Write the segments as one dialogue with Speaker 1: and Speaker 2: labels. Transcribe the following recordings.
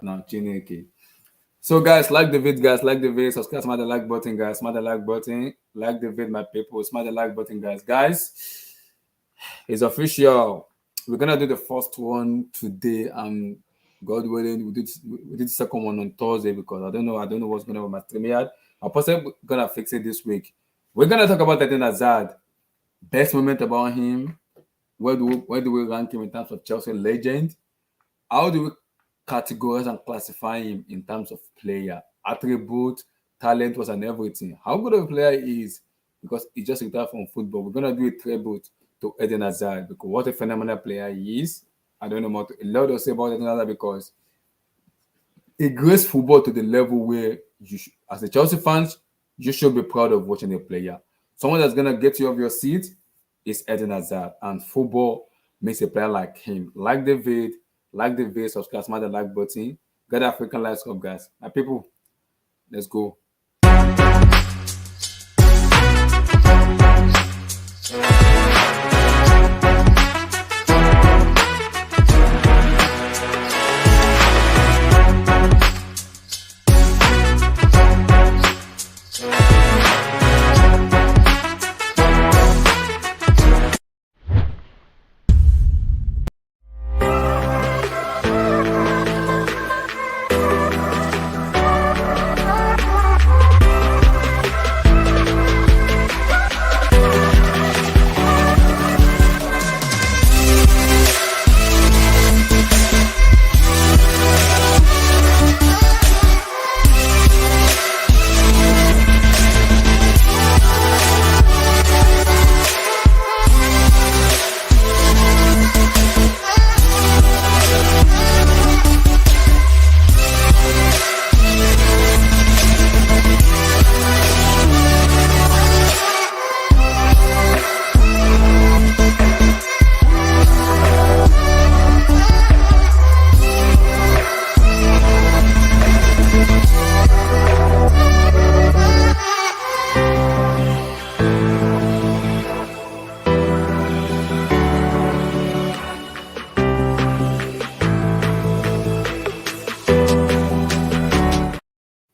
Speaker 1: now. Chineke. So guys, like the vid, guys, like the vid, subscribe, smash the like button, guys, smash the like button, like the vid, my people, smash the like button, guys. Guys, it's official. We're gonna do the first one today. God willing, we did the second one on Thursday because I don't know what's going on with my stream yet. I'm possibly gonna fix it this week. We're gonna talk about Eden Hazard. Best moment about him. Where do we rank him in terms of Chelsea legend? How do we categorize and classify him in terms of player, attribute, talent, was and everything? How good of a player he is because he just retired from football. We're gonna do a tribute to Eden Hazard because what a phenomenal player he is. I don't know what a lot to say about Eden Hazard because he grace football to the level where as a Chelsea fans, you should be proud of watching a player. Someone that's gonna get you off your seat is Eden Hazard, and football makes a player like him. Like the vid, subscribe, smash the like button. Get African Lives Cup, guys. My people, let's go.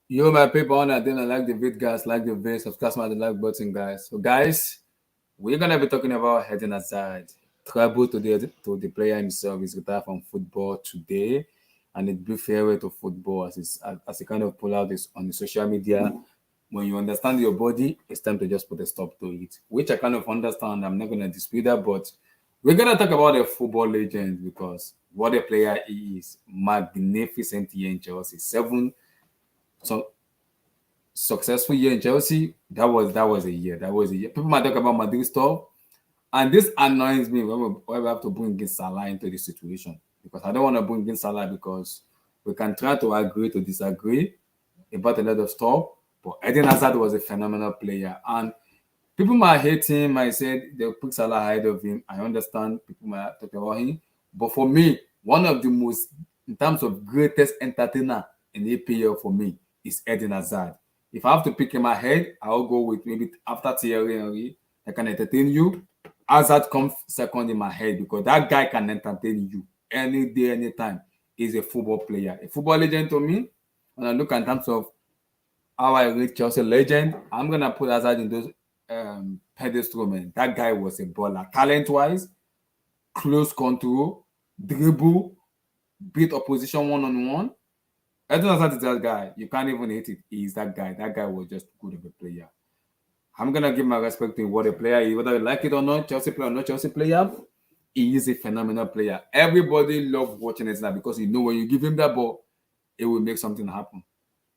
Speaker 1: Yo, my people, on that, then like the vid, guys, like the vid, subscribe, smash the like button, guys. So, guys, we're gonna be talking about Eden Hazard. Trouble to the player himself. He's retired from football today, and it be farewell to football as he kind of pull out this on the social media. When you understand your body, it's time to just put a stop to it, which I kind of understand. I'm not gonna dispute that, but we're gonna talk about a football legend because what a player he is. Magnificent year in Chelsea, so successful year in Chelsea. That was a year. That was a year. People might talk about Madrid stuff, and this annoys me when we have to bring in Salah into the situation because I don't want to bring in Salah because we can try to agree to disagree about a lot of stuff. But Eden Hazard was a phenomenal player, and people might hate him. Might say they'll put Salah ahead of him. I understand people might talk about him, but for me, one of the most in terms of greatest entertainer in EPL for me is Eden Hazard. If I have to pick him ahead, I'll go with maybe after Thierry Henry that can entertain you. Hazard comes second in my head because that guy can entertain you any day, anytime. He's a football player, a football legend to me. When I look in terms of how I rate Chelsea legend, I'm gonna put Hazard in those pedestal, man. That guy was a baller, talent-wise, close control, dribble, beat opposition one-on-one. Eden Hazard is that guy. You can't even hate it. He's that guy. That guy was just good of a player. I'm gonna give my respect to what a player is, whether you like it or not, Chelsea player or not Chelsea player. He is a phenomenal player. Everybody loves watching it now because you know when you give him that ball, it will make something happen.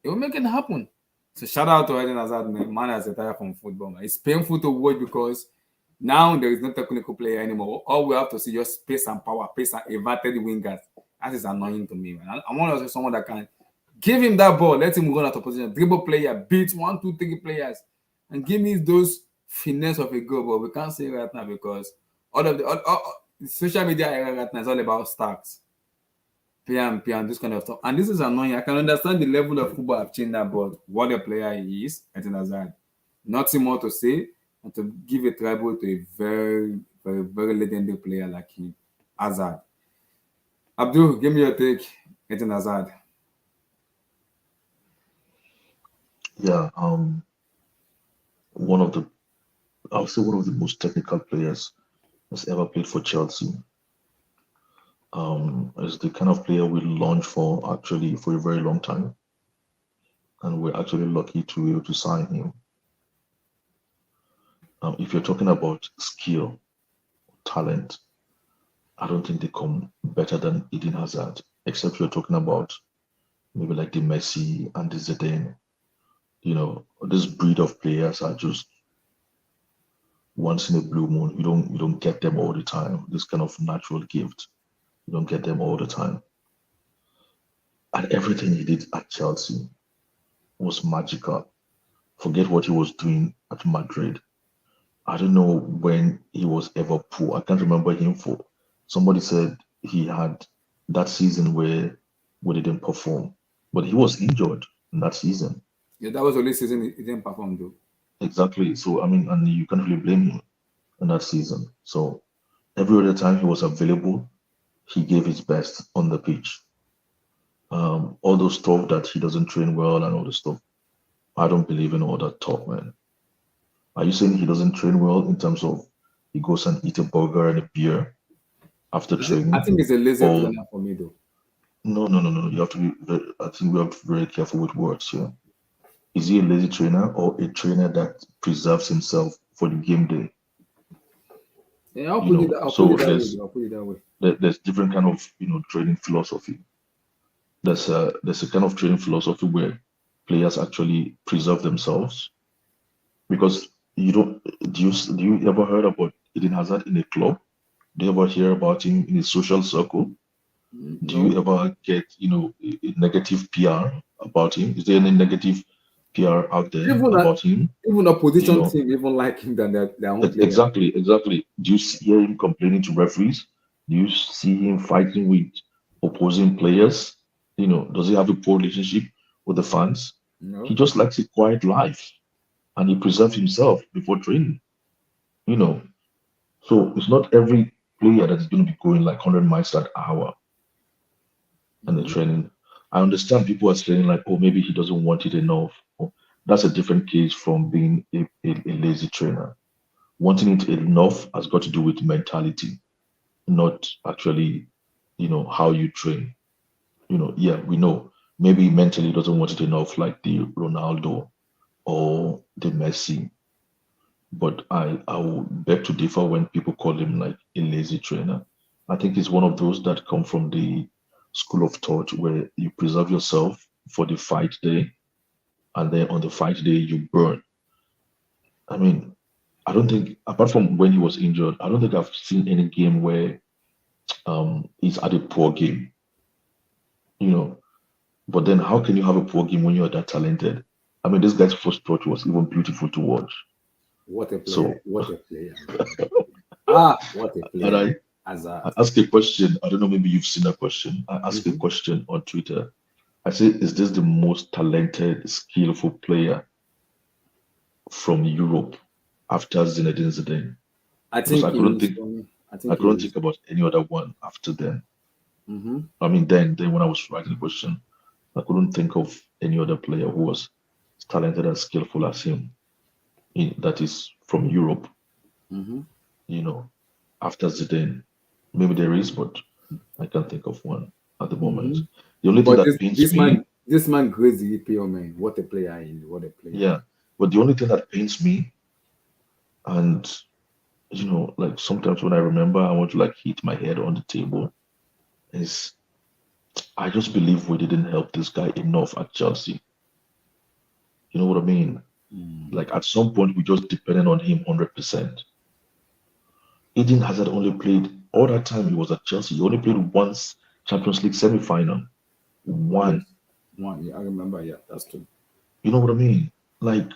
Speaker 1: It will make it happen. So shout out to Eden Hazard, man. Man has retired from football, man. It's painful to watch because now there is no technical player anymore. All we have to see just pace and power, pace and inverted wingers. That is annoying to me, man. I want to see someone that can give him that ball, let him go out of position, dribble player, beat 1, 2, 3 players, and give me those finesse of a goal. But we can't say right now because all of the social media era right now is all about stacks, PMP, and this kind of stuff. And this is annoying. I can understand the level of football I've changed that, but what a player he is, Eden Hazard. Nothing more to say, and to give a tribute to a very, very, very legendary player like him, Hazard. Abdul, give me your take, Eden Hazard.
Speaker 2: Yeah, one of the I would say one of the most technical players that's ever played for Chelsea. Is the kind of player we launched for actually for a very long time, and we're actually lucky to be able to sign him. If you're talking about skill, talent, I don't think they come better than Eden Hazard, except you're talking about maybe like the Messi and the Zidane. This breed of players are just once in a blue moon. You don't get them all the time. This kind of natural gift, you don't get them all the time. And everything he did at Chelsea was magical. Forget what he was doing at Madrid. I don't know when he was ever poor. I can't remember him for. Somebody said he had that season where we didn't perform, but he was injured in that season.
Speaker 1: Yeah, that was the only season he didn't perform though.
Speaker 2: Exactly. So I mean, and you can't really blame him in that season. So every other time he was available, he gave his best on the pitch. All those stuff that he doesn't train well and all the stuff, I don't believe in all that talk, man. Are you saying he doesn't train well in terms of he goes and eat a burger and a beer after
Speaker 1: I
Speaker 2: training?
Speaker 1: think it's a lazy
Speaker 2: Or
Speaker 1: trainer for me though.
Speaker 2: no, no, no, no. You have to be. I think we have to be very careful with words here. Is he a lazy trainer or a trainer that preserves himself for the game day?
Speaker 1: Yeah, I'll put it. I'll put it
Speaker 2: So
Speaker 1: that way. Though. I'll put it that way.
Speaker 2: there's different kind of training philosophy. There's a kind of training philosophy where players actually preserve themselves because you don't. Do you ever heard about Eden Hazard in a club? Do you ever hear about him in a social circle? Do you
Speaker 1: No,
Speaker 2: ever get, a negative PR about him? Is there any negative PR out there
Speaker 1: even
Speaker 2: about him?
Speaker 1: even
Speaker 2: You
Speaker 1: opposition
Speaker 2: know,
Speaker 1: team even like him than their own player.
Speaker 2: exactly, exactly. Do you hear him complaining to referees? Do you see him fighting with opposing players? Does he have a poor relationship with the fans? He
Speaker 1: No,
Speaker 2: just likes a quiet life and he preserves himself before training, you know. So it's not every player that's going to be going like 100 miles an hour and the
Speaker 1: mm-hmm.
Speaker 2: training. I understand people are saying like, oh, maybe he doesn't want it enough. Oh, that's a different case from being a lazy trainer. Wanting it enough has got to do with mentality, not actually, how you train. Yeah, we know maybe mentally he doesn't want it enough, like the Ronaldo or the Messi. But I would beg to differ when people call him like a lazy trainer. I think he's one of those that come from the school of thought where you preserve yourself for the fight day, and then on the fight day you burn. I mean, I don't think apart from when he was injured, I don't think I've seen any game where he's had a poor game. You know, but then how can you have a poor game when you're that talented? I mean, this guy's first touch was even beautiful to watch.
Speaker 1: What a player!
Speaker 2: So,
Speaker 1: What a player! Ah, what a
Speaker 2: and
Speaker 1: player!
Speaker 2: I
Speaker 1: Hazard.
Speaker 2: I ask a question. I don't know, maybe you've seen that question. I ask a
Speaker 1: Mm-hmm.
Speaker 2: question on Twitter. I say, is this the most talented, skillful player from Europe after Zinedine Zidane?
Speaker 1: I
Speaker 2: Because
Speaker 1: think he is. For me, I
Speaker 2: I
Speaker 1: think he
Speaker 2: couldn't
Speaker 1: is.
Speaker 2: think about any other one after then.
Speaker 1: Mm-hmm.
Speaker 2: I mean, then when I was writing the question, I couldn't think of any other player who was as talented and skillful as him. That is from Europe.
Speaker 1: Mm-hmm.
Speaker 2: You know, after Zidane, maybe there is, but I can't think of one at the moment.
Speaker 1: Mm-hmm.
Speaker 2: The only thing
Speaker 1: But
Speaker 2: that pains
Speaker 1: this man grades the EPO man. What a player he is! What a player!
Speaker 2: yeah, but the only thing that pains me, and like sometimes when I remember, I want to like hit my head on the table, is I just believe we didn't help this guy enough at Chelsea. You know what I mean?
Speaker 1: Mm.
Speaker 2: Like at some point, we just depended on him 100%. Eden Hazard only played all that time he was at Chelsea. He only played once Champions League semi-final.
Speaker 1: Yes,
Speaker 2: One.
Speaker 1: one. Yeah, I remember. Yeah, that's true.
Speaker 2: You know what I mean? Like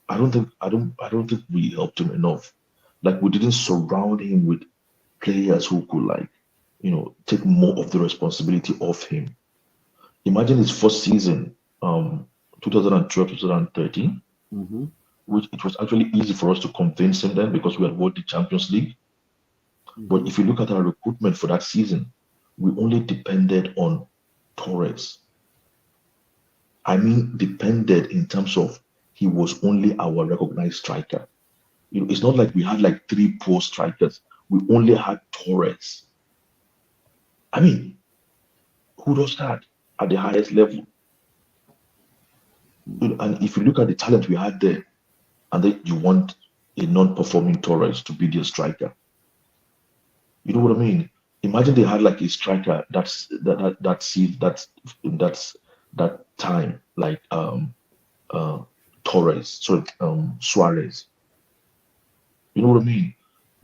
Speaker 2: I don't think we helped him enough. Like we didn't surround him with players who could like, take more of the responsibility off him. Imagine his first season, 2012, 2013,
Speaker 1: Mm-hmm.
Speaker 2: which it was actually easy for us to convince him then because we had won the Champions League. But
Speaker 1: Mm-hmm.
Speaker 2: if you look at our recruitment for that season, we only depended on Torres. I mean, depended in terms of he was only our recognized striker. It's not like we had like three poor strikers. We only had Torres. I mean, who does that at the highest level? And if you look at the talent we had there, and then you want a non-performing Torres to be their striker, you know what I mean? Imagine they had like a striker that sees that's that time like uh Torres, sorry, Suarez. You know what I mean?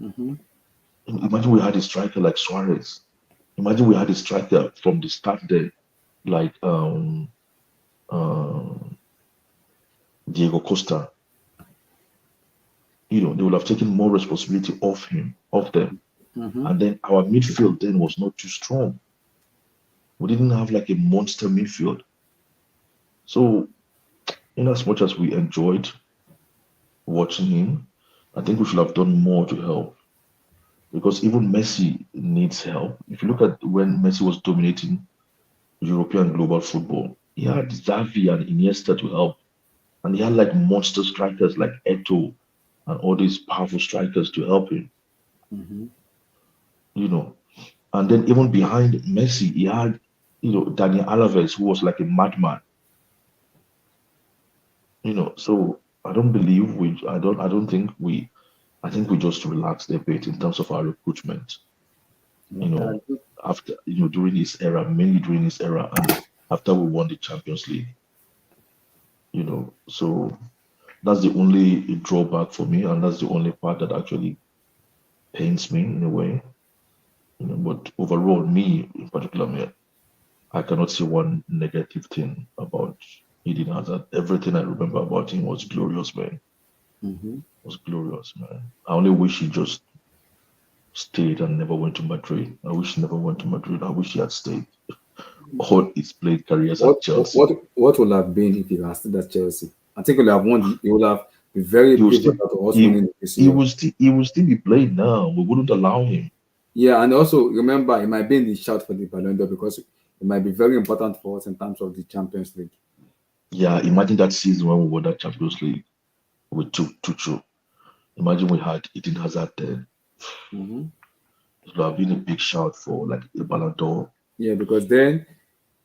Speaker 1: Mm-hmm.
Speaker 2: Imagine we had a striker like Suarez. Imagine we had a striker from the start there, like uh, Diego Costa. They would have taken more responsibility off him, off them.
Speaker 1: Mm-hmm.
Speaker 2: And then our midfield then was not too strong. We didn't have like a monster midfield. So, in as much as we enjoyed watching him, I think we should have done more to help. Because even Messi needs help. If you look at when Messi was dominating European global football, he had Xavi and Iniesta to help. And he had like monster strikers like Eto and all these powerful strikers to help him,
Speaker 1: Mm-hmm.
Speaker 2: you know. And then even behind Messi, he had, Daniel Alves, who was like a madman, So I don't think I think we just relaxed a bit in terms of our recruitment,
Speaker 1: Yeah,
Speaker 2: you know,
Speaker 1: that's good.
Speaker 2: after, during his era, mainly during his era, and after we won the Champions League. So that's the only drawback for me, and that's the only part that actually pains me in a way. But overall, me in particular, man, I cannot see one negative thing about Eden Hazard. Everything I remember about him was glorious, man.
Speaker 1: Mm-hmm.
Speaker 2: Was glorious, man. I only wish he just stayed and never went to Madrid. I wish he never went to Madrid. I wish he had stayed all his played careers
Speaker 1: What
Speaker 2: at Chelsea.
Speaker 1: what what would have been if he had stayed at Chelsea? I think he would have won. He would have been very
Speaker 2: He will still
Speaker 1: pivotal to us
Speaker 2: he
Speaker 1: winning the
Speaker 2: he
Speaker 1: PCL.
Speaker 2: will still be playing now. We wouldn't allow him.
Speaker 1: Yeah, and also remember, it might be in the shout for the Ballon d'Or because it might be very important for us in terms of the Champions League.
Speaker 2: Yeah, imagine that season when we won that Champions League with Tuchel. Imagine we had Eden Hazard then.
Speaker 1: Mm-hmm.
Speaker 2: It would have been a big shout for like a Ballon d'Or.
Speaker 1: Yeah, because then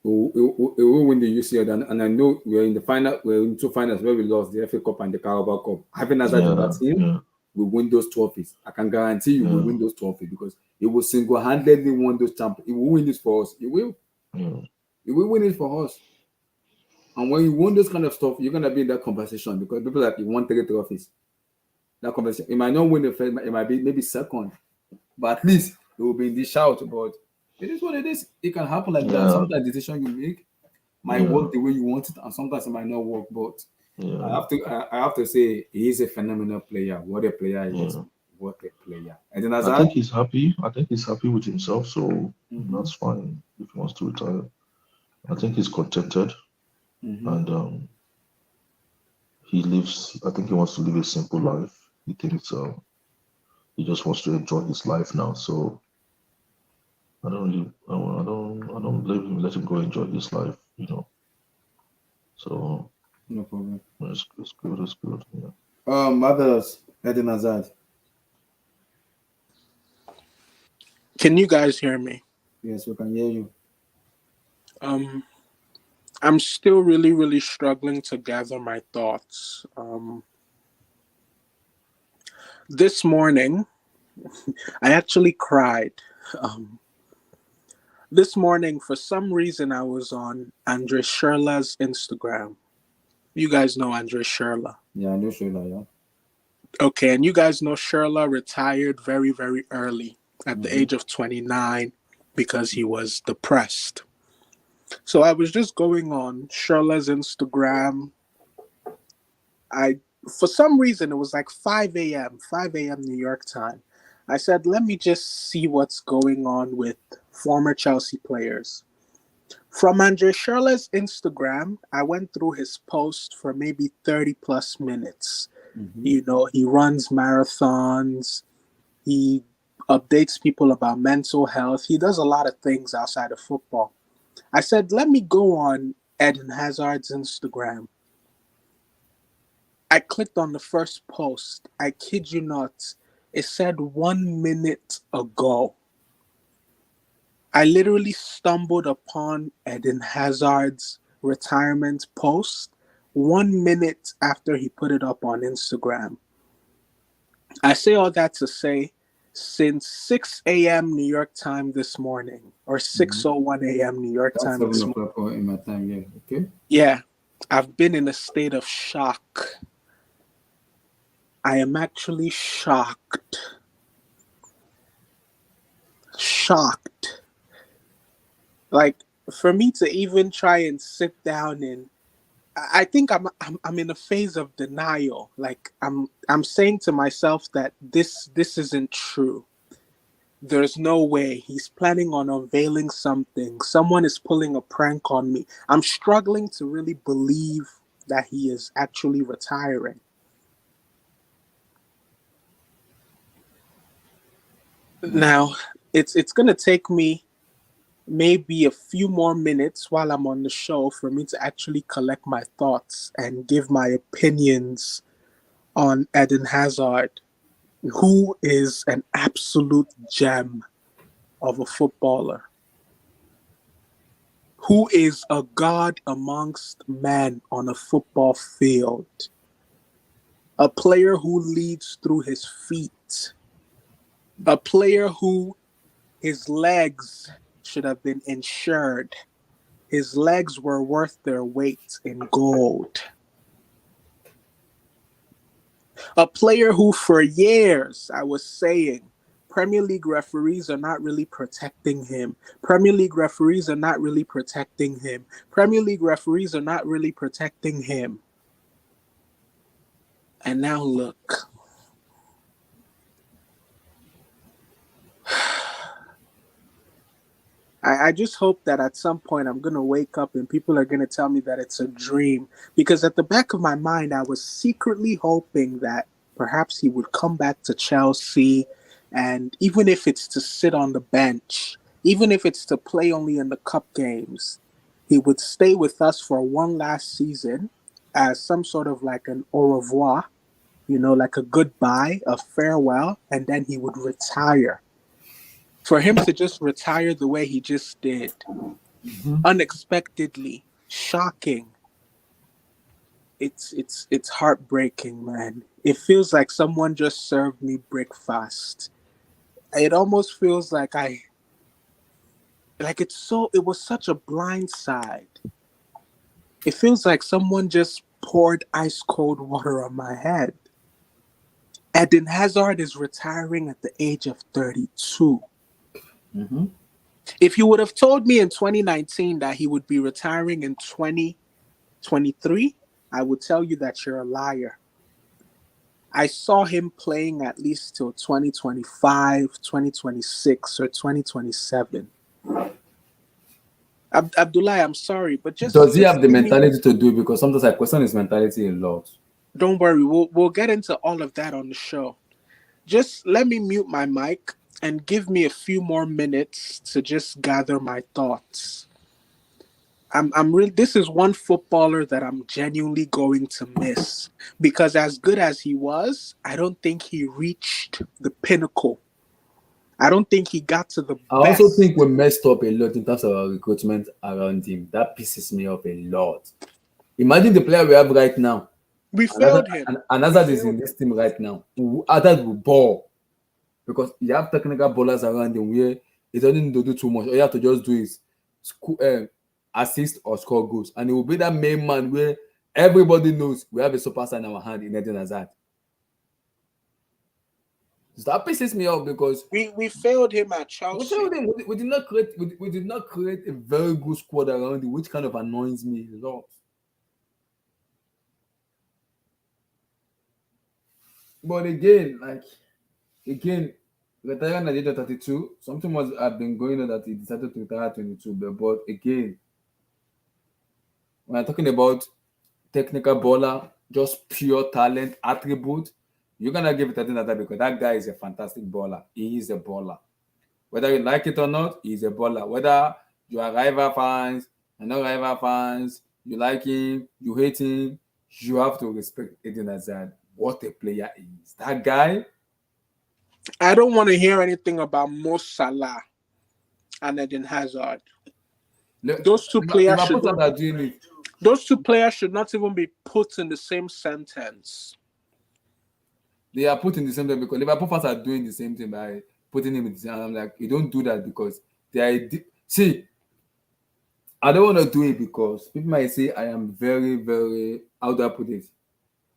Speaker 1: we will win the UCL, and I know we're in the final. We're in two finals where we lost the FA Cup and the Carabao Cup. Having Hazard in that
Speaker 2: Yeah,
Speaker 1: team,
Speaker 2: yeah,
Speaker 1: we win those trophies. I can guarantee you, we
Speaker 2: yeah,
Speaker 1: win those trophies because he will single-handedly win those champions. He will win this for us. He will.
Speaker 2: yeah,
Speaker 1: He will win it for us. And when you win those kind of stuff, you're gonna be in that conversation because people like you won 3 trophies. That conversation, it might not win the first, it might be maybe second, but at least it will be in the shout. But it is what it is. It can happen like that.
Speaker 2: yeah,
Speaker 1: Sometimes the decision you make might
Speaker 2: yeah,
Speaker 1: work the way you want it, and sometimes it might not work. But I
Speaker 2: yeah,
Speaker 1: have to, I have to say, he is a phenomenal player. What a player he is!
Speaker 2: yeah.
Speaker 1: What a player! And then
Speaker 2: I
Speaker 1: Hazard,
Speaker 2: think he's happy. I think he's happy with himself, so
Speaker 1: mm-hmm,
Speaker 2: that's fine if he wants to retire. I think he's contented,
Speaker 1: mm-hmm,
Speaker 2: and he lives. I think he wants to live a simple life. He thinks he just wants to enjoy his life now. So I don't really, I don't blame him. Let him go enjoy his life. So
Speaker 1: no problem.
Speaker 2: it's good. It's good. Yeah.
Speaker 1: Others, Eden Hazard.
Speaker 3: Can you guys hear me?
Speaker 1: Yes, we can hear you.
Speaker 3: Um, I'm still really, really struggling to gather my thoughts. This morning, I actually cried. Um, this morning, for some reason, I was on Andre Sherla's Instagram. You guys know Andre Sherla.
Speaker 1: Yeah, I know Shola, yeah.
Speaker 3: Okay, and you guys know Sherla retired very, very early at the
Speaker 1: Mm-hmm.
Speaker 3: age of 29 because he was depressed. So I was just going on Sherla's Instagram. I For some reason it was like 5 a.m. 5 a.m. New York time. I said, let me just see what's going on with former Chelsea players. From Andre Schürrle's Instagram, I went through his post for maybe 30 plus minutes.
Speaker 1: Mm-hmm.
Speaker 3: You know, he runs marathons, he updates people about mental health, he does a lot of things outside of football. I said, let me go on Eden Hazard's Instagram. I clicked on the first post. I kid you not. It said 1 minute ago. I literally stumbled upon Eden Hazard's retirement post 1 minute after he put it up on Instagram. I say all that to say, since 6 a.m. New York time this morning, or
Speaker 1: Mhm.
Speaker 3: 6:01 a.m. New York
Speaker 1: That's
Speaker 3: time
Speaker 1: seven
Speaker 3: this morning,
Speaker 1: o'clock in my time. Yeah. Okay.
Speaker 3: yeah, I've been in a state of shock. I am actually shocked. Shocked. Like, for me to even try and sit down and I think I'm in a phase of denial. Like I'm saying to myself that this isn't true. There's no way he's planning on unveiling something. Someone is pulling a prank on me. I'm struggling to really believe that he is actually retiring. Now, it's gonna take me maybe a few more minutes while I'm on the show for me to actually collect my thoughts and give my opinions on Eden Hazard, who is an absolute gem of a footballer, who is a god amongst men on a football field, a player who leads through his feet, a player who his legs should have been insured. His legs were worth their weight in gold. A player who, for years, I was saying, Premier League referees are not really protecting him. Premier League referees are not really protecting him. Premier League referees are not really protecting him. And now look. I just hope that at some point I'm going to wake up and people are going to tell me that it's a dream. Because at the back of my mind, I was secretly hoping that perhaps he would come back to Chelsea. And even if it's to sit on the bench, even if it's to play only in the cup games, he would stay with us for one last season as some sort of like an au revoir, like a goodbye, a farewell, and then he would retire. For him to just retire the way he just did, unexpectedly, shocking. It's heartbreaking, man. It feels like someone just served me breakfast. It almost feels like it was such a blind side. It feels like someone just poured ice cold water on my head. Eden Hazard is retiring at the age of 32.
Speaker 1: Mm-hmm.
Speaker 3: If you would have told me in 2019 that he would be retiring in 2023, I would tell you that you're a liar. I saw him playing at least till 2025, 2026, or 2027. Abdullah, I'm sorry, but
Speaker 1: Does he have
Speaker 3: just
Speaker 1: the
Speaker 3: give me.
Speaker 1: mentality to do it? Because sometimes I question his mentality a lot.
Speaker 3: Don't worry, we'll get into all of that on the show. Just let me mute my mic and give me a few more minutes to just gather my thoughts. I'm really this is one footballer that I'm genuinely going to miss because as good as he was, I don't think he reached the pinnacle. I don't think he got to the
Speaker 1: I also think
Speaker 3: best.
Speaker 1: we messed up a lot in terms of our recruitment around him. That pisses me off a lot. Imagine the player we have right now.
Speaker 3: We
Speaker 1: Another
Speaker 3: failed him.
Speaker 1: and
Speaker 3: We
Speaker 1: another is in
Speaker 3: failed
Speaker 1: this
Speaker 3: him.
Speaker 1: team right now. Others will ball because you have technical ballers around him where he doesn't need to do too much. All you have to just do is assist or score goals, and it will be that main man where everybody knows we have a superstar in our hand in Eden Hazard. So that pisses me off because
Speaker 3: We failed him at
Speaker 1: we failed
Speaker 3: Chelsea.
Speaker 1: him. We did not create a very good squad around him, which kind of annoys me a lot. But again, retiring at the age of 32, something must have been going on that he decided to retire at 22. But again, when I'm talking about technical baller, just pure talent, attribute, you're gonna give it another because that guy is a fantastic baller. He is a baller. Whether you like it or not, he's a baller. Whether you are rival fans, and not rival fans, you like him, you hate him, you have to respect Eden Hazard. What a player is. That guy.
Speaker 3: I don't want to hear anything about Mo Salah and Eden Hazard. Those two players should.
Speaker 1: Liverpool are doing it.
Speaker 3: Those two players should not even be put in the same sentence.
Speaker 1: They are put in the same thing because Liverpool fans are doing the same thing by putting him in the same. I'm like, you don't do that because they are. See, I don't want to do it because people might say I am very, very. How do I put it?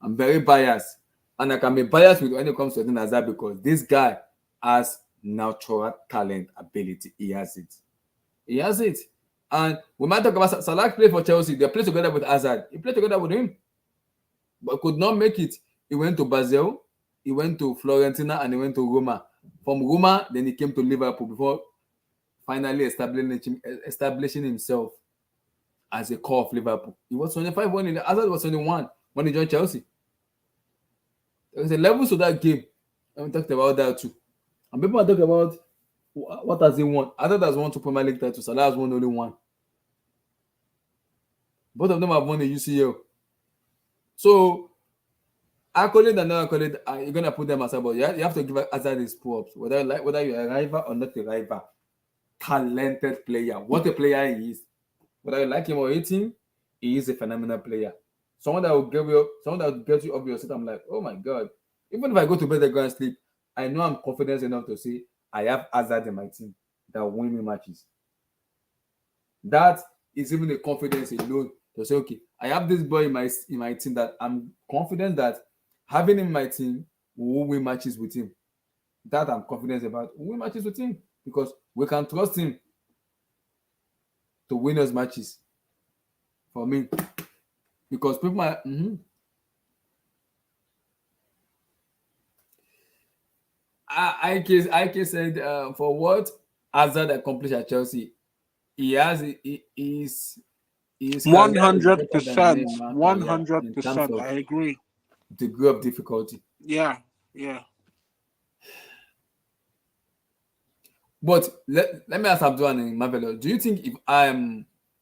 Speaker 1: I'm very biased, and I can be biased when it comes to Eden Hazard because this guy has natural talent, ability. He has it. He has it. And we might talk about Salah play for Chelsea. They play together with Hazard. He played together with him, but could not make it. He went to Basel, he went to Fiorentina, and he went to Roma. From Roma, then he came to Liverpool before finally establishing himself as a core of Liverpool. He was 25 when Hazard was 21 when he joined Chelsea. There was a level to that game. And we talked about that too. And people are talking about what has he won. Hazard has won 2 Premier League titles. Salah has won only 1. Both of them have won the UCL. So, accolade and no accolade, you're gonna put them aside, but you have to give Hazard his props, whether you're a rival or not a rival. Talented player. What a player he is. Whether you like him or hate him, he is a phenomenal player. Someone that will get you off your seat. I'm like, oh my god. Even if I go to bed and go and sleep, I know I'm confident enough to say I have Hazard in my team that will win me matches. That is even a confidence alone to say, okay, I have this boy in my team that I'm confident that having him in my team will win matches with him. That I'm confident about. We'll win matches with him because we can trust him to win us matches. For me, because people might. I said for what Hazard accomplished at Chelsea, he is
Speaker 3: 100%. 100%. I agree.
Speaker 1: Degree of difficulty.
Speaker 3: Yeah.
Speaker 1: But let me ask Abdul and Marvelo, do you think if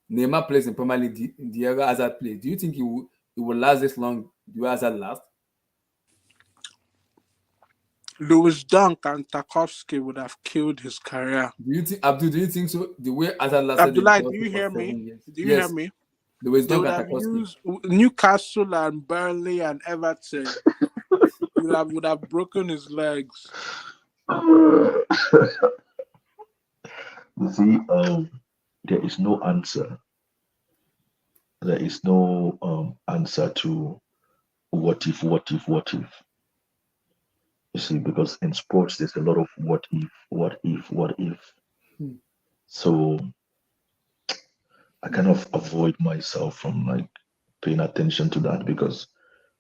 Speaker 1: Neymar plays in Premier League in the era Hazard plays, do you think he will last this long? Do Hazard last?
Speaker 3: Lewis Dunk and Tarkowski would have killed his career.
Speaker 1: Do you think, Abdul? Do you think so? The way Hazard lasted,
Speaker 3: Abdullah, do you hear me?
Speaker 1: Years.
Speaker 3: Do you hear me?
Speaker 1: Lewis
Speaker 3: They
Speaker 1: Dunk
Speaker 3: would
Speaker 1: and
Speaker 3: have
Speaker 1: Tarkowski.
Speaker 3: used Newcastle and Burnley and Everton. would have broken his legs.
Speaker 2: You see, there is no answer. There is no answer to what if. You see, because in sports there's a lot of what if. So I kind of avoid myself from like paying attention to that because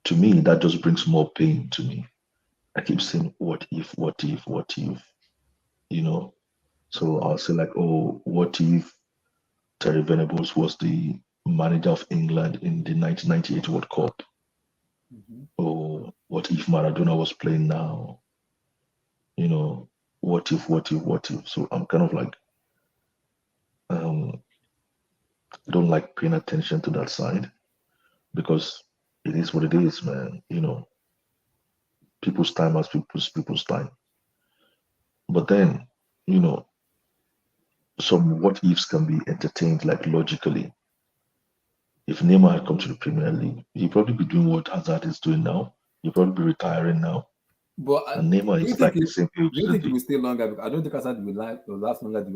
Speaker 2: to me that just brings more pain to me. I keep saying what if, you know. So I'll say like, oh, what if Terry Venables was the manager of England in the 1998 World Cup? Or what if Maradona was playing now? You know, what if? So I'm kind of like, I don't like paying attention to that side because it is what it is, man. You know, people's time has people's time. But then, you know, some what ifs can be entertained like logically. If Neymar had come to the Premier League, he'd probably be doing what Hazard is doing now. He'd probably be retiring now.
Speaker 1: But
Speaker 2: And Neymar is like the same age.
Speaker 1: Do you think he will stay longer? Because I don't think Hazard will last longer the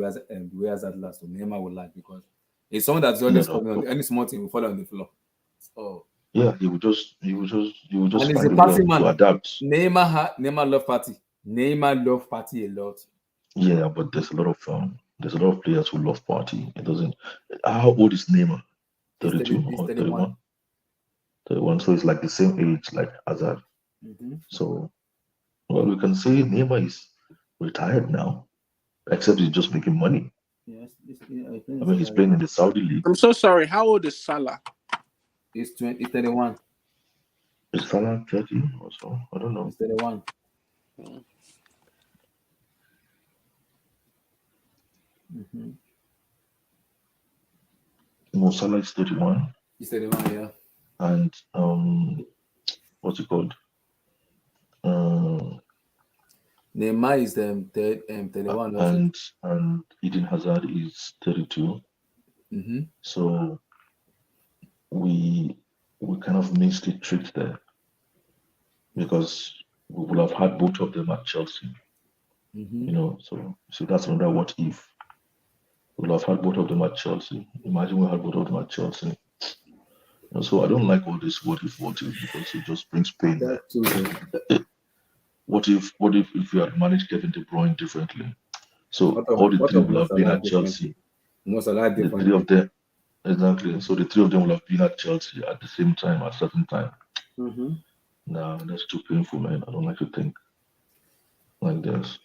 Speaker 1: way Hazard lasts. So Neymar will last because he's someone that's always falling on any small thing will fall on the floor. So
Speaker 2: yeah, he would just
Speaker 1: and
Speaker 2: find
Speaker 1: he's a
Speaker 2: a
Speaker 1: party
Speaker 2: way
Speaker 1: man.
Speaker 2: to adapt.
Speaker 1: Neymar love party. Neymar love party a lot.
Speaker 2: Yeah, but there's a lot of players who love party. It doesn't. How old is Neymar? 32 or 31? 31. So it's like the same age like Hazard. So, well, we can say Neymar is retired now, except he's just making money.
Speaker 1: Yes,
Speaker 2: I mean, he's playing in the Saudi league.
Speaker 3: I'm so sorry. How old is Salah?
Speaker 1: He's 31.
Speaker 2: Is Salah 30 or so? I don't know.
Speaker 1: He's 31.
Speaker 2: No, Salah is 31.
Speaker 1: He's 31, yeah.
Speaker 2: and what's it called? Uh,
Speaker 1: Neymar is 31 also.
Speaker 2: and Eden Hazard is 32.
Speaker 1: Mm-hmm.
Speaker 2: So we kind of missed a trick there because we would have had both of them at Chelsea.
Speaker 1: Mm-hmm.
Speaker 2: So that's another what if. We'll have had both of them at Chelsea. Imagine we had both of them at Chelsea. So I don't like all this what if because it just brings pain, man.
Speaker 1: That's too good.
Speaker 2: What if you had managed Kevin De Bruyne differently? So all the
Speaker 1: What
Speaker 2: three
Speaker 1: of
Speaker 2: will
Speaker 1: Mo
Speaker 2: have been
Speaker 1: Salah
Speaker 2: at Chelsea.
Speaker 1: differently? Mo Salah
Speaker 2: The three
Speaker 1: differently.
Speaker 2: of them exactly. So the three of them will have been at Chelsea at the same time at a certain time.
Speaker 1: Mm-hmm.
Speaker 2: Nah, that's too painful, man. I don't like to think like this.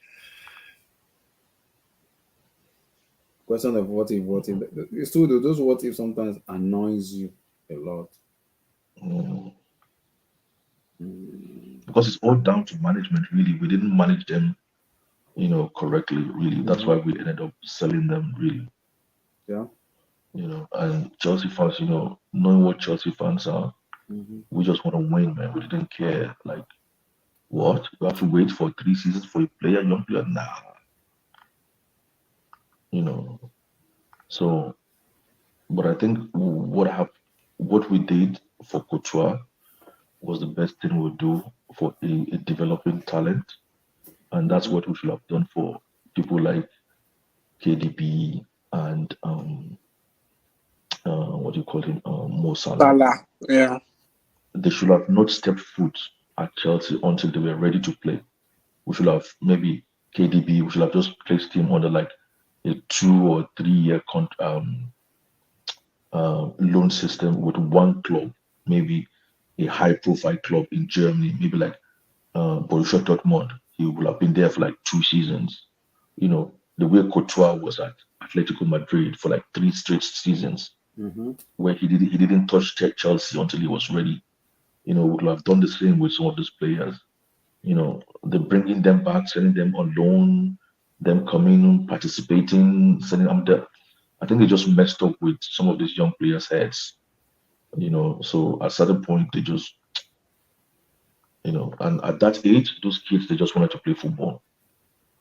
Speaker 1: Question of what if, what if. It's true though, those what if sometimes annoys you a lot.
Speaker 2: Mm.
Speaker 1: Mm-hmm.
Speaker 2: Because it's all down to management, really. We didn't manage them, correctly, really. That's why we ended up selling them, really.
Speaker 1: Yeah.
Speaker 2: And Chelsea fans, knowing what Chelsea fans are,
Speaker 1: Mm-hmm.
Speaker 2: we just want to win, man. We didn't care. Like, what? We have to wait for 3 seasons for a player, young player? Nah, you know. So, but I think what we did for Couture was the best thing we'll do for a developing talent, and that's what we should have done for people like KDB and what do you call him, Mo Salah.
Speaker 3: Salah. Yeah.
Speaker 2: They should have not stepped foot at Chelsea until they were ready to play. We should have maybe KDB. We should have just placed him under like a 2 or 3 year loan system with one club, maybe a high-profile club in Germany, maybe like Borussia Dortmund. He would have been there for like 2 seasons. The way Courtois was at Atletico Madrid for like 3 straight seasons,
Speaker 1: Mm-hmm.
Speaker 2: where he didn't touch Chelsea until he was ready. We would have done the same with some of those players. They're bringing them back, sending them on loan, them coming, participating, sending them there. I think they just messed up with some of these young players' heads. So at a certain point, they just, and at that age, those kids, they just wanted to play football.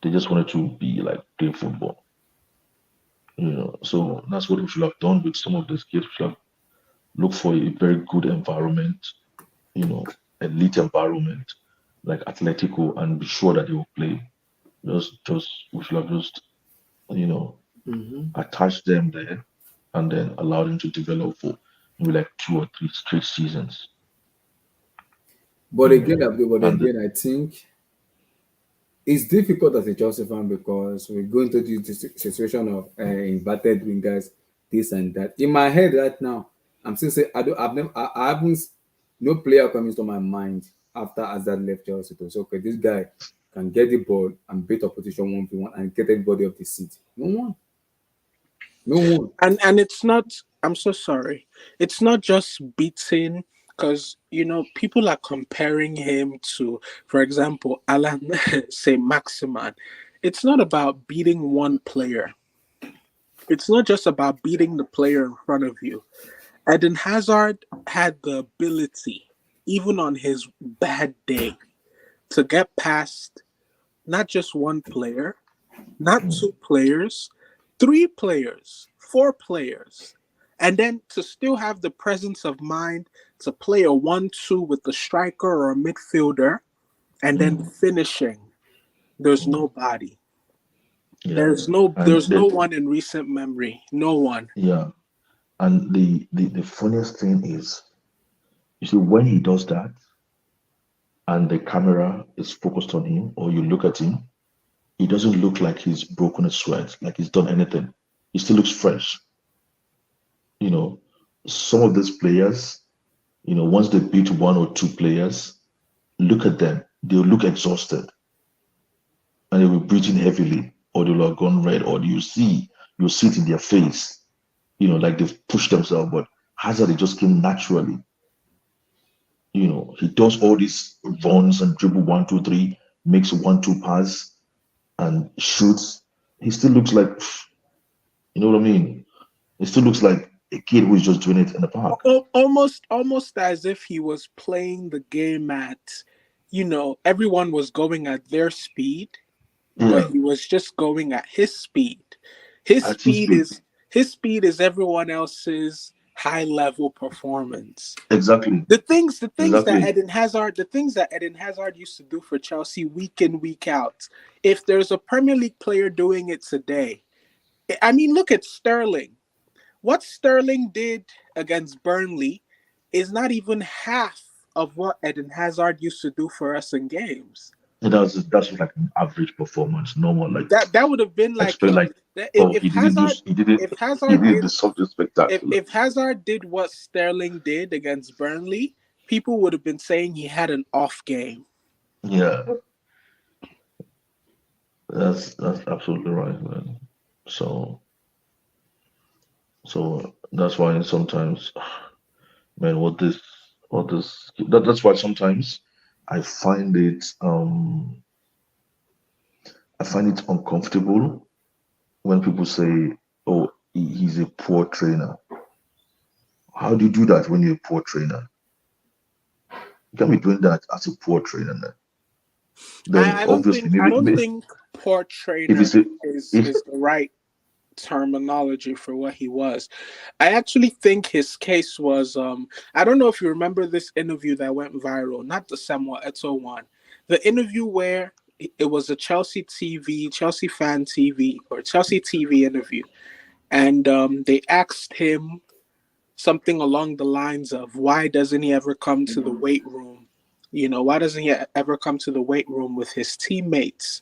Speaker 2: They just wanted to be like play football. So that's what we should have done with some of these kids. We should have looked for a very good environment, you know, elite environment like Atletico, and be sure that they will play. Just we should have just, you know,
Speaker 1: Mm-hmm.
Speaker 2: attach them there and then allow them to develop for maybe like 2 or 3 straight seasons.
Speaker 1: But
Speaker 2: You know,
Speaker 1: again, Abdul, but
Speaker 2: and
Speaker 1: again, I think it's difficult as a Chelsea fan because we go into this situation of inverted wingers, this and that. In my head right now, I'm still saying I haven't no player comes to my mind after Hazard left Chelsea to say, okay, this guy can get the ball and beat opposition 1v1 and get everybody off the seat. No one, no one.
Speaker 3: And it's not, I'm so sorry, it's not just beating, because people are comparing him to, for example, Alan say Maximan. It's not about beating one player. It's not just about beating the player in front of you. Eden Hazard had the ability, even on his bad day, to get past not just one player, not
Speaker 2: mm,
Speaker 3: two players, three players, four players, and then to still have the presence of mind to play a 1-2 with the striker or a midfielder, and then
Speaker 2: mm,
Speaker 3: finishing. There's
Speaker 2: mm,
Speaker 3: nobody.
Speaker 2: yeah, and
Speaker 3: There's no one in recent memory. No one.
Speaker 2: yeah, and the funniest thing is, you see, when he does that, and the camera is focused on him, or you look at him, he doesn't look like he's broken a sweat, like he's done anything. He still looks fresh. You know, some of these players, once they beat 1 or 2 players, look at them, they'll look exhausted and they'll be breathing heavily, or they'll have gone red, or you'll see it in their face, like they've pushed themselves. But Hazard, it just came naturally. He does all these runs and dribble 1, 2, 3, makes 1, 2 pass and shoots. He still looks like, you know what I mean? It still looks like a kid who is just doing it in the park.
Speaker 3: Almost as if he was playing the game at, everyone was going at their speed, but
Speaker 2: Yeah,
Speaker 3: he was just going at his speed. His
Speaker 2: at his
Speaker 3: speed
Speaker 2: speed.
Speaker 3: is his speed is everyone else's high level performance.
Speaker 2: Exactly, exactly.
Speaker 3: The things that Eden Hazard used to do for Chelsea week in, week out. If there's a Premier League player doing it today, I mean, look at Sterling. What Sterling did against Burnley is not even half of what Eden Hazard used to do for us in games.
Speaker 2: And that's like an average performance. No one like
Speaker 3: That would have been like
Speaker 2: expect like,
Speaker 3: if,
Speaker 2: oh,
Speaker 3: if Hazard if
Speaker 2: he
Speaker 3: Hazard
Speaker 2: didn't
Speaker 3: did
Speaker 2: do something spectacular.
Speaker 3: if Hazard did what Sterling did against Burnley, people would have been saying he had an off game.
Speaker 2: Yeah, that's absolutely right, man. So that's why sometimes, man, that's why sometimes I find it uncomfortable when people say, oh, he's a poor trainer. How do you do that when you're a poor trainer? You can't be doing that as a poor trainer. Then
Speaker 3: I don't
Speaker 2: obviously
Speaker 3: think I don't
Speaker 2: maybe
Speaker 3: think poor
Speaker 2: if you
Speaker 3: trainer
Speaker 2: say
Speaker 3: is
Speaker 2: if
Speaker 3: is the right terminology for what he was. I actually think his case was I don't know if you remember this interview that went viral, not the Samuel Eto'o one. The interview where it was a Chelsea fan TV or Chelsea TV interview. And they asked him something along the lines of why doesn't he ever come to the weight room? Why doesn't he ever come to the weight room with his teammates?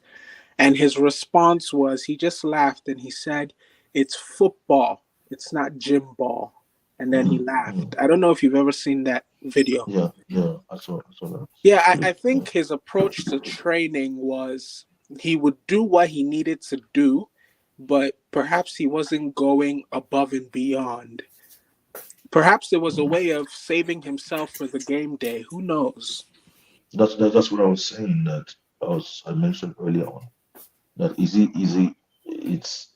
Speaker 3: And his response was he just laughed and he said, "It's football. It's not gym ball." And then he
Speaker 2: mm, mm,
Speaker 3: laughed. I don't know if you've ever seen that video.
Speaker 2: yeah, I saw that.
Speaker 3: Yeah,
Speaker 2: Yeah,
Speaker 3: I
Speaker 2: yeah.
Speaker 3: think his approach to training was he would do what he needed to do, but perhaps he wasn't going above and beyond. Perhaps it was a
Speaker 2: Mm.
Speaker 3: way of saving himself for the game day. Who knows?
Speaker 2: That's what I was saying that I mentioned earlier on that easy it's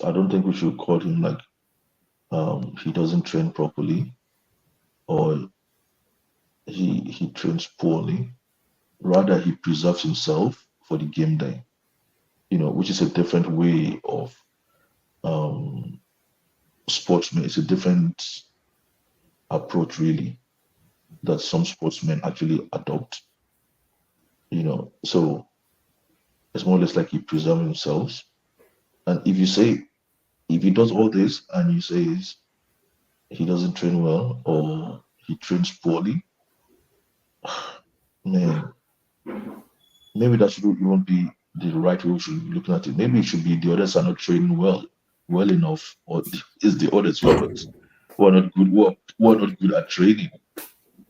Speaker 2: I don't think we should call him like he doesn't train properly or he trains poorly. Rather he preserves himself for the game day, which is a different way of um sportsmen. It's a different approach really that some sportsmen actually adopt, So it's more or less like he preserves himself. And if he does all this and you say he doesn't train well or he trains poorly, man, maybe that should even be the right way we should be looking at it. Maybe it should be the others are not training well enough, or is the others who are not good who are not good at training.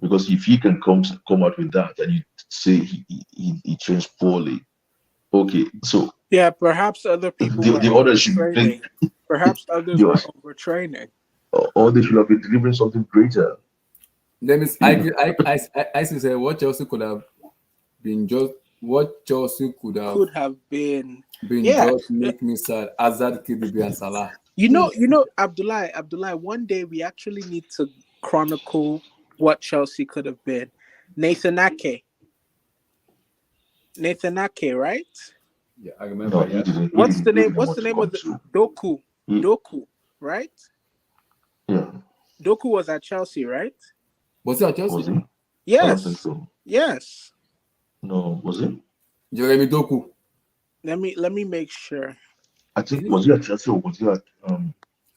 Speaker 2: Because if he can come out with that and you say he trains poorly, okay, so
Speaker 3: Yeah, perhaps other people were
Speaker 2: the others should be playing
Speaker 3: overtraining. Perhaps others
Speaker 2: the
Speaker 3: were
Speaker 2: others,
Speaker 3: overtraining.
Speaker 2: or they should have been delivering something greater.
Speaker 1: Let me.
Speaker 2: You know,
Speaker 1: I still say what Chelsea could have been just what Chelsea could have
Speaker 3: Could have been.
Speaker 1: been
Speaker 3: Yeah.
Speaker 1: just make me sad. Hazard, KDB, and Salah.
Speaker 3: Abdullah, one day we actually need to chronicle what Chelsea could have been. Nathan Ake. Nathan Ake, right?
Speaker 1: Yeah, I
Speaker 2: no,
Speaker 1: remember. Yeah,
Speaker 2: he didn't
Speaker 3: What's
Speaker 2: want
Speaker 3: the
Speaker 2: to
Speaker 3: name of
Speaker 2: come
Speaker 3: the
Speaker 2: to.
Speaker 3: Doku?
Speaker 2: He,
Speaker 3: Doku, right?
Speaker 2: yeah,
Speaker 3: Doku was at Chelsea, right?
Speaker 1: was it at
Speaker 2: was
Speaker 1: Chelsea?
Speaker 2: he? I don't think
Speaker 3: Yes.
Speaker 2: so.
Speaker 3: Yes.
Speaker 2: No, was it?
Speaker 1: Jeremy Doku.
Speaker 3: Let me make sure.
Speaker 2: I
Speaker 1: Is
Speaker 2: think
Speaker 1: it?
Speaker 2: was he at Chelsea or was he at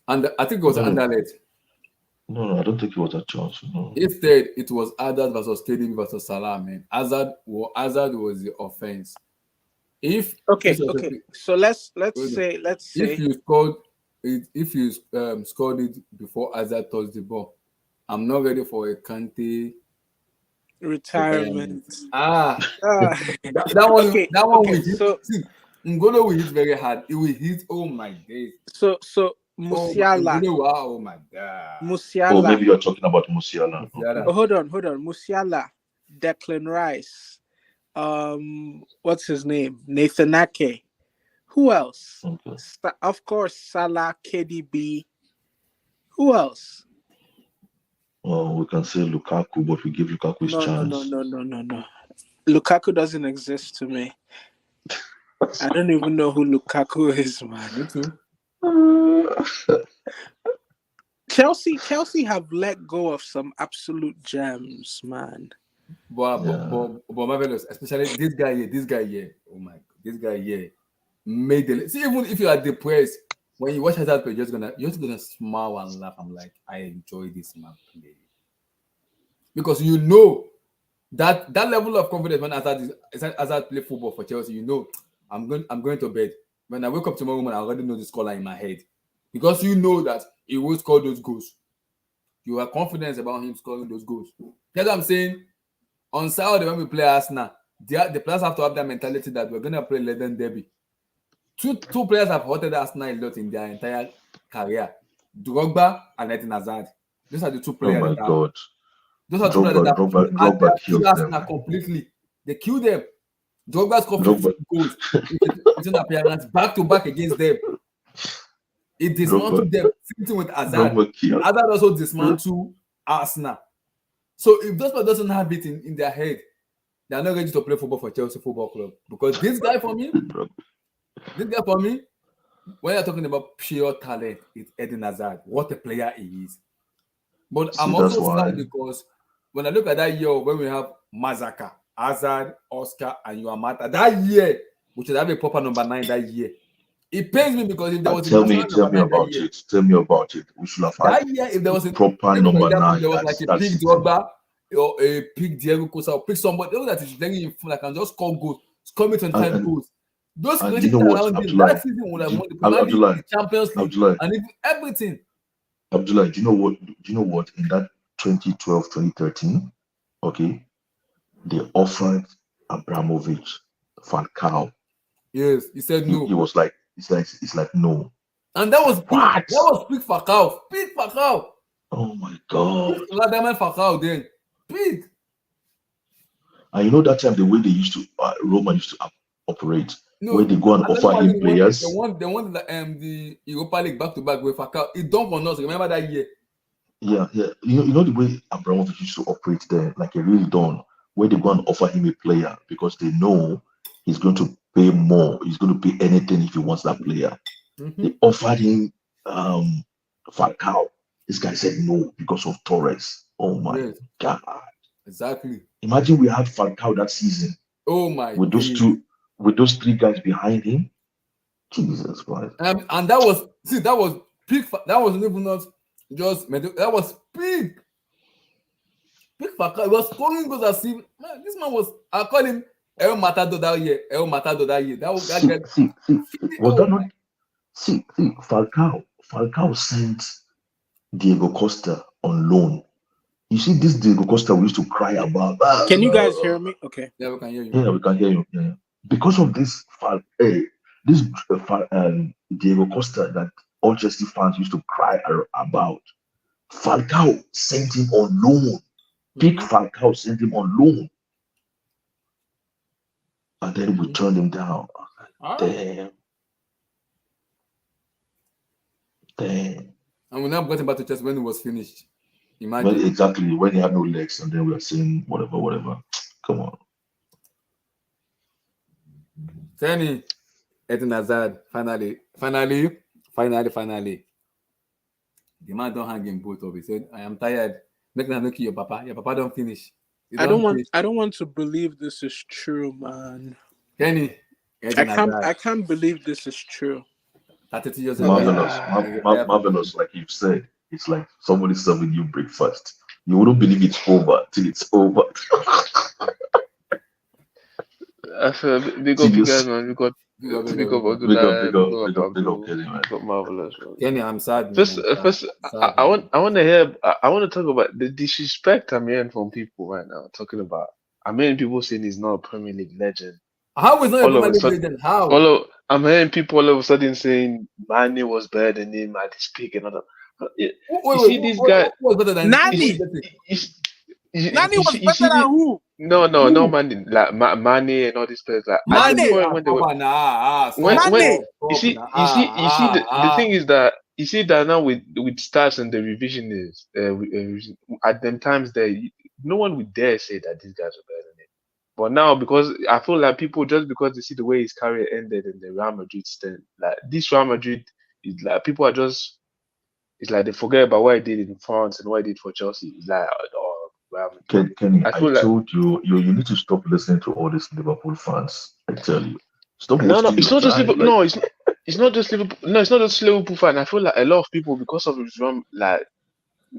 Speaker 1: And I think it was
Speaker 2: no,
Speaker 1: Anderlecht.
Speaker 2: I don't think he was at Chelsea. No.
Speaker 1: Instead, it was Hazard versus KDB versus Salah. Man, Hazard was the offense. If
Speaker 3: Okay,
Speaker 1: this was
Speaker 3: okay. So let's
Speaker 1: hold on. If
Speaker 3: say
Speaker 1: you scored it, if you scored it before Hazard touched the ball, I'm not ready for a Kante retirement.
Speaker 3: retirement.
Speaker 1: Ah,
Speaker 3: Ah,
Speaker 1: that one
Speaker 3: okay.
Speaker 1: will hit. See, Ngolo will hit very hard. It will hit. Oh my days.
Speaker 3: So
Speaker 1: Oh my
Speaker 3: Musiala,
Speaker 1: Ngolo. Wow. Oh my god.
Speaker 2: Or
Speaker 3: Musiala.
Speaker 2: maybe you're talking about Musiala.
Speaker 1: Musiala.
Speaker 2: Okay.
Speaker 3: Hold on. Musiala, Declan Rice. What's his name? Nathan Ake. Who else?
Speaker 2: Okay.
Speaker 3: Of course, Salah, KDB. Who else?
Speaker 2: Well, we can say Lukaku, but we give Lukaku his chance.
Speaker 3: No. Lukaku doesn't exist to me. I don't even know who Lukaku is, man.
Speaker 1: Me too.
Speaker 3: Chelsea have let go of some absolute gems, man.
Speaker 1: But
Speaker 2: Yeah.
Speaker 1: marvelous, especially this guy here. Oh my god, this guy here made the see. Even if you are depressed, when you watch that play, you're just gonna smile and laugh. I'm like, I enjoy this man play because you know that level of confidence when Hazard play football for Chelsea. You know, I'm going to bed. When I wake up tomorrow morning, I already know the scoreline in my head because you know that he will score those goals. You are confident about him scoring those goals. That's what I'm saying. On Saturday, when we play Arsenal, the players have to have that mentality that we're going to play London Derby. Two players have hurted Arsenal a lot in their entire career. Drogba and Eden Hazard. Those are the two
Speaker 2: Oh
Speaker 1: players
Speaker 2: my God.
Speaker 1: Those are two players that have
Speaker 2: Drogba
Speaker 1: killed
Speaker 2: kills
Speaker 1: Arsenal
Speaker 2: them.
Speaker 1: completely. They killed them. Drogba scored
Speaker 2: Drogba.
Speaker 1: 15 goals with an appearance back-to-back against them. It dismantled them. Same thing with Hazard. Hazard also dismantled Arsenal. So if those players doesn't have it in their head, they are not ready to play football for Chelsea Football Club. Because this guy for me, when you're talking about pure talent, it's Eden Hazard. What a player he is. But I'm also sad because when I look at that year when we have Mazaka, Hazard, Oscar, and Yuamata, that year, we should have a proper number 9 that year. It pains me because if there was
Speaker 2: tell me about it. We should have had
Speaker 1: that year if there was a
Speaker 2: proper number 9.
Speaker 1: There was like a big Drogba or a big Diego Costa or pick somebody that is very in front that can just score goals, score me 25 goals. Those critics around him that season would have won the Premier League, the Champions League, and everything.
Speaker 2: Abdullah, do you know what? In that 2012, 2013, okay, they offered Abramovich Falcao.
Speaker 1: Yes, he said no.
Speaker 2: He was like, it's like no.
Speaker 1: And that was what? That was big Falcao. Big Falcao.
Speaker 2: Oh my God.
Speaker 1: Vladimir Falcao then. Big.
Speaker 2: And you know that time the way they used to Roma used to operate, where they go and offer him players.
Speaker 1: They won the Europa League back-to-back with Falcao. It don't on us. Remember that year?
Speaker 2: Yeah. You know the way Abramovich used to operate there, like a real don, where they go and offer him a player because they know he's going to pay more. He's going to pay anything if he wants that player. Mm-hmm. They offered him Falcao. This guy said no because of Torres. Oh my God.
Speaker 1: Exactly.
Speaker 2: Imagine we had Falcao that season.
Speaker 1: Oh my
Speaker 2: with those two, with those 3 guys behind him. Jesus Christ.
Speaker 1: And that was big. That wasn't even not just that was big. Big Falcao. He was scoring goals as if this man was. I call him El Matador that year. That was that guy.
Speaker 2: Was that not? See, Falcao sent Diego Costa on loan. You see, this Diego Costa we used to cry about.
Speaker 3: Can you guys hear me? Okay.
Speaker 1: Yeah, we can hear you.
Speaker 2: Yeah, we can hear you. Yeah. Because of this, Diego Costa that all Chelsea fans used to cry about. Falcao sent him on loan. Big Falcao sent him on loan. And then we turned him down. Damn.
Speaker 1: And we now got him back to Chelsea when it was finished. Imagine.
Speaker 2: Exactly, when he had no legs, and then we are saying whatever. Come on.
Speaker 1: Kenny, Eden Hazard, finally. The man don't hang in both of it. Said, I am tired. Make them look at your papa. Your papa don't finish.
Speaker 3: I don't want to believe this is true, man.
Speaker 1: Kenny,
Speaker 3: I can't believe this is true.
Speaker 1: 32 years
Speaker 2: old. Marvelous, like you've said. It's like somebody serving you breakfast. You wouldn't believe it's over till it's over.
Speaker 4: Big up you guys, man. We got marvelous.
Speaker 1: Kenny, I'm sad.
Speaker 4: First, I want to talk about the disrespect I'm hearing from people right now. Talking about, I'm hearing people saying he's not a Premier League legend.
Speaker 1: How is not a Premier League legend? How?
Speaker 4: I'm hearing people all of a sudden saying Mane was better than him at his peak and all that. This guy.
Speaker 3: Nani? Nani was better than who?
Speaker 4: No, Mane. Like Mane and all these players. Like,
Speaker 3: Mane.
Speaker 4: The thing is that you see that now with stats and the revision is at them times there, no one would dare say that these guys are better than him. But now, because I feel like people, just because they see the way his career ended in the Real Madrid stand, like this Real Madrid is like people are just, it's like they forget about what he did in France and what he did for Chelsea. It's like, oh, Real Madrid.
Speaker 2: Kenny,
Speaker 4: I
Speaker 2: I
Speaker 4: feel like
Speaker 2: told you, you need to stop listening to all these Liverpool fans. I tell you, stop
Speaker 4: no,
Speaker 2: wasting
Speaker 4: it's
Speaker 2: your
Speaker 4: not just
Speaker 2: time.
Speaker 4: Liverpool.
Speaker 2: Like,
Speaker 4: No, it's not just Liverpool. No, it's not just Liverpool fan. I feel like a lot of people, because of his like,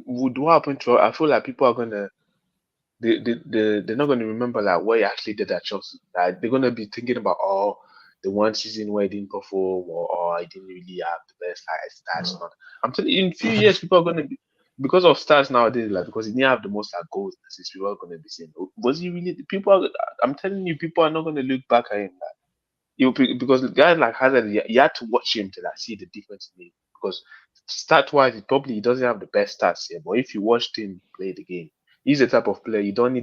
Speaker 4: would what happened to. I feel like people are gonna they're not gonna remember like what he actually did at Chelsea. Like they're gonna be thinking about the one season where he didn't perform, or he didn't really have the best stats. Not. I'm telling you, in a few years, people are gonna be, because of stats nowadays, like because he didn't have the most like goals and assists, people are gonna be saying, "Oh, was he really?" People are. I'm telling you, people are not gonna look back at him like because the guy like Hazard, you had to watch him to like see the difference in him, because stat wise, he doesn't have the best stats here. But if you watched him play the game, he's the type of player you don't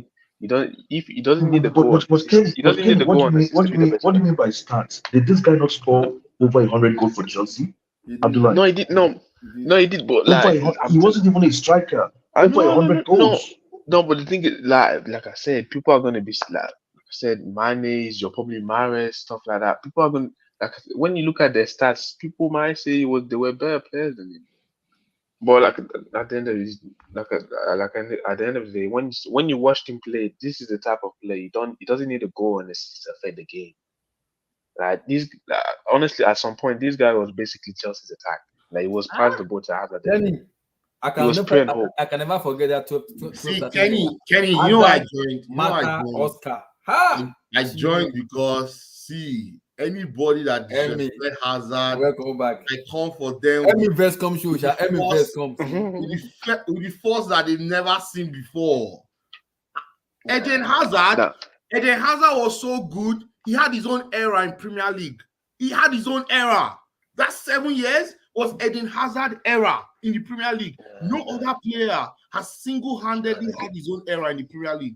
Speaker 4: if he doesn't need a goal on assist. He doesn't need a
Speaker 2: What
Speaker 4: goal
Speaker 2: do you
Speaker 4: on
Speaker 2: mean?
Speaker 4: assist to be the best
Speaker 2: What do
Speaker 4: player.
Speaker 2: you mean by stats? Did this guy not score over 100 goals for Chelsea?
Speaker 1: He did.
Speaker 2: Abdullah,
Speaker 4: No, he did. No,
Speaker 1: He did.
Speaker 4: no, he did. But
Speaker 2: over
Speaker 4: like,
Speaker 2: he wasn't even a striker.
Speaker 4: I
Speaker 2: Over
Speaker 4: no, no, no,
Speaker 2: 100
Speaker 4: no,
Speaker 2: goals.
Speaker 4: no. But the thing is, like I said, people are gonna be like I said, Mane's, you're probably Mahrez, stuff like that. People are gonna like when you look at their stats, people might say they were better players than him. But like at the end of the at the end of the day, when you watched him play, this is the type of player he doesn't need a goal and assist to affect the game. Like this, honestly, at some point, this guy was basically Chelsea's attack. Like he was past the ball to Hazard.
Speaker 1: Kenny,
Speaker 4: He was praying hope.
Speaker 1: I can never forget that 12
Speaker 5: See,
Speaker 1: 13 years.
Speaker 5: Kenny, you know I
Speaker 1: Hazard,
Speaker 5: joined.
Speaker 1: Mata, Oscar. Ha!
Speaker 5: I joined because see anybody that
Speaker 1: Emmy,
Speaker 5: disrespect Hazard,
Speaker 1: welcome back.
Speaker 5: I come for them
Speaker 1: Emmy verse comes, Shusha. Emmy verse comes.
Speaker 5: with the force that they've never seen before. Eden Hazard was so good. He had his own era in Premier League. He had his own era. That 7 years was Eden Hazard era in the Premier League. No other player has single-handedly had his own era in the Premier League.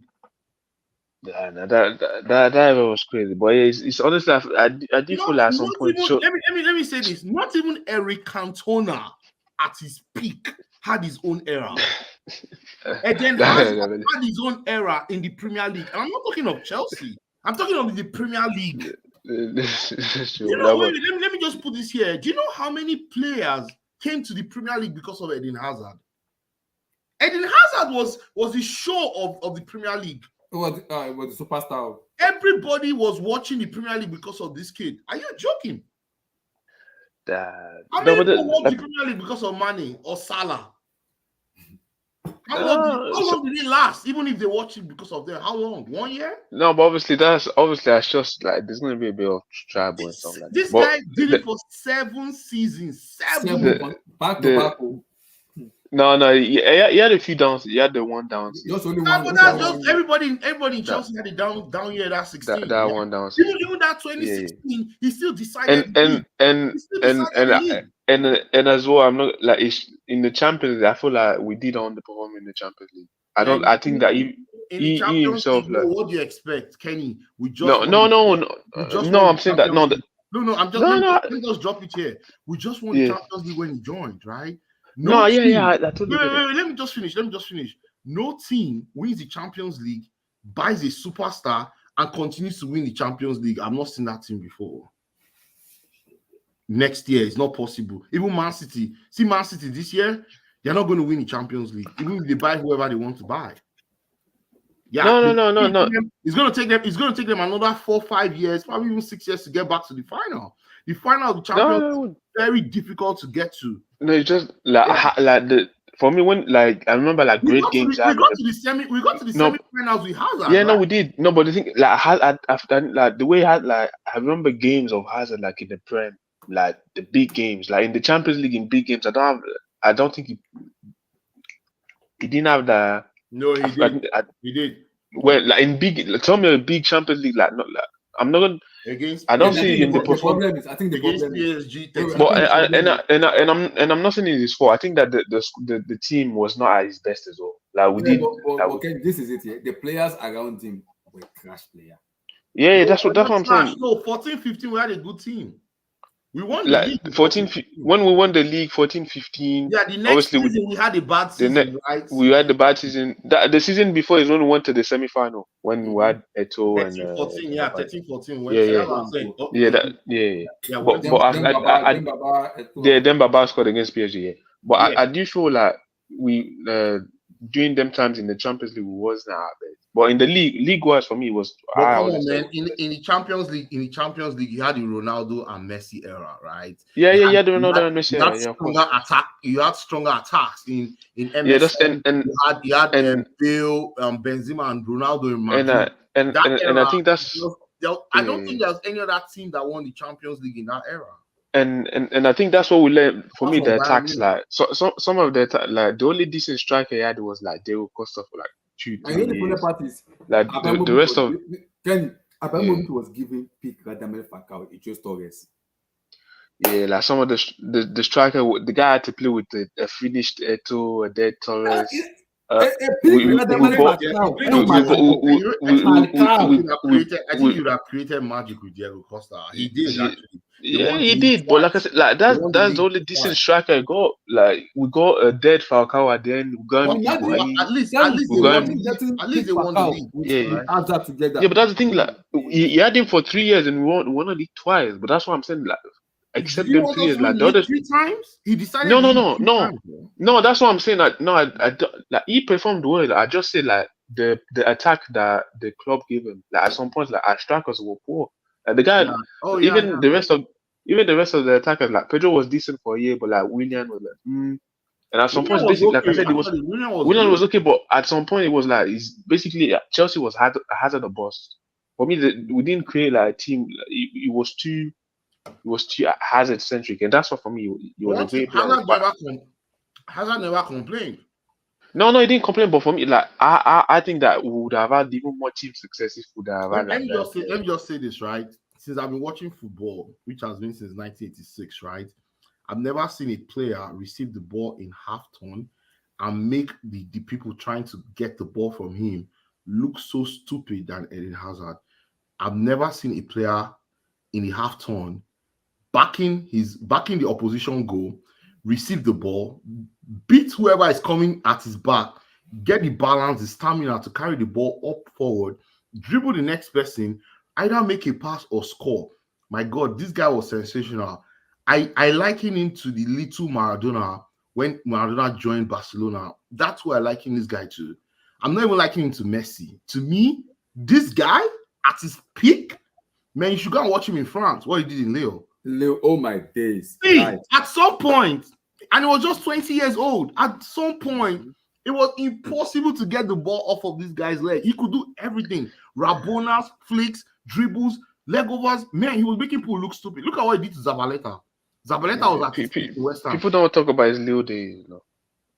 Speaker 4: That ever was crazy, but it's honestly I did feel like at some point.
Speaker 5: Let me say this: not even Eric Cantona at his peak had his own era. And then Hazard had his own era in the Premier League. And I'm not talking of Chelsea. I'm talking of the Premier League.
Speaker 4: Let me
Speaker 5: just put this here. Do you know how many players came to the Premier League because of Eden Hazard? Eden Hazard was the show of the Premier League.
Speaker 1: It was the superstar.
Speaker 5: Everybody was watching the Premier League because of this kid. Are you joking? How many people watch the Premier League because of Mane or Salah? How long did it last? Even if they watch it because of them, how long? 1 year?
Speaker 4: No, but obviously that's just like there's gonna be a bit of trouble and stuff like that.
Speaker 5: This guy did it for 7 seasons. Seven.
Speaker 1: Back to back.
Speaker 4: No, he had a few downs. He had the one down.
Speaker 1: Just only
Speaker 5: one.
Speaker 1: one.
Speaker 5: That's just everybody in Chelsea had a down year. That 16.
Speaker 4: That one down.
Speaker 5: Even that 2016, he still decided.
Speaker 4: And as well, I'm not like it's in the Champions League. I feel like we did underperform in the Champions League. I think that he himself.
Speaker 5: League, what do you expect, Kenny? We just
Speaker 4: no. I'm saying that no.
Speaker 5: Let me just drop it here. We just won the Champions League when he joined, right?
Speaker 4: I totally
Speaker 5: wait, let me just finish. No team wins the Champions League, buys a superstar, and continues to win the Champions League. I've not seen that team before. Next year, it's not possible. Even Man City. See Man City this year, they're not going to win the Champions League, even if they buy whoever they want to buy. Yeah.
Speaker 4: No.
Speaker 5: It's going to take them another 4-5 years, probably even 6 years to get back to the final. The final of the Champions League is very difficult to get to.
Speaker 4: No, it's just for me when like I remember like great games.
Speaker 5: We got to the semi-finals with Hazard.
Speaker 4: Yeah, right? No, we did. No, but the thing like after like the way I remember games of Hazard like in the Prem, like the big games, like in the Champions League in big games. I don't think he didn't have the.
Speaker 5: No, he did. He did.
Speaker 4: Well, like in big, tell me a big Champions League like not like. I'm not gonna. I don't see in the
Speaker 1: problem is I think the problem
Speaker 5: PSG.
Speaker 4: But I'm not saying it's his fault. I think that the team was not at his best as well. Like we did.
Speaker 1: Okay, this is it here. The players around him were trash players.
Speaker 4: Yeah, that's what I'm saying.
Speaker 5: No, 14-15 we had a good team. We won the
Speaker 4: like
Speaker 5: league in
Speaker 4: 14 when we won the league 14-15.
Speaker 5: Yeah, the next
Speaker 4: obviously
Speaker 5: season we had a bad season, right?
Speaker 4: we had the bad season. The season before is when we went to the semi-final when we had Eto and
Speaker 5: 13-14, yeah, 13-14.
Speaker 4: Yeah,
Speaker 5: That's what I'm saying.
Speaker 4: yeah, yeah. But then Baba scored against PSG. Yeah. But I do feel like we during them times in the Champions League we wasn't our best. But in the league wise for me it was.
Speaker 5: But come on, man! In the Champions League, you had the Ronaldo and Messi era, right?
Speaker 4: Yeah, the Ronaldo and Messi era. Yeah, of course.
Speaker 5: You had stronger attacks in MSN.
Speaker 4: Yeah, that's and
Speaker 5: you had Bale, Benzema, and Ronaldo in Madrid.
Speaker 4: And I think that's.
Speaker 5: I don't think there's any other team that won the Champions League in that era.
Speaker 4: And I think that's what we learned. For me, the attacks, like some of the like the only decent striker he had was like Diego Costa for like 2-3 years. Like the rest of
Speaker 1: Abramovich was giving pick Radamel Falcao, it just Torres.
Speaker 4: Yeah, like some of the striker, the guy had to play with a finished Eto, a dead Torres.
Speaker 5: I think you would have created magic with Diego Costa. He did actually.
Speaker 4: Yeah, he did. But like I said, like that's the only decent striker I got. Like we got a dead Falcao at the end. We got
Speaker 5: at least they won the league.
Speaker 4: Yeah, but that's the thing. Like he had him for 3 years and we won the league twice. But that's what I'm saying. Like except them 3 years, like the other 3
Speaker 5: times, he decided.
Speaker 4: No. That's what I'm saying. Like no, I don't, like he performed well. I just said like the attack that the club gave him. Like at some point, like our strikers were poor. Like the guy, the rest of the attackers, like Pedro was decent for a year, but like Willian was like, and at some point, basically, like I said, Willian was okay, but at some point, it was like it's basically Chelsea was hazard a bust. For me, we didn't create like a team. It was too Hazard centric, and that's what for me he was a great player.
Speaker 5: Hazard never complained.
Speaker 4: No, he didn't complain. But for me, like I think that we would have had even more team success if we would have had.
Speaker 5: Let me just say this, right? Since I've been watching football, which has been since 1986, right? I've never seen a player receive the ball in half turn and make the people trying to get the ball from him look so stupid than Eden Hazard. I've never seen a player in the half turn backing the opposition goal, receive the ball, beat whoever is coming at his back, get the balance, the stamina to carry the ball up forward, dribble the next person, either make a pass or score. My God, this guy was sensational. I liken him to the little Maradona when Maradona joined Barcelona. That's who I liken this guy to. I'm not even liking him to Messi. To me, this guy at his peak, man, you should go and watch him in France. What he did in Lille.
Speaker 1: Oh my days.
Speaker 5: See, at some point, and he was just 20 years old, at some point, it was impossible to get the ball off of this guy's leg. He could do everything. Rabonas, flicks, dribbles, leg overs. Man, he was making people look stupid. Look at what he did to Zabaleta. Zabaleta was at his peak in West Ham.
Speaker 4: People don't talk about his Lille days. You know?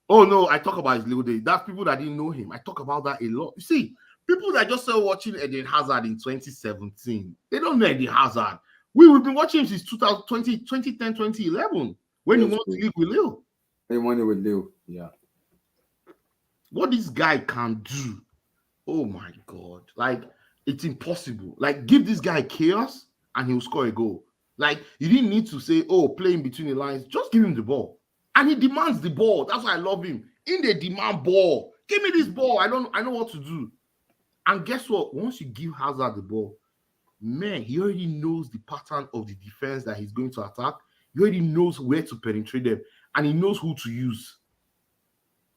Speaker 5: Oh, no, I talk about his Lille days. That's people that didn't know him. I talk about that a lot. You see, people that just started watching Eden Hazard in 2017, they don't know Eden Hazard. We've been watching him since 2010, 2011, when he won the league with Lille.
Speaker 1: He won it with Lille, yeah.
Speaker 5: What this guy can do, oh my God. Like, it's impossible. Like, give this guy chaos and he'll score a goal. Like, you didn't need to say, oh, play in between the lines. Just give him the ball. And he demands the ball. That's why I love him. In the demand ball. Give me this ball. I know what to do. And guess what? Once you give Hazard the ball, man, he already knows the pattern of the defense that he's going to attack. He already knows where to penetrate them, and he knows who to use.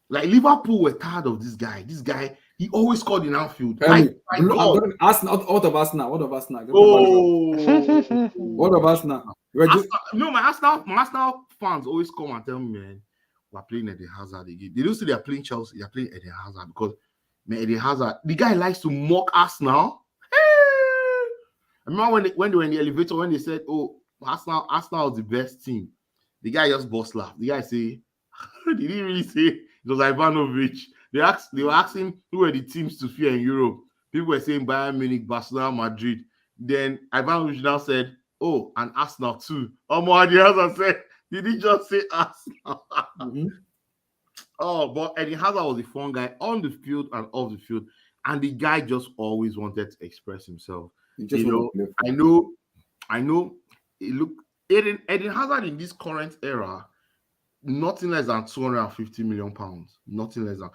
Speaker 5: Like Liverpool were tired of this guy. This guy, he always scored in Anfield.
Speaker 1: Arsenal, what of Arsenal?
Speaker 5: Oh,
Speaker 1: what of Arsenal?
Speaker 5: No, my Arsenal fans always come and tell me, man, we're playing Eden Hazard again. They don't say they're playing Chelsea, they're playing Eden Hazard because, man, Eden Hazard, the guy likes to mock Arsenal. I remember when they were in the elevator, when they said, oh, Arsenal is the best team. The guy just bust laugh. The guy say, did he really say it was Ivanovic? They were asking who were the teams to fear in Europe. People were saying Bayern Munich, Barcelona, Madrid. Then Ivanovic now said, oh, and Arsenal too. Eden Hazard said, did he just say Arsenal? Oh, but Eden Hazard was a fun guy on the field and off the field. And the guy just always wanted to express himself. I know. It looked Eden Hazard in this current era, nothing less than 250 million pounds. Nothing less than.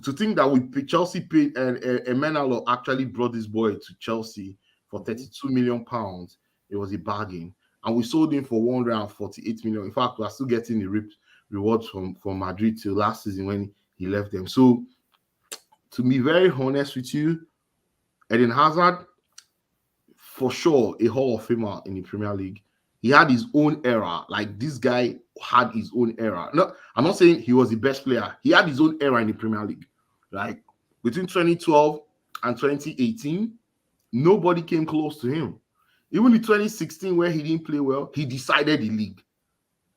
Speaker 5: To think that Chelsea paid and Emenalo actually brought this boy to Chelsea for 32 million pounds. It was a bargain, and we sold him for 148 million. In fact, we are still getting the rewards from Madrid till last season when he left them. So, to be very honest with you, Eden Hazard, for sure, a Hall of Famer in the Premier League. He had his own era. Like, this guy had his own era. No, I'm not saying he was the best player. He had his own era in the Premier League. Like, between 2012 and 2018, nobody came close to him. Even in 2016, where he didn't play well, he decided the league.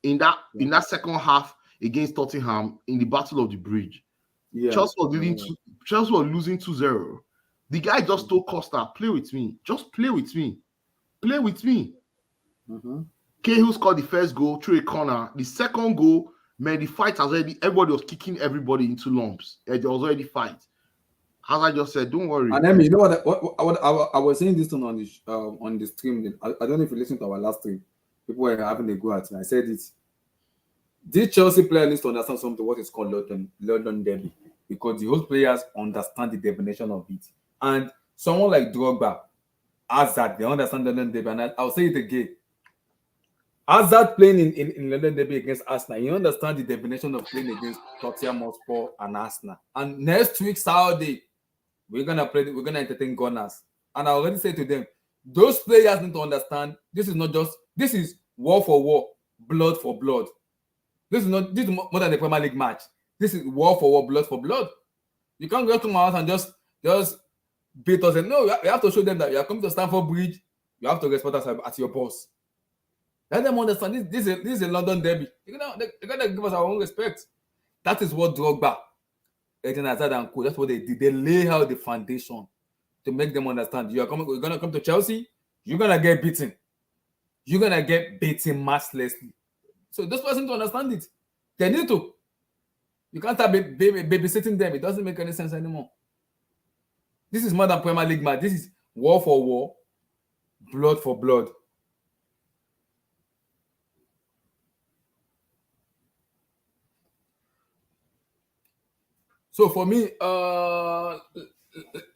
Speaker 5: In that second half against Tottenham in the Battle of the Bridge, Chelsea was losing 2-0. The guy just told Costa, play with me. Just play with me. Play with me. Cahill scored the first goal through a corner. The second goal, man, the fight has already, everybody was kicking everybody into lumps. There was already fight. As I just said, don't worry.
Speaker 1: And then, you know what I was saying this on the stream. I don't know if you listened to our last stream. People were having a go at me. I said it. This Chelsea player needs to understand something what is called London Derby, because the whole players understand the definition of it. And someone like Drogba, Hazard, they understand London Derby. And I'll say it again. Hazard playing in London Derby against Arsenal, you understand the definition of playing against Tottenham Hotspur and Arsenal. And next week, Saturday, we're gonna entertain Gunners. And I already said to them, those players need to understand this is war for war, blood for blood. This is more than a Premier League match. This is war for war, blood for blood. You can't go to my house and just beat us. And no, you have to show them that you are coming to Stamford Bridge. You have to respect us as your boss. Let them understand this is a London derby. They're gonna give us our own respect. That is what Drogba, Eden Hazard and Co. That's what they did. They lay out the foundation to make them understand. We're gonna come to Chelsea. You're gonna get beaten. You're gonna get beaten mercilessly. So those persons to understand it. They need to. You can't start babysitting them. It doesn't make any sense anymore. This is more than Premier League match. This is war for war, blood for blood. So for me,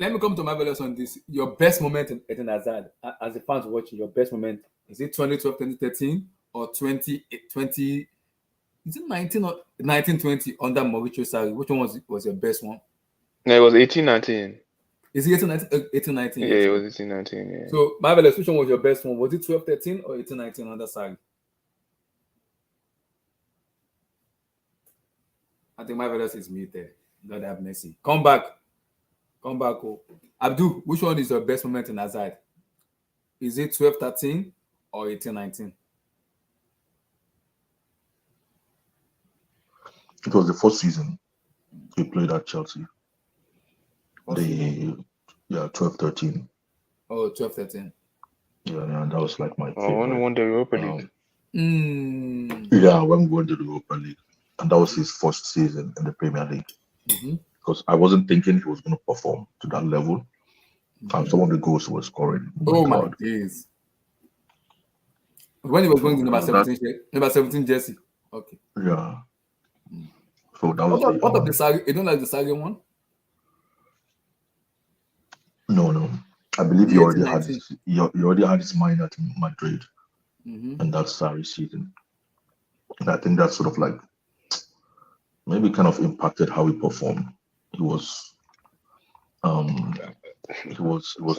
Speaker 1: let me come to my values on this. Your best moment in Eden Hazard, as a fans watching, your best moment, is it 2012, 2013 or 2020? Is it 19 or 1920 under Mauricio Sarri? Which one was your best one?
Speaker 4: No, it was 18-19.
Speaker 1: Is it 18-19?
Speaker 4: Yeah, it was 18-19. Yeah.
Speaker 1: So my values, which one was your best one? Was it 12-13 or 18-19 under Sarri? I think my values is muted. God have mercy. Come back. Oh. Abdul, which one is your best moment in Hazard? Is it 12-13 or 18-19?
Speaker 2: It was the first season he played at Chelsea. 12-13.
Speaker 1: Oh, 12-13.
Speaker 2: Yeah, that was like my favorite.
Speaker 4: When we won the Europa League.
Speaker 2: Yeah, when we won the Europa League. And that was his first season in the Premier League. Because I wasn't thinking he was going to perform to that level. And some of the goals he was scoring.
Speaker 1: Oh my days. When he was going to number 17 jersey. Okay.
Speaker 2: Yeah. So that was
Speaker 1: what of the Sarri? You don't like the Sarri one?
Speaker 2: No. I believe he already had his mind at Madrid. And that Sarri season. And I think that sort of like maybe kind of impacted how he performed. He was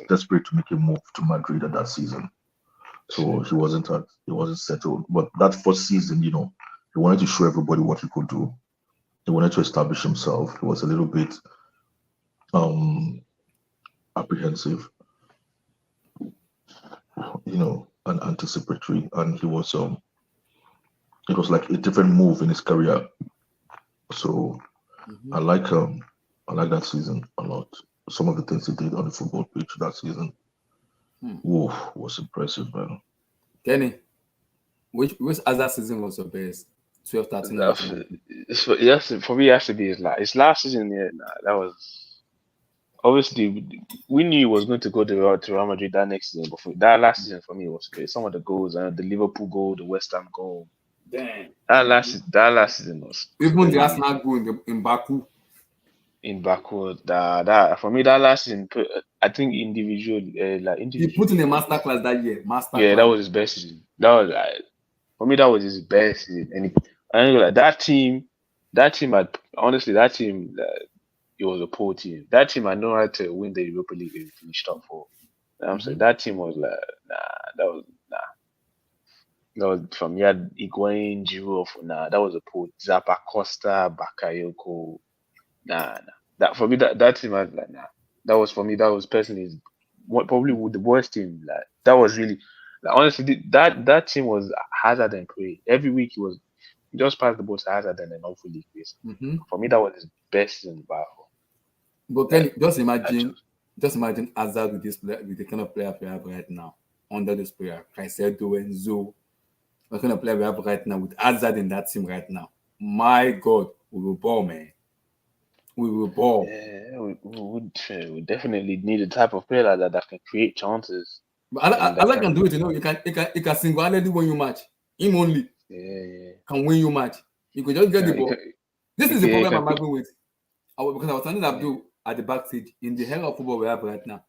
Speaker 2: desperate to make a move to Madrid at that season. So he wasn't settled. But that first season, he wanted to show everybody what he could do. He wanted to establish himself. He was a little bit apprehensive, and anticipatory, and he was it was like a different move in his career. So I like that season a lot. Some of the things he did on the football pitch that season, was impressive, man.
Speaker 1: Kenny, which other season was your best? 12-13.
Speaker 4: For me, it has to be his last season. Yeah, that was obviously we knew he was going to go to Real Madrid that next season, but that last season for me was great. Some of the goals, the Liverpool goal, the West Ham goal,
Speaker 1: Damn.
Speaker 4: that last season was
Speaker 1: Even the
Speaker 4: crazy.
Speaker 1: Arsenal goal in Baku.
Speaker 4: In backward, that for me that last season, I think
Speaker 1: He put in a
Speaker 4: individually,
Speaker 1: masterclass that year.
Speaker 4: yeah, that
Speaker 1: Masterclass.
Speaker 4: was his best season. That was for me that was his best season. And I think like that team had honestly that team it was a poor team. That team I know how to win the Europa League and finished top four. You know what I'm saying that team was like that was nah. That was from you had Higuain, Giroud, that was a poor Zappa Costa, Bakayoko. Nah. That for me, that team was like nah. That was for me. That was personally probably the worst team. Like that was really, like honestly, that team was Hazard and Prey. Every week he just passed the ball to Hazard and then hopefully Chris.
Speaker 1: Mm-hmm.
Speaker 4: For me, that was his best season by far.
Speaker 1: But can
Speaker 4: Like
Speaker 1: you just imagine Hazard with this player, with the kind of player we have right now under this player, Caicedo, Enzo, the kind of player we have right now with Hazard in that team right now. My God, we will ball, man. We will ball.
Speaker 4: yeah, we definitely need a type of player like that can create chances
Speaker 1: But
Speaker 4: and that
Speaker 1: Hazard
Speaker 4: can
Speaker 1: can do it, you know. He can single-handedly win you match. Him only
Speaker 4: yeah.
Speaker 1: can win you match. You could just get the ball. This
Speaker 4: He
Speaker 1: is the
Speaker 4: can, he
Speaker 1: problem
Speaker 4: can
Speaker 1: I'm
Speaker 4: create.
Speaker 1: having with because I was standing
Speaker 4: Yeah.
Speaker 1: Abdul at the backstage in the era of football we have right now.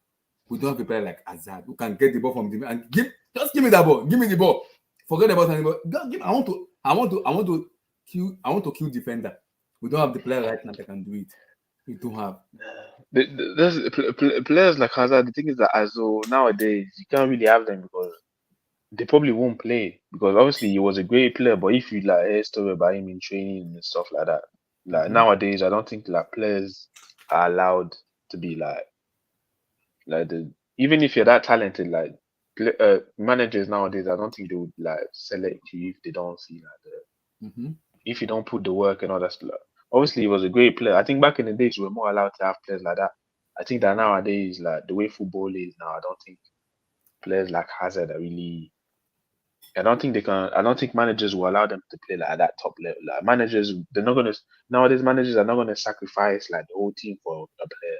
Speaker 1: We don't have a player like Hazard who can get the ball from the and give me that ball. Give me the ball. Forget about anybody. I want to kill defender. We don't have the player right now that can do it. We don't have.
Speaker 4: Players like Hazard. The thing is that as though nowadays you can't really have them because they probably won't play because obviously he was a great player. But if you like hear story about him in training and stuff like that, like nowadays I don't think like players are allowed to be like the even if you're that talented like managers nowadays I don't think they would like select you if they don't see like
Speaker 1: Mm-hmm.
Speaker 4: if you don't put the work and all that stuff. Obviously, he was a great player. I think back in the days, we were more allowed to have players like that. I think that nowadays, like the way football is now, I don't think players like Hazard are really. I don't think they can. I don't think managers will allow them to play like at that top level. Like managers, they're not gonna. Nowadays, managers are not gonna sacrifice like the whole team for a player.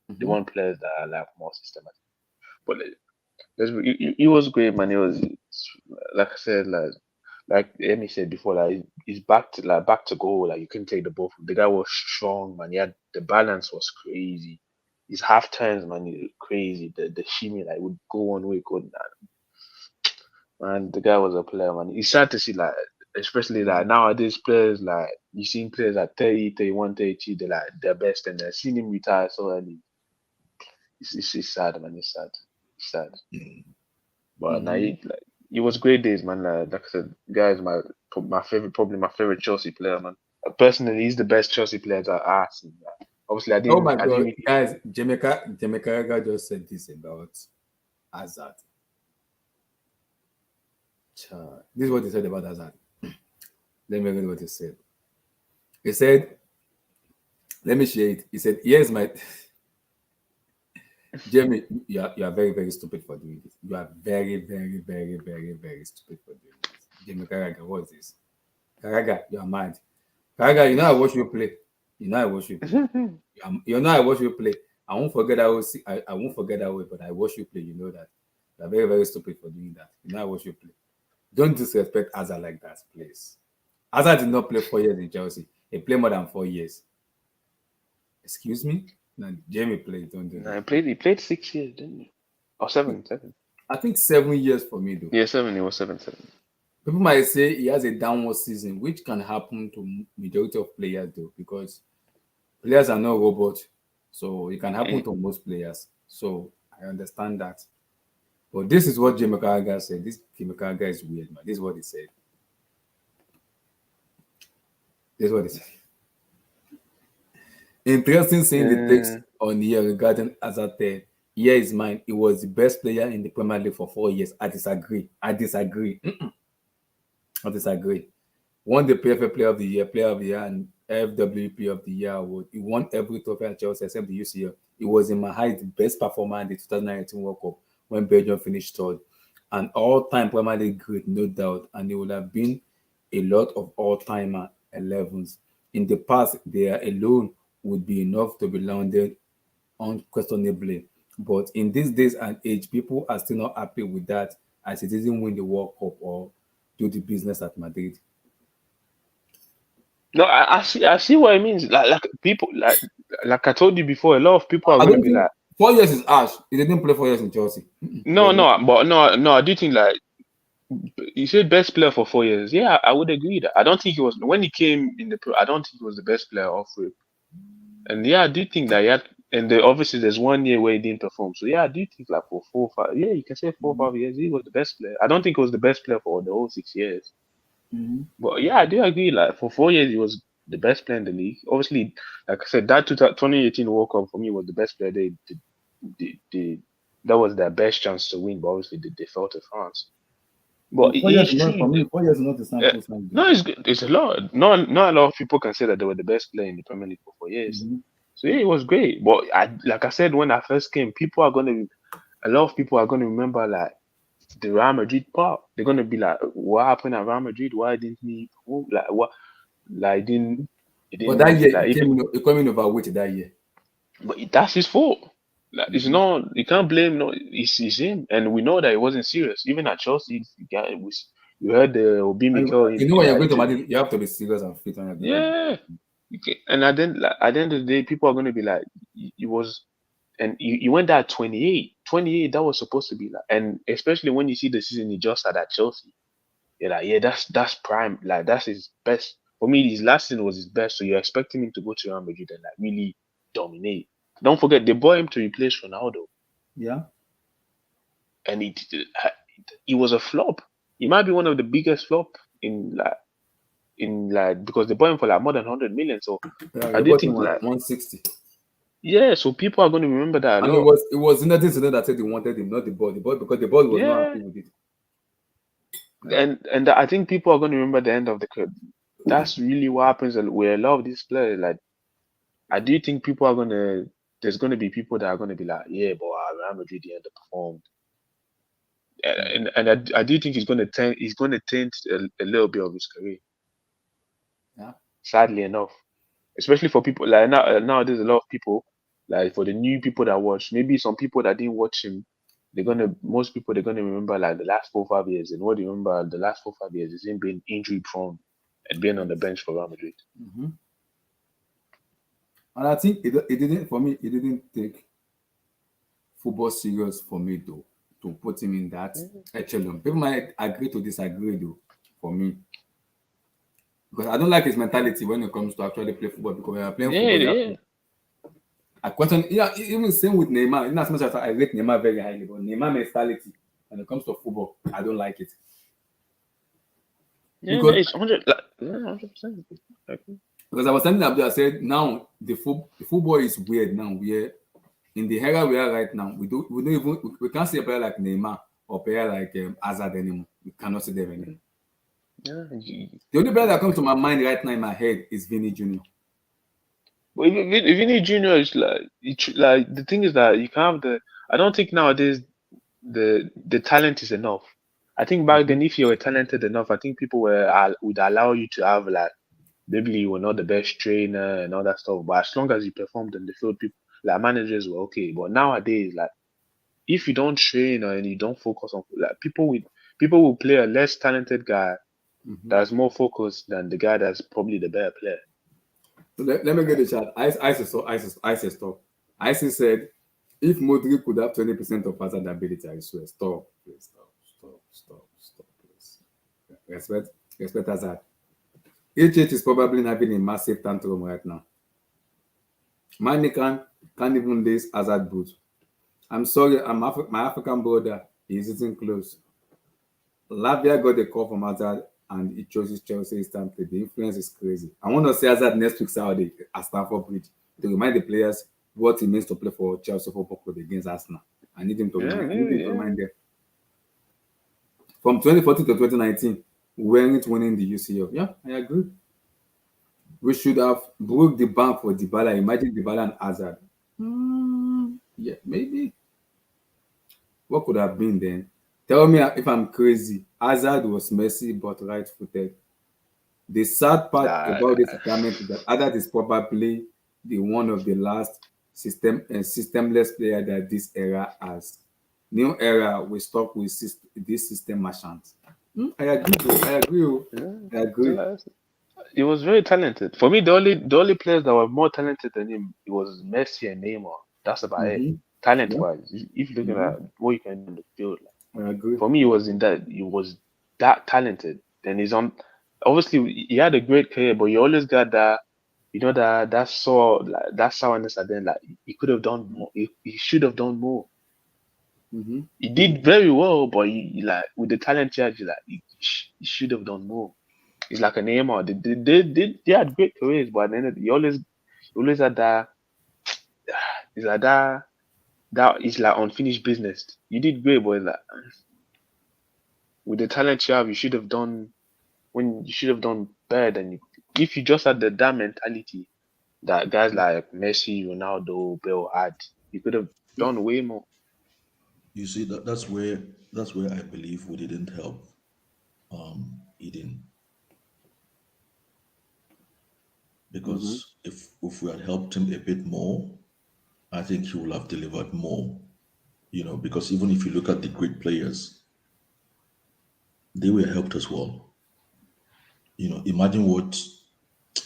Speaker 4: They
Speaker 1: Mm-hmm.
Speaker 4: want players that are like more systematic. But he was great, man. He was like I said, like Amy said before, like he's back to goal. Like you couldn't take the ball from the guy was strong, man. He had the balance was crazy. His half turns, man, crazy. The shimmy like would go one way, go that. Man, the guy was a player, man. It's sad to see like, especially like nowadays players like you seen players at 30, 31, 32, they're like their best, and they're seeing him retire so early. It's sad, man. It's sad. It's sad. But now
Speaker 1: Mm-hmm.
Speaker 4: it was great days, man. Like I said, guys, my favorite, probably my favorite Chelsea player, man. Personally, he's the best Chelsea player that I've seen. Obviously,
Speaker 1: Oh my
Speaker 4: I didn't
Speaker 1: God,
Speaker 4: really.
Speaker 1: guys! Jamaica just said this about Hazard. This is what he said about Hazard. Let me read what he said. He said, "Let me share it." He said, "Here's my Jamie. You are very very stupid for doing this. You are very very very very very stupid for doing this." Jamie Carragher, what's this? Carragher, you are mad. Carragher, you know I watch you play. You know I watch you play. You know I watch you play. I won't forget that way. I won't forget that way, but I watch you play. You know that. You are very very stupid for doing that. You know I watch you play. Don't disrespect Hazard like that, please. Hazard did not play 4 years in Chelsea. He played more than 4 years. Excuse me? No, Jamie played. Don't do
Speaker 4: No,
Speaker 1: that.
Speaker 4: he played 6 years, didn't he? Or seven.
Speaker 1: I think 7 years for me, though.
Speaker 4: Yeah, seven. It was seven.
Speaker 1: People might say he has a downward season, which can happen to majority of players, though, because players are not robots. So it can happen
Speaker 4: Eh,
Speaker 1: to most players. So I understand that. But this is what Jamie Carragher said. This Jamie Carragher is weird, man. This is what he said. This is what he said. Interesting seeing the text
Speaker 4: eh,
Speaker 1: on here regarding Hazard. Here is mine. He was the best player in the Premier League for 4 years. I disagree. I disagree. Won the PFA Player of the Year, and FWP of the Year award. He won every trophy at Chelsea except the UCL. He was in my height the best performer in the 2019 World Cup when Belgium finished third. An all-time Premier League great, no doubt, and he would have been a lot of all-timer 11s. In the past, there alone would be enough to be landed unquestionably. But in these days and age, people are still not happy with that as he didn't win the World Cup or do the business at Madrid.
Speaker 4: No, I see what it means. Like people, like I told you before, a lot of people are
Speaker 1: I
Speaker 4: gonna
Speaker 1: don't
Speaker 4: be
Speaker 1: think
Speaker 4: like,
Speaker 1: 4 years is harsh. He didn't play 4 years in Chelsea.
Speaker 4: no, no, but no, I do think like you said best player for 4 years. Yeah, I would agree that. I don't think he was when he came in the pro. I don't think he was the best player off rip. And yeah, I do think that. Yeah, and obviously there's 1 year where he didn't perform. So yeah, I do think like for 4, 5. Yeah, you can say 4, 5 years he was the best player. I don't think he was the best player for the whole 6 years.
Speaker 1: Mm-hmm.
Speaker 4: But yeah, I do agree. Like for 4 years, he was the best player in the league. Obviously, like I said, that 2018 World Cup for me was the best player. They that was their best chance to win. But obviously, they fell to France. But
Speaker 1: But 4 years
Speaker 4: it's
Speaker 1: is not for
Speaker 4: true.
Speaker 1: me. 4 years is not the
Speaker 4: Uh,
Speaker 1: sample size.
Speaker 4: no, it's good. It's a lot. Not a lot of people can say that they were the best player in the Premier League for 4 years.
Speaker 1: Mm-hmm.
Speaker 4: So yeah, it was great. But like I said, when I first came, a lot of people are gonna remember like the Real Madrid part. They're gonna be like, what happened at Real Madrid? Why didn't he perform? Like what? Like it
Speaker 1: But
Speaker 4: didn't
Speaker 1: that year,
Speaker 4: like even.
Speaker 1: he came in overweight that year.
Speaker 4: But that's his fault. Like it's
Speaker 1: Mm-hmm.
Speaker 4: not. You can't blame. No, it's him, and we know that it wasn't serious. Even at Chelsea, you heard the Obi
Speaker 1: And
Speaker 4: Mikel
Speaker 1: you know when you're going to
Speaker 4: interview.
Speaker 1: Madrid, you have to be serious and fit when you're going to Madrid.
Speaker 4: Yeah. Okay. And at the end of the day, people are going to be like, it was, and you went there at 28. 28, that was supposed to be like, and especially when you see the season he just had at Chelsea, you're like, yeah, that's prime. Like, that's his best. For me, his last season was his best. So you're expecting him to go to Real Madrid and like really dominate. Don't forget, they bought him to replace Ronaldo,
Speaker 1: Yeah.
Speaker 4: and he was a flop. He might be one of the biggest flop in like because they bought him for like more than 100 million. So
Speaker 1: Yeah,
Speaker 4: I
Speaker 1: they
Speaker 4: do
Speaker 1: bought him
Speaker 4: think
Speaker 1: at
Speaker 4: like
Speaker 1: 160.
Speaker 4: yeah, so people are going to remember that a
Speaker 1: And
Speaker 4: lot.
Speaker 1: it was Zinedine Zidane that said he wanted him, not the board. The board because the board was not
Speaker 4: Yeah,
Speaker 1: happy with it. Yeah.
Speaker 4: and I think people are going to remember the end of the curve. That's really what happens with a lot of these players. Like I do think people are gonna. There's going to be people that are going to be like, yeah, but Real Madrid they underperformed, and I do think he's going to taint a little bit of his career.
Speaker 1: Yeah.
Speaker 4: Sadly enough, especially for people like nowadays, a lot of people like for the new people that watch, maybe some people that didn't watch him, most people they're gonna remember like the last 4 5 years, and what they remember the last 4 5 years is him being injury prone and being on the bench for Real Madrid.
Speaker 1: Mm-hmm. And I think it didn't for me. It didn't take football serious for me though to put him in that echelon. People might agree to disagree though. For me, because I don't like his mentality when it comes to actually play football. Because when you're playing
Speaker 4: Yeah,
Speaker 1: football, you have
Speaker 4: yeah,
Speaker 1: to. I question. Yeah, even same with Neymar. In as much as I rate Neymar very highly, but Neymar mentality when it comes to football, I don't like it
Speaker 4: yeah. No,
Speaker 1: because
Speaker 4: it's 100, like, yeah, 100%.
Speaker 1: I was telling Abdul, I said now the football is weird now. Where in the era we are right now, we don't even we can't see a player like Neymar or a player like Hazard anymore. We cannot see them anymore.
Speaker 4: Yeah,
Speaker 1: The only player that comes to my mind right now in my head is Vinny Jr.
Speaker 4: but if you need junior, it's like like the thing is that you can have the. I don't think nowadays the talent is enough. I think back then, if you were talented enough, I think people would allow you to have like maybe you were not the best trainer and all that stuff, but as long as you performed in the field, people like managers were okay. But nowadays, like if you don't train and you don't focus on like people will play a less talented guy
Speaker 1: Mm-hmm.
Speaker 4: that's more focused than the guy that's probably the better player.
Speaker 1: So let me get the chat. ISIS stop. ISIS said, if Modric could have 20% of Hazard ability, I swear, stop, please, stop, please. Respect Hazard. HH is probably having a massive tantrum right now. Mane can't even lace Hazard boots. I'm sorry, my African brother is sitting close. Lavia got a call from Hazard and he chose Chelsea instantly. The influence is crazy. I want to see Hazard next week Saturday at Stamford Bridge to remind the players what it means to play for Chelsea Football Club against Arsenal. I need him to remind them. From 2014 to 2019, we weren't winning the UCL. Yeah, I agree. We should have broke the bank for Dybala. Imagine Dybala and Hazard. Yeah, maybe. What could have been then? Tell me if I'm crazy. Hazard was messy but right-footed. The sad part about this retirement is that Hazard is probably the one of the last systemless player that this era has. New era we stop with this system merchant. I agree, bro. I agree. I agree.
Speaker 4: Yeah. He was very talented. For me, the only players that were more talented than him, it was Messi and Neymar. That's about it.
Speaker 1: Mm-hmm.
Speaker 4: Talent
Speaker 1: Yeah.
Speaker 4: wise, if you look at what you can do on the field,
Speaker 1: I agree.
Speaker 4: for me, he was that talented. Then he's on. Obviously, he had a great career, but he always got that, that sourness at the end. Like he could have done more. He should have done more.
Speaker 1: Mm-hmm.
Speaker 4: He did very well, but like with the talent he had, he should have done more. He's like a Neymar. They had great careers, but then he always had that. He's like that is like unfinished business. You did great, but like with the talent you have, you should have done better than you. If you just had that mentality that guys like Messi, Ronaldo, Bale had, you could have done way more.
Speaker 2: You see, that's where I believe we didn't help Eden,
Speaker 1: Mm-hmm.
Speaker 2: because if we had helped him a bit more, I think he would have delivered more. Because even if you look at the great players, they were helped as well. Imagine what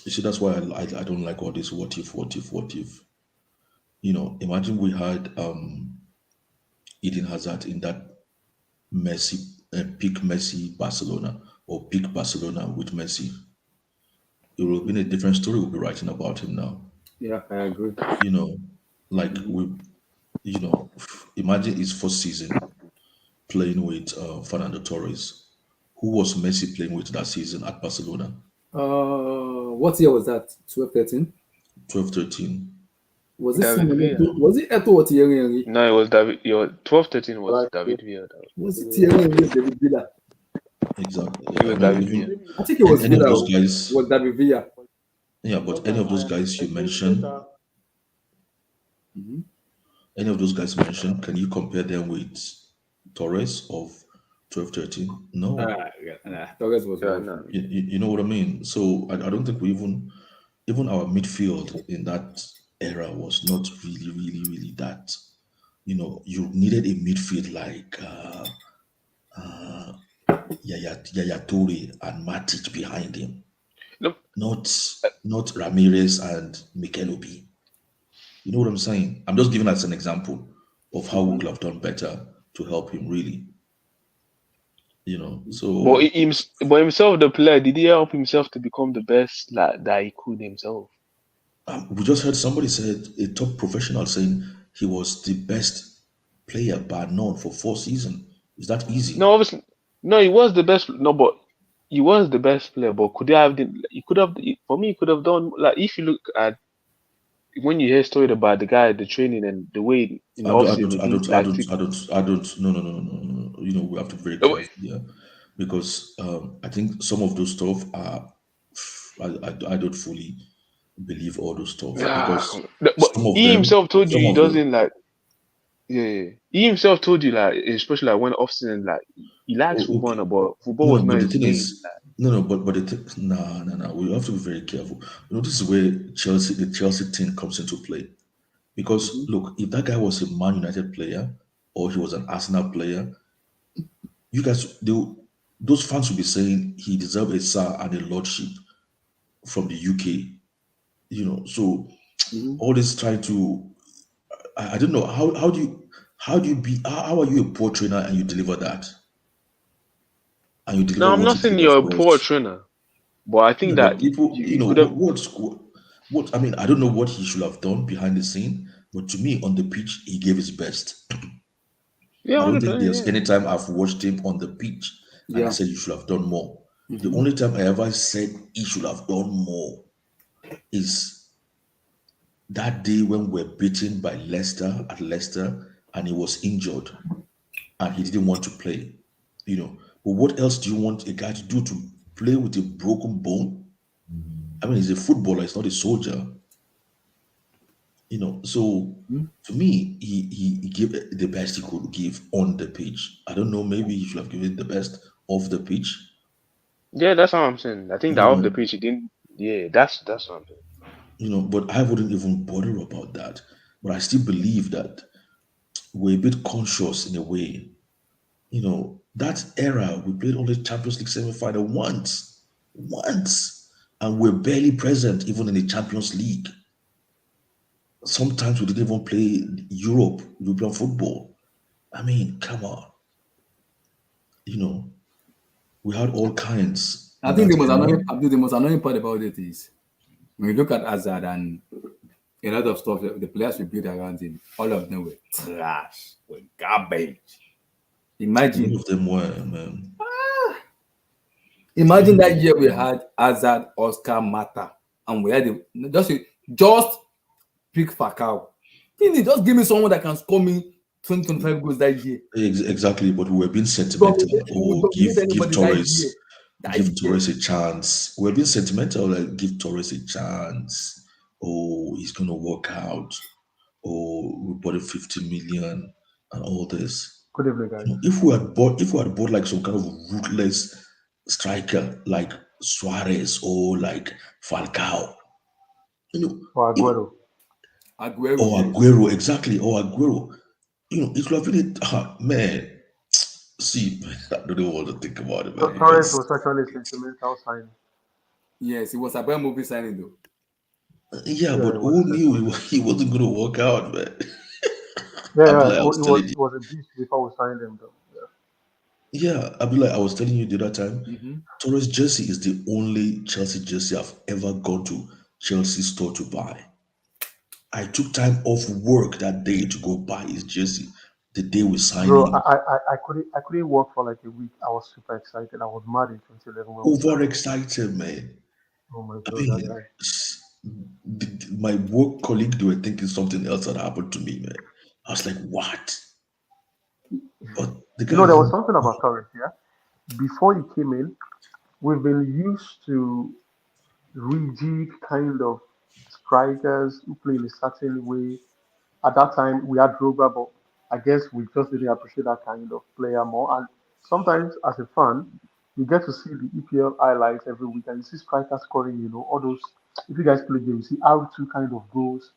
Speaker 2: you see. That's why I don't like all this what if, what if, what if. Imagine we had Eden Hazard in that Messi, peak Messi Barcelona, or peak Barcelona with Messi. It would have been a different story. We'll be writing about him now.
Speaker 1: Yeah, I agree.
Speaker 2: You know, like
Speaker 1: Mm-hmm.
Speaker 2: we, imagine his first season playing with Fernando Torres. Who was Messi playing with that season at Barcelona?
Speaker 1: What year was that? 12, 13?
Speaker 2: 12, 13.
Speaker 1: Was it
Speaker 4: David
Speaker 1: someone?
Speaker 4: Villa.
Speaker 1: Was it Eto or Thierry Henry?
Speaker 4: No, it was David. Your 12, 13 was David Villa.
Speaker 1: Was it Thierry Henry or David Villa?
Speaker 2: Exactly.
Speaker 4: It
Speaker 2: I
Speaker 4: was
Speaker 2: mean,
Speaker 4: David Villa.
Speaker 2: even
Speaker 1: I think it was
Speaker 2: any of
Speaker 1: Villa.
Speaker 2: those
Speaker 1: It
Speaker 2: guys,
Speaker 1: was David Villa.
Speaker 2: yeah, but any of those guys you mentioned,
Speaker 1: Mm-hmm.
Speaker 2: any of those guys mentioned, can you compare them with Torres of 12, 13? No.
Speaker 1: Torres was
Speaker 4: Yeah,
Speaker 1: worth
Speaker 4: no.
Speaker 1: it.
Speaker 2: You know what I mean? So I don't think we even our midfield in that era was not really, really, really that. You needed a midfield like Yaya Toure and Matic behind him,
Speaker 4: No,
Speaker 2: not Ramirez and Mikel Obi. You know what I'm saying? I'm just giving us an example of how we
Speaker 1: Mm-hmm.
Speaker 2: could have done better to help him, really.
Speaker 4: but
Speaker 2: So
Speaker 4: himself, the player, did he help himself to become the best like that he could himself?
Speaker 2: we just heard somebody said, a top professional saying he was the best player bar none for 4 seasons. Is that easy?
Speaker 4: No, obviously, no. He was the best. No, but he was the best player. But could he have? He could have. For me, he could have done like if you look at when you hear story about the guy, the training and the way in the
Speaker 2: I don't,
Speaker 4: off
Speaker 2: I
Speaker 4: season
Speaker 2: don't,
Speaker 4: he
Speaker 2: I
Speaker 4: did
Speaker 2: don't, I
Speaker 4: like.
Speaker 2: don't, I don't, I don't. No, no, no, no, no, no. We have to be very
Speaker 4: No,
Speaker 2: careful here, because I think some of those stuff are. I don't fully believe all those stuff, because
Speaker 4: but
Speaker 2: some of
Speaker 4: he
Speaker 2: them,
Speaker 4: himself told you
Speaker 2: some
Speaker 4: he
Speaker 2: of them.
Speaker 4: doesn't like. Yeah. He himself told you like, especially like when off season, like he likes
Speaker 2: Oh,
Speaker 4: football,
Speaker 2: okay.
Speaker 4: no, but football
Speaker 2: No,
Speaker 4: was
Speaker 2: no,
Speaker 4: not
Speaker 2: but the
Speaker 4: his
Speaker 2: thing
Speaker 4: main.
Speaker 2: is, no, but the thing, no, no, no. We have to be very careful. This is where the Chelsea thing comes into play. Because
Speaker 1: Mm-hmm.
Speaker 2: look, if that guy was a Man United player or he was an Arsenal player, you guys, those fans will be saying he deserved a star and a lordship from the UK. So
Speaker 1: Mm-hmm.
Speaker 2: all this trying to, I don't know how do you be how are you a poor trainer and you deliver that, and you
Speaker 4: No,
Speaker 2: deliver
Speaker 4: I'm
Speaker 2: what
Speaker 4: not
Speaker 2: you
Speaker 4: saying
Speaker 2: deliver
Speaker 4: you're a
Speaker 2: for
Speaker 4: poor
Speaker 2: us.
Speaker 4: trainer, but I think
Speaker 2: Yeah,
Speaker 4: that
Speaker 2: but people,
Speaker 4: you could have.
Speaker 2: what I mean, I don't know what he should have done behind the scene, but to me, on the pitch, he gave his best.
Speaker 4: Yeah,
Speaker 2: I don't think
Speaker 4: 100%.
Speaker 2: there's
Speaker 4: Yeah.
Speaker 2: any time I've watched him on the pitch and I
Speaker 1: Yeah.
Speaker 2: said you should have done more. The
Speaker 1: Mm-hmm.
Speaker 2: only time I ever said he should have done more is that day when we were beaten by Leicester at Leicester and he was injured and he didn't want to play. But what else do you want a guy to do, to play with a broken bone? I mean, he's a footballer, he's not a soldier. So to me, he gave the best he could give on the pitch. I don't know, maybe he should have given the best off the pitch.
Speaker 4: Yeah, that's what I'm saying. I think that
Speaker 2: You
Speaker 4: off the
Speaker 2: know,
Speaker 4: pitch he didn't. Yeah, that's what I'm saying.
Speaker 2: but I wouldn't even bother about that. but I still believe that we're a bit conscious in a way. That era we played only Champions League semi-final once, and we're barely present even in the Champions League. Sometimes we didn't even play European football. I mean, come on. We had all kinds
Speaker 1: I
Speaker 2: in
Speaker 1: think
Speaker 2: that
Speaker 1: the most
Speaker 2: era.
Speaker 1: annoying, Abdul, the most annoying part about it is when you look at Hazard and a lot of stuff, the players we built around him, all of them were trash, were garbage.
Speaker 2: None
Speaker 1: Imagine,
Speaker 2: of them were, man.
Speaker 1: imagine
Speaker 2: None of
Speaker 1: that
Speaker 2: them
Speaker 1: year we
Speaker 2: were.
Speaker 1: had Hazard, Oscar, Mata, and we had just pick Fakao. Just give me someone that can score me 20, 25 goals that year.
Speaker 2: Exactly, but we were being sentimental.
Speaker 1: We will
Speaker 2: Oh,
Speaker 1: dominate
Speaker 2: give
Speaker 1: anybody that year.
Speaker 2: Torres,
Speaker 1: That
Speaker 2: give
Speaker 1: year.
Speaker 2: Torres a chance. We're being sentimental, like give Torres a chance. Oh, he's gonna work out. Oh, we bought him 50 million and all this.
Speaker 6: Good evening, guys.
Speaker 2: If we had bought like some kind of ruthless striker like Suarez or like Falcao,
Speaker 6: For
Speaker 2: if,
Speaker 6: Aguero.
Speaker 1: Aguero,
Speaker 2: or
Speaker 1: yes.
Speaker 2: Aguero, exactly, or Aguero, it could have been man. See, I don't know what to think about it, man,
Speaker 6: Torres
Speaker 2: because
Speaker 6: was actually a sentimental signing.
Speaker 1: Yes, it was a bad movie signing though.
Speaker 2: yeah,
Speaker 6: Yeah,
Speaker 2: but
Speaker 6: it was
Speaker 2: who
Speaker 6: a
Speaker 2: knew
Speaker 6: sentimental.
Speaker 2: he wasn't gonna work out, man?
Speaker 6: Yeah,
Speaker 2: I'd be
Speaker 6: yeah,
Speaker 2: like, I was telling
Speaker 6: it
Speaker 2: you,
Speaker 6: was a beast before we signed him, though.
Speaker 2: yeah, I'd be like, I was telling you the other time.
Speaker 1: Mm-hmm.
Speaker 2: Torres jersey is the only Chelsea jersey I've ever gone to Chelsea store to buy. I took time off work that day to go buy his jersey the day we signed
Speaker 6: Bro,
Speaker 2: him.
Speaker 6: I couldn't work for like a week. I was super excited. I was mad in 2011 when we signed him.
Speaker 2: Overexcited, man.
Speaker 6: Oh my
Speaker 2: I
Speaker 6: god, that
Speaker 2: mean,
Speaker 6: guy.
Speaker 2: my work colleague, they were thinking something else had happened to me, man. I was like, what? But the
Speaker 6: You
Speaker 2: guy
Speaker 6: know, there
Speaker 2: is
Speaker 6: was something about Torres, yeah. Before he came in, we've been used to rigid kind of strikers who play in a certain way. At that time, we had Drogba, but I guess we just didn't appreciate that kind of player more. And sometimes, as a fan, you get to see the EPL highlights every week, and you see strikers scoring. All those. If you guys play games, you see R2 kind of goals.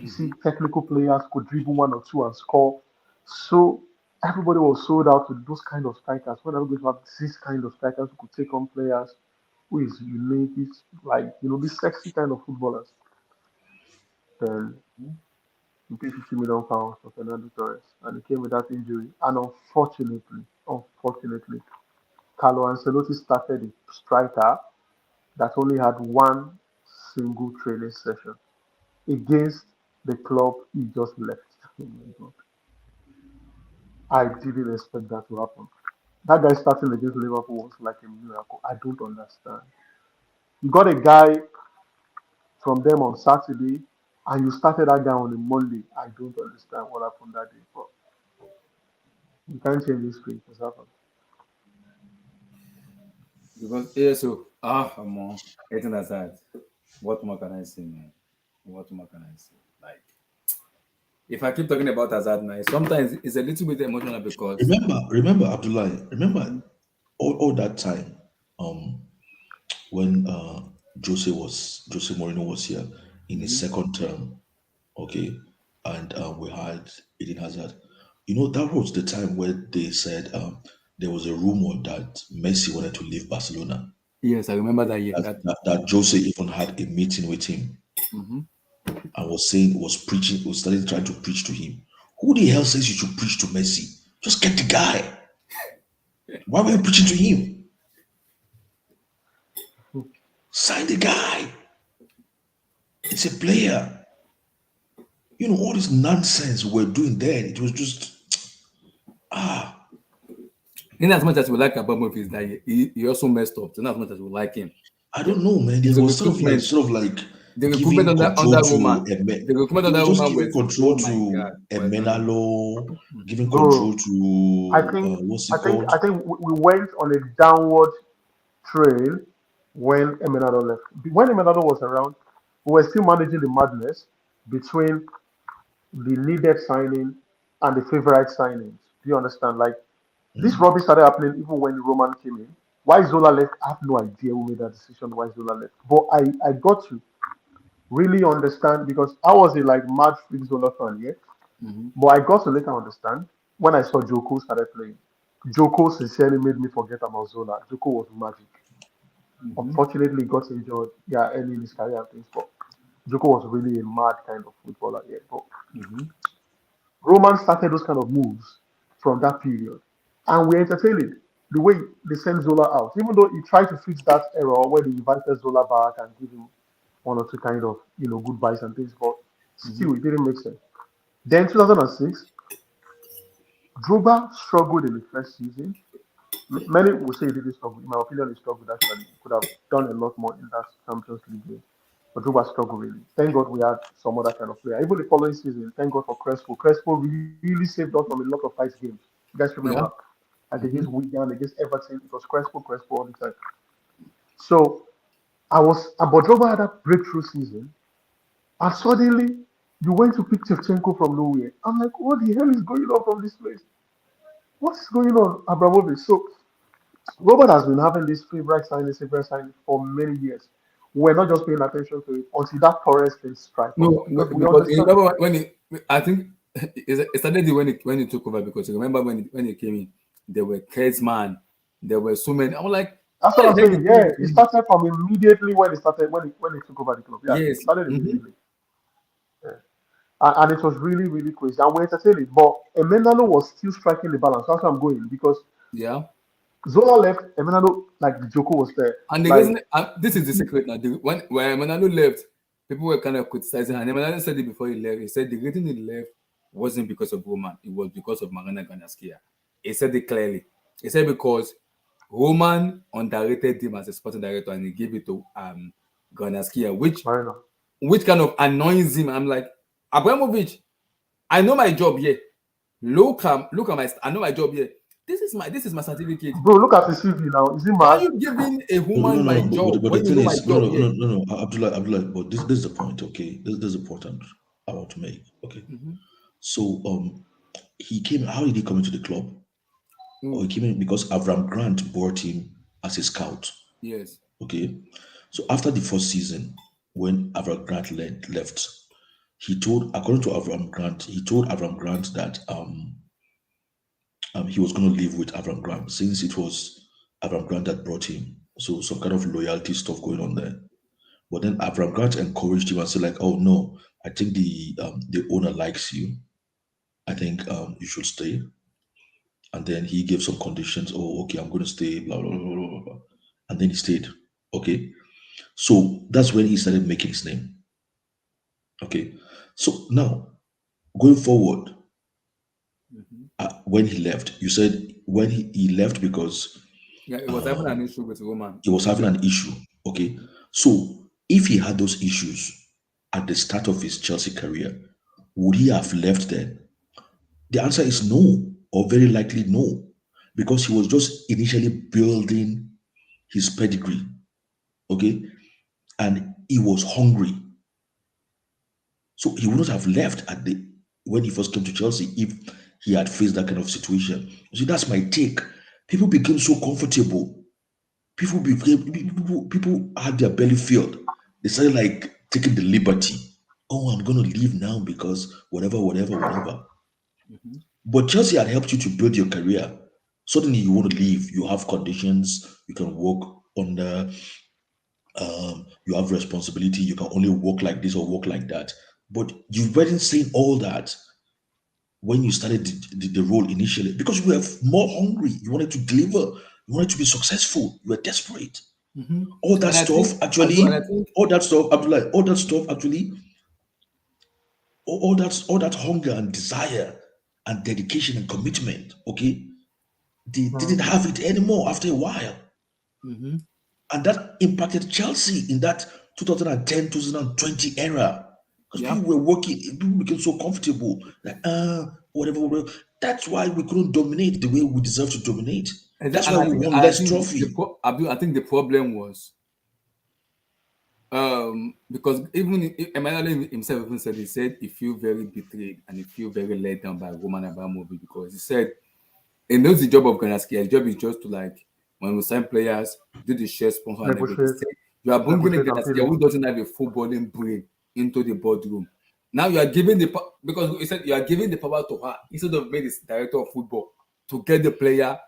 Speaker 6: You see technical players could dribble one or two and score. So everybody was sold out to those kind of strikers. When are we going to have this kind of strikers who could take on players who is unique, is like these sexy kind of footballers? Then you pay £50 million for Fernando Torres, and he came with that injury. And unfortunately, Carlo Ancelotti started a striker that only had one single training session against the club he just left. Oh my God. I didn't expect that to happen. That guy starting against Liverpool was like a miracle. I don't understand. You got a guy from them on Saturday, and you started that guy on a Monday. I don't understand what happened that day, but you can't change history. It's happened.
Speaker 1: Because ASO, come on, getting aside. What more can I say, man? What more can I say? Like, if I keep talking about Hazard now, sometimes it's a little bit emotional because
Speaker 2: remember, Abdullah, remember
Speaker 1: Mhm.
Speaker 2: all that time, um, when Jose Mourinho was here in his
Speaker 1: Mhm.
Speaker 2: second term, okay, and we had Eden Hazard. That was the time where they said there was a rumor that Messi wanted to leave Barcelona.
Speaker 1: Yes, I remember that year.
Speaker 2: That Jose even had a meeting with him
Speaker 1: Mhm.
Speaker 2: and was starting trying to preach to him. Who the hell says you should preach to Messi? Just get the guy. Why were you preaching to him? Sign the guy. It's a player. All this nonsense we're doing then. It was just
Speaker 1: In as much as we like Abramovich is that he also messed up. So not as much as we like him.
Speaker 2: I don't know, man. There
Speaker 1: The
Speaker 2: was
Speaker 1: recruitment,
Speaker 2: sort of like
Speaker 1: the recruitment
Speaker 2: giving
Speaker 1: under
Speaker 2: control
Speaker 1: Roma,
Speaker 2: to
Speaker 1: the recruitment
Speaker 2: he
Speaker 1: under
Speaker 2: was just
Speaker 1: Roma
Speaker 2: giving
Speaker 1: was,
Speaker 2: control
Speaker 1: oh my
Speaker 2: to
Speaker 1: God, was
Speaker 2: Emenalo, giving control
Speaker 6: Bro, I
Speaker 2: to
Speaker 6: think
Speaker 2: what's
Speaker 6: I
Speaker 2: it
Speaker 6: think
Speaker 2: called?
Speaker 6: I think we went on a downward trail when Emenado left. When Emenado was around, we were still managing the madness between the needed signing and the favorite signings. Do you understand? Like this
Speaker 2: Mm.
Speaker 6: rubbish started happening even when Roman came in. Why Zola left, I have no idea who made that decision why Zola left. But I got you. really understand because I was a like mad Freak Zola fan, yeah.
Speaker 1: Mm-hmm.
Speaker 6: But I got to later understand when I saw Joko started playing. Joko sincerely made me forget about Zola. Joko was magic.
Speaker 1: Mm-hmm.
Speaker 6: Unfortunately, he got injured, yeah, early in his career and things. But Joko was really a mad kind of footballer, yeah. But
Speaker 1: Mm-hmm.
Speaker 6: Roman started those kind of moves from that period, and we entertained it. The way they sent Zola out, even though he tried to fix that error where they invited Zola back and give him one or two kind of goodbyes and things, but
Speaker 1: Mm-hmm.
Speaker 6: still it didn't make sense. Then 2006, Drogba struggled in the first season. Many will say he didn't struggle. In my opinion, he struggled actually. He could have done a lot more in that Champions League game. But Drogba struggled really. Thank God we had some other kind of player. Even the following season, thank God for Crespo. Crespo really saved us from a lot of tight games. You guys remember?
Speaker 1: Yeah.
Speaker 6: Like against
Speaker 1: Mm-hmm.
Speaker 6: Wigan, against Everton, it was Crespo all the time. So but Drogba had that breakthrough season, and suddenly you went to pick Shevchenko from nowhere. I'm like, what the hell is going on from this place? What's going on, Abramovich? So Robert has been having this favorite signing for many years. We're not just paying attention to it until that Torres thing strike us
Speaker 1: No,
Speaker 6: because we
Speaker 1: because you
Speaker 6: understand.
Speaker 1: remember when I think it started when he took over because you remember when he came in, there were man, there were so many. I'm like,
Speaker 6: That's
Speaker 1: what
Speaker 6: what
Speaker 1: the
Speaker 6: I'm
Speaker 1: heck is
Speaker 6: saying.
Speaker 1: going
Speaker 6: Yeah,
Speaker 1: on
Speaker 6: it
Speaker 1: with him?
Speaker 6: started from immediately when it started when he took over the club. Yeah, it
Speaker 1: Yes.
Speaker 6: started
Speaker 1: Mm-hmm.
Speaker 6: immediately. Yeah. And it was really, really crazy. And we entertained it. But Emendalo was still striking the balance. That's where I'm going because
Speaker 1: Yeah.
Speaker 6: Zola left, Emendalo, like the Joko was there.
Speaker 1: And the
Speaker 6: Like,
Speaker 1: reason this is the secret now. When Manalo left, people were kind of criticizing, and Manalo said it before he left. He said the reason he left wasn't because of Roman; it was because of Marana Ganaskia. He said it clearly. He said because Roman underrated him as a sporting director, and he gave it to Ganaskia,
Speaker 6: Marina.
Speaker 1: which kind of annoys him. I'm like, Abramovich, I know my job here. Look at my. I know my job here. This is my certificate.
Speaker 6: Bro, look at the CV now. Is he
Speaker 1: Why are
Speaker 6: mad?
Speaker 1: you giving a
Speaker 2: No, no,
Speaker 1: woman
Speaker 2: no,
Speaker 1: my
Speaker 2: no.
Speaker 1: job
Speaker 2: But the
Speaker 1: when you
Speaker 2: thing
Speaker 1: know my
Speaker 2: is, no,
Speaker 1: job
Speaker 2: no,
Speaker 1: here?
Speaker 2: no, no, no, Abdullah. But this is the point. Okay, this is important. I want to make. Okay,
Speaker 1: Mm-hmm.
Speaker 2: so he came. How did he come into the club? Or he
Speaker 1: Mm,
Speaker 2: came in because Avram Grant brought him as a scout.
Speaker 1: yes.
Speaker 2: Okay, so after the first season, when Avram Grant left, he told, according to Avram Grant, he told Avram Grant that he was going to live with Avram Grant since it was Avram Grant that brought him. So some kind of loyalty stuff going on there. But then Avram Grant encouraged him and said, like, oh no, I think the owner likes you. I think you should stay. And then he gave some conditions. Oh, okay, I'm going to stay. Blah blah blah blah blah. And then he stayed. Okay, so that's when he started making his name. Okay, so now going forward,
Speaker 1: Mm-hmm.
Speaker 2: when he left, you said when he left because
Speaker 1: Yeah, it was having an
Speaker 2: um,
Speaker 1: issue with Roman.
Speaker 2: he was having
Speaker 1: Yeah.
Speaker 2: an issue. Okay,
Speaker 1: Mm-hmm.
Speaker 2: so if he had those issues at the start of his Chelsea career, would he have left then? The answer is no, or very likely no, because he was just initially building his pedigree. Okay, and he was hungry, so he wouldn't have left at the when he first came to Chelsea if he had faced that kind of situation. See, that's my take. People became so comfortable. People had their belly filled. They started like taking the liberty. Oh, I'm gonna leave now because whatever, whatever, whatever.
Speaker 1: Mm-hmm.
Speaker 2: But Chelsea had helped you to build your career. Suddenly you want to leave. You have conditions. You can work under. You have responsibility. You can only work like this or work like that. But you weren't saying all that when you started the role initially because you were more hungry. You wanted to deliver. You wanted to be successful. You were desperate.
Speaker 1: Mm-hmm.
Speaker 2: All that
Speaker 1: And I
Speaker 2: stuff
Speaker 1: think I do, and I
Speaker 2: actually,
Speaker 1: think
Speaker 2: all that stuff, Abdullah, all that stuff actually, all that hunger and desire and dedication and commitment, okay, they didn't
Speaker 6: Mm.
Speaker 2: have it anymore after a while.
Speaker 1: mm-hmm.
Speaker 2: And that impacted Chelsea in that 2010, 2020 era. Because
Speaker 1: Yeah.
Speaker 2: people were working, people became so comfortable, like, whatever, whatever. That's why we couldn't dominate the way we deserve to dominate. That's
Speaker 1: And
Speaker 2: why
Speaker 1: I
Speaker 2: we
Speaker 1: think
Speaker 2: won
Speaker 1: I
Speaker 2: less
Speaker 1: think
Speaker 2: trophy.
Speaker 1: I think the problem was because even Emmanuel himself even said he feel very betrayed and he feel very let down by Roman Abramovich because he said he knows the job of Ganaski. His job is just to like when we sign players, do the share sponsor and everything. He
Speaker 6: Negotiate,
Speaker 1: said, you are bringing a
Speaker 6: negotiate and pay
Speaker 1: Ganaski
Speaker 6: the
Speaker 1: who
Speaker 6: money.
Speaker 1: doesn't have a footballing brain. into the boardroom. Now you are giving because you said you are giving the power to her instead of being the director of football to get the player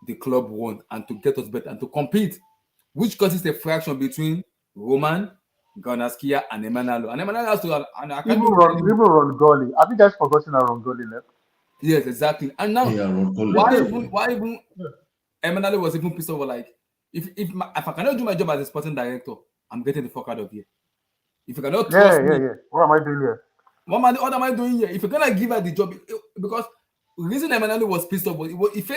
Speaker 1: the club want and to get us better and to compete, which causes a fraction between Roman, Garnaskia, and Emmanuel. And Emmanuel has to, and I can't do
Speaker 6: Even Rongoli. Have you guys forgotten how Rongoli left?
Speaker 1: Yes, exactly. And now,
Speaker 2: Yeah, Ron
Speaker 1: why even Emmanuel was even pissed off like, if I cannot do my job as a sporting director, I'm getting the fuck out of here. If you cannot trust me,
Speaker 6: What am I doing here?
Speaker 1: what am I doing here? If you're gonna give her the job, because the reason Emmanuel was pissed off was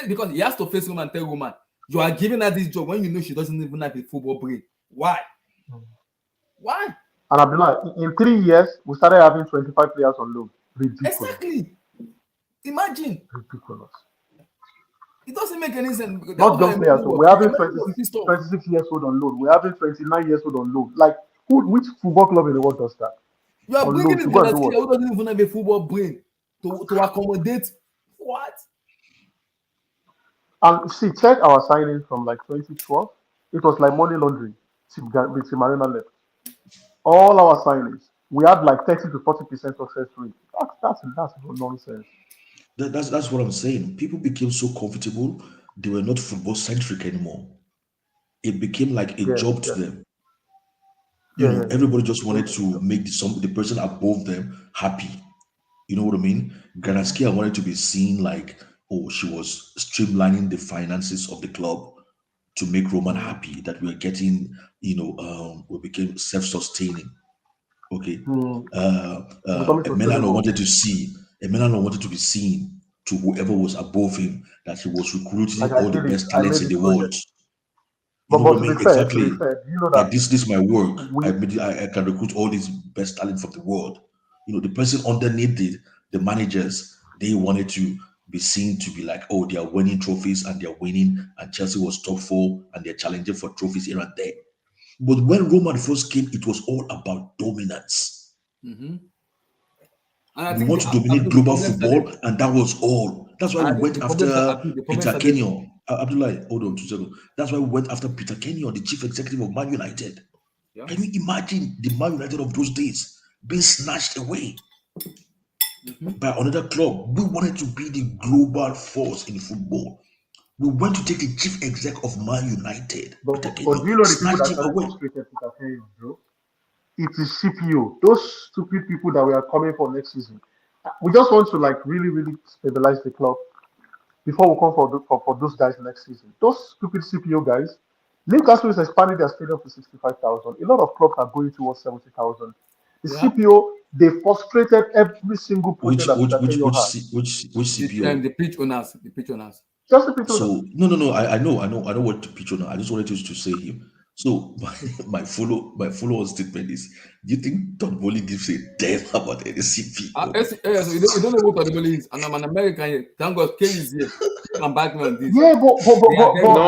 Speaker 1: because he has to face Roman and tell Roman, you are giving her this job when you know she doesn't even have a football brain. Why? Why?
Speaker 6: And I've been like, in 3 years, we started having 25 players on loan. Ridiculous.
Speaker 1: Exactly. Imagine.
Speaker 6: Ridiculous.
Speaker 1: It doesn't make any sense.
Speaker 6: Not young players. So we're having 26 years old on loan. We're having 29 years old on loan. Like, which football club in the world does that?
Speaker 1: You are bringing in Garnaskia who doesn't even have a football brain to accommodate what?
Speaker 6: And see, check our signing from like 2012. It was like money laundering. With Marina left. All our signings, we had like 30 to 40% success rate. That's nonsense.
Speaker 2: That's what I'm saying. People became so comfortable, they were not football centric anymore. It became like a job to them. Everybody just wanted to make the person above them happy. You know what I mean? Garnaskia wanted to be seen like, oh, she was streamlining the finances of the club to make Roman happy, that we were getting, we became self-sustaining. Okay. Melano wanted to be seen to whoever was above him, that he was recruiting all the best talents in the world. You know what I mean? Exactly. That this is my work. I can recruit all these best talent from the world. The person underneath the managers, they wanted to be seen to be like, oh, they are winning trophies and they're winning, and Chelsea was top 4 and they're challenging for trophies here and there. But when Roman first came, it was all about dominance.
Speaker 1: Mm-hmm.
Speaker 2: We want to dominate global football, and that was all. That's why we went after Peter Kenyon. Abdullah, hold on 2 seconds. That's why we went after Peter Kenyon, the chief executive of Man United. Yeah. Can you imagine the Man United of those days being snatched away by another club? We wanted to be the global force in football. We went to take the chief exec of Man United.
Speaker 6: But do you know the people that are frustrated Peter Kenyon, bro? It is CPO. Those stupid people that we are coming for next season. We just want to like really, really stabilize the club before we come for those guys next season. Those stupid CPO guys. Newcastle is expanding their stadium to 65,000. A lot of clubs are going towards 70,000. The CPO, they frustrated every single project
Speaker 2: which CPO?
Speaker 1: The pitch owners.
Speaker 6: Just the pitch owners.
Speaker 2: So no. I know what the pitch owner. I just wanted to say him. So my follow-on statement is: do you think Todd Bowley gives a damn about any CPO?
Speaker 1: So you don't know what Todd Bowley is, and I'm an American here. Thank God, Kay is here. Come back me on this.
Speaker 6: Yeah,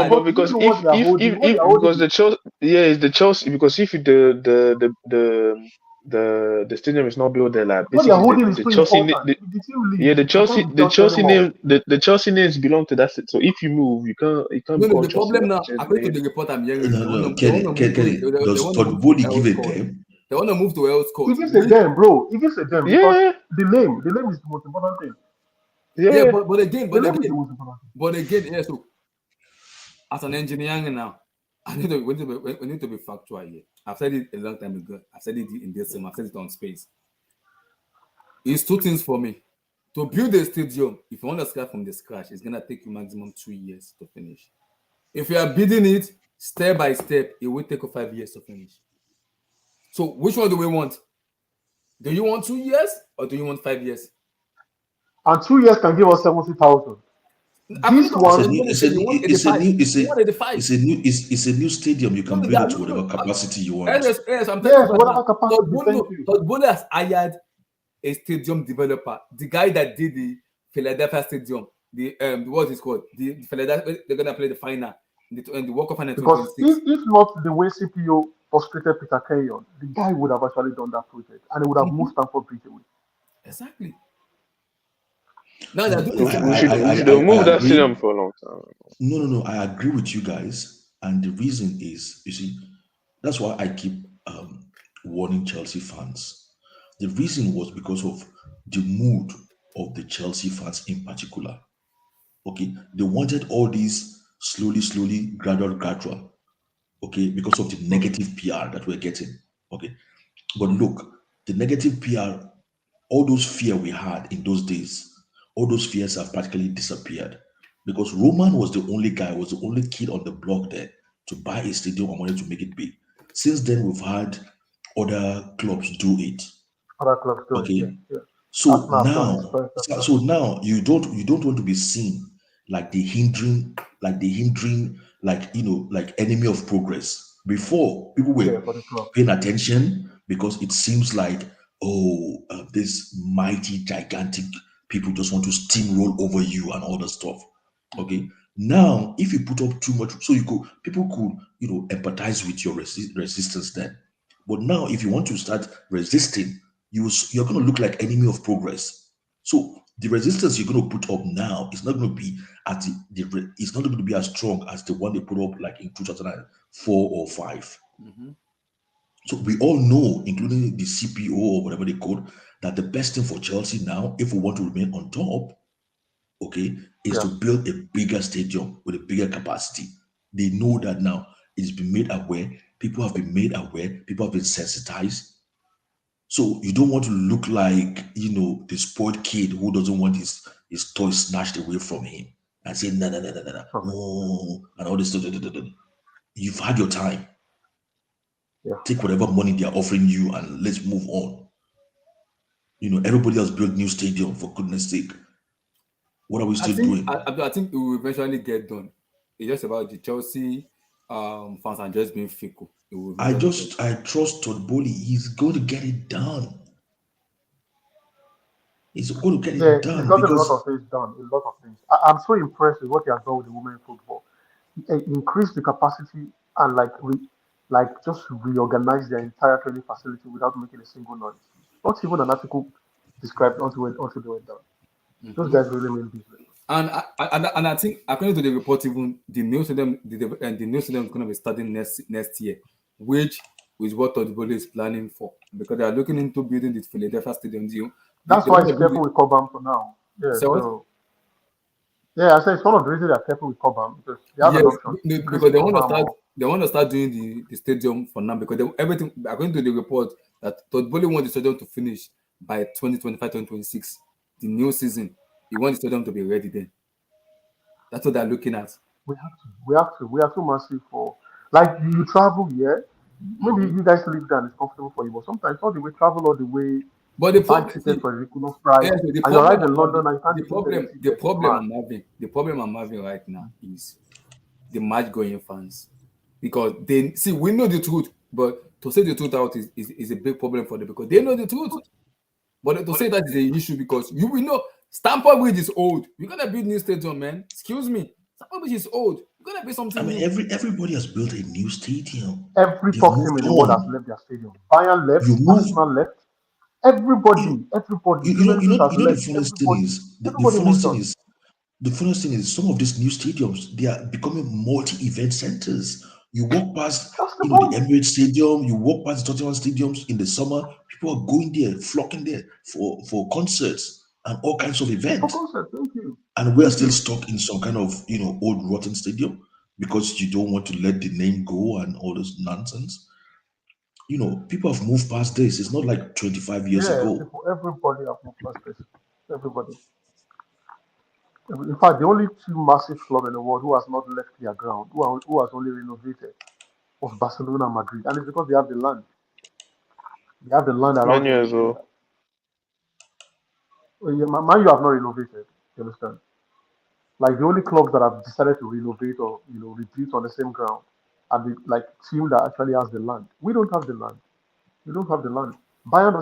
Speaker 6: but
Speaker 4: because if because the Chelsea because if the stadium is not built there, like the Chelsea names belong to that. So if you move, you can't.
Speaker 1: No, the problem now, according to the report I'm hearing,
Speaker 2: Kenny, does Todd Bowley give a damn?
Speaker 1: They want to move to Wales Coast.
Speaker 6: He gives a damn, bro. He gives a damn because the name is the most important thing.
Speaker 1: Yeah, but again, yeah. So as an engineer now, we need to be factual here. I've said it a long time ago. I've said it in this I've said it on Space. It's 2 things for me. To build a stadium, if you want to start from the scratch, it's gonna take you maximum 2 years to finish. If you are building it step by step, it will take you 5 years to finish. So which one do we want? Do you want 2 years or do you want 5 years?
Speaker 6: And 2 years can give us 70,000. This one
Speaker 2: it's a new stadium. You can build it to whatever capacity you want.
Speaker 1: Yes, I'm telling you. Todd Bowley has hired a stadium developer, the guy that did the Philadelphia Stadium, what is it called? The Philadelphia, they're gonna play the final, the World Cup final.
Speaker 6: Because if not the way CPO frustrated Peter Kenyon, the guy would have actually done that project, and he would have moved Stamford Bridge away.
Speaker 1: Exactly. Now we
Speaker 4: should have moved that stadium for a long time.
Speaker 2: No. I agree with you guys, and the reason is, you see, that's why I keep warning Chelsea fans. The reason was because of the mood of the Chelsea fans in particular. Okay, they wanted all these slowly, gradual. Okay, because of the negative PR that we're getting. Okay, but look, the negative PR, all those fear we had in those days, all those fears have practically disappeared because Roman was the only guy, was the only kid on the block there to buy a stadium and wanted to make it big. Since then, we've had other clubs do it.
Speaker 6: Other clubs do it. Yeah,
Speaker 2: Okay,
Speaker 6: yeah.
Speaker 2: so
Speaker 6: Arsenal have done it.
Speaker 2: now,
Speaker 6: Spurs have
Speaker 2: so
Speaker 6: done
Speaker 2: so now you don't want to be seen like the hindering, like like enemy of progress. Before people
Speaker 6: it. Yeah,
Speaker 2: were
Speaker 6: for the club.
Speaker 2: paying attention because it seems like, oh, this mighty gigantic people just want to steamroll over you and all the stuff. Okay, now if you put up too much, so people could empathize with your resistance then. But now if you want to start resisting, you're going to look like enemy of progress. So the resistance you're going to put up now is not going to be at it's not going to be as strong as the one they put up like in 2004 or 5. So we all know, including the CPO or whatever they call, that the best thing for Chelsea now, if we want to remain on top, okay, is
Speaker 6: Yeah.
Speaker 2: to build a bigger stadium with a bigger capacity. They know that now. It's been made aware. People have been made aware. People have been sensitized. So you don't want to look like the spoiled kid who doesn't want his toy snatched away from him and say no no no no no no
Speaker 6: From it.
Speaker 2: oh, and all this stuff. You've had your time.
Speaker 6: Yeah.
Speaker 2: Take whatever money they are offering you and let's move on. Everybody has built new stadium, for goodness sake. What are we
Speaker 1: I
Speaker 2: still
Speaker 1: think
Speaker 2: doing?
Speaker 1: I think it will eventually get done. It's just about the Chelsea fans are just being fickle. It will eventually get done.
Speaker 2: I trust Todd Bowley. He's going to get it done. He's going to get
Speaker 6: Yeah,
Speaker 2: it
Speaker 6: he's
Speaker 2: done
Speaker 6: gotten a lot
Speaker 2: because
Speaker 6: of things done. A lot of things. I'm so impressed with what he has done with the women football. Increase the capacity and like just reorganize their entire training facility without making a single noise. Not even an article described until they went down. Those guys really mean business.
Speaker 1: And I think according to the report, even the new stadium, the new stadium is going to be starting next year, which is what Todd Bowley is planning for because they are looking into building the Philadelphia Stadium deal.
Speaker 6: That's
Speaker 1: They
Speaker 6: why
Speaker 1: want
Speaker 6: he's
Speaker 1: to build
Speaker 6: careful
Speaker 1: it.
Speaker 6: with Cobham for now. Yeah,
Speaker 1: So what?
Speaker 6: so yeah, I say it's one of the reasons they're careful with Cobham because they have
Speaker 1: Yes,
Speaker 6: an option. Increase
Speaker 1: because
Speaker 6: the
Speaker 1: they want to
Speaker 6: Cobham
Speaker 1: start.
Speaker 6: or
Speaker 1: They want to start doing the stadium for now because everything according to the report that Todd Bowley wants the stadium to finish by 2025-2026, the new season. He wants the stadium to be ready then. That's what they're looking at.
Speaker 6: we are too massive for like you travel, yeah. Maybe you guys live there and it's comfortable for you, but sometimes all the way travel all the way,
Speaker 1: But the
Speaker 6: buy
Speaker 1: problem,
Speaker 6: tickets
Speaker 1: see,
Speaker 6: for a ridiculous price,
Speaker 1: yes, the
Speaker 6: and you
Speaker 1: problem
Speaker 6: arrive in
Speaker 1: I'm
Speaker 6: London
Speaker 1: having,
Speaker 6: and you can't even get a
Speaker 1: the
Speaker 6: ticket. It's
Speaker 1: problem
Speaker 6: mad.
Speaker 1: I'm having right now is the match going fans because they see we know the truth, but to say the truth out is a big problem for them because they know the truth. But to say that is an issue because you will know Stamford Bridge is old. You're gonna build new stadium, man. Excuse me, Stamford Bridge is old. You're gonna build
Speaker 2: I
Speaker 1: something
Speaker 2: mean
Speaker 1: new.
Speaker 2: everybody has built a new stadium.
Speaker 6: Every
Speaker 2: They've
Speaker 6: top team
Speaker 2: moved
Speaker 6: in the world has
Speaker 2: on.
Speaker 6: left their stadium. Bayern left,
Speaker 2: You move.
Speaker 6: Arsenal left,
Speaker 2: You
Speaker 6: everybody,
Speaker 2: you know you
Speaker 6: Juventus
Speaker 2: know
Speaker 6: has
Speaker 2: you know the
Speaker 6: left,
Speaker 2: funniest thing is the
Speaker 6: everybody
Speaker 2: funniest
Speaker 6: moved
Speaker 2: thing
Speaker 6: on.
Speaker 2: is the funniest thing is some of these new stadiums they are becoming multi-event centers. You walk past
Speaker 6: That's the
Speaker 2: the
Speaker 6: point.
Speaker 2: Emirates Stadium, you walk past the Tottenham stadiums in the summer. People are going there, flocking there for concerts and all kinds of
Speaker 6: For
Speaker 2: events.
Speaker 6: concert, thank you.
Speaker 2: And we are
Speaker 6: Thank
Speaker 2: still
Speaker 6: you.
Speaker 2: stuck in some kind of old rotten stadium because you don't want to let the name go and all this nonsense. People have moved past this. It's not like 25 years
Speaker 6: Yeah,
Speaker 2: ago.
Speaker 6: people, everybody have moved past this. Everybody. In fact, the only two massive club in the world who has not left their ground, who has only renovated, was Barcelona and Madrid. And it's because they have the land. They have the land around
Speaker 4: Many
Speaker 6: them to
Speaker 4: as
Speaker 6: do
Speaker 4: well.
Speaker 6: that. Well, yeah, Man U have not renovated. You understand? Like the only clubs that have decided to renovate or rebuild on the same ground are the like team that actually has the land. We don't have the land. We don't have the land. Bayern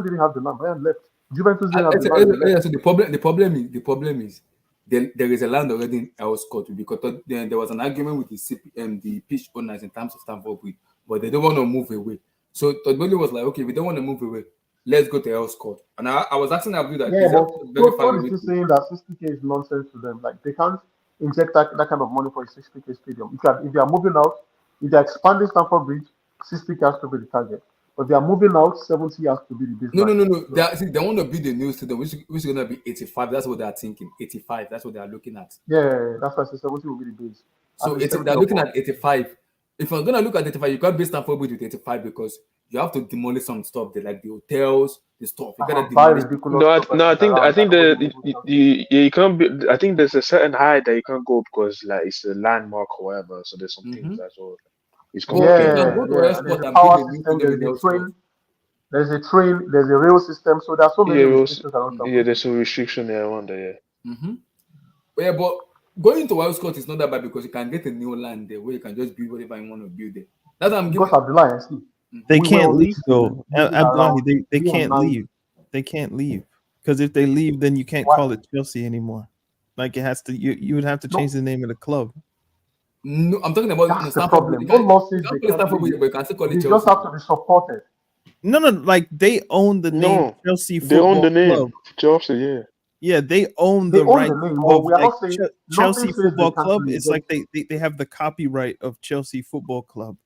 Speaker 6: didn't have the land. Bayern left. Juventus didn't have the land. They left.
Speaker 1: So the problem is there is a land already in Elscourt because then there was an argument with the pitch owners in terms of Stamford Bridge, but they don't want to move away. So Todd Bowley was like, okay, we don't want to move away. Let's go to Elscourt. And I was asking Abdul that
Speaker 6: Yeah,
Speaker 1: is
Speaker 6: but
Speaker 1: Elscourt very far
Speaker 6: Todd is
Speaker 1: away?
Speaker 6: still saying that 60K is nonsense to them. Like they can't inject that kind of money for a 60K stadium. If they are moving out, if they're expanding Stamford Bridge, 60K has to be the target. But they are moving out. 70 has to be the
Speaker 1: No, no,
Speaker 6: baseline.
Speaker 1: no, no.
Speaker 6: So,
Speaker 1: They want to build a new stadium, which is gonna be 85. That's what they are thinking. 85. That's what they are looking at.
Speaker 6: yeah, that's why I say 70 will be the base.
Speaker 1: So
Speaker 6: And it's
Speaker 1: they're
Speaker 6: taking up
Speaker 1: looking
Speaker 6: for
Speaker 1: at 85. If you're gonna look at 85, you can't build Stamford Bridge with 85 because you have to demolish some stuff there, like the hotels, the stuff. You gotta
Speaker 6: buy
Speaker 1: demolish.
Speaker 6: ridiculous
Speaker 4: No,
Speaker 6: stuff and
Speaker 4: no,
Speaker 6: put
Speaker 4: I
Speaker 6: around.
Speaker 4: think
Speaker 6: That nobody will
Speaker 4: the
Speaker 6: even chance.
Speaker 4: you can't be. I think there's a certain height that you can't go because like it's a landmark or whatever. So there's some things
Speaker 1: Mm-hmm.
Speaker 4: that's all. It's
Speaker 1: But you
Speaker 4: complicated.
Speaker 1: can
Speaker 6: Yeah,
Speaker 1: go to
Speaker 6: yeah. And there's
Speaker 1: Elsport
Speaker 6: a
Speaker 1: and build
Speaker 6: power
Speaker 1: a new
Speaker 6: system.
Speaker 1: stadium
Speaker 6: There's
Speaker 1: in
Speaker 6: a
Speaker 1: Elsport.
Speaker 6: train. There's a train. There's a rail system. So there are so many
Speaker 4: Yeah,
Speaker 6: restrictions around
Speaker 4: yeah.
Speaker 6: Stamford
Speaker 4: There's
Speaker 6: Bridge.
Speaker 4: some restriction there. I wonder. Yeah.
Speaker 1: Mm-hmm. Yeah, but going to Elsport is not that bad because you can get a new land there where you can just build whatever you want to build there. That's what I'm
Speaker 6: Because
Speaker 1: giving.
Speaker 6: Abdullah, see,
Speaker 7: They
Speaker 6: we were
Speaker 7: can't
Speaker 6: on
Speaker 7: leave
Speaker 6: this thing
Speaker 7: though.
Speaker 6: moving
Speaker 7: Abdullahi,
Speaker 6: around
Speaker 7: they
Speaker 6: day and
Speaker 7: can't
Speaker 6: night.
Speaker 7: leave. They can't leave because if they leave, then you can't
Speaker 6: Why?
Speaker 7: call it Chelsea anymore. Like it has to. You would have to change
Speaker 6: No,
Speaker 7: the name of the club.
Speaker 1: No, I'm talking about
Speaker 6: that's
Speaker 1: no,
Speaker 6: the
Speaker 1: Stamford Bridge.
Speaker 6: problem. No
Speaker 1: You
Speaker 6: losses,
Speaker 1: can't
Speaker 6: they
Speaker 1: call it
Speaker 6: can't
Speaker 1: Stamford Bridge,
Speaker 6: leave.
Speaker 1: but you can still call it
Speaker 6: They just
Speaker 1: Chelsea.
Speaker 6: have to be supported.
Speaker 7: No, no, like they own the name
Speaker 4: No,
Speaker 7: Chelsea
Speaker 4: they own
Speaker 7: Football
Speaker 4: the name.
Speaker 7: Club.
Speaker 4: Chelsea. Yeah.
Speaker 7: Yeah, they own
Speaker 6: They
Speaker 7: the
Speaker 6: own the
Speaker 7: rights
Speaker 6: name, but
Speaker 7: of
Speaker 6: we are
Speaker 7: like
Speaker 6: not saying nothing
Speaker 7: Chelsea
Speaker 6: says they
Speaker 7: Football
Speaker 6: can't
Speaker 7: Club.
Speaker 6: leave.
Speaker 7: It's like they have the copyright of Chelsea Football Club.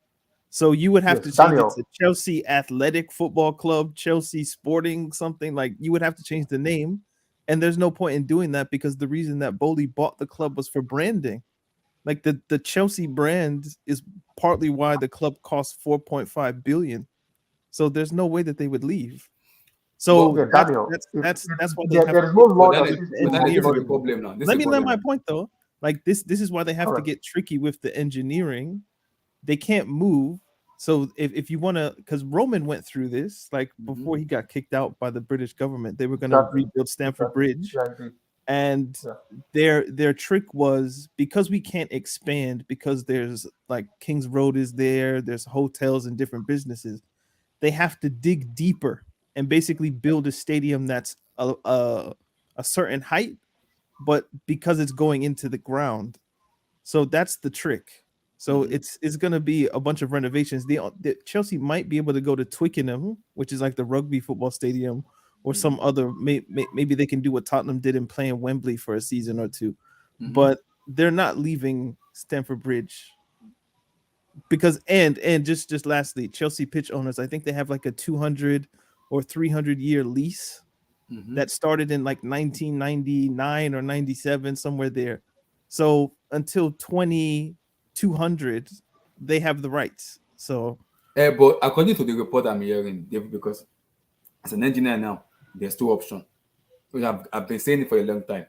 Speaker 7: So you would have
Speaker 6: Yes,
Speaker 7: to change it
Speaker 6: Daniel.
Speaker 7: to Chelsea Athletic Football Club, Chelsea Sporting something like you would have to change the name. And there's no point in doing that because the reason that Bowley bought the club was for branding. Like the Chelsea brand is partly why the club costs 4.5 billion. So there's no way that they would leave.
Speaker 1: But
Speaker 7: So
Speaker 6: Yeah, Daniel.
Speaker 7: that's why they
Speaker 6: There,
Speaker 7: have
Speaker 6: there
Speaker 7: to
Speaker 6: is no
Speaker 7: get
Speaker 1: but
Speaker 6: law
Speaker 1: then
Speaker 6: that
Speaker 7: with
Speaker 1: it,
Speaker 6: says
Speaker 7: the
Speaker 6: you
Speaker 1: but then
Speaker 6: must
Speaker 1: this is
Speaker 6: not
Speaker 1: the
Speaker 7: engineering.
Speaker 6: leave.
Speaker 1: problem now. This is
Speaker 7: Let
Speaker 1: the
Speaker 7: me land
Speaker 1: problem
Speaker 7: my
Speaker 1: now.
Speaker 7: point though. Like this is why they have
Speaker 6: All
Speaker 7: to
Speaker 6: right.
Speaker 7: get tricky with the engineering. They can't move. So if you want to, because Roman went through this, like
Speaker 1: Mm-hmm.
Speaker 7: before he got kicked out by the British government, they were going to
Speaker 6: Exactly.
Speaker 7: rebuild Stamford
Speaker 6: Exactly.
Speaker 7: Bridge,
Speaker 6: Yeah, I agree.
Speaker 7: and
Speaker 6: Yeah.
Speaker 7: their trick was because we can't expand because there's like King's Road is there, there's hotels and different businesses. They have to dig deeper and basically build a stadium that's a certain height, but because it's going into the ground. So that's the trick. So
Speaker 1: Mm-hmm.
Speaker 7: it's going to be a bunch of renovations. The Chelsea might be able to go to Twickenham, which is like the rugby football stadium, or
Speaker 1: Mm-hmm.
Speaker 7: some other. Maybe they can do what Tottenham did and play in Wembley for a season or two,
Speaker 1: Mm-hmm.
Speaker 7: but they're not leaving Stamford Bridge because and just lastly, Chelsea pitch owners, I think they have like a 200 or 300-year lease
Speaker 1: Mm-hmm.
Speaker 7: that started in like 1999 or 97, somewhere there. So until 2200, they have the rights. So
Speaker 1: But according to the report I'm hearing, David, because as an engineer now, there's two options. I've been saying it for a long time.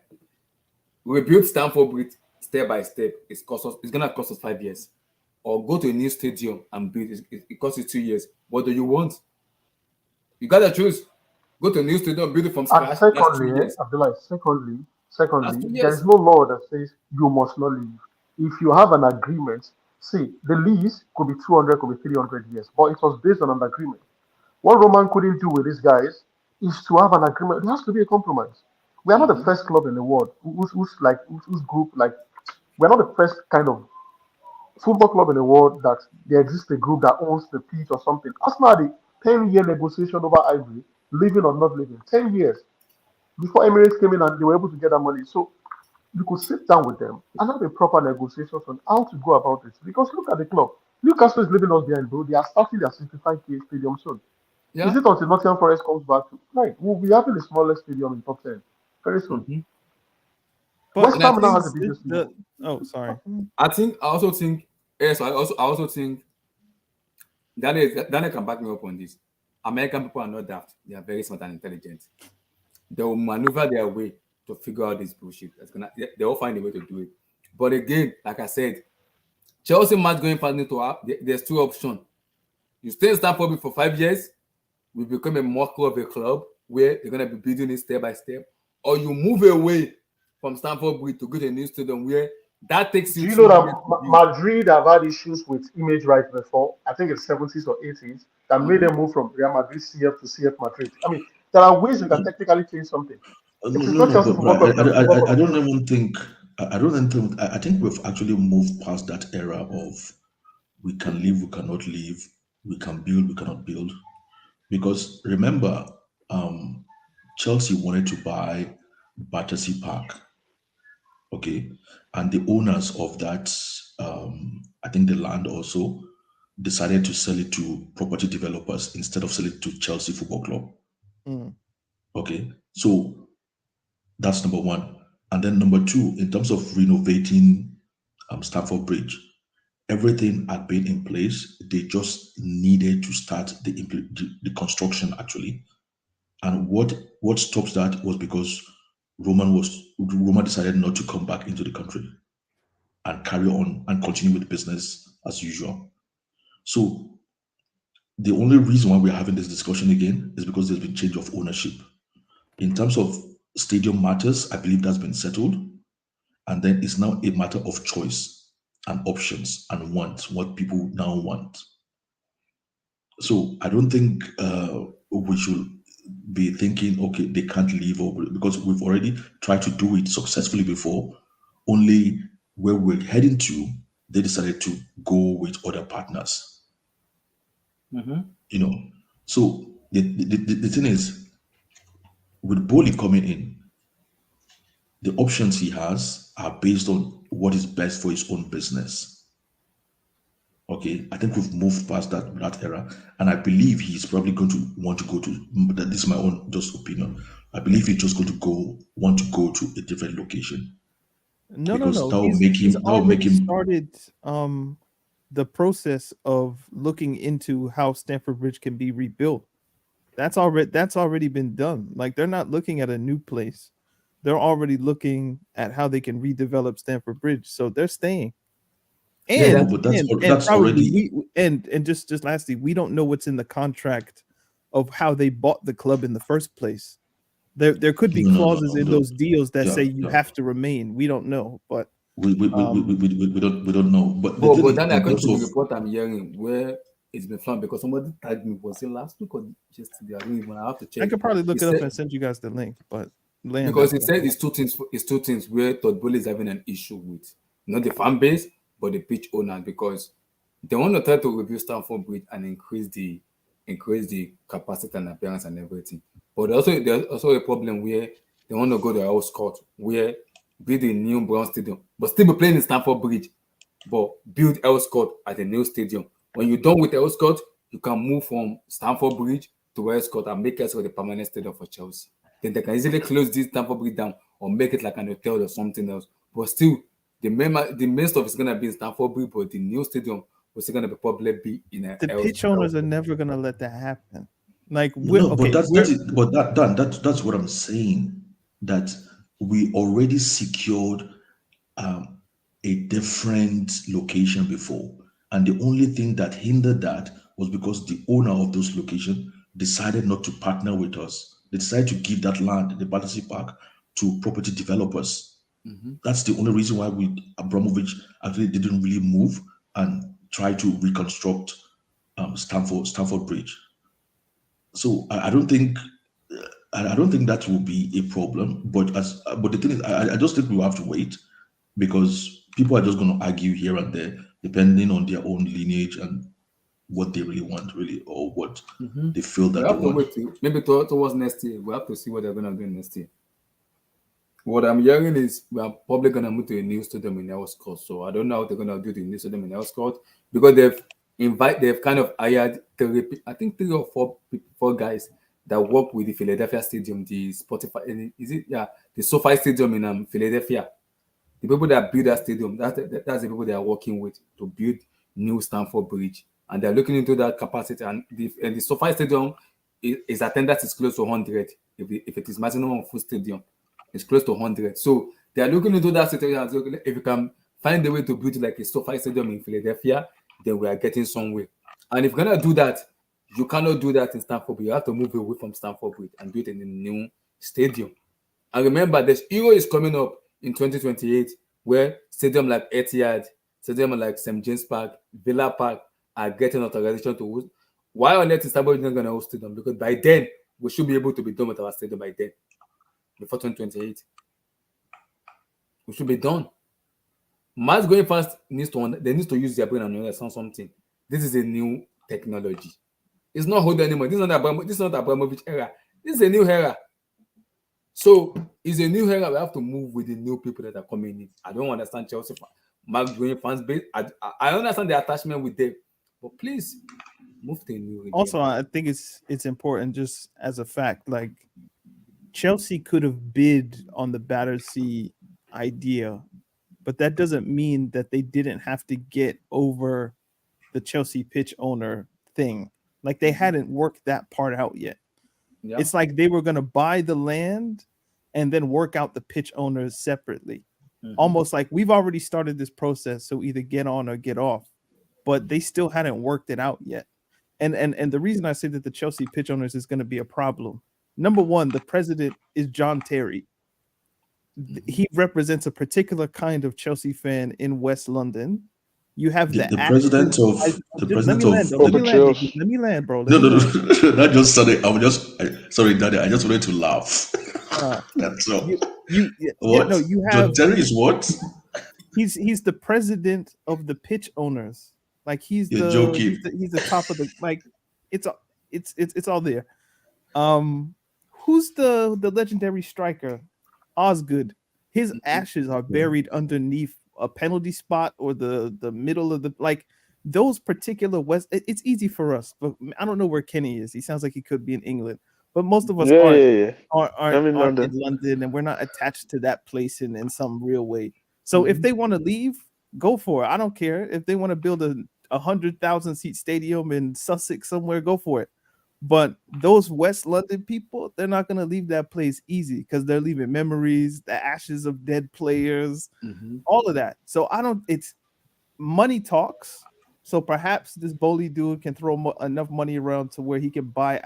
Speaker 1: We build Stamford Bridge step by step. It's gonna cost us 5 years. Or go to a new stadium and build it costs you 2 years. What do you want? You gotta choose. Go to a new stadium, build it from
Speaker 6: And
Speaker 1: scratch. That's two
Speaker 6: secondly,
Speaker 1: years.
Speaker 6: Abdullah,
Speaker 1: That's
Speaker 6: secondly,
Speaker 1: two
Speaker 6: there is
Speaker 1: years.
Speaker 6: no law that says you must not leave. If you have an agreement, see, the lease could be 200, could be 300 years, but it was based on an agreement. What Roman couldn't do with these guys is to have an agreement. There has to be a compromise. We are not the
Speaker 1: Mm-hmm.
Speaker 6: first club in the world whose group, like, we're not the first kind of football club in the world that there exists a group that owns the pitch or something. Arsenal had a 10-year negotiation over Ivory, living or not living. 10 years before Emirates came in and they were able to get that money. So you could sit down with them and have a proper negotiation on how to go about it. Because look at the club. Newcastle is leaving us behind, bro. They are starting their 65K stadium soon. Is
Speaker 1: Yeah.
Speaker 6: it until Nottingham Forest comes back? Right. We'll be having the smallest stadium in top 10 very soon.
Speaker 1: Mm-hmm.
Speaker 7: but
Speaker 6: West
Speaker 1: And I
Speaker 6: Ham now
Speaker 1: think
Speaker 6: has the biggest stadium.
Speaker 7: oh, sorry.
Speaker 1: I also think yes, I also think Daniel can back me up on this. American people are not daft. They are very smart and intelligent. They will maneuver their way to figure out this bullshit. They will find a way to do it. But again, like I said, Chelsea might going fast into there's two options. You stay in Stamford for 5 years, we become a mockery of a club where they're gonna be building it step by step, or you move away from Stamford Bridge to go to a new stadium where that takes
Speaker 6: Do
Speaker 1: you
Speaker 6: you know
Speaker 1: 2 years
Speaker 6: that
Speaker 1: to build.
Speaker 6: Madrid have had issues with image rights before? I think it's 70s or 80s that made
Speaker 1: Mm-hmm.
Speaker 6: them move from Real Madrid CF to CF Madrid. I mean, there are ways you can technically change something. It
Speaker 2: No,
Speaker 6: is
Speaker 2: no,
Speaker 6: not
Speaker 2: no,
Speaker 6: Chelsea
Speaker 2: but
Speaker 6: Football Club, it's a football club
Speaker 2: I
Speaker 6: in
Speaker 2: don't
Speaker 6: Chelsea.
Speaker 2: even think I don't even think I think we've actually moved past that era of we can live, we cannot live, we can build, we cannot build. Because remember, um, Chelsea wanted to buy Battersea Park, okay, and the owners of that, I think the land also, decided to sell it to property developers instead of selling it to Chelsea Football Club.
Speaker 7: Mm.
Speaker 2: Okay, so that's number one. And then number two, in terms of renovating Stamford Bridge, everything had been in place. They just needed to start the construction actually. And what stops that was because Roman decided not to come back into the country and carry on and continue with business as usual. So the only reason why we're having this discussion again is because there's been change of ownership. In terms of stadium matters, I believe that's been settled. And then it's now a matter of choice and options and wants, what people now want. So I don't think we should be thinking, okay, they can't leave, or because we've already tried to do it successfully before. Only where we're heading to, they decided to go with other partners.
Speaker 1: Mm-hmm.
Speaker 2: You know, so the thing is, with Boli coming in, the options he has are based on what is best for his own business. Okay, I think we've moved past that era, and I believe he's probably going to want to go to. This is my own just opinion. I believe he's just going to want to go to a different location
Speaker 7: No, no,
Speaker 2: because
Speaker 7: no.
Speaker 2: that will make
Speaker 7: He's
Speaker 2: him. That will make
Speaker 7: already
Speaker 2: him.
Speaker 7: started the process of looking into how Stamford Bridge can be rebuilt. That's already been done. Like they're not looking at a new place. They're already looking at how they can redevelop Stamford Bridge. So they're staying.
Speaker 1: Yeah,
Speaker 2: No,
Speaker 7: And
Speaker 2: but
Speaker 7: and
Speaker 2: that's
Speaker 7: probably
Speaker 2: already.
Speaker 7: and just lastly, we don't know what's in the contract of how they bought the club in the first place. There could be clauses in
Speaker 2: No.
Speaker 7: those deals that
Speaker 2: Yeah,
Speaker 7: say you
Speaker 2: yeah.
Speaker 7: have to remain. We don't know, but um
Speaker 2: We don't know. But the thing
Speaker 1: but
Speaker 2: is,
Speaker 1: then
Speaker 2: in
Speaker 1: according
Speaker 2: terms
Speaker 1: to the
Speaker 2: of
Speaker 1: report I'm hearing, where it's been found because somebody tagged me, was it last week or yesterday? I don't even. I have to
Speaker 7: I
Speaker 1: check.
Speaker 7: could probably
Speaker 1: He
Speaker 7: look it up
Speaker 1: said
Speaker 7: and send you guys the link. But land
Speaker 1: because he
Speaker 7: after.
Speaker 1: said it's two things. It's two things where Todd Bowley is having an issue with, not the fan base, but the pitch owner because they want to try to review Stamford Bridge and increase the capacity and appearance and everything. But there's also a problem where they want to go to our court where build a new Brown Stadium, but still be playing in Stamford Bridge, but build Elscott at a new stadium. When you're done with Elscott, you can move from Stamford Bridge to Elscott and make Elscott a permanent stadium for Chelsea. Then they can easily close this Stamford Bridge down or make it like an hotel or something else. But still, the main stuff is gonna be in Stamford Bridge, but the new stadium was still gonna be probably be in a
Speaker 7: The pitch owners are never gonna let that happen. Like we're
Speaker 2: no, but
Speaker 7: okay,
Speaker 2: that's it. But that's what I'm saying. That we already secured um, a different location before. And the only thing that hindered that was because the owner of those locations decided not to partner with us. They decided to give that land, the Battersea Park, to property developers.
Speaker 1: Mm-hmm.
Speaker 2: That's the only reason why Abramovich actually didn't really move and try to reconstruct Stamford Bridge. So I don't think I don't think that will be a problem. But the thing is, I just think we will have to wait because people are just going to argue here and there depending on their own lineage and what they really want, really, or what
Speaker 1: Mm-hmm.
Speaker 2: they feel
Speaker 1: We
Speaker 2: that they
Speaker 1: have to
Speaker 2: want.
Speaker 1: wait maybe towards next year. We have to see what they're gonna do next year. What I'm hearing is we are probably gonna move to a new stadium in Elscott. So I don't know how they're gonna do the new stadium in Elscott because they've kind of hired I think 3 or 4 guys that work with the Philadelphia Stadium, the Spotify is it yeah, the SoFi Stadium in Philadelphia. The people that build that stadium, that's the people they are working with to build new Stamford Bridge. And they're looking into that capacity. And the SoFi Stadium is attendance is close to 100. If it is maximum full stadium, it's close to 100. So they are looking into that situation and say, okay, if you can find a way to build like a SoFi Stadium in Philadelphia, then we are getting somewhere. And if you're gonna do that, you cannot do that in Stamford Bridge. You have to move away from Stamford Bridge and do it in a new stadium. And remember, this Euro is coming up in 2028, where stadium like Etihad, stadium like St. James Park, Villa Park are getting authorization to host. Why on earth is Stamford not going to host stadium? Because by then, we should be able to be done with our stadium by then, before 2028. We should be done. Mass going fast they need to use their brain and understand something. This is a new technology. It's not hold anymore. This is not Abramovich era. This is a new era. So it's a new era. We have to move with the new people that are coming in. I don't understand Chelsea, Mark Dwayne fans base. I understand the attachment with them, But please move to a new regime.
Speaker 7: Also, I think it's important just as a fact, like Chelsea could have bid on the Battersea idea, but that doesn't mean that they didn't have to get over the Chelsea pitch owner thing. Like they hadn't worked that part out yet.
Speaker 1: Yeah.
Speaker 7: It's like they were going to buy the land and then work out the pitch owners separately. Almost like we've already started this process, so either get on or get off. But they still hadn't worked it out yet. And the reason I say that the Chelsea pitch owners is going to be a problem. Number one, the president is John Terry. He represents a particular kind of Chelsea fan in West London. You have
Speaker 8: the president of
Speaker 7: Let me land, bro.
Speaker 8: No. That just sorry. Sorry, Daddy. I just wanted to laugh. That's all. What?
Speaker 7: You have
Speaker 8: John Terry is what?
Speaker 7: He's the president of the pitch owners. Like he's
Speaker 8: You're joking.
Speaker 7: He's the top of the like. It's all there. Who's the legendary striker? Osgood. His ashes are buried underneath a penalty spot or the middle of the like those particular West. It's easy for us, but I don't know where Kenny is. He sounds like he could be in England, but most of us aren't in London, and we're not attached to that place in some real way. So if they want to leave, go for it. I don't care if they want to build a 100,000 seat stadium in Sussex somewhere. Go for it. But those West London people, they're not going to leave that place easy because they're leaving memories, the ashes of dead players, all of that. So it's money talks. So perhaps this Bowley dude can throw enough money around to where he can buy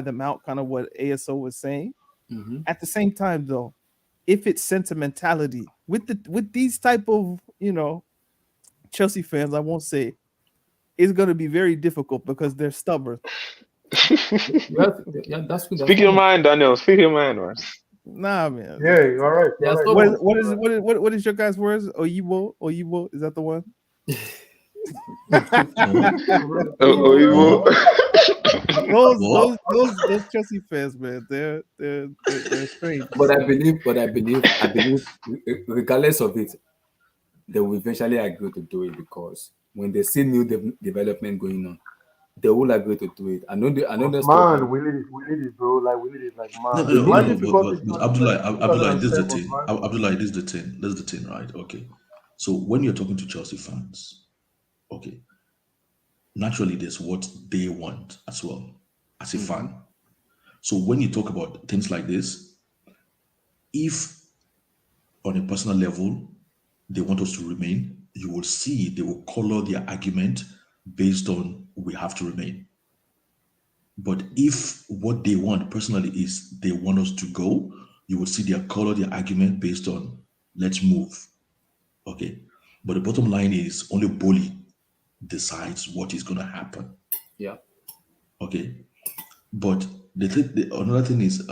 Speaker 7: them out, kind of what ASO was saying. At the same time, though, if it's sentimentality with these type of, Chelsea fans, I won't say, it's going to be very difficult because they're stubborn.
Speaker 4: Speak your mind, Daniel. Speak your mind, man.
Speaker 7: Nah, man.
Speaker 6: Yeah, you're all right.
Speaker 1: Yeah,
Speaker 7: What is your guys' words? Oyibo? Is that the one? Those Chelsea fans, man, they're strange.
Speaker 1: But I believe, regardless of it, they will eventually agree to do it because when they see new development going on, they will agree to do it. I know
Speaker 6: man, we need it, bro. Like we need it, like man.
Speaker 8: But Abdullah, this is the thing. Abdullah, this is the thing. This is the thing, right? Okay. So when you're talking to Chelsea fans, okay, naturally there's what they want as well as a fan. So when you talk about things like this, if on a personal level they want us to remain, you will see they will color their argument based on we have to remain. But if what they want personally is they want us to go, you will see their color their argument based on let's move. Okay. But the bottom line is only Bowley decides what is going to happen.
Speaker 1: Yeah.
Speaker 8: Okay. But another thing is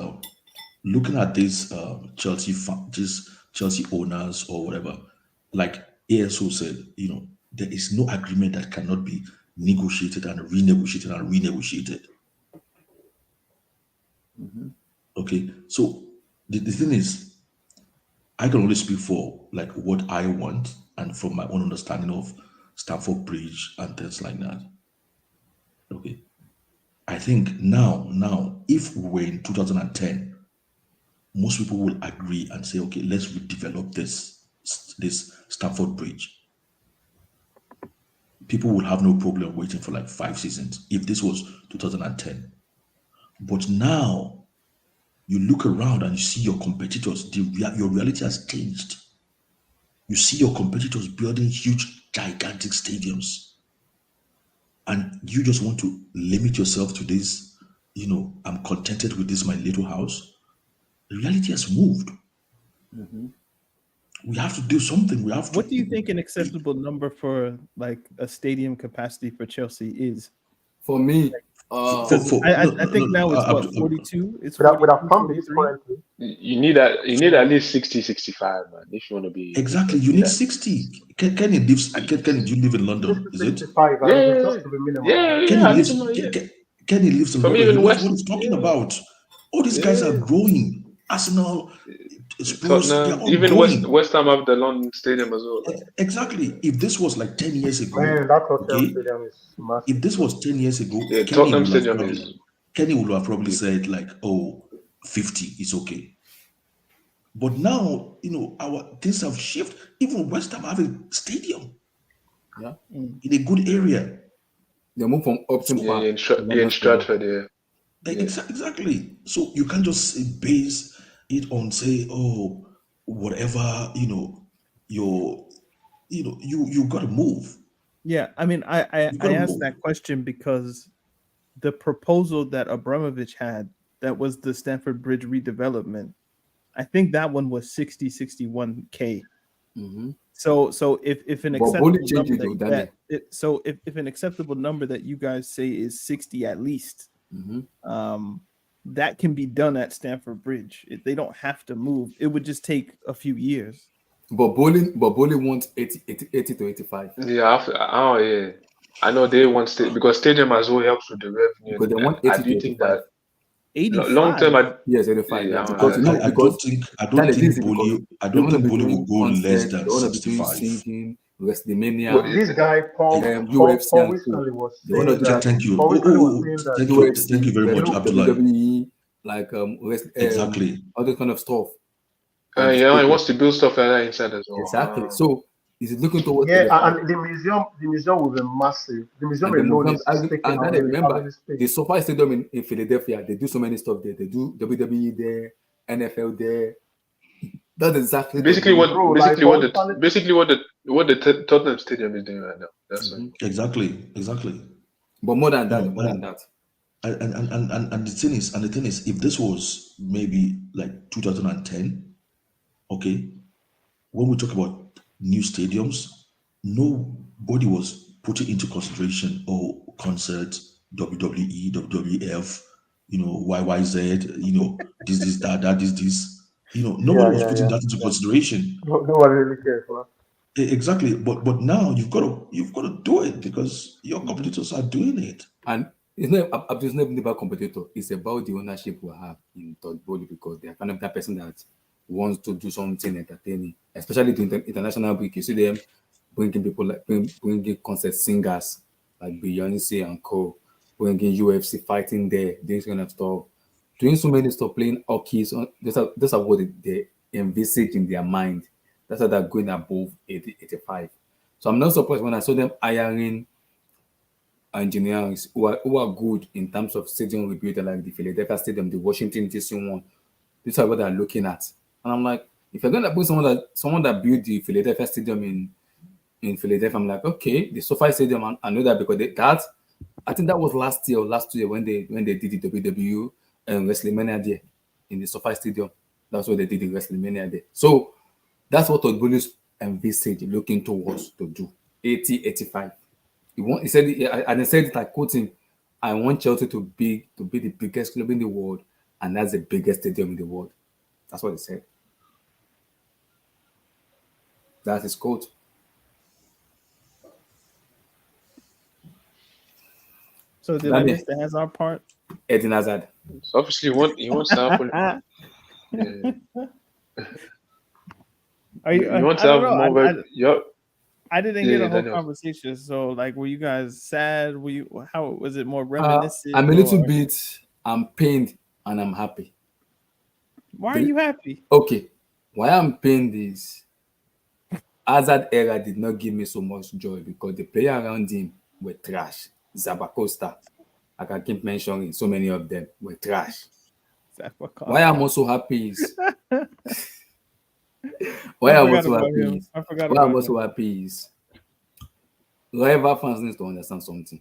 Speaker 8: looking at these Chelsea owners or whatever, like ASO said, there is no agreement that cannot be negotiated and renegotiated and renegotiated. Okay, so the thing is, I can only speak for like what I want and from my own understanding of Stamford Bridge and things like that. Okay, I think now, if we were in 2010, most people will agree and say, okay, let's redevelop this Stamford Bridge. People will have no problem waiting for like 5 seasons if this was 2010. But now you look around and you see your competitors, your reality has changed. You see your competitors building huge, gigantic stadiums. And you just want to limit yourself to this, I'm contented with this, my little house. The reality has moved. We have to do something.
Speaker 7: What do you think an acceptable number for like a stadium capacity for Chelsea is?
Speaker 1: For me,
Speaker 7: I think now it's what 42. It's
Speaker 6: with a fan base currently.
Speaker 4: You need at least 60, 65, man. If you want to be
Speaker 8: exactly, you need 60. Kenny lives. Kenny, do you live in London? Is it? Kenny lives in London. What he's talking about? All these guys are growing. Arsenal, Spurs, they're
Speaker 4: Tottenham,
Speaker 8: all
Speaker 4: even
Speaker 8: going.
Speaker 4: West Ham have the London Stadium as well. Like.
Speaker 8: Exactly. If this was like 10 years ago,
Speaker 6: Man, that Tottenham
Speaker 8: okay,
Speaker 6: Stadium is massive.
Speaker 8: if this was 10 years ago,
Speaker 4: Yeah, Tottenham Stadium is
Speaker 8: Kenny would have probably
Speaker 4: big.
Speaker 8: said like, oh, 50 is okay. But now, our things have shifted. Even West Ham have a stadium.
Speaker 1: Yeah.
Speaker 8: In a good area.
Speaker 1: They move from Upton Park
Speaker 4: in
Speaker 1: to London Stadium.
Speaker 4: Stratford, yeah.
Speaker 8: Exactly. So you can't just base it on say, oh, whatever, you got to move.
Speaker 7: Yeah, I mean, I asked that question because the proposal that Abramovich had, that was the Stamford Bridge redevelopment, I think that one was 61K.
Speaker 1: Mm-hmm.
Speaker 7: So if an
Speaker 1: But
Speaker 7: acceptable
Speaker 1: Boli changed
Speaker 7: number
Speaker 1: it though, Daniel.
Speaker 7: if an acceptable number that you guys say is 60 at least, that can be done at Stamford Bridge. They don't have to move. It would just take a few years.
Speaker 1: But Boli wants 80 to 85.
Speaker 4: Yeah, yeah. I know they want because stadium as well helps with the revenue.
Speaker 1: Because they want 80
Speaker 4: I do
Speaker 1: to
Speaker 4: think
Speaker 1: 85.
Speaker 4: that
Speaker 7: 85.
Speaker 4: long term,
Speaker 1: yes, 85.
Speaker 4: Yeah,
Speaker 1: Because
Speaker 8: I don't think Boli will go less than 65.
Speaker 1: Singing, WrestleMania,
Speaker 6: This guy, Paul
Speaker 1: UFC and co.
Speaker 6: Stanley was
Speaker 1: They want to
Speaker 6: saying
Speaker 1: do
Speaker 6: that.
Speaker 8: Thank you.
Speaker 6: Paul Stanley was saying that.
Speaker 1: UFC,
Speaker 8: Thank you very much, Abdullah.
Speaker 1: WWE, like
Speaker 8: Exactly.
Speaker 1: all that kind of stuff.
Speaker 4: yeah, he wants to build stuff like that inside as well.
Speaker 1: Exactly. So is it looking towards
Speaker 6: and the museum will be massive. The museum alone is taking how many space?
Speaker 1: the SoFi Stadium in Philadelphia, they do so many stuff there. They do WWE there, NFL there. That's exactly
Speaker 4: basically what the Tottenham Stadium is doing right now. That's
Speaker 8: Exactly.
Speaker 1: But more than that.
Speaker 8: And the thing is, if this was maybe like 2010, okay, when we talk about new stadiums, nobody was putting into consideration concerts, WWE, WWF, YYZ, this, that, this. Nobody was putting that into consideration.
Speaker 6: Nobody really cares, man.
Speaker 8: Exactly, but now you've got to do it because your competitors are doing it.
Speaker 1: And it's not even about competitor. It's about the ownership we have in Todd Bowley, because they are kind of that person that wants to do something entertaining, especially the international week. You see them bringing people like bringing concert singers like Beyonce and co, bringing UFC fighting there, this kind of stuff, doing so many stuff, playing hockey. So those are what they envisage in their mind. That's why they're going above 80, 85. So I'm not surprised when I saw them hiring engineers who are good in terms of stadium rebuild, like the Philadelphia Stadium, the Washington DC one. These are what they're looking at. And I'm like, if you're gonna put someone that built the Philadelphia Stadium in Philadelphia, I'm like, okay, the SoFi Stadium, I know that because I think that was last year or last 2 years when they did the WWE and WrestleMania there in the SoFi Stadium. That's what they did in WrestleMania there. So that's what Todd Bowley's envisaged looking towards to do. 80, 85. He said, and he said it, like quoting, I want Chelsea to be the biggest club in the world, and that's the biggest stadium in the world. That's what he said. That's his quote.
Speaker 7: So did I miss the Hazard part?
Speaker 1: Eden Hazard.
Speaker 4: So obviously he wants to happen. You want to have more?
Speaker 7: I didn't hear the whole conversation. So, like, were you guys sad? How was it more reminiscent?
Speaker 1: I'm a little bit. I'm pained and I'm happy.
Speaker 7: Why are you happy?
Speaker 1: Okay, why I'm pained is Hazard era did not give me so much joy because the player around him were trash. Zabacosta, I can keep mentioning so many of them were trash. Why I'm also happy is Rival fans need to understand something.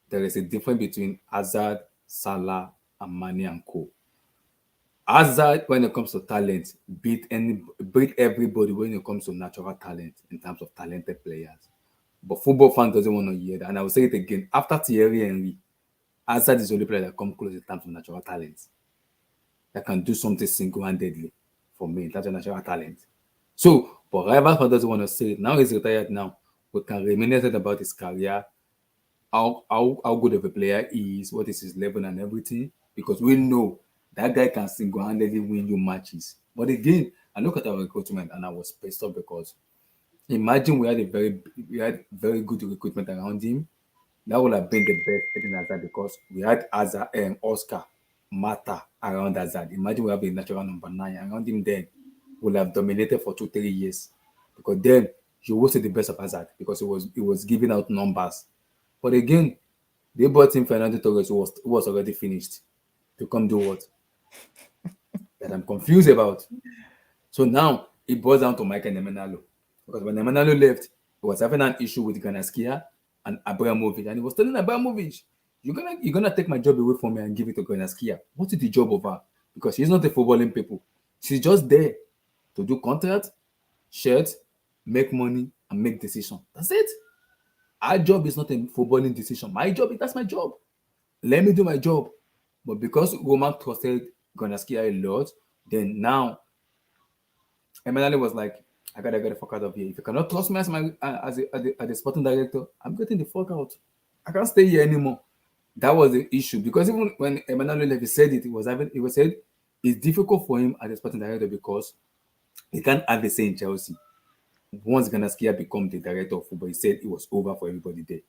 Speaker 1: There is a difference between Hazard, Salah, and Mane and co. Hazard, when it comes to talent, beat everybody when it comes to natural talent in terms of talented players. But football fan doesn't want to hear that. And I will say it again. After Thierry Henry, Hazard is the only player that comes close in terms of natural talent. That can do something single-handedly for me. That's a natural talent. So, but rival fan doesn't want to say it. Now he's retired now. We can reminisce about his career, how good of a player he is, what is his level and everything. Because we know that guy can single-handedly win you matches. But again, I look at our recruitment and I was pissed off because imagine we had very good recruitment around him. That would have been the best Eden Hazard because we had Hazard, Oscar, Mata around Hazard. Imagine we have a natural number 9 around him. Then would have dominated for 2 3 years because then you will see the best of Hazard because it was giving out numbers. But again, they brought in Fernando Torres who was already finished to come do what that I'm confused about. So now it boils down to Michael Nemenalo. Because when Nemenalo left, he was having an issue with Ganaskia and Abramovich. And he was telling Abramovich, you're gonna take my job away from me and give it to Ganaskia. What is the job of her? Because she's not a footballing people. She's just there to do contract, shirt, make money, and make decision. That's it. Our job is not a footballing decision. My job, that's my job. Let me do my job. But because Roman trusted Ganaskia a lot, then now Emenali was like, I gotta get the fuck out of here. If you cannot trust me as a sporting director, I'm getting the fuck out. I can't stay here anymore. That was the issue because even when Emmanuel Levy said it, it was said it's difficult for him as a sporting director because he can't have a say in Chelsea. Once Ganaskia become the director of football, he said it was over for everybody there.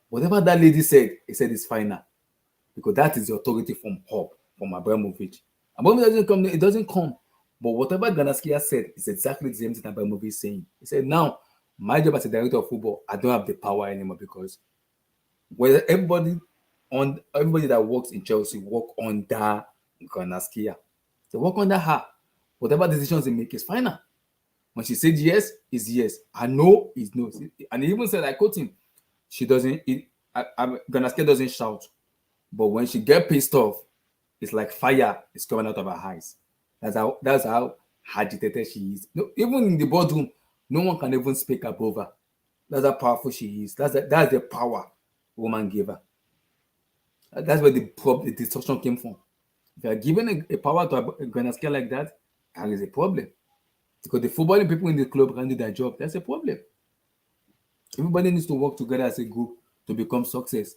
Speaker 1: Whatever that lady said, he said it's final because that is the authority from Hub, from Abramovich. Abramovich doesn't come, it doesn't come. But whatever Ganaskia said is exactly the same thing Abramovich is saying. He said, now, my job as a director of football, I don't have the power anymore because whether everybody that works in Chelsea work under Ganaskia. They work under her. Whatever decisions they make is final. When she said yes, is yes. I know is no. And he even said, I quote him, she doesn't, Ganaskia doesn't shout. But when she get pissed off, it's like fire is coming out of her eyes. That's how agitated she is. No, even in the boardroom, no one can even speak above her. That's how powerful she is. That's the power woman gave her. That's where the distortion came from. If you are given a power to a grand scale like that, there is a problem. Because the footballing people in the club can do their job. That's a problem. Everybody needs to work together as a group to become success.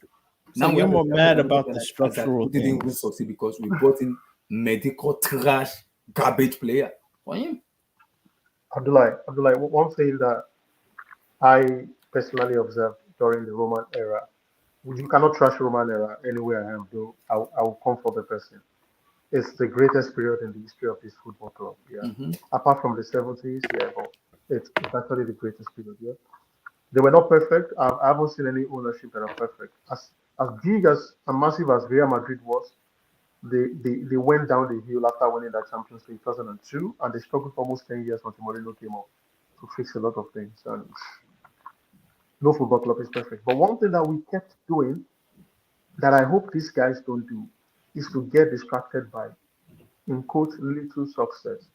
Speaker 7: So now you're more mad about the structural
Speaker 1: who didn't even succeed because we brought in medical trash garbage player for him.
Speaker 6: Abdullah, one thing that I personally observed during the Roman era, you cannot trash Roman era anywhere I am, though I will come for the person. It's the greatest period in the history of this football club. Yeah.
Speaker 1: Mm-hmm.
Speaker 6: Apart from the 70s, yeah, but it's actually the greatest period. Yeah. They were not perfect. I haven't seen any ownership that are perfect. As big as and massive as Real Madrid was, they went down the hill after winning that Champions League 2002, and they struggled for almost 10 years until Mourinho came up to fix a lot of things. And no football club is perfect. But one thing that we kept doing that I hope these guys don't do is to get distracted by, in quote, little success.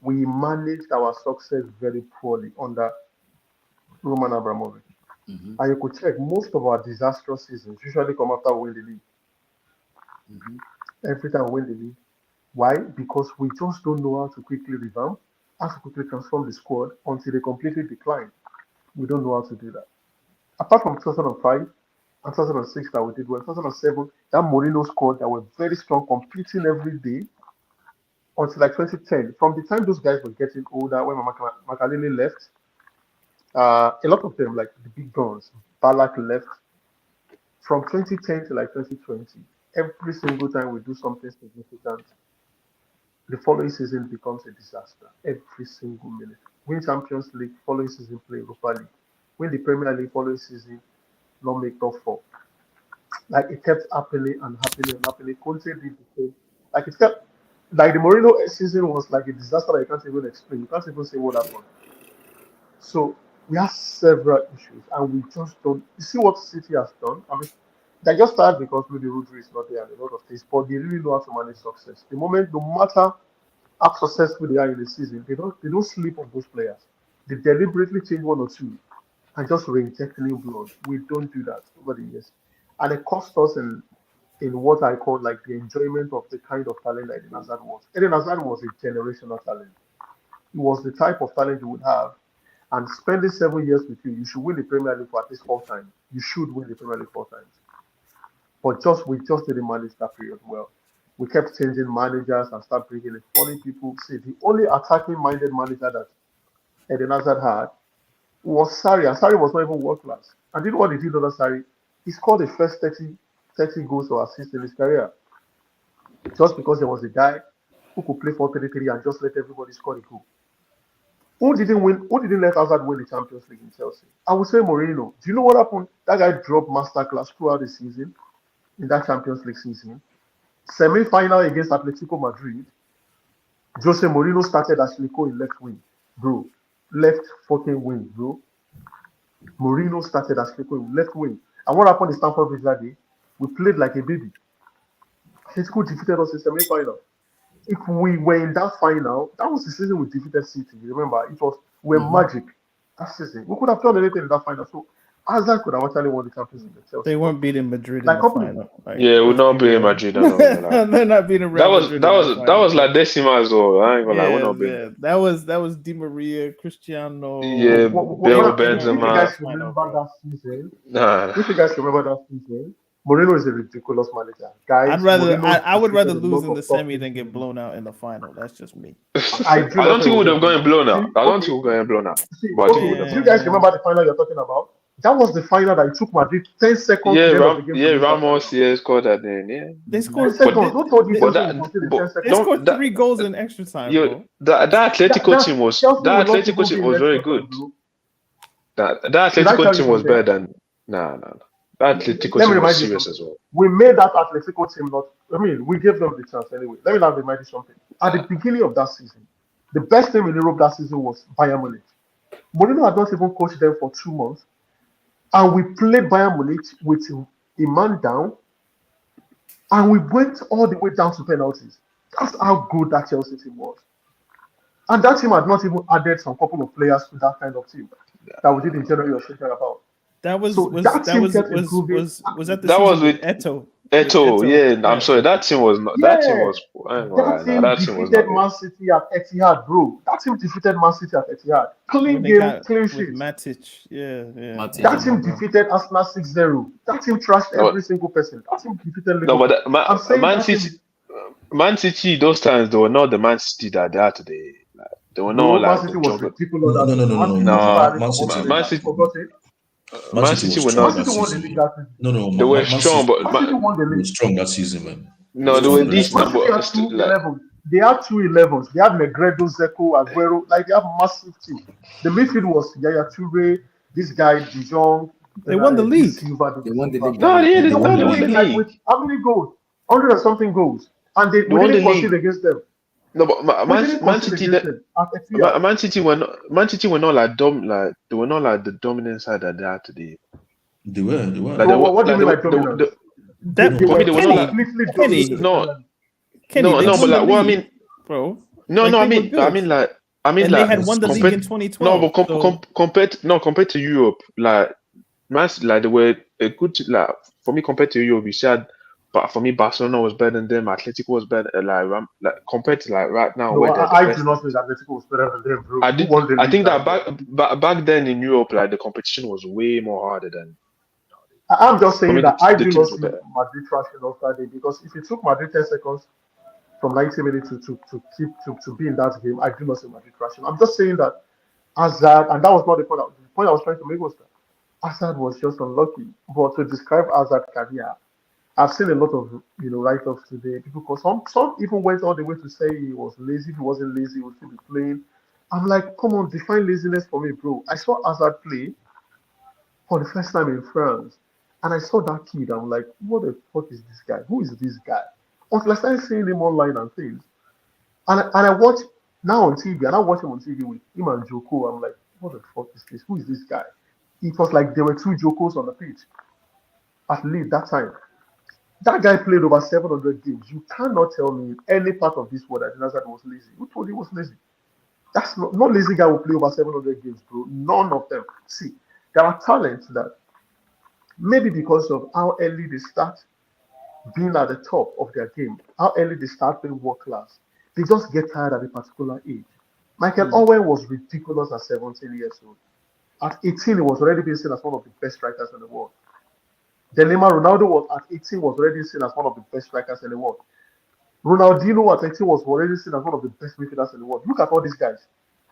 Speaker 6: We managed our success very poorly under Roman Abramovich.
Speaker 1: Mm-hmm.
Speaker 6: And you could check most of our disastrous seasons usually come after we win the league.
Speaker 1: Mm-hmm.
Speaker 6: Every time we win the league. Why? Because we just don't know how to quickly revamp, how to quickly transform the squad until they completely decline. We don't know how to do that. Apart from 2005 and 2006 that we did well, 2007, that Mourinho squad that were very strong, competing every day until like 2010. From the time those guys were getting older, when Makalele left, a lot of them, like the big guns, Balak left. From 2010 to like 2020, every single time we do something significant, the following season becomes a disaster. Every single minute. Win Champions League, following season play Europa League. Win the Premier League, following season not make top four. Like it kept happening and happening and happening. Conte did the same. Like it kept, like the Mourinho season was like a disaster that you can't even explain. You can't even say what happened. So we have several issues and we just don't. You see what City has done? I mean, they just started because maybe Rodri is not there and a lot of things, but they really know how to manage success. The moment, no matter how successful they are in the season, they don't sleep on those players. They deliberately change one or two and just reinject new blood. We don't do that over the years. And it cost us in what I call like the enjoyment of the kind of talent that Eden Hazard was. Eden Hazard was a generational talent. He was the type of talent you would have. And spending 7 years with you should win the Premier League for at least 4 times. You should win the Premier League 4 times. But we just didn't manage that period well. We kept changing managers and start bringing in funny people. See, the only attacking-minded manager that Eden Hazard had was Sarri, and Sarri was not even world class. And you know what he did under Sarri? He scored the first 30 goals or assists in his career just because there was a guy who could play 4-3-3 and just let everybody score the goal. Who didn't win? Who didn't let Hazard win the Champions League in Chelsea? I would say Mourinho. Do you know what happened? That guy dropped masterclass throughout the season in that Champions League season. Semi-final against Atletico Madrid. Jose Mourinho started as Lico in left wing, bro. Left fucking wing, bro. Mourinho started as Lico in left wing. And what happened in Stamford Bridge that day? We played like a baby. Atletico defeated us in semi-final. If we were in that final, that was the season we defeated City. Remember, it was magic that season. We could have done anything in that final. So Hazard could have actually won the Champions League.
Speaker 7: They weren't beating Madrid
Speaker 6: like
Speaker 7: in the final.
Speaker 4: Like, yeah, we're not beating Madrid.
Speaker 7: They're not beating Real
Speaker 4: Madrid. That was like Decima as well. I ain't gonna lie, we're not beating.
Speaker 7: That was Di Maria, Cristiano.
Speaker 4: Yeah, Bale, Benzema.
Speaker 6: If you guys remember that season, if you guys remember that season, Mourinho is a ridiculous manager. Guys,
Speaker 7: I would rather lose in the semi than get blown out in the final. That's just me.
Speaker 4: I don't think we would have gone blown out. I don't think we're going blown out.
Speaker 6: Do you guys remember the final you're talking about? That was the final that it took Madrid 10 seconds.
Speaker 4: Ramos scored that then. Yeah,
Speaker 7: they scored.
Speaker 4: They
Speaker 7: scored 3 goals in extra time.
Speaker 4: That Atletico team was very good. That Atletico team was better than That Atletico team was serious as well.
Speaker 6: We made that Atletico team we gave them the chance anyway. Let me now remind you something. At the beginning of that season, the best team in Europe that season was Bayern Munich. Mourinho had not even coached them for 2 months. And we played Bayern Munich with a man down. And we went all the way down to penalties. That's how good that Chelsea team was. And that team had not even added some couple of players to that kind of team that we did in January or thinking about.
Speaker 7: That was with Eto.
Speaker 6: Eto,
Speaker 4: I'm sorry. That team was not.
Speaker 6: Yeah.
Speaker 4: That team
Speaker 6: defeated Man City at Etihad, bro. That team defeated Man City at Etihad. Clean game, clean sheet.
Speaker 7: Matic, Matic.
Speaker 6: That team defeated Arsenal 6-0. That team trashed every single person. That team defeated Liverpool.
Speaker 4: No, but Man City, those times they were not the Man City that they are today. They were not like.
Speaker 6: Man City was ridiculous.
Speaker 4: No. Man City. Man City were not.
Speaker 8: No.
Speaker 4: They were strong, but
Speaker 6: Man City won the league.
Speaker 8: Strong that season, man.
Speaker 4: No, they were decent.
Speaker 6: They had 2 11s. They had Negredo, Zeko, Aguero. Like they have massive team. The midfield was Yaya Toure, this guy De Jong.
Speaker 7: They won the league.
Speaker 1: They won the league.
Speaker 4: No, they won the league.
Speaker 6: With how many goals? 100 and something goals, and we didn't concede against them.
Speaker 4: No, but Man City were not like they were not like the dominant side that they are today.
Speaker 8: They were.
Speaker 6: Like what do you mean like dominant?
Speaker 4: But like what I mean,
Speaker 7: bro.
Speaker 4: I mean,
Speaker 7: they had won the league in 2012.
Speaker 4: No, but compared to Europe, like they were a good for me compared to Europe. We said. But for me, Barcelona was better than them. Atletico was better, like compared to right now.
Speaker 6: No, I do not think Atletico was better than them, bro.
Speaker 4: I think that back then in Europe, like the competition was way more harder than.
Speaker 6: I'm just saying that I do not see Madrid trashing off that day because if it took Madrid 10 seconds from 90 minutes to be in that game, I do not see Madrid trashing. I'm just saying that Hazard, and that was not the point. The point I was trying to make was that Hazard was just unlucky. But to describe Hazard's career. I've seen a lot of write-offs today. People, cause some even went all the way to say he was lazy. If he wasn't lazy, he would still be playing. I'm like, come on, define laziness for me, bro. I saw Hazard play for the first time in France, and I saw that kid. I'm like, what the fuck is this guy? Who is this guy? Until I started seeing him online and things, and I watch now on TV, and I watch him on TV with him and Joko. I'm like, what the fuck is this? Who is this guy? It was like there were 2 Jokos on the pitch. At least that time. That guy played over 700 games. You cannot tell me any part of this world that Hazard was lazy. Who told he was lazy? That's not lazy guy will play over 700 games, bro. None of them. See, there are talents that maybe because of how early they start being at the top of their game, how early they start being world class, they just get tired at a particular age. Michael Owen was ridiculous at 17 years old. At 18, he was already being seen as one of the best strikers in the world. Ronaldo was at 18 was already seen as one of the best strikers in the world. Ronaldinho at 18 was already seen as one of the best midfielders in the world. Look at all these guys.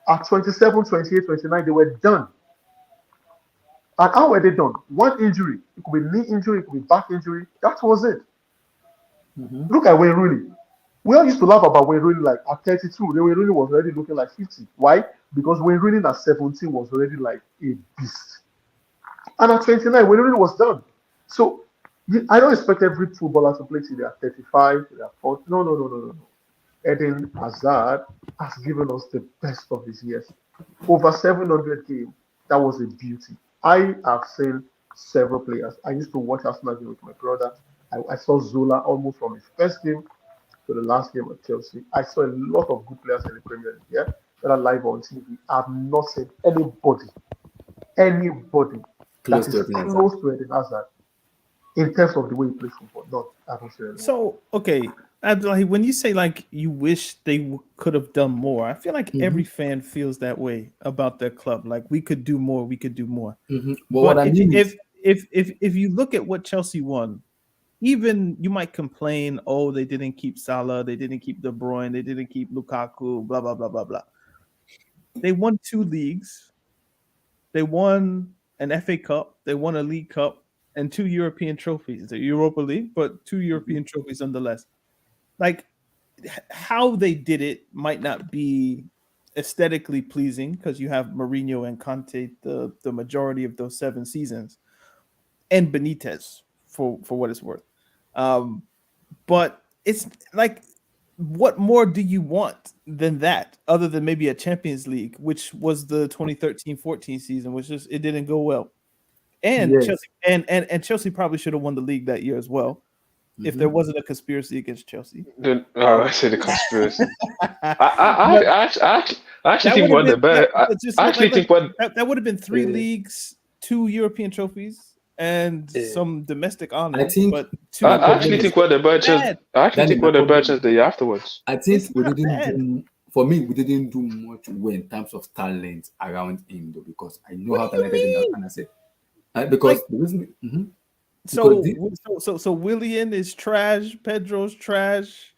Speaker 6: At 27, 28, 29, they were done. And how were they done? One injury. It could be knee injury, it could be back injury. That was it. Look at Wayne Rooney. We all used to laugh about Wayne Rooney like at 32. Wayne Rooney was already looking like 50. Why? Because Wayne Rooney at 17 was already like a beast. And at 29, Wayne Rooney was done. So I don't expect every footballer to play till they are 35, they are 40. No. Eden Hazard has given us the best of his years. Over 700 games. That was a beauty. I have seen several players. I used to watch Arsenal game with my brother. I saw Zola almost from his first game to the last game at Chelsea. I saw a lot of good players in the Premier League, yeah, that are live on TV. I've not seen anybody
Speaker 1: Close
Speaker 6: that
Speaker 1: to
Speaker 6: is
Speaker 1: Eden Hazard.
Speaker 6: close to Eden Hazard in terms of the way he plays football. Not, I don't see anyone.
Speaker 7: So okay, Abdullahi, when you say like you wish they could have done more, I feel like every fan feels that way about their club. Like we could do more, we could do more.
Speaker 1: But what I
Speaker 7: if,
Speaker 1: mean
Speaker 7: if,
Speaker 1: is,
Speaker 7: if you look at what Chelsea won, even you might complain, oh, they didn't keep Salah, they didn't keep De Bruyne, they didn't keep Lukaku, blah blah blah blah blah. They won 2 leagues, they won an FA Cup, they won a League Cup, and 2 European trophies, the Europa League, but 2 European trophies nonetheless. Like how they did it might not be aesthetically pleasing because you have Mourinho and Conte the majority of those 7 seasons, and Benitez for what it's worth. But it's like, what more do you want than that, other than maybe a Champions League, which was the 2013-14 season, which just it didn't go well. And
Speaker 1: Yes.
Speaker 7: Chelsea and Chelsea probably should have won the league that year as well, if there wasn't a conspiracy against Chelsea.
Speaker 4: I say the conspiracy. I actually think one of the better. I actually think one
Speaker 7: that would have been 3 leagues, 2 European trophies, and some domestic honors.
Speaker 1: I think
Speaker 7: but 2
Speaker 4: I actually think one of the better. I actually think one of the better the year afterwards.
Speaker 1: I think
Speaker 7: It's
Speaker 1: we
Speaker 7: not
Speaker 1: didn't
Speaker 7: bad.
Speaker 1: do, for me, we didn't do much well in terms of talent around him, though, because I know
Speaker 7: What
Speaker 1: how
Speaker 7: do you
Speaker 1: talented he is,
Speaker 7: mean?
Speaker 1: and I said, because
Speaker 7: Like,
Speaker 1: the reason,
Speaker 7: So
Speaker 1: because
Speaker 7: so Willian is trash, Pedro's trash.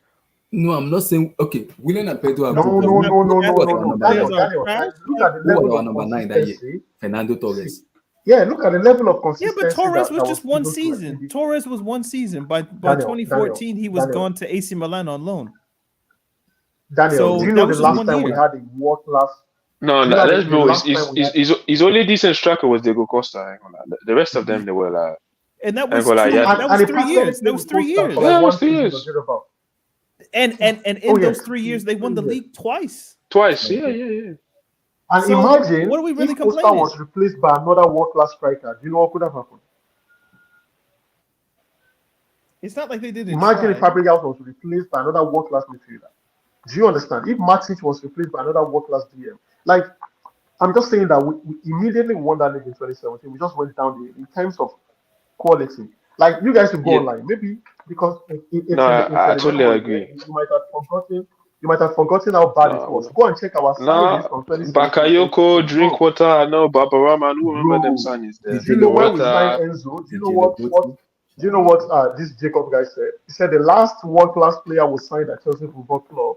Speaker 1: no, I'm not saying okay. William and Pedro are
Speaker 6: No,
Speaker 1: good.
Speaker 6: no,
Speaker 1: But
Speaker 6: no, no,
Speaker 1: who
Speaker 6: no,
Speaker 1: was
Speaker 6: no,
Speaker 1: our
Speaker 6: no.
Speaker 1: number
Speaker 7: Players
Speaker 1: nine?
Speaker 7: are
Speaker 6: Daniel,
Speaker 7: trash.
Speaker 6: look at the
Speaker 1: Who was
Speaker 6: level
Speaker 1: our
Speaker 6: of
Speaker 1: number 9 that year?
Speaker 6: consistency.
Speaker 1: Fernando Torres.
Speaker 6: Yeah, look at the level of
Speaker 7: Yeah,
Speaker 6: consistency
Speaker 7: but Torres
Speaker 6: that
Speaker 7: was
Speaker 6: was
Speaker 7: just one
Speaker 6: given to
Speaker 7: season.
Speaker 6: Ndidi.
Speaker 7: Torres was one season. By
Speaker 6: Daniel,
Speaker 7: 2014, he was
Speaker 6: Daniel,
Speaker 7: gone to AC Milan on loan.
Speaker 6: Daniel,
Speaker 7: So
Speaker 6: do you
Speaker 7: that
Speaker 6: know the
Speaker 7: was just
Speaker 6: last
Speaker 7: 1
Speaker 6: time we
Speaker 7: year.
Speaker 6: had a world class?
Speaker 4: No,
Speaker 6: Do you know
Speaker 4: let's
Speaker 6: the
Speaker 4: bro.
Speaker 6: last time we had?
Speaker 4: His only decent striker was Diego Costa. I ain't gonna lie. The rest of them they were like.
Speaker 7: And that
Speaker 4: I ain't
Speaker 7: was
Speaker 4: gonna lie.
Speaker 7: 2
Speaker 4: Yeah,
Speaker 7: that
Speaker 6: And
Speaker 7: was
Speaker 6: he
Speaker 7: 3
Speaker 6: practically
Speaker 7: years. That
Speaker 6: played
Speaker 7: was
Speaker 6: with
Speaker 7: 3
Speaker 6: Costa
Speaker 7: years.
Speaker 6: for
Speaker 4: yeah,
Speaker 6: like
Speaker 4: it was
Speaker 6: one
Speaker 4: 2
Speaker 6: season or
Speaker 4: years.
Speaker 6: thereabout.
Speaker 7: And in
Speaker 6: Oh
Speaker 7: those
Speaker 6: yes,
Speaker 7: 3 years they won the league twice.
Speaker 4: Twice. Yeah.
Speaker 6: And
Speaker 7: So
Speaker 6: imagine
Speaker 7: what are we really
Speaker 6: if Costa
Speaker 7: complaining?
Speaker 6: was replaced by another world class striker. Do you know what could have happened?
Speaker 7: It's not like they didn't
Speaker 6: Imagine if
Speaker 7: try.
Speaker 6: Fabregas was replaced by another world class midfielder. Do you understand? If Matic was replaced by another world class DM, like I'm just saying that we immediately won that league in 2017. We just went down in terms of quality. Like you guys should go
Speaker 4: Yeah.
Speaker 6: online, maybe because it's
Speaker 4: No,
Speaker 6: in the
Speaker 4: I totally
Speaker 6: memory.
Speaker 4: agree.
Speaker 6: You might have forgotten. You might have forgotten how bad it was. Go and check our signings from 2017.
Speaker 4: Bakayoko, Drinkwater, I know Babarama. Who remember them
Speaker 6: Bro,
Speaker 4: signings there?
Speaker 6: did you know when we signed
Speaker 4: Morata.
Speaker 6: Enzo? Do you know what? Do you know what this Jacob guy said? He said the last world class player was signed at Chelsea Football Club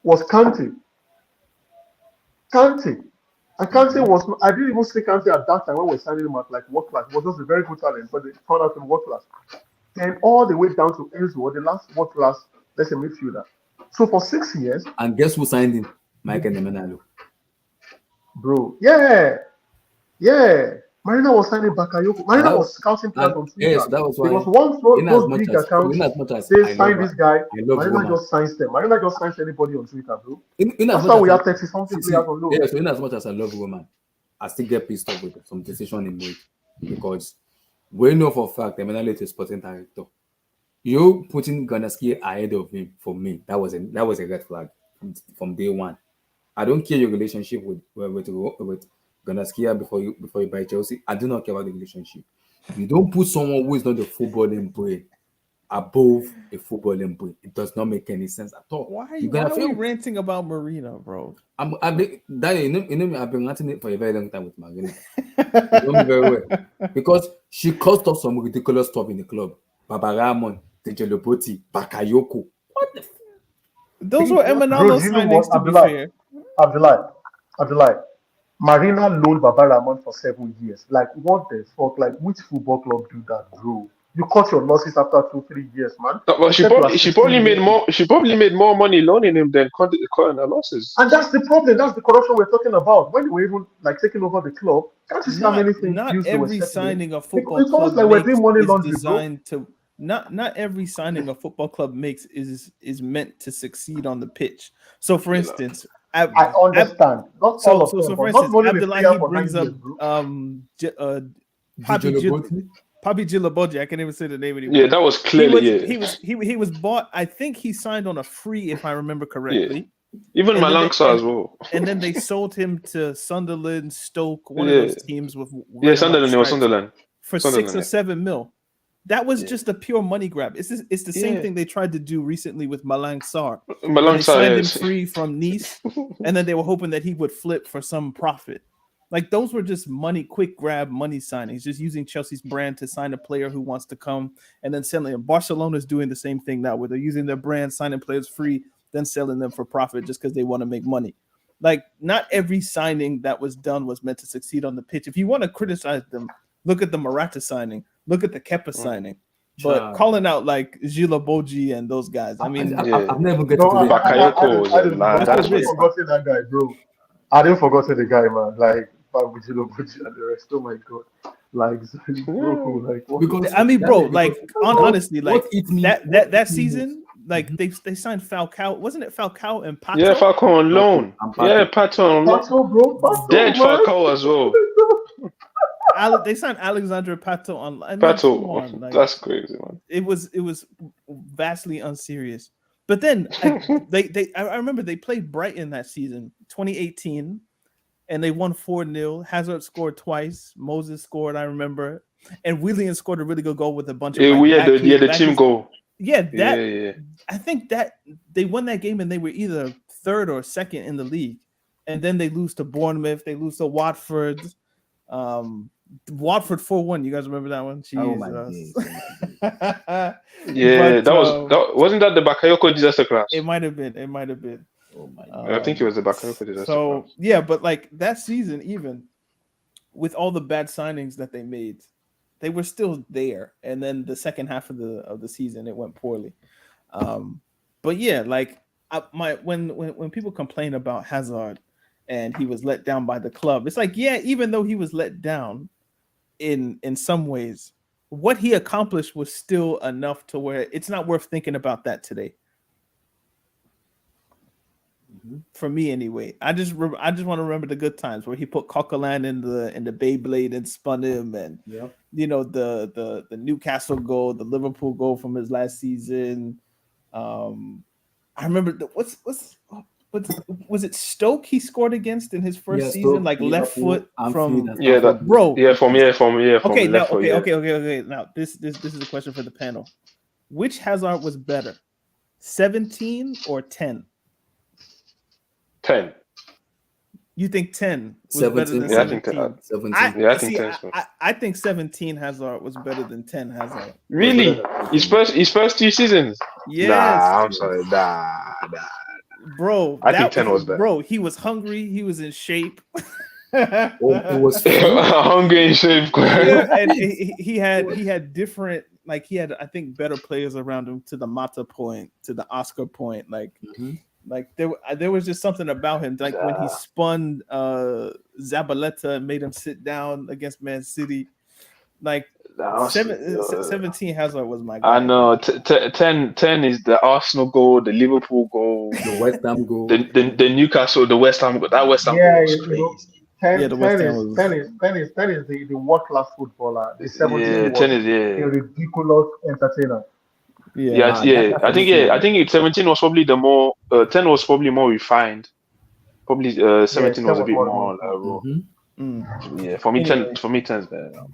Speaker 6: was Kante. Kante. And Kante was, I didn't even see Kante at that time when we were signing him at like world class. He was just a very good talent, but they turned out to be world class. Then all the way down to Enzo, the last world class, let's say midfielder. So for 6 years.
Speaker 1: And guess who signed him? Michael Emenalo.
Speaker 6: Bro, yeah. Marina was signing Bakayoko. Marina was scouting players on Twitter.
Speaker 1: Yes, that was why.
Speaker 6: Because once those big accounts, they sign this guy. Marina just signs them. Marina just signs anybody on Twitter, bro. That's why we have 30-something players on loan.
Speaker 1: Yeah, so in as much as I love Roman, I still get pissed off with some decision he made because we know for a fact Emenalo is a sporting director. You putting Ganaski ahead of him, for me, that was a red flag from day one. I don't care your relationship with Ganaski before you buy Chelsea. I do not care about the relationship. You don't put someone who is not a footballing brain above a footballing brain. It does not make any sense at all.
Speaker 7: Why are we ranting about Marina, bro?
Speaker 1: I've been ranting it for a very long time with Marina. You know me very well. Because she caused us some ridiculous stuff in the club. Baba Ramon, Tejelopoti, Bakayoko.
Speaker 7: Those were
Speaker 6: Bro,
Speaker 7: Emanalo
Speaker 6: do you know what?
Speaker 7: signings, to be fair.
Speaker 6: Abdullah. Marina loaned Baba Rahman for 7 years. Like, what the fuck? Like, which football club do that, bro? You cut your losses after 2, 3 years, man.
Speaker 4: No, but
Speaker 6: Except you are
Speaker 4: she
Speaker 6: 16
Speaker 4: probably made
Speaker 6: years
Speaker 4: more. She probably made more money loaning him than cutting her losses.
Speaker 6: And that's the problem. That's the corruption we're talking about. When they were even like taking over the club, can't you see how many things
Speaker 7: Not
Speaker 6: deals they were
Speaker 7: every
Speaker 6: settling?
Speaker 7: signing a football
Speaker 6: It's almost
Speaker 7: club
Speaker 6: like we're doing
Speaker 7: makes
Speaker 6: money
Speaker 7: is
Speaker 6: laundry, bro.
Speaker 7: designed to not every signing a football club makes is meant to succeed on the pitch. So for instance,
Speaker 6: I understand. Not all of them,
Speaker 7: so
Speaker 6: but
Speaker 7: for
Speaker 6: not
Speaker 7: instance,
Speaker 6: loaning a player
Speaker 7: Abdullahi
Speaker 6: for 9
Speaker 7: brings up
Speaker 6: years, bro.
Speaker 7: Papi
Speaker 1: Dijolo
Speaker 7: Gilaboji. I can't even say the name anymore.
Speaker 4: Yeah, that was clearly
Speaker 7: he was bought. I think he signed on a free, if I remember correctly.
Speaker 4: Even Malangsa as well.
Speaker 7: And then they sold him to Sunderland, Stoke, one of those teams with
Speaker 4: Sunderland. It was Sunderland
Speaker 7: for 6 or 7 mil. That was just a pure money grab. It's the same thing they tried to do recently with Malang Sarr. They signed him free from Nice, and then they were hoping that he would flip for some profit. Like those were just quick grab money signings, just using Chelsea's brand to sign a player who wants to come and then selling them. Barcelona's doing the same thing now, where they're using their brand, signing players free, then selling them for profit just because they want to make money. Like not every signing that was done was meant to succeed on the pitch. If you want to criticize them, look at the Morata signing, look at the Kepa signing. But calling out like Gila Boji and those guys, I mean,
Speaker 1: I've never get
Speaker 4: Bakayoko.
Speaker 6: I didn't forget that guy, bro. I didn't forget the guy, man. Like Gila Boji and the rest. Oh my god. Like, bro, like what?
Speaker 1: Because
Speaker 7: I mean, bro, like honestly, like
Speaker 1: that
Speaker 7: that season, like they signed Falcao. Wasn't it Falcao and Pato?
Speaker 4: Yeah, Falcao on loan. Yeah, Pato on loan.
Speaker 6: Pato, bro.
Speaker 4: Dead Falcao as well.
Speaker 7: They signed Alexandre Pato on. I mean,
Speaker 4: Pato, like, that's crazy, man.
Speaker 7: It was vastly unserious. But then I remember they played Brighton that season, 2018, and they won 4-0. Hazard scored twice. Moses scored, I remember, and Willian scored a really good goal with a bunch of
Speaker 4: the team goal.
Speaker 7: Yeah, I think that they won that game and they were either third or second in the league, and then they lose to Bournemouth. They lose to Watford. Watford 4-1. You guys remember that one?
Speaker 1: Oh my
Speaker 7: god.
Speaker 4: Yeah, that wasn't that the Bakayoko disaster class?
Speaker 7: It might have been.
Speaker 1: Oh my god.
Speaker 4: I think it was the Bakayoko disaster
Speaker 7: so
Speaker 4: class.
Speaker 7: yeah, but like that season, even with all the bad signings that they made, they were still there. And then the second half of the season, it went poorly. But yeah, like when people complain about Hazard and he was let down by the club, it's like, yeah, even though he was let down in some ways, what he accomplished was still enough to where it's not worth thinking about that today. For me, anyway, I just want to remember the good times where he put Coquelin in the Beyblade and spun him, and you know the Newcastle goal, the Liverpool goal from his last season. I remember was it Stoke he scored against in his first season, like left foot from bro.
Speaker 4: From
Speaker 7: okay, now
Speaker 4: left foot,
Speaker 7: okay. Now this is a question for the panel. Which Hazard was better, 17 or 10?
Speaker 4: 10.
Speaker 7: You think 10 was
Speaker 1: 17,
Speaker 7: better than 17?
Speaker 1: 17.
Speaker 7: I think 17 Hazard was better than 10 Hazard.
Speaker 4: Really? His first 2 seasons?
Speaker 7: Yes.
Speaker 4: Nah, I'm sorry. Nah.
Speaker 7: Bro,
Speaker 4: I think 10 was better.
Speaker 7: Bro, he was hungry. He was in shape.
Speaker 1: It was
Speaker 4: hungry in shape.
Speaker 7: Yeah, and he had different, like he had, I think, better players around him to the Mata point, to the Oscar point. Like, like there was just something about him. Like when he spun Zabaleta and made him sit down against Man City. Like 17 Hazard was my guy.
Speaker 4: I know. 10 is the Arsenal goal, the Liverpool goal,
Speaker 1: the West Ham goal,
Speaker 4: the Newcastle, the West Ham goal. That West Ham goal was crazy.
Speaker 6: 10 is the world class footballer. The 17 was a ridiculous entertainer.
Speaker 4: I think 17 was probably 10 was probably more refined. Probably 17 was a bit more raw. Yeah, for me 10 is better.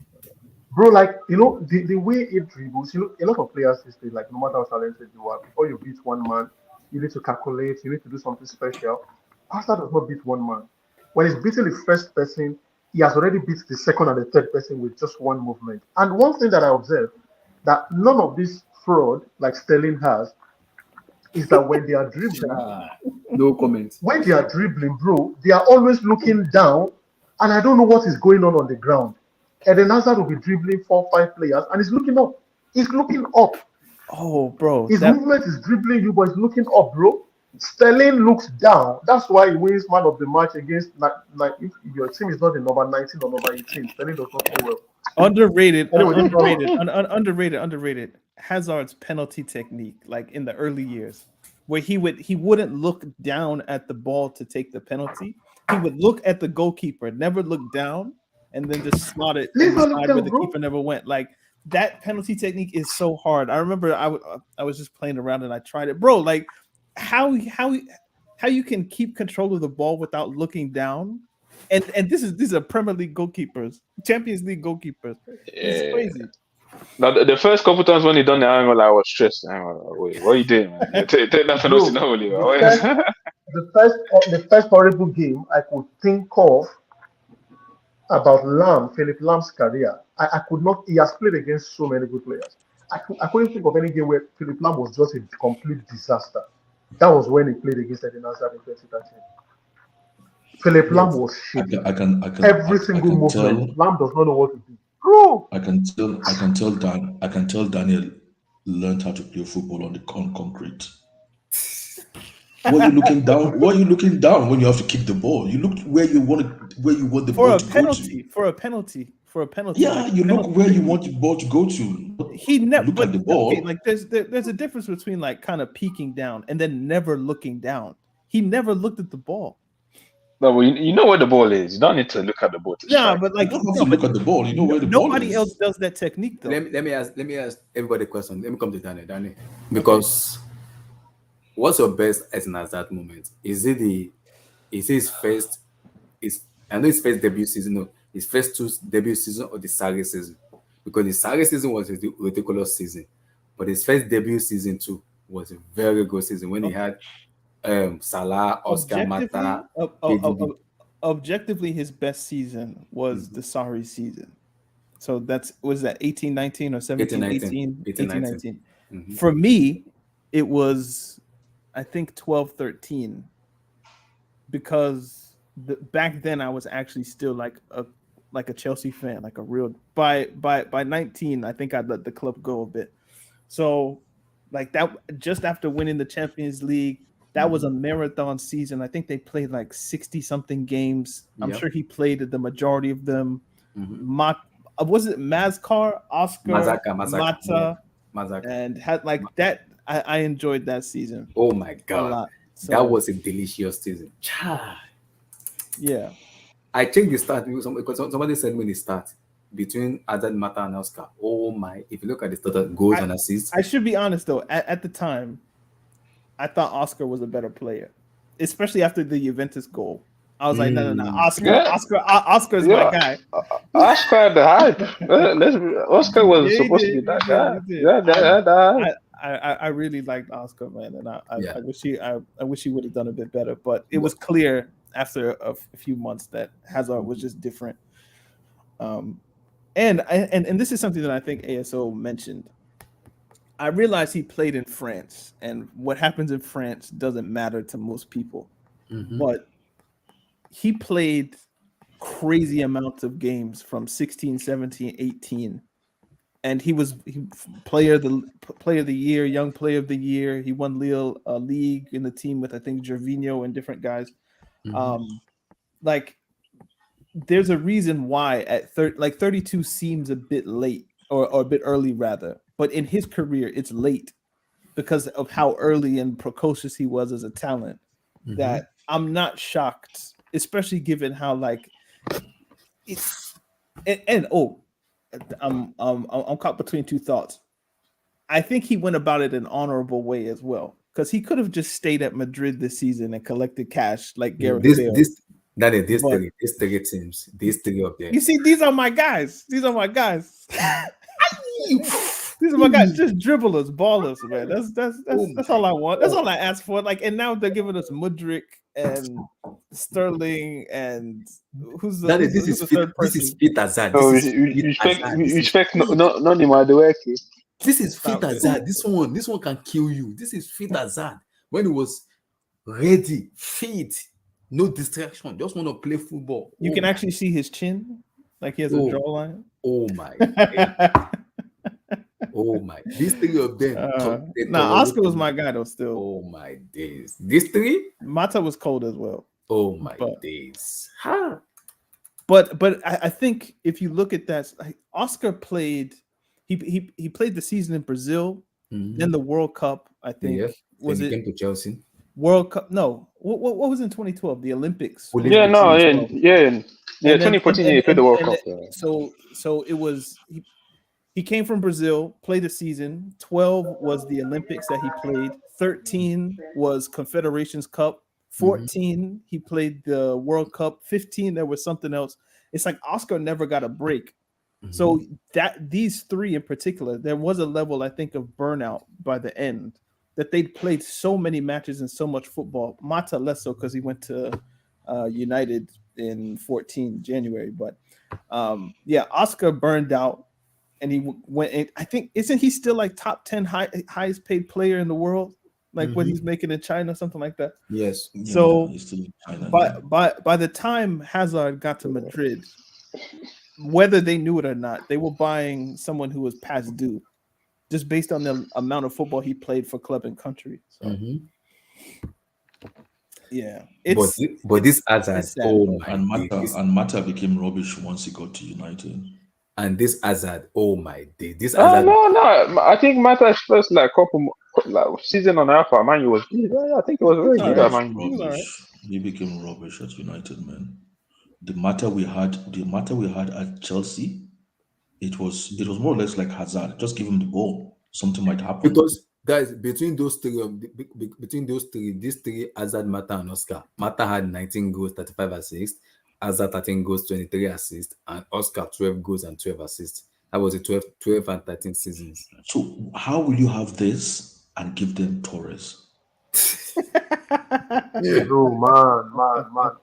Speaker 6: Bro, like, you know, the way it dribbles, you know, a lot of players say, like, no matter how talented you are, before you beat one man, you need to calculate, you need to do something special. Pasta does not beat one man. When he's beating the first person, he has already beat the second and the third person with just one movement. And one thing that I observed, that none of this fraud, like Sterling has, is that when they are dribbling,
Speaker 1: no comment.
Speaker 6: when they are dribbling, bro, they are always looking down, and I don't know what is going on the ground. And then Hazard will be dribbling 4-5 players, and he's looking up. He's looking up.
Speaker 7: Oh, bro.
Speaker 6: His movement is dribbling you, but he's looking up, bro. Sterling looks down. That's why he wins man of the match against. If your team is not in number 19 or number 18, Sterling does not play well.
Speaker 7: Underrated,
Speaker 6: Anyway,
Speaker 7: underrated. Hazard's penalty technique, like in the early years, where he wouldn't look down at the ball to take the penalty. He would look at the goalkeeper, never look down, and then just slot it inside where the keeper never went. Like that penalty technique is so hard. I remember I was just playing around and I tried it, bro. Like how you can keep control of the ball without looking down. And these are Premier League goalkeepers, Champions League goalkeepers. It's crazy.
Speaker 4: Now the first couple times when he done the angle, I was stressed. Wait, what are you doing, man? Take that penalty now,
Speaker 6: the first horrible game I could think of about Philip Lamb's career. I could not. He has played against so many good players. I couldn't think of any game where Philip Lamb was just a complete disaster. That was when he played against Eden Hazard in 2013. Philip Lamb was shit. Every single movement. Lamb does not know what to do. Bro.
Speaker 8: I can tell Daniel learned how to play football on concrete. Why are you looking down? Why are you looking down when you have to kick the ball? You look where you want the ball to go to.
Speaker 7: For a penalty.
Speaker 8: Yeah, you look where you want the ball to go to.
Speaker 7: He never
Speaker 8: look at the ball.
Speaker 7: Okay, like there's a difference between like kind of peeking down and then never looking down. He never looked at the ball.
Speaker 4: No, well, you know where the ball is. You don't need to look at the ball.
Speaker 7: But like
Speaker 8: you don't have to look at the ball. You know where the ball is.
Speaker 7: Nobody else does that technique though.
Speaker 1: Let me ask everybody a question. Let me come to Danny. Because what's your best Eden Hazard moment? Is his first debut season? No, his first two debut season or the Sarri season? Because the Sarri season was a ridiculous season, but his first debut season too was a very good season when he had Salah, Oscar Mata.
Speaker 7: Objectively, his best season was the Sarri season. So was that 18-19 or 17-18? 18-19.
Speaker 1: Mm-hmm.
Speaker 7: For me, it was I think 12-13 because back then I was actually still like a Chelsea fan, like a real by 19 I think I'd let the club go a bit. So like that just after winning the Champions League, that was a marathon season. I think they played like 60 something games. I'm sure he played the majority of them. Was it Mazkar, Oscar, Mata, and had like that. I enjoyed that season.
Speaker 1: Oh my god,
Speaker 7: a lot. So,
Speaker 1: that was a delicious season.
Speaker 7: Yeah,
Speaker 1: I checked the start because somebody sent me the start between Hazard, Mata, and Oscar. Oh my! If you look at the total goals and assists,
Speaker 7: I should be honest though. At the time, I thought Oscar was a better player, especially after the Juventus goal. I was like, no. Oscar's my guy.
Speaker 4: Oscar had the hype. Oscar was supposed to be that guy.
Speaker 7: I really liked Oscar, man, and I wish he would have done a bit better. But it was clear after a few months that Hazard was just different. And this is something that I think ASO mentioned. I realized he played in France, and what happens in France doesn't matter to most people. But he played crazy amounts of games from 16, 17, 18. And he player of the year, young player of the year. He won Lille league in the team with I think Gervinho and different guys. Like there's a reason why at 32 seems a bit late or a bit early rather. But in his career, it's late because of how early and precocious he was as a talent. That I'm not shocked, especially given how like it's I'm caught between two thoughts. I think he went about it an honorable way as well because he could have just stayed at Madrid this season and collected cash like Gareth Bale.
Speaker 1: These three teams, these three up there.
Speaker 7: You see, these are my guys. These are my guys. These are my guys. Just dribblers, ballers, man. That's all I want. That's all I ask for. Like, and now they're giving us Mudryk and Sterling and who's the third person?
Speaker 1: This is fit Hazard.
Speaker 4: Respect not the Madueke.
Speaker 1: This is fit Hazard. This one can kill you. This is fit Hazard. when he was ready, fit, no distraction, just want to play football.
Speaker 7: You can actually see his chin, like he has a
Speaker 1: Oh.
Speaker 7: jawline.
Speaker 1: Oh my. Oh my. These three of them.
Speaker 7: Oscar was my guy though. Still,
Speaker 1: Oh my days. These three?
Speaker 7: Mata was cold as well.
Speaker 1: Oh my days. Huh.
Speaker 7: But I think if you look at that, like Oscar played, he played the season in Brazil, then the World Cup. I think
Speaker 1: was it came to Chelsea?
Speaker 7: World Cup? No, what was in 2012? The Olympics.
Speaker 4: Yeah, no, yeah. 2014 he played the World Cup.
Speaker 7: So it was he came from Brazil, played a season. 12 was the Olympics that he played. 13 was Confederations Cup. 14 he played the World Cup. 15 there was something else. It's like Oscar never got a break. So that these three in particular, there was a level I think of burnout by the end that they'd played so many matches and so much football. Mata less so because he went to United in 14 January, but Oscar burned out and he went. I think isn't he still like top 10 highest paid player in the world? Like what he's making in China, something like that.
Speaker 1: Yes.
Speaker 7: So
Speaker 8: he's still in China,
Speaker 7: by the time Hazard got to Madrid, whether they knew it or not, they were buying someone who was past due, just based on the amount of football he played for club and country. So,
Speaker 1: but this Hazard, oh my,
Speaker 8: and Mata became rubbish once he got to United.
Speaker 1: And this Hazard, oh my day, this Hazard.
Speaker 4: No, I think Mata's first season on Alpha, man, he was good. I think it was very good. Man,
Speaker 8: he became rubbish at United, man. The matter we had at Chelsea, it was more or less like Hazard. Just give him the ball, something might happen.
Speaker 1: Because guys, between those three, these three, Hazard, Mata, and Oscar. Mata had 19 goals, 35 assists. Hazard 13 goals, 23 assists, and Oscar 12 goals and 12 assists. That was a 12 and 13 seasons.
Speaker 8: So how will you have this and give them Torres?
Speaker 6: Man.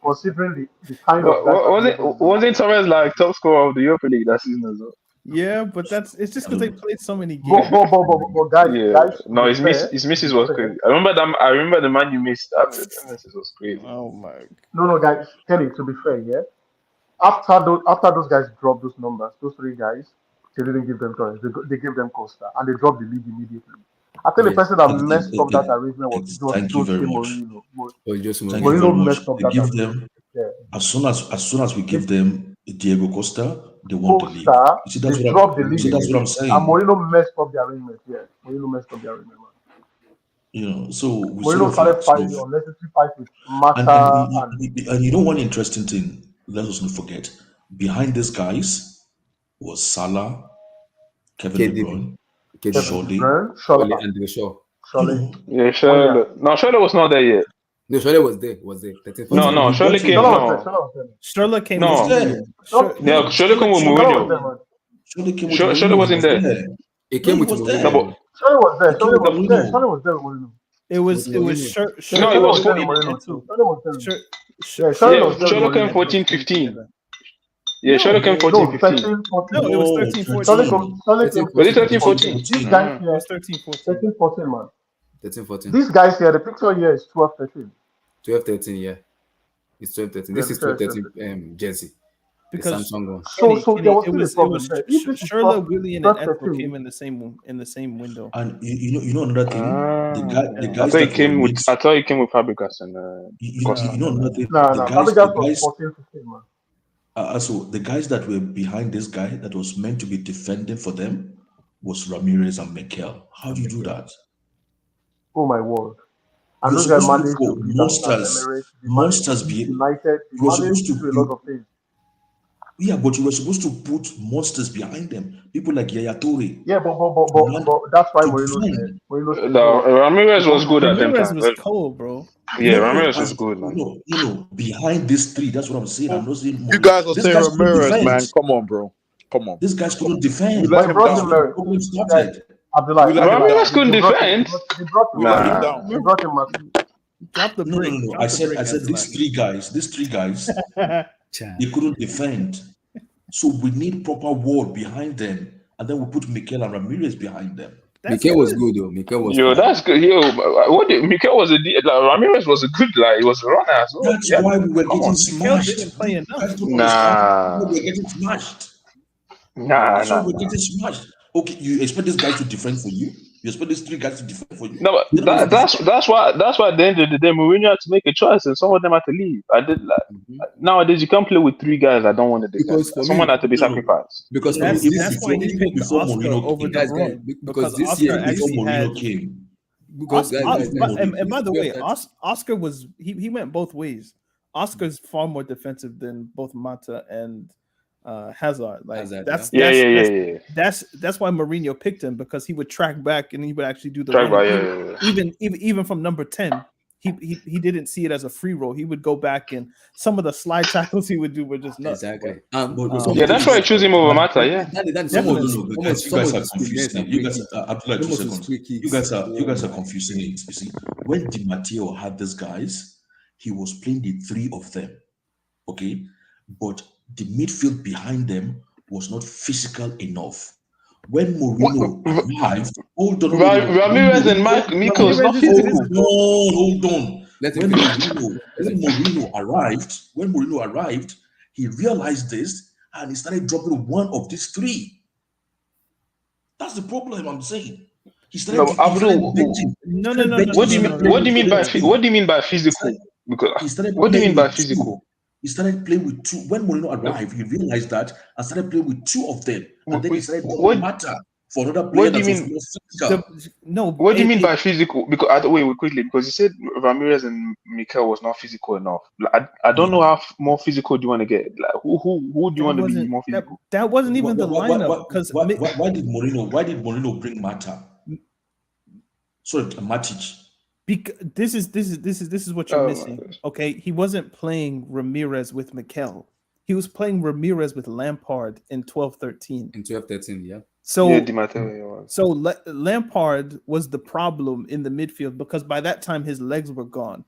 Speaker 6: Considering the kind of
Speaker 4: wasn't Torres like top scorer of the Europa League that season as well?
Speaker 7: Yeah, but it's just because they played so many games.
Speaker 6: But guys,
Speaker 4: no, his misses was crazy. I remember the man you missed. That misses was crazy.
Speaker 7: Oh my.
Speaker 6: No, guys. Kelly, to be fair, yeah. After those guys dropped those numbers, those three guys, they didn't give them Torres. They gave them Costa, and they dropped the league immediately. I think the person that messed up that arrangement was Jose Mourinho. Mourinho messed up that arrangement.
Speaker 8: As soon as we give them Diego Costa, they want the league.
Speaker 6: You see, they dropped the league.
Speaker 8: See, that's what I'm saying.
Speaker 6: And Mourinho messed up the arrangement. Yeah, Mourinho messed up the arrangement, man.
Speaker 8: You know, so we
Speaker 6: Mourinho started fighting unnecessary fights with Mata
Speaker 8: and you know one interesting thing. Let us not forget. Behind these guys was Salah, Kevin De Bruyne,
Speaker 6: Scholle,
Speaker 1: and Shaw.
Speaker 4: Yeah, Scholle. No, Scholle was not there yet.
Speaker 1: No, Scholle was there.
Speaker 4: No, Scholle came.
Speaker 7: Scholle came.
Speaker 4: No, Scholle came with Mourinho. Scholle wasn't there.
Speaker 1: He came with Mourinho.
Speaker 6: Scholle was there. Scholle was there with Mourinho.
Speaker 7: It was
Speaker 4: no, it was 14. Scholle came 14-15. Yeah, Scholle came 14-15.
Speaker 7: No, it was 13-14.
Speaker 4: Was it 13-14?
Speaker 6: These guys here,
Speaker 7: It was
Speaker 6: 13-14, man.
Speaker 1: 13-14.
Speaker 6: These guys here, the picture here is 12-13.
Speaker 1: 12-13, yeah. It's 12-13. This is 12-13 jersey.
Speaker 7: Because
Speaker 1: Samsung one.
Speaker 6: So there was still a problem.
Speaker 7: Schürrle, Willian, and Edward came in the same window.
Speaker 8: And you know another thing, the guys.
Speaker 4: I thought he came with Fabregas and
Speaker 8: you know another thing.
Speaker 6: Fabregas was 14-15, man.
Speaker 8: So the guys that were behind this guy that was meant to be defending for them was Ramirez and Micheal. How do you do that?
Speaker 6: Oh my word! And those guys managed to beat
Speaker 8: monsters.
Speaker 6: United. They managed to do a lot of things.
Speaker 8: Yeah, but you were supposed to put monsters behind them. People like Yaya Toure.
Speaker 6: Yeah, but that's why Mourinho said.
Speaker 4: Ramirez was good at them.
Speaker 7: Ramirez was cold, bro.
Speaker 4: Yeah, Ramirez was good, man.
Speaker 8: You know, behind these three, that's what I'm saying. I'm not saying
Speaker 9: you guys are saying Ramirez, man. Come on, bro. Come on.
Speaker 8: These guys couldn't defend.
Speaker 4: Ramirez couldn't defend.
Speaker 6: They brought him down.
Speaker 7: Drop the brick.
Speaker 8: No. I said these three guys, they couldn't defend. So we need proper wall behind them, and then we put Micheal and Ramirez behind them.
Speaker 1: Micheal was good though. Micheal was
Speaker 4: Yo,
Speaker 1: fine.
Speaker 4: that's good. Yo, what did Micheal was Ramirez was a good he was a runner as well.
Speaker 8: That's why we were getting
Speaker 7: Micheal
Speaker 8: smashed.
Speaker 7: didn't play enough.
Speaker 4: Nah.
Speaker 8: We were getting smashed.
Speaker 4: Nah.
Speaker 8: That's why we're getting smashed. Okay, you expect this guy to defend for you? You expect these three guys to defend for you?
Speaker 4: No, but that's why at the end of the day, Mourinho had to make a choice, and some of them had to leave. Nowadays you can't play with three guys that don't want to defend. Someone had to be sacrificed.
Speaker 1: Because
Speaker 7: That's why he picked
Speaker 8: before
Speaker 7: Oscar
Speaker 8: Mourinho
Speaker 7: over
Speaker 8: came.
Speaker 7: De Bruyne, because
Speaker 1: this
Speaker 7: Oscar
Speaker 1: year,
Speaker 7: actually
Speaker 8: Before
Speaker 7: had.
Speaker 8: Mourinho came.
Speaker 1: Because
Speaker 7: And by the way, Oscar was he went both ways. Oscar's far more defensive than both Mata and Hazard. Like
Speaker 1: Hazard,
Speaker 7: that's why Mourinho picked him, because he would track back and he would actually do the running. Even from number 10. He didn't see it as a free roll. He would go back, and some of the slide tackles he would do were just nuts.
Speaker 1: Exactly.
Speaker 4: That's why I choose him over Mata. Yeah.
Speaker 8: You guys are confusing it. You guys are confusing it. You see, when Di Matteo had these guys, he was playing the three of them. Okay, but the midfield behind them was not physical enough. When Mourinho arrived, hold on.
Speaker 4: Ramirez and Micheal is not physical.
Speaker 8: Hold on. When Mourinho arrived, he realized this and he started dropping one of these three. That's the problem I'm saying. He started benching.
Speaker 7: No.
Speaker 4: What do you mean by physical? Because what do you mean by physical?
Speaker 8: He started playing with two. When Mourinho arrived, he realized that and started playing with two of them. And then he started doing Mata for another player that was more physical.
Speaker 4: What do you mean by physical? Because wait quickly, because you said Ramirez and Micheal was not physical enough. I don't know how more physical do you want to get. Like who do you want to be more physical?
Speaker 7: That wasn't even the lineup. Because
Speaker 8: why did Mourinho bring Mata? Sorry, Matic.
Speaker 7: Because this is what you're missing. Okay, he wasn't playing Ramirez with Micheal. He was playing Ramirez with Lampard in 12-13.
Speaker 1: In 12-13, yeah.
Speaker 7: So Lampard was the problem in the midfield, because by that time his legs were gone.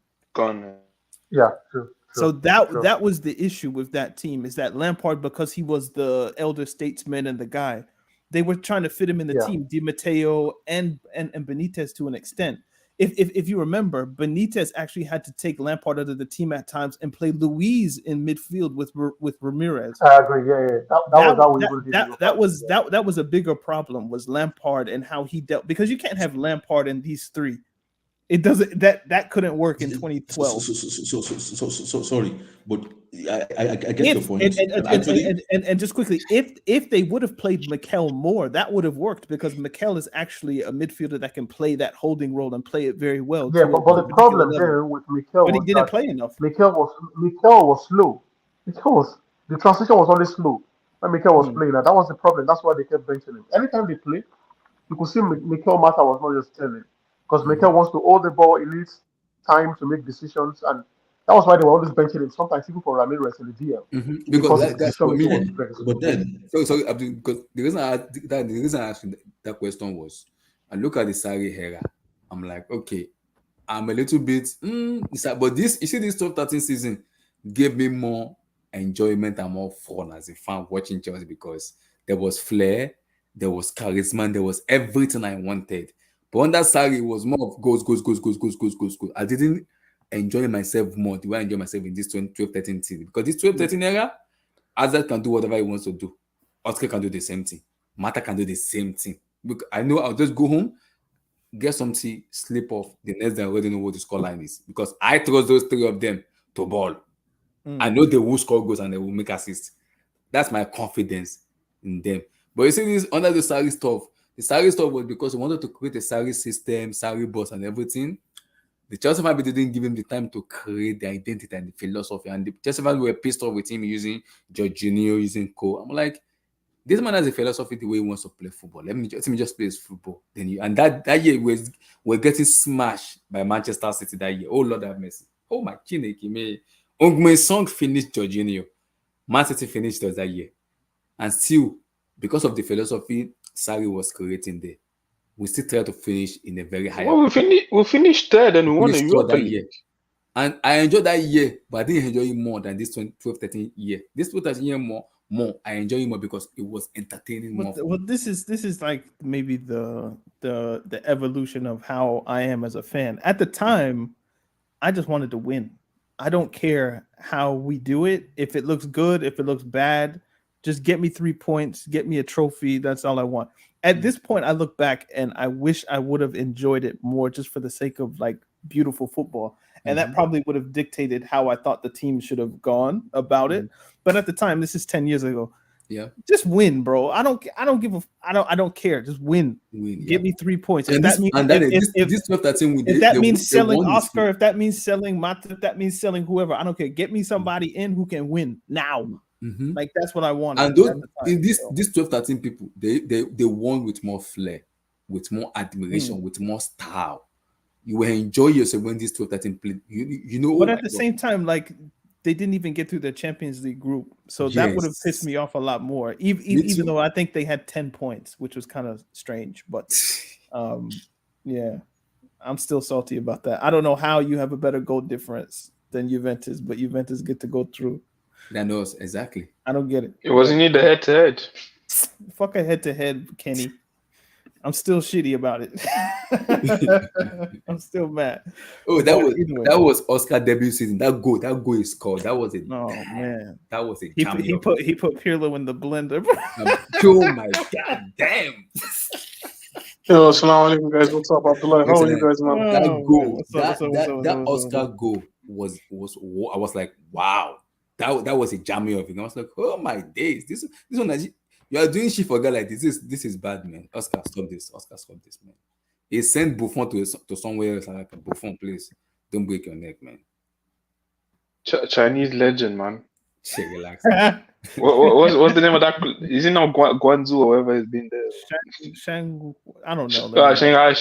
Speaker 6: Yeah, true.
Speaker 7: So that was the issue with that team, is that Lampard, because he was the elder statesman and the guy, they were trying to fit him in the team. Di Matteo and Benitez to an extent. If you remember, Benitez actually had to take Lampard out of the team at times and play Luiz in midfield with Ramirez.
Speaker 6: I agree.
Speaker 7: That was a bigger problem, was Lampard and how he dealt, because you can't have Lampard and these three. It doesn't that couldn't work in 2012.
Speaker 8: So sorry, but I get your point.
Speaker 7: And just quickly, if they would have played Micheal more, that would have worked, because Micheal is actually a midfielder that can play that holding role and play it very well.
Speaker 6: Yeah, but the problem there with Micheal,
Speaker 7: but he didn't play enough.
Speaker 6: Micheal was slow. The transition was always slow when Micheal was playing. That was the problem. That's why they kept benching him. Anytime they play, you could see Micheal Mata was not just telling. Because Micheal wants to hold the ball, he needs time to make decisions, and that was why they were always benching him. Sometimes even for Ramirez in the DL.
Speaker 1: Because that's for me.
Speaker 8: But then,
Speaker 1: so because the reason I asked that question was, I look at the Sarri era, I'm like, okay, I'm a little bit, but this 12-13 season gave me more enjoyment and more fun as a fan watching Chelsea, because there was flair, there was charisma, there was everything I wanted. But under Sarri, it was more of goals. I didn't enjoy myself more the way I enjoy myself in this 12-13 season. Because this 12-13 era, Hazard can do whatever he wants to do. Oscar can do the same thing. Mata can do the same thing. Because I know I'll just go home, get something, sleep off. The next day I already know what the scoreline is. Because I trust those three of them to ball. I know they will score goals and they will make assists. That's my confidence in them. But you see this under the Sarri stuff. The Sarri stuff was because he wanted to create a Sarri system, Sarri boss and everything. The Chelsea fans didn't give him the time to create the identity and the philosophy. And the Chelsea fans were pissed off with him using Jorginho, using Co. I'm like, this man has a philosophy the way he wants to play football. Let me just play his football. And that year we're getting smashed by Manchester City that year. Oh Lord have mercy. Oh my Chineke me. Ongme Song finished Jorginho. Man City finished us that year. And still, because of the philosophy Sarri was creating there, we still try to finish in a very high.
Speaker 4: Well, we finished third and we won a Europa League.
Speaker 1: And I enjoyed that year, but I didn't enjoy it more than this 12-13 year. This 12-13 year more more. I enjoy it more because it was entertaining more.
Speaker 7: Well, this is like maybe the evolution of how I am as a fan. At the time, I just wanted to win. I don't care how we do it. If it looks good, if it looks bad, just get me 3 points, get me a trophy. That's all I want. At this point, I look back and I wish I would have enjoyed it more just for the sake of like beautiful football. And that probably would have dictated how I thought the team should have gone about it. But at the time, this is 10 years ago.
Speaker 1: Yeah,
Speaker 7: just win, bro. I don't care. Just win. Give me 3 points. If that means
Speaker 1: this 12-13
Speaker 7: if that means selling Oscar, if that means selling Mata, if that means selling whoever, I don't care. Get me somebody in who can win now. Like that's what I want.
Speaker 1: And those in this 12-13 people, they won with more flair, with more admiration, with more style. You will enjoy yourself when this 12-13 played. You know,
Speaker 7: but at the same time, like they didn't even get through the Champions League group, so that would have pissed me off a lot more. Even though I think they had 10 points, which was kind of strange, but yeah, I'm still salty about that. I don't know how you have a better goal difference than Juventus, but Juventus get to go through.
Speaker 1: That knows exactly.
Speaker 7: I don't get it.
Speaker 4: It wasn't need the head-to-head.
Speaker 7: Fuck a head-to-head, Kenny. I'm still shitty about it. I'm still mad.
Speaker 1: Oh, that was Oscar debut season. That goal is scored. That was it.
Speaker 7: Oh man,
Speaker 1: that was it.
Speaker 7: He put Pirlo in the blender.
Speaker 1: Oh my god, damn.
Speaker 6: Yo, assalamu alaikum, guys. What's up, Abdullah? How are you guys, man?
Speaker 1: That goal, that Oscar goal was I was like, wow. That was a jammy of it. I was like, oh my days, this one. You are doing shit for a guy like this. This is bad, man. Oscar, stop this. Oscar, stop this, man. He sent Buffon to somewhere else, like a Buffon place. Don't break your neck, man.
Speaker 4: Chinese legend, man.
Speaker 1: Shit, relax.
Speaker 4: What's the name of that? Is it not Guangzhou or whatever has been there?
Speaker 7: Shang, I don't know.
Speaker 4: Shanghai.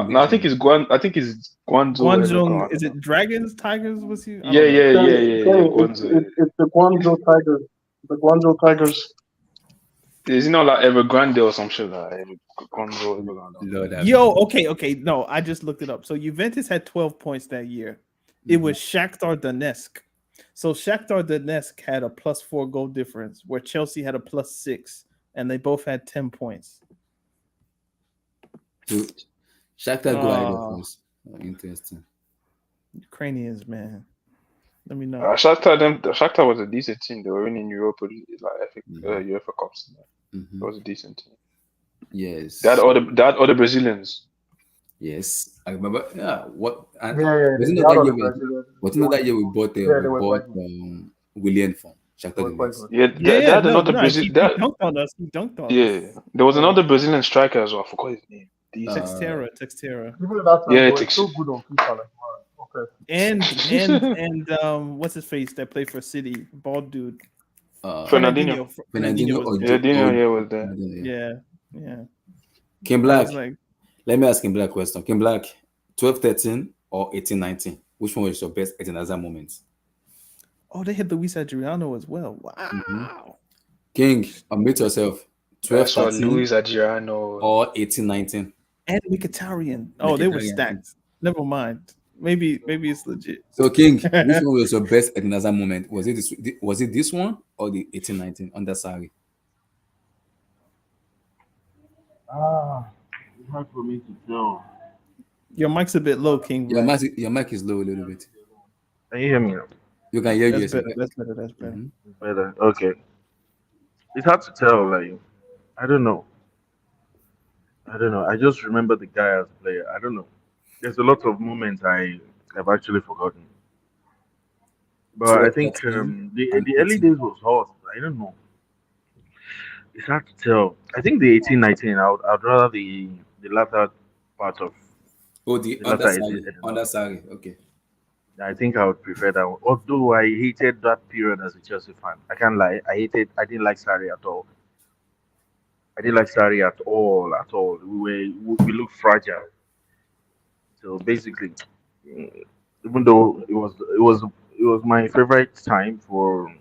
Speaker 4: No, I think it's Guangzhou.
Speaker 7: Guangzhou. Is it Dragons, Tigers? Was he?
Speaker 4: Yeah.
Speaker 6: It's the Guangzhou Tigers. The Guangzhou Tigers.
Speaker 4: Is it not like Evergrande or some shit like
Speaker 7: Yo, okay. No, I just looked it up. So Juventus had 12 points that year. It was Shakhtar Donetsk. So Shakhtar Donetsk had a +4 goal difference, where Chelsea had a +6, and they both had 10 points.
Speaker 1: Dude, Shakhtar goal interesting.
Speaker 7: Ukrainians, man. Let me know.
Speaker 4: Shakhtar was a decent team. They were winning Europa, like UEFA Cups. It was a decent team.
Speaker 1: Yes.
Speaker 4: They had other Brazilians.
Speaker 1: Yes, I remember. Yeah, what?
Speaker 6: Wasn't
Speaker 1: that year we bought William from Shakhtar Donetsk?
Speaker 4: They had another Brazilian.
Speaker 7: He dunked on us.
Speaker 4: Yeah, there was another Brazilian striker as well. I forgot his name.
Speaker 7: Textera.
Speaker 6: It's so good on FIFA. Okay.
Speaker 7: And what's his face that played for City? Bald dude.
Speaker 4: Fernandinho
Speaker 7: was
Speaker 4: there.
Speaker 7: Yeah.
Speaker 1: Kim Black. Let me ask Kim Black a question. Kim Black, 12-13 or 18-19? Which one was your best Eden moment?
Speaker 7: Oh, they had Luis Adriano as well. Wow.
Speaker 1: King, unmute yourself. 12-13
Speaker 4: Luis Adriano
Speaker 1: or 18-19?
Speaker 7: And Mkhitaryan. Oh, they were stacked. Never mind. Maybe it's legit.
Speaker 1: So King, which one was your best Eden moment? Was it this one or the 18-19 under Sarri?
Speaker 6: It's hard for me to tell.
Speaker 7: Your mic's a bit low, King.
Speaker 1: Your mic is low a little bit.
Speaker 6: Can you hear me now?
Speaker 1: You can hear
Speaker 7: That's
Speaker 1: you.
Speaker 7: better. That's better.
Speaker 6: Better. Okay. It's hard to tell. Like, I don't know. I just remember the guy as a player. I don't know. There's a lot of moments I have actually forgotten. But I think the early days was hot. I don't know. It's hard to tell. I think the 18-19. I'd rather the latter part of.
Speaker 1: Oh, the under Sarri. Okay.
Speaker 6: I think I would prefer that one. Although I hated that period as a Chelsea fan. I can't lie. I didn't like Sarri at all. At all. We looked fragile. So basically, even though it was my favorite time for.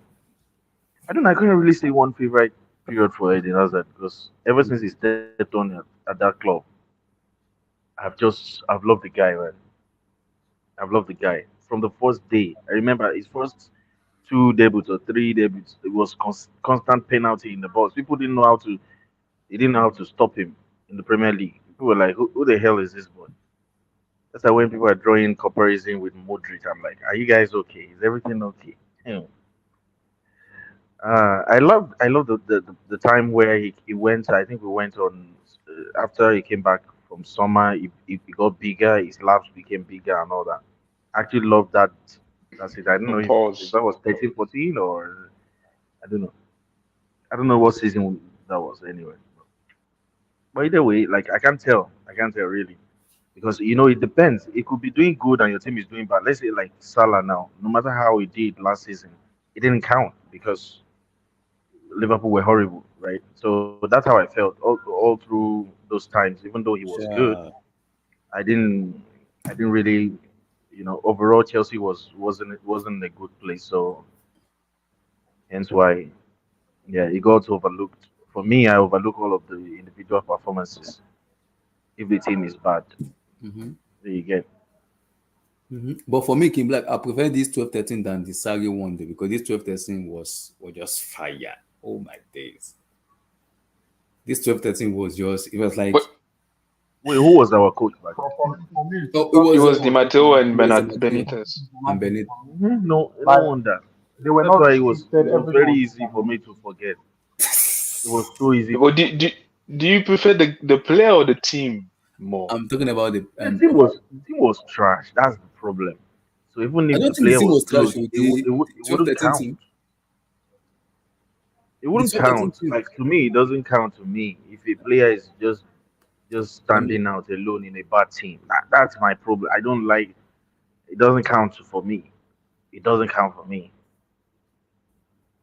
Speaker 6: I don't know. I couldn't really say one favorite period for Eden Hazard because ever since he stepped on at that club, I've loved the guy, man. I've loved the guy from the first day. I remember his first
Speaker 10: 2 debuts or 3 debuts. It was constant penalty in the box. People didn't know how to. They didn't know how to stop him in the Premier League. People were like, "Who the hell is this boy?" That's why when people are drawing comparison with Modric, I'm like, "Are you guys okay? Is everything okay?" I love the time where he went. I think we went on after he came back from summer. He got bigger. His laps became bigger and all that. I actually love that. That's it. I don't know if
Speaker 4: Pause.
Speaker 10: that was 13, 14 or I don't know. I don't know what season that was anyway. But either way, like I can't tell. I can't tell really because it depends. It could be doing good and your team is doing bad. Let's say like Salah now. No matter how he did last season, it didn't count because Liverpool were horrible, right? So that's how I felt all through those times. Even though he was good,
Speaker 1: Yeah.
Speaker 10: I didn't I didn't really, overall Chelsea wasn't a good place. So hence why, yeah, it got overlooked. For me, I overlook all of the individual performances if the team is bad.
Speaker 1: Mm-hmm.
Speaker 10: There you get.
Speaker 1: Mm-hmm. But for me, Kim Black, I prefer this 12-13 than the Sari one day because this 12-13 was just fire. Oh my days. This 12-13 was just, it was like,
Speaker 4: But
Speaker 10: Wait, who was our coach back then?
Speaker 6: For me,
Speaker 1: oh, it
Speaker 4: it
Speaker 1: was,
Speaker 4: was Di Matteo and
Speaker 1: it was
Speaker 4: Benitez.
Speaker 1: and Benet.
Speaker 10: No, no
Speaker 6: like
Speaker 10: wonder.
Speaker 6: they were
Speaker 10: That's
Speaker 6: not
Speaker 10: why it
Speaker 6: restricted.
Speaker 10: was very
Speaker 6: Everyone.
Speaker 10: easy for me to forget. It was so easy for
Speaker 4: But
Speaker 10: me.
Speaker 4: do you prefer the player or the team more?
Speaker 1: I'm talking about the,
Speaker 10: The team was trash. That's the problem. So even
Speaker 1: I
Speaker 10: if
Speaker 1: don't
Speaker 10: the
Speaker 1: think the
Speaker 10: player
Speaker 1: team
Speaker 10: was
Speaker 1: was trash.
Speaker 10: good,
Speaker 1: So
Speaker 10: it
Speaker 1: the
Speaker 10: wouldn't
Speaker 1: 12-13
Speaker 10: count.
Speaker 1: team,
Speaker 10: It
Speaker 1: the
Speaker 10: wouldn't
Speaker 1: 12-13
Speaker 10: count.
Speaker 1: team,
Speaker 10: Like to me, it doesn't count to me if a player is just
Speaker 1: for me,
Speaker 10: standing out alone in a bad team. That's my problem. I don't like. It doesn't count for me. It doesn't count for me.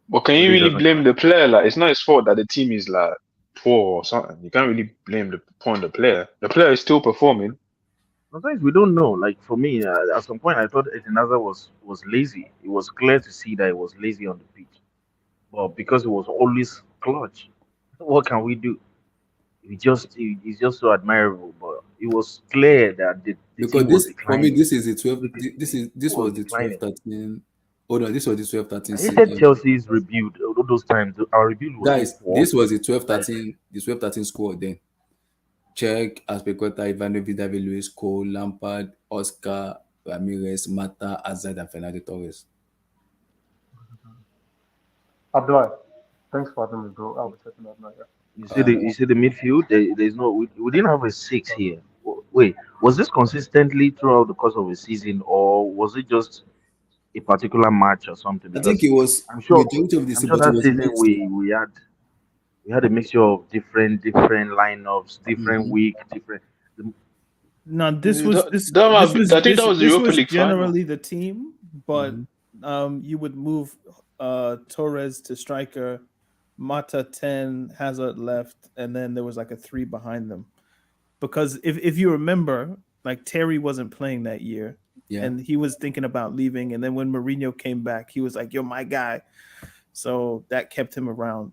Speaker 4: But can
Speaker 10: It
Speaker 4: you
Speaker 10: really
Speaker 4: really
Speaker 10: doesn't
Speaker 4: blame
Speaker 10: count.
Speaker 4: the player? Like it's not his fault that the team is like poor or something. You can't really blame the point the player. The player is still performing.
Speaker 10: Sometimes we don't know. Like for me, at some point, I thought Etinaza was lazy. It was clear to see that he was lazy on the pitch. But because he was always clutch, what can we do? He's just so admirable. But it was clear that the
Speaker 1: because
Speaker 10: team was
Speaker 1: this, for me,
Speaker 10: declining.
Speaker 1: this is the 12,
Speaker 10: The team
Speaker 1: this
Speaker 10: was
Speaker 1: was the
Speaker 10: declining.
Speaker 1: 12-13. Oh no, this was the 12-13
Speaker 10: I hated
Speaker 1: season.
Speaker 10: Chelsea's rebuild. All those times, our rebuild was so
Speaker 1: Guys,
Speaker 10: poor.
Speaker 1: this was the
Speaker 10: Like
Speaker 1: 12-13, the 12-13 squad then. Czech, Aspilicueta, Ivanovic, David Luiz, Cole, Lampard, Oscar, Ramirez, Mata, Hazard, and Fernando Torres.
Speaker 6: Abdullah, thanks for having me, bro. I'll be checking that now. Yeah.
Speaker 10: you see the midfield. There's no. We didn't have a six here. Wait, was this consistently throughout the course of a season, or was it just a particular match or something?
Speaker 1: I think
Speaker 10: Because
Speaker 1: it was
Speaker 10: I'm sure
Speaker 1: majority of the
Speaker 10: I'm
Speaker 1: season,
Speaker 10: sure
Speaker 1: but it
Speaker 10: that
Speaker 1: was
Speaker 10: season
Speaker 1: mixed.
Speaker 10: we had a mixture of different lineups, different
Speaker 1: Mm-hmm.
Speaker 10: week, different.
Speaker 7: No, this was
Speaker 4: That,
Speaker 7: this
Speaker 4: that
Speaker 7: this
Speaker 4: might be,
Speaker 7: was
Speaker 4: I think that
Speaker 7: this
Speaker 4: was the
Speaker 7: this
Speaker 4: Europa
Speaker 7: was
Speaker 4: League final.
Speaker 7: generally the team, but
Speaker 1: Mm-hmm.
Speaker 7: you would move Torres to striker, Mata 10, Hazard left, and then there was like a 3 behind them. Because if you remember, like Terry wasn't playing that year,
Speaker 1: Yeah.
Speaker 7: and he was thinking about leaving, and then when Mourinho came back, he was like, "You're my guy," so that kept him around.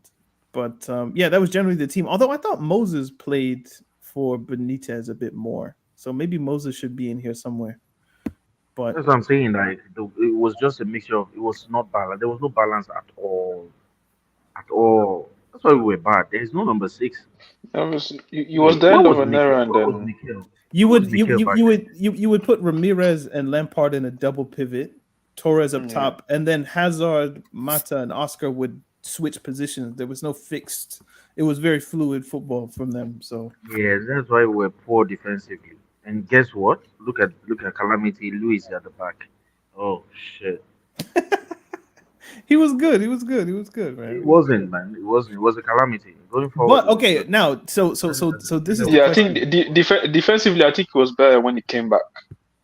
Speaker 7: But yeah, that was generally the team. Although I thought Moses played for Benitez a bit more, so maybe Moses should be in here somewhere. But
Speaker 10: That's what I'm saying. Like it was just a mixture of. It was not balanced. There was no balance at all. At all. That's why we were bad. There is no number six.
Speaker 4: You was the
Speaker 10: Where
Speaker 4: end of
Speaker 10: was
Speaker 4: an era,
Speaker 10: Mikel?
Speaker 4: and
Speaker 10: Where was
Speaker 4: then
Speaker 10: Mikel?
Speaker 7: you
Speaker 10: Where was
Speaker 7: would
Speaker 10: Mikel back then?
Speaker 7: you would put Ramirez and Lampard in a double pivot, Torres up
Speaker 4: yeah.
Speaker 7: top, and then Hazard, Mata, and Oscar would switch positions. There was no fixed. It was very fluid football from them. So
Speaker 10: Yeah, that's why we were poor defensively. And guess what? Look at Calamity Luis at the back. Oh shit!
Speaker 7: he was good. He was good. He was good,
Speaker 10: It
Speaker 7: man.
Speaker 10: wasn't, man. It wasn't. It was a calamity. Going forward,
Speaker 7: But
Speaker 10: it was
Speaker 7: okay,
Speaker 10: good.
Speaker 7: now so this is the
Speaker 4: Yeah, I think
Speaker 7: question.
Speaker 4: defensively, I think it was better when he came back.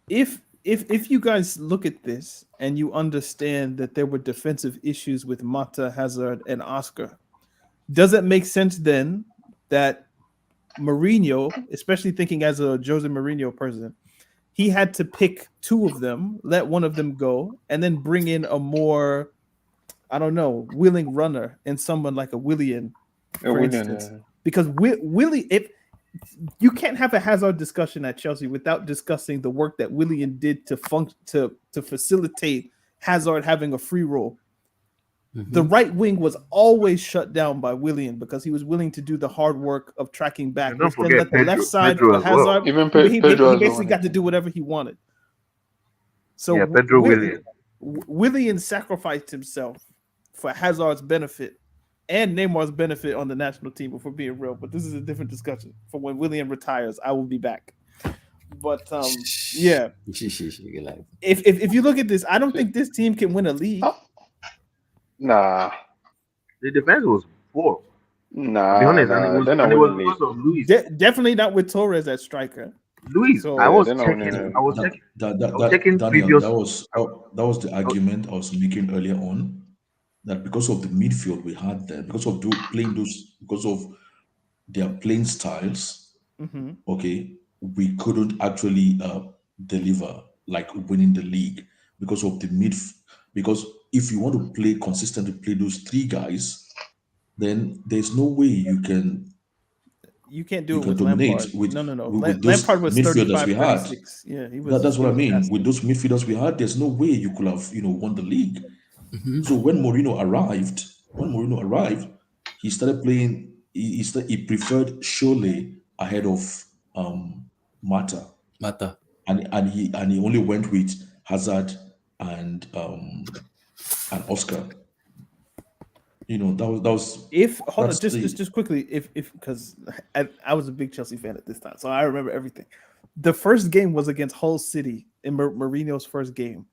Speaker 7: If you guys look at this and you understand that there were defensive issues with Mata, Hazard, and Oscar, does it make sense then that Mourinho, especially thinking as a Jose Mourinho person, he had to pick 2 of them, let one of them go, and then bring in a more, I don't know, willing runner and someone like a Willian, for instance, because Willie, if you can't have a Hazard discussion at Chelsea without discussing the work that Willian did to facilitate Hazard having a free role. The right wing was always shut down by Willian because he was willing to do the hard work of tracking back,
Speaker 10: And don't
Speaker 7: which then
Speaker 10: forget
Speaker 7: let the left side
Speaker 10: Pedro
Speaker 7: for
Speaker 10: as well.
Speaker 7: Hazard.
Speaker 4: Even
Speaker 7: He
Speaker 4: Pedro as
Speaker 7: basically
Speaker 4: well.
Speaker 7: got to do whatever he wanted. So
Speaker 10: Yeah, Pedro Willian.
Speaker 7: Willian sacrificed himself for Hazard's benefit and Neymar's benefit on the national team, if we're being real. But this is a different discussion. For when Willian retires, I will be back. But yeah, if you look at this, I don't think this team can win a league.
Speaker 4: Nah.
Speaker 10: The defense was poor.
Speaker 4: Nah,
Speaker 10: To be honest,
Speaker 4: nah,
Speaker 10: and
Speaker 4: they're not
Speaker 10: it was
Speaker 4: winning
Speaker 10: because of Luis.
Speaker 7: Definitely not with Torres at striker.
Speaker 10: Luis,
Speaker 7: So,
Speaker 10: I was
Speaker 4: they're not
Speaker 10: checking.
Speaker 4: winning.
Speaker 10: I was checking.
Speaker 8: Daniel,
Speaker 10: previous.
Speaker 8: that was the argument I was making earlier on. That because of the midfield we had there, because of their playing styles, okay, we couldn't actually deliver like winning the league because of the because if you want to play consistently, play those three guys, then there's no way you can
Speaker 7: do it with
Speaker 8: dominate
Speaker 7: Lampard. No.
Speaker 8: with those
Speaker 7: Lampard was
Speaker 8: midfielders
Speaker 7: 35,
Speaker 8: we had.
Speaker 7: 36. Yeah, he was.
Speaker 8: That's what I mean. With those midfielders we had, there's no way you could have won the league. So when Mourinho arrived, he started playing. He preferred Scholle ahead of Mata, and he only went with Hazard and Oscar. That was.
Speaker 7: If hold on, just quickly, if because I was a big Chelsea fan at this time, so I remember everything. The first game was against Hull City in Mourinho's first game.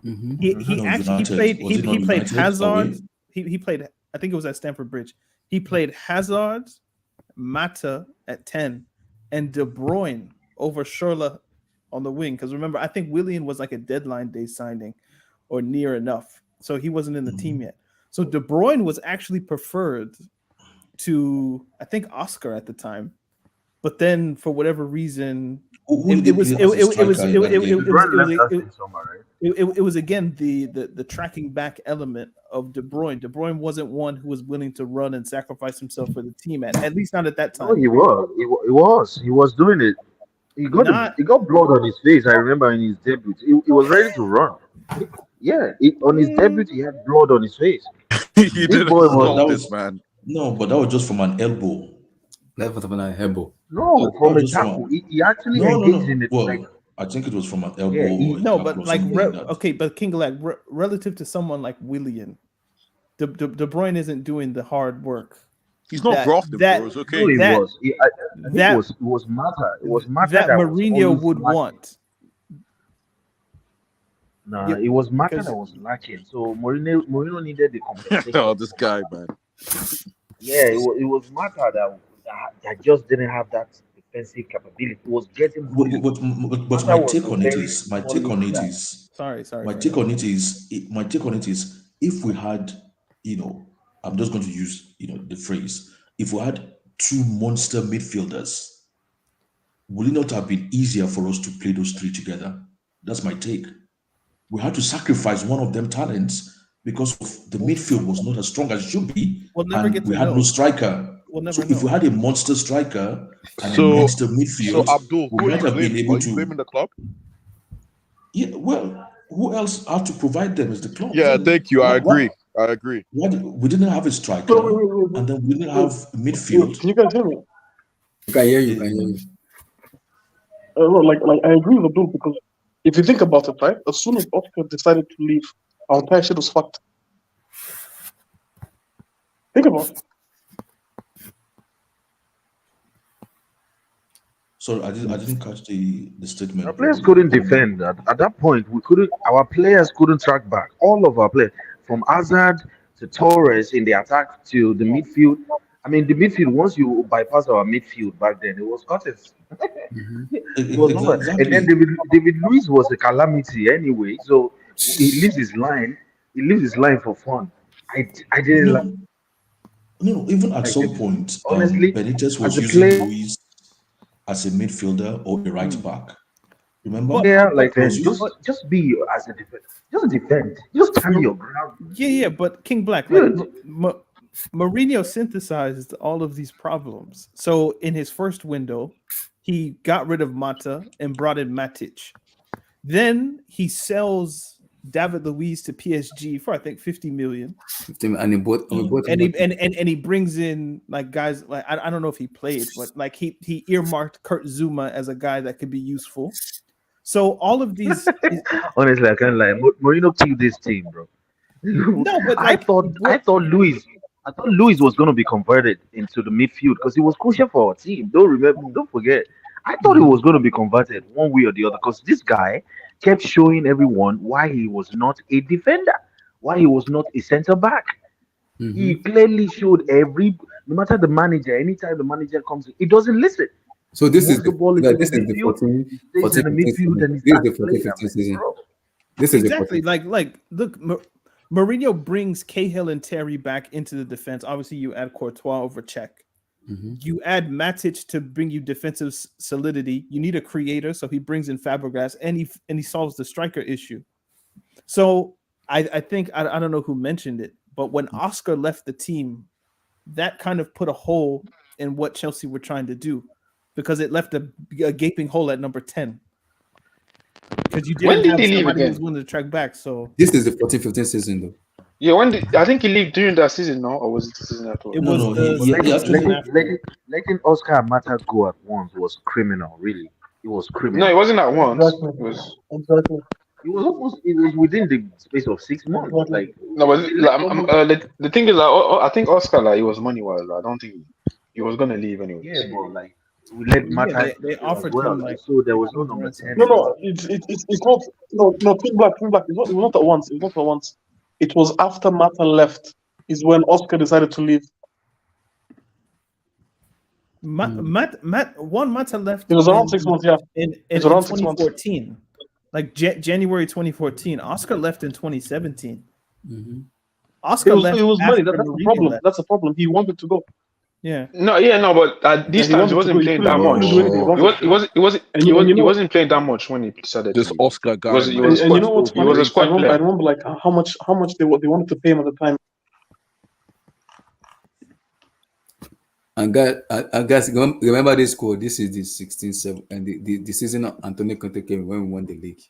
Speaker 7: He played Hazard. He played. I think it was at Stamford Bridge. He played Hazard, Mata at 10, and De Bruyne over Schürrle on the wing. Because remember, I think Willian was like a deadline day signing or near enough, so he wasn't in the team yet. So De Bruyne was actually preferred to, I think, Oscar at the time, but then for whatever reason, it was again the tracking back element of De Bruyne. De Bruyne wasn't one who was willing to run and sacrifice himself for the team at least not at that time.
Speaker 10: No, he was doing it. He got blood on his face. I remember in his debut, he was ready to run. Yeah, on his debut, he had blood on his face.
Speaker 9: He didn't stop this, man.
Speaker 8: No, but that was just from an elbow.
Speaker 1: That was from an elbow.
Speaker 10: No, from a tackle. He actually engaged in it.
Speaker 8: Well, I think it was from an elbow.
Speaker 7: But like, but King Galak, relative to someone like Willian, De Bruyne isn't doing the hard work.
Speaker 9: He's not grafting, bro. It's okay.
Speaker 10: No, it was Mata. It was Mata
Speaker 7: that Mourinho would want.
Speaker 10: Nah, it was Mata that was lacking. So Mourinho needed the compensation.
Speaker 9: Oh, this guy, man.
Speaker 10: Yeah, it was Mata that just didn't have that defensive capability. It was getting bullied.
Speaker 8: But my take on it is if we had, I'm just going to use the phrase, if we had two monster midfielders, would it not have been easier for us to play those three together? That's my take. We had to sacrifice one of them talents because the midfield was not as strong as it should be. We had no striker. If we had a monster striker and a monster midfield,
Speaker 9: so Abdul,
Speaker 8: we might have been able
Speaker 9: to blame the club.
Speaker 8: Yeah, well, who else had to provide them is the club?
Speaker 9: Yeah, thank you. I agree.
Speaker 8: We didn't have a striker, and then we didn't have midfield.
Speaker 6: Can you guys hear me?
Speaker 1: I can hear you.
Speaker 6: Like I agree with Abdul because if you think about it, right, as soon as Oscar decided to leave, our entire shit was fucked. Think about it.
Speaker 8: So I didn't catch the statement.
Speaker 10: Our players couldn't defend. At that point, our players couldn't track back. All of our players, from Hazard to Torres in the attack to the midfield. I mean, the midfield, once you bypass our midfield back then, it was Curtis. It was exactly. And then David Luiz was a calamity anyway. So he leaves his line for fun. I didn't like.
Speaker 8: No, even at some point,
Speaker 10: honestly,
Speaker 8: Benitez was using Luiz as a midfielder or a right back. Remember?
Speaker 10: Yeah, like just be as a defender. Just defend. Just stand your ground.
Speaker 7: Yeah, but King Black, like, Mourinho synthesized all of these problems. So in his first window, he got rid of Mata and brought in Matic. Then he sells David Luiz to PSG for I think 50 million.
Speaker 1: 50, and
Speaker 7: he brings in like guys like I don't know if he played, but like he earmarked Kurt Zuma as a guy that could be useful. So all of these
Speaker 10: Honestly, I can't lie. Mourinho killed this team, bro.
Speaker 7: No, but
Speaker 10: I
Speaker 7: like
Speaker 10: thought Luis was gonna be converted into the midfield because he was crucial for our team. Don't forget. I thought he was gonna be converted one way or the other because this guy kept showing everyone why he was not a defender, why he was not a centre back. He clearly showed no matter the manager, anytime the manager comes in, he doesn't listen.
Speaker 1: So this is
Speaker 10: the ball into
Speaker 1: this
Speaker 10: the
Speaker 1: is the
Speaker 10: midfield,
Speaker 1: 14,
Speaker 10: he stays in the
Speaker 1: 15
Speaker 10: midfield and he
Speaker 1: season. This is
Speaker 10: starts
Speaker 1: the 14,
Speaker 10: playing.
Speaker 1: 15 season.
Speaker 10: Bro,
Speaker 1: This is
Speaker 7: exactly
Speaker 1: the
Speaker 7: like look, Mourinho brings Cahill and Terry back into the defense. Obviously, you add Courtois over Czech. You add Matic to bring you defensive solidity. You need a creator, so he brings in Fabregas and he solves the striker issue. So I think I don't know who mentioned it, but when Oscar left the team, that kind of put a hole in what Chelsea were trying to do because it left a gaping hole at number 10. Because you didn't have somebody who was willing to track back. So
Speaker 1: this is the 14-15 season though.
Speaker 4: Yeah, I think he left during that season, no? Or was it the season after?
Speaker 7: It was
Speaker 10: letting Oscar Mata go at once was criminal, really. It was criminal.
Speaker 4: No, it wasn't at once.
Speaker 6: Exactly.
Speaker 10: It was within the space of 6 months. Like
Speaker 4: no, but the thing is, I think Oscar, like, it was money wise. I don't think he was gonna leave anyway.
Speaker 10: Yeah, but like we let Mata.
Speaker 7: They offered him like
Speaker 10: so there was no number 10.
Speaker 6: No, it's not. No, Twin Black. It was not at once. It was not at once. It was after Mata left. Is when Oscar decided to leave.
Speaker 7: Mata left.
Speaker 6: It was around 6 months. Yeah,
Speaker 7: in
Speaker 6: around
Speaker 7: 2014, like January 2014. Oscar left in 2017. Oscar left.
Speaker 6: It was money. That's
Speaker 7: Mourinho
Speaker 6: the problem.
Speaker 7: left.
Speaker 6: That's the problem. He wanted to go.
Speaker 7: Yeah.
Speaker 4: No, but at this time he wasn't playing that much. He wasn't playing that much when he started.
Speaker 9: This Oscar guy.
Speaker 6: And you know what's funny?
Speaker 4: He was a squad player.
Speaker 6: I remember like how much they wanted to pay him at the time.
Speaker 1: And guys, remember this score. This is the 16-7, and the season Antonio Conte came when we won the league.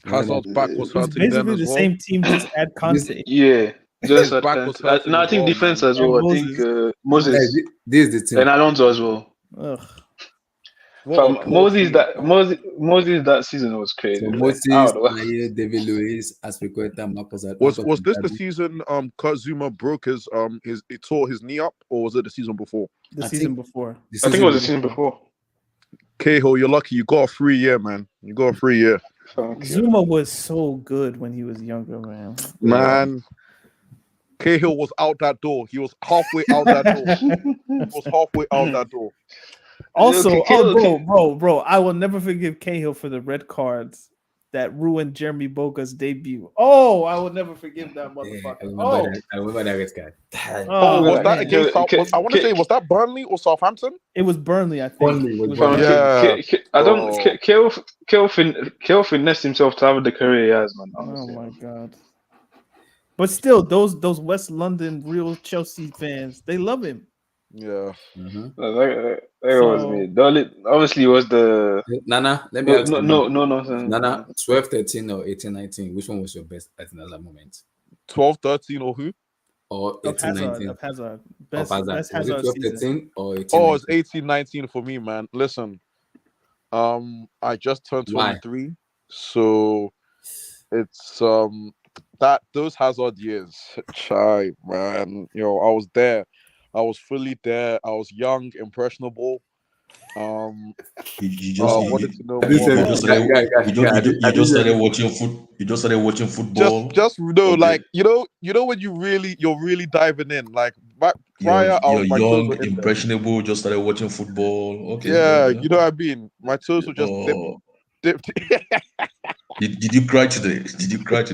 Speaker 9: Hazard's back was
Speaker 7: It's
Speaker 9: hurting them
Speaker 7: basically
Speaker 9: as
Speaker 7: the
Speaker 9: well.
Speaker 7: same team, just add Conte.
Speaker 4: Yeah. Just
Speaker 9: His back was hurting
Speaker 4: I
Speaker 9: as
Speaker 4: think
Speaker 9: well,
Speaker 4: defense
Speaker 9: man.
Speaker 4: as well.
Speaker 7: And
Speaker 4: I think Moses
Speaker 1: This is the team.
Speaker 4: and Alonso as well.
Speaker 7: Ugh.
Speaker 4: Moses that season was crazy.
Speaker 1: So
Speaker 4: Like,
Speaker 1: Moses,
Speaker 4: I don't know.
Speaker 1: Naye, David Luiz, Aspilicueta, Marcos.
Speaker 9: Was this the season Kurt Zuma broke he tore his knee up, or was it the season before?
Speaker 7: The season before.
Speaker 4: I think it was the season before.
Speaker 9: Cahill, you're lucky. You got a free year, man. You got a free year.
Speaker 7: Zuma was so good when he was younger, man.
Speaker 9: Man, Cahill was out that door. He was halfway out that door.
Speaker 7: Also, bro, I will never forgive Cahill for the red cards that ruined Jeremy Boga's debut. Oh, I will never forgive that motherfucker.
Speaker 1: I remember that red card.
Speaker 9: Was that against I want to say, was that Burnley or Southampton?
Speaker 7: It was Burnley, I think.
Speaker 1: Burnley.
Speaker 9: Yeah.
Speaker 4: I don't. Cahill finessed himself to have the career he has, man. Honestly.
Speaker 7: Oh my god. But still, those West London real Chelsea fans, they love him.
Speaker 9: Yeah.
Speaker 4: That was me. Obviously, it was the
Speaker 1: Nana. Let me ask you.
Speaker 4: No.
Speaker 1: Nana, 12-13 or 18-19. Which one was your best at that moment?
Speaker 9: 12-13 or who?
Speaker 1: Or 18-19?
Speaker 7: Of Hazard.
Speaker 1: Best
Speaker 7: Hazard
Speaker 1: was it 12-13 or 18-19?
Speaker 9: Oh, it's 18-19 for me, man. Listen, I just turned 23, so it's that those Hazard years, chai, man. I was there. I was fully there. I was young, impressionable.
Speaker 8: You just
Speaker 9: wanted to know
Speaker 8: you
Speaker 9: more.
Speaker 8: just started watching foot. You just started watching football.
Speaker 9: Just like you know when you're really diving in. Like prior,
Speaker 8: you're young, impressionable. Just started watching football. Okay.
Speaker 9: Yeah, you know what I mean. My toes were just dipped.
Speaker 8: Did you cry today?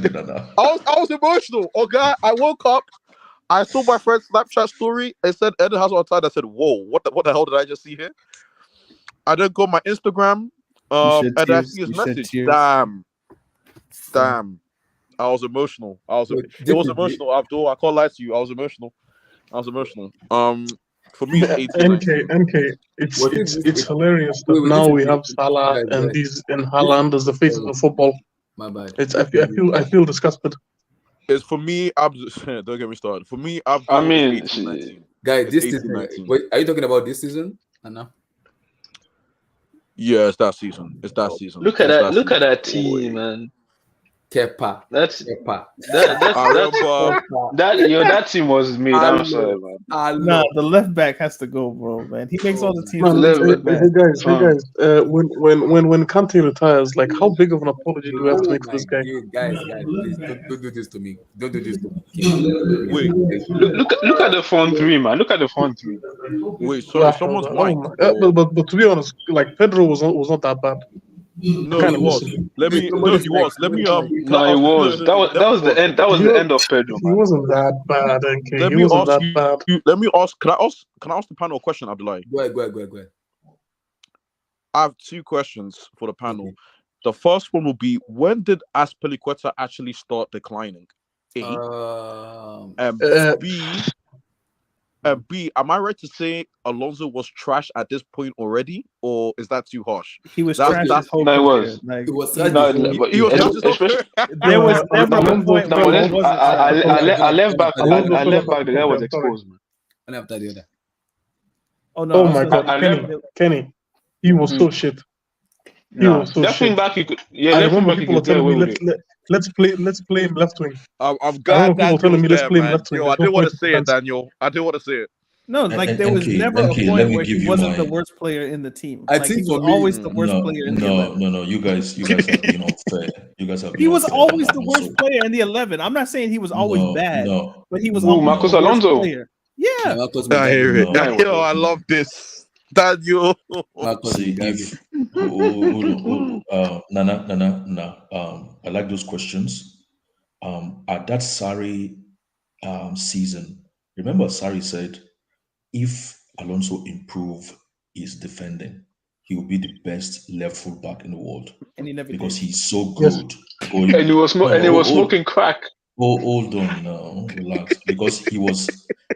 Speaker 8: Nana?
Speaker 9: I was emotional. Okay, I woke up. I saw my friend's Snapchat story. It said Eden Hazard outside. I said, "Whoa, what the hell did I just see here?" I then go on my Instagram, and I see his message. Damn. I was emotional. It was emotional, Abdul. I can't lie to you. I was emotional. For me, it's 18.
Speaker 6: MK, it's hilarious that now we have Salah and Haaland as the face of the football.
Speaker 1: My bad.
Speaker 6: I feel disgusted.
Speaker 9: It's for me. Don't get me started. For me, I've
Speaker 4: I
Speaker 9: gone with
Speaker 4: mean,
Speaker 9: 18-19.
Speaker 1: Guys,
Speaker 9: It's
Speaker 1: this season.
Speaker 9: 18-19.
Speaker 1: Wait, are you talking about this season? Anna?
Speaker 9: Yeah, it's that season. It's that season.
Speaker 4: look at
Speaker 9: It's
Speaker 4: that! Look at
Speaker 9: season.
Speaker 4: that team, man.
Speaker 1: Kepa.
Speaker 4: That's
Speaker 1: Kepa.
Speaker 9: I remember.
Speaker 4: that team was made. I'm sorry, man.
Speaker 7: Nah, the left back has to go, bro, man. He makes all the teams
Speaker 6: Man,
Speaker 7: look so
Speaker 4: Left-
Speaker 7: bad.
Speaker 6: when Kante retires, like, how big of an apology do we have to make to this guy?
Speaker 1: Guys, please don't do this to me. Don't do this to me.
Speaker 9: Wait,
Speaker 4: Look at the front three, man. Look at the front three.
Speaker 9: wait. Sorry, someone's mic.
Speaker 6: But to be honest, like, Pedro was not that bad.
Speaker 9: No,
Speaker 6: Kind
Speaker 9: he
Speaker 6: of
Speaker 9: was.
Speaker 6: missing.
Speaker 9: Let me. No, he was. Let me.
Speaker 4: No, it was. That was the end. That was the end of Pedro,
Speaker 6: He
Speaker 4: man.
Speaker 6: wasn't that bad, NK.
Speaker 9: Let
Speaker 6: He
Speaker 9: me
Speaker 6: wasn't
Speaker 9: ask
Speaker 6: that bad.
Speaker 9: you. Let me ask. Can I ask the panel a question, Abdullah?
Speaker 1: Go ahead.
Speaker 9: I have 2 questions for the panel. The first one will be: when did Aspilicueta actually start declining? A. B. Am I right to say Alonso was trash at this point already, or is that too harsh?
Speaker 7: He was
Speaker 9: That's-
Speaker 7: trash his whole
Speaker 4: No, it
Speaker 7: career.
Speaker 4: was.
Speaker 7: Like,
Speaker 1: It was
Speaker 4: No,
Speaker 1: trash.
Speaker 9: He was trash his whole
Speaker 4: especially.
Speaker 9: career.
Speaker 7: there was never a
Speaker 6: Alonso
Speaker 7: point
Speaker 4: No,
Speaker 7: where
Speaker 4: but
Speaker 7: he
Speaker 4: then
Speaker 7: wasn't.
Speaker 4: I left back.
Speaker 6: Alonso
Speaker 4: I left
Speaker 6: fell
Speaker 4: back. The guy was
Speaker 6: apart.
Speaker 4: exposed, man.
Speaker 1: And after the other.
Speaker 7: Oh no!
Speaker 6: Oh
Speaker 7: I was
Speaker 6: my
Speaker 7: gonna
Speaker 6: God,
Speaker 7: say-
Speaker 6: Kenny, he was so shit. He
Speaker 4: No,
Speaker 6: was so
Speaker 4: left wing
Speaker 6: shit.
Speaker 4: back. You could. Yeah,
Speaker 6: I
Speaker 4: left wing
Speaker 6: remember
Speaker 4: back. You
Speaker 6: people were
Speaker 4: could get
Speaker 6: telling
Speaker 4: away
Speaker 6: me
Speaker 4: with it.
Speaker 6: let's play him left wing.
Speaker 9: I'm
Speaker 6: I
Speaker 9: glad
Speaker 6: remember people telling
Speaker 9: Daniel's
Speaker 6: me let's
Speaker 9: there,
Speaker 6: play him
Speaker 9: man.
Speaker 6: left wing.
Speaker 9: Yo, I
Speaker 6: There's no
Speaker 9: didn't want
Speaker 6: point
Speaker 9: to
Speaker 6: in
Speaker 9: say it,
Speaker 6: defense.
Speaker 9: Daniel. I didn't want to say it.
Speaker 7: No, like there was
Speaker 8: NK,
Speaker 7: never a
Speaker 8: let
Speaker 7: point
Speaker 8: me
Speaker 7: where
Speaker 8: give
Speaker 7: he
Speaker 8: you
Speaker 7: wasn't the
Speaker 8: my.
Speaker 7: worst player in the team.
Speaker 1: I
Speaker 7: Like
Speaker 1: think
Speaker 7: he was
Speaker 1: for me-
Speaker 7: always the worst
Speaker 8: No,
Speaker 7: player in the 11.
Speaker 8: no. You guys are being unfair. You guys are being
Speaker 7: He was
Speaker 8: unfair.
Speaker 7: always
Speaker 8: on
Speaker 7: the
Speaker 8: Alonso.
Speaker 7: worst player in the 11. I'm not saying he was always bad,
Speaker 8: No.
Speaker 7: but he was
Speaker 4: Who,
Speaker 7: always
Speaker 4: Marcos
Speaker 7: the worst
Speaker 4: Alonso?
Speaker 7: player. Yeah.
Speaker 1: Marcos
Speaker 9: I hear it.
Speaker 4: No.
Speaker 9: Yo, I love this. Daniel.
Speaker 1: Marcos
Speaker 8: See
Speaker 1: Mugabe.
Speaker 8: if Nana. I like those questions. At that Sarri season, remember Sarri said, if Alonso improve his defending, he will be the best left full back in the world
Speaker 7: And he never
Speaker 8: because
Speaker 7: did.
Speaker 8: he's so
Speaker 6: Yes.
Speaker 8: good. Going,
Speaker 4: And he was smoking crack.
Speaker 8: hold on now, relax. Because he was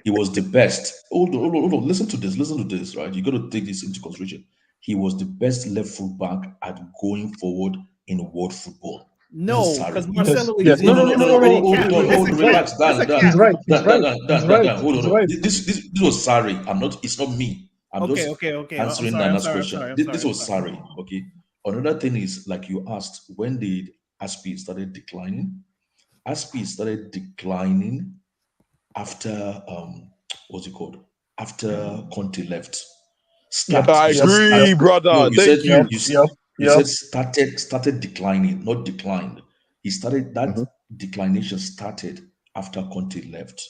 Speaker 8: the best. Hold on. Listen to this, right? You got to take this into consideration. He was the best left full back at going forward in world football.
Speaker 7: No,
Speaker 8: That's Sarri.
Speaker 7: because Marcelo
Speaker 6: Yes.
Speaker 8: No.
Speaker 7: is already
Speaker 8: Hold
Speaker 7: capped.
Speaker 8: on.
Speaker 7: That's a
Speaker 8: Relax,
Speaker 7: cap. That's a
Speaker 8: Dan.
Speaker 7: cap.
Speaker 6: He's right. He's right.
Speaker 8: Dan, hold
Speaker 6: He's
Speaker 8: on.
Speaker 6: right.
Speaker 8: This was Sarri. It's not me. I'm
Speaker 7: Okay.
Speaker 8: just
Speaker 7: I'm
Speaker 8: answering
Speaker 7: sorry.
Speaker 8: Nana's question. This was Sarri. Okay. Another thing is, like you asked, when did Aspi started declining? Aspi started declining after what's it called? After Conte left.
Speaker 9: I agree, brother.
Speaker 8: No,
Speaker 9: Thank you.
Speaker 8: You said started declining, not declined. He started that declination started after Conte left.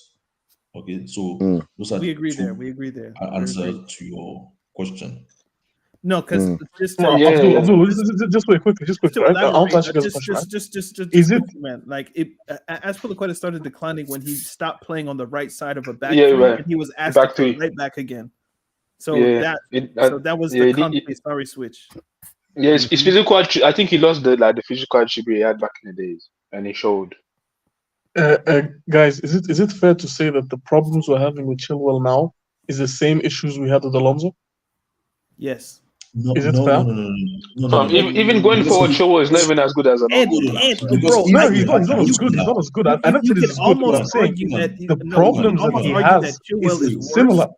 Speaker 8: Okay, so those are
Speaker 7: We agree
Speaker 8: two
Speaker 7: there.
Speaker 8: answer to your question.
Speaker 7: No, because just
Speaker 6: No,
Speaker 7: to
Speaker 6: Abdul, just wait quickly.
Speaker 7: to
Speaker 6: Right? I want to
Speaker 7: elaborate,
Speaker 6: ask you guys a question. Right?
Speaker 7: just
Speaker 6: Is it-
Speaker 7: man, like it as Piliqueta started declining when he stopped playing on the right side of a back
Speaker 4: Yeah,
Speaker 7: three,
Speaker 4: right.
Speaker 7: and he was asked
Speaker 4: Back
Speaker 7: to play
Speaker 4: three.
Speaker 7: right back again. So
Speaker 4: Yeah,
Speaker 7: that was the Conte sorry switch.
Speaker 4: Yeah, his physical. I think he lost the physical attribute he had back in the days, and he showed.
Speaker 6: Guys, is it fair to say that the problems we're having with Chilwell now is the same issues we had with Alonso?
Speaker 7: Yes.
Speaker 6: No.
Speaker 4: Even going forward, Chilwell is not even as good as Alonso.
Speaker 7: Bro,
Speaker 6: he's not as good. He's not as good. I never said he's good. What I'm saying, the problems that he has is similar.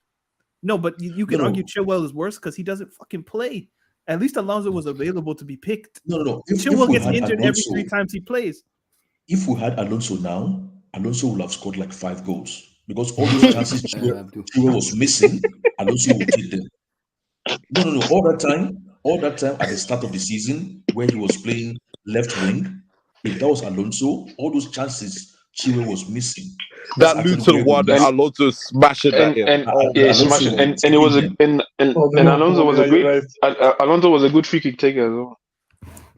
Speaker 7: No, but you can argue Chilwell is worse because he doesn't fucking play. At least Alonso was available to be picked.
Speaker 8: No.
Speaker 7: Chilwell gets injured every 3 times he plays.
Speaker 8: If we had Alonso now, Alonso would have scored like 5 goals because all those chances Chilwell was missing, Alonso would take them. No. All that time at the start of the season where he was playing left wing, if that was Alonso, all those chances Chilwell was missing.
Speaker 9: That Luton one, Alonso smashing that in.
Speaker 4: Smashing, and it was Alonso was a great. Alonso was a good free kick taker as well.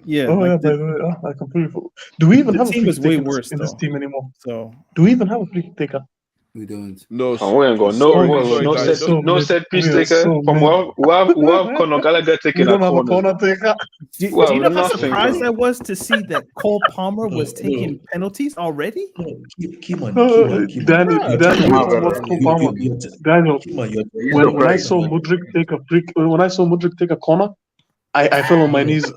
Speaker 7: Yeah.
Speaker 6: By the way, I completely. Do we even have a free kick taker in this team anymore?
Speaker 7: So
Speaker 6: do we even have a free kick taker?
Speaker 1: We don't.
Speaker 9: No,
Speaker 4: we ain't got no set piece taker. From we have Conor Gallagher taking a corner.
Speaker 7: Do you know how surprised I was to see that Cole Palmer was taking penalties already?
Speaker 6: Danny, when I saw Mudryk take a corner, I fell on my knees.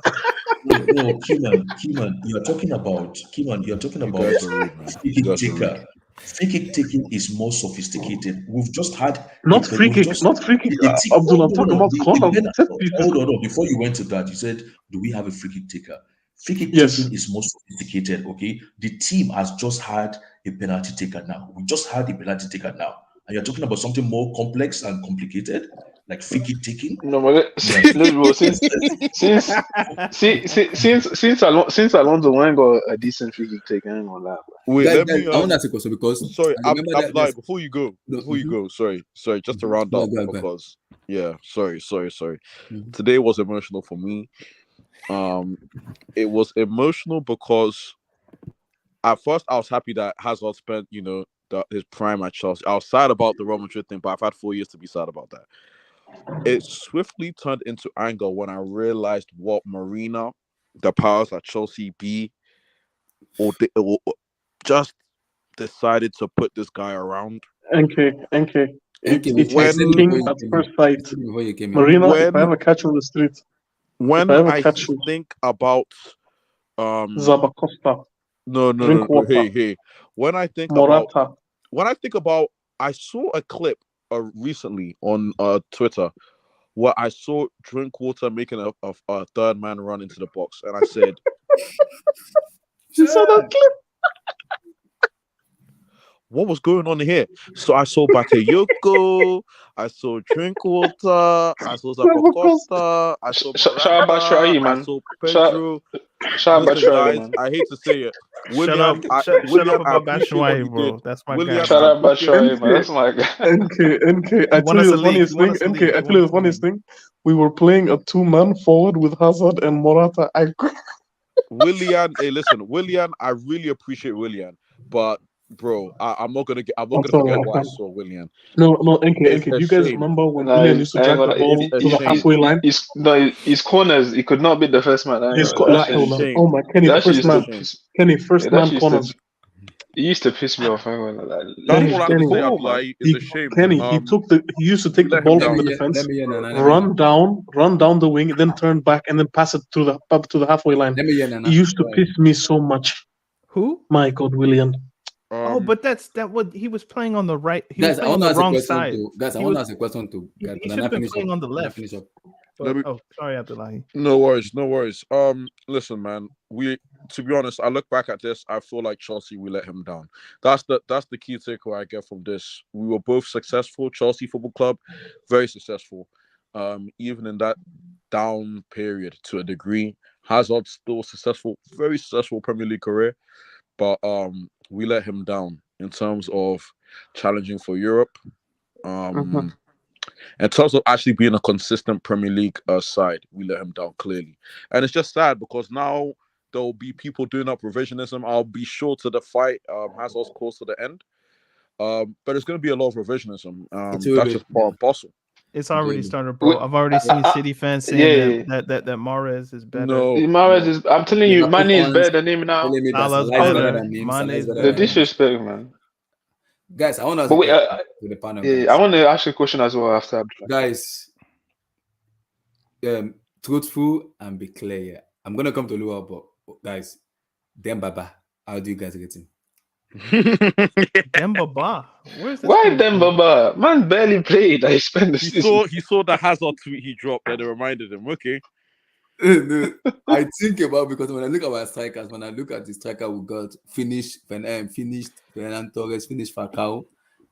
Speaker 8: No, Keyman, you're talking about
Speaker 9: You guys are rude, man.
Speaker 8: free
Speaker 9: You
Speaker 8: kick
Speaker 9: guys are rude.
Speaker 8: taker. Free kick taking is more sophisticated. We've just had
Speaker 10: Not free kick, not free kick. Abdul, I'm talking about corner set pieces.
Speaker 8: Hold on, no. Before you went to that, you said, "Do we have a free kick taker?" Free kick
Speaker 10: Yes.
Speaker 8: taking is more sophisticated. Okay, the team has just had a penalty taker now. We just had a penalty taker now, and you're talking about something more complex and complicated, like free kick taking.
Speaker 4: No, but since Alonso went got a decent free kick take, I ain't gonna lie.
Speaker 9: Wait,
Speaker 1: Guys,
Speaker 9: let me.
Speaker 1: I want to ask a question because
Speaker 9: Sorry,
Speaker 1: I remember that.
Speaker 9: Abdullah, before you go, sorry, just to round up
Speaker 1: Go.
Speaker 9: because sorry.
Speaker 1: Mhm.
Speaker 9: Today was emotional for me. It was emotional because at first I was happy that Hazard spent, his prime at Chelsea. I was sad about the Real Madrid thing, but I've had 4 years to be sad about that. It swiftly turned into anger when I realized what Marina, the powers at Chelsea be, or just decided to put this guy around.
Speaker 6: NK. It's
Speaker 9: When-
Speaker 6: king at first sight.
Speaker 1: Before you came in.
Speaker 6: Marina, if
Speaker 9: When-
Speaker 6: I ever catch you on the street,
Speaker 9: When
Speaker 6: If I ever
Speaker 9: I
Speaker 6: catch you-
Speaker 9: think about
Speaker 6: Zabacosta,
Speaker 9: no,
Speaker 6: Drink water.
Speaker 9: hey. When I think
Speaker 6: Morata.
Speaker 9: about, I saw a clip recently on Twitter where I saw Drinkwater making a third man run into the box, and I said,
Speaker 6: You saw that clip?
Speaker 9: what was going on here? So I saw Bakayoko, I saw Drinkwater, I saw Zapacosta, I saw
Speaker 4: Shout out Batshuayi, man.
Speaker 9: I saw Pedro.
Speaker 4: Shout out
Speaker 9: Listen,
Speaker 4: Batshuayi,
Speaker 9: guys,
Speaker 4: man.
Speaker 9: I hate to say it.
Speaker 7: Shut up, shut up
Speaker 9: I
Speaker 7: about
Speaker 9: appreciate what
Speaker 7: Batshuayi,
Speaker 9: you
Speaker 7: bro.
Speaker 9: did.
Speaker 7: That's my
Speaker 9: William,
Speaker 7: guy.
Speaker 4: Shout out
Speaker 7: bro.
Speaker 4: Batshuayi, man. That's my guy.
Speaker 6: NK. I
Speaker 7: Won
Speaker 6: tell
Speaker 7: us
Speaker 6: you
Speaker 7: a
Speaker 6: the
Speaker 7: league.
Speaker 6: funniest
Speaker 7: Won
Speaker 6: thing.
Speaker 7: us a
Speaker 6: NK,
Speaker 7: league.
Speaker 6: I tell you the funniest thing. We were playing a 2-man forward with Hazard and Morata.
Speaker 9: William, hey, listen, William, I really appreciate William, but bro, I'm not gonna forget what I saw, William.
Speaker 6: No, NK.
Speaker 9: It's
Speaker 6: Do
Speaker 9: a
Speaker 6: you guys
Speaker 9: shame.
Speaker 6: remember when
Speaker 4: Nah,
Speaker 6: William used to
Speaker 4: I ain't
Speaker 6: drag the
Speaker 4: gonna-
Speaker 6: ball
Speaker 9: it's a
Speaker 6: to the
Speaker 9: shame.
Speaker 6: halfway line?
Speaker 4: His corners, he could not beat the first man. I ain't
Speaker 6: His
Speaker 4: gonna lie.
Speaker 6: that
Speaker 4: That
Speaker 6: hell,
Speaker 4: shit-
Speaker 6: man.
Speaker 9: shame.
Speaker 6: Oh my Kenny,
Speaker 4: that shit
Speaker 6: first
Speaker 4: used to
Speaker 6: man.
Speaker 4: piss-
Speaker 6: Kenny, first
Speaker 4: yeah, that
Speaker 6: man
Speaker 4: shit used to-
Speaker 6: corners.
Speaker 4: It used to piss me off. I ain't gonna lie.
Speaker 9: That's
Speaker 6: Kenny,
Speaker 9: all I have to say,
Speaker 4: Kenny.
Speaker 9: Abdullah. It's a shame.
Speaker 6: Kenny, he used to take the
Speaker 9: let him
Speaker 6: ball
Speaker 9: down.
Speaker 6: from the
Speaker 1: Let
Speaker 6: defense,
Speaker 1: me hear Nana.
Speaker 6: run down the wing, then turn back and then pass it up to the halfway line.
Speaker 1: Let me hear Nana.
Speaker 6: He used to piss me so much.
Speaker 7: Who?
Speaker 6: My God, William.
Speaker 7: But that what he was playing on the right. He
Speaker 1: Guys,
Speaker 7: was
Speaker 1: I
Speaker 7: playing on
Speaker 1: want to
Speaker 7: the
Speaker 1: ask a
Speaker 7: wrong
Speaker 1: question
Speaker 7: side.
Speaker 1: to guys. I
Speaker 7: He
Speaker 1: want to
Speaker 7: was-
Speaker 1: ask a question to
Speaker 7: He
Speaker 1: guys.
Speaker 7: should
Speaker 1: Nana,
Speaker 7: have been
Speaker 1: finish
Speaker 7: playing
Speaker 1: up.
Speaker 7: on the
Speaker 1: Nana,
Speaker 7: left.
Speaker 1: finish up.
Speaker 7: But,
Speaker 9: Let me-
Speaker 7: sorry, Abdullahi.
Speaker 9: No worries. Listen, man. To be honest, I look back at this. I feel like Chelsea, we let him down. That's the key takeaway I get from this. We were both successful. Chelsea Football Club, very successful. Even in that down period to a degree, Hazard still successful, very successful Premier League career. But we let him down in terms of challenging for Europe. In terms of actually being a consistent Premier League side, we let him down clearly. And it's just sad because now there will be people doing up revisionism. I'll be sure to the fight Hazard's close to the end. But there's going to be a lot of revisionism. That's just part and parcel.
Speaker 7: It's already started, bro. I've already seen City fans saying that Mahrez is better.
Speaker 9: No,
Speaker 4: Mahrez is. I'm telling you, Mane is better than him now.
Speaker 1: Telling me that
Speaker 7: Salah's
Speaker 1: Salah is
Speaker 7: better.
Speaker 1: better than him. Salah is
Speaker 7: Mane's
Speaker 1: better
Speaker 4: The
Speaker 1: than him.
Speaker 4: disrespect, man.
Speaker 1: Guys, I want to ask
Speaker 4: But
Speaker 1: a
Speaker 4: wait,
Speaker 1: question to the panel.
Speaker 4: yeah,
Speaker 1: Guys.
Speaker 4: I want to ask you a question as well after Abdullah.
Speaker 1: Guys, truthful and be clear. Yeah. I'm gonna come to Lua, but guys, Dembaba, how do you guys get him?
Speaker 7: Dembaba. Where's this?
Speaker 4: Why
Speaker 7: coming from?
Speaker 4: Dembaba? Man barely played. I spent the
Speaker 9: He
Speaker 4: season.
Speaker 9: saw the Hazard tweet he dropped and it reminded him, okay.
Speaker 1: No, I think about because when I look at our strikers, when I look at the striker we got finished Fernando Torres, finished Falcao,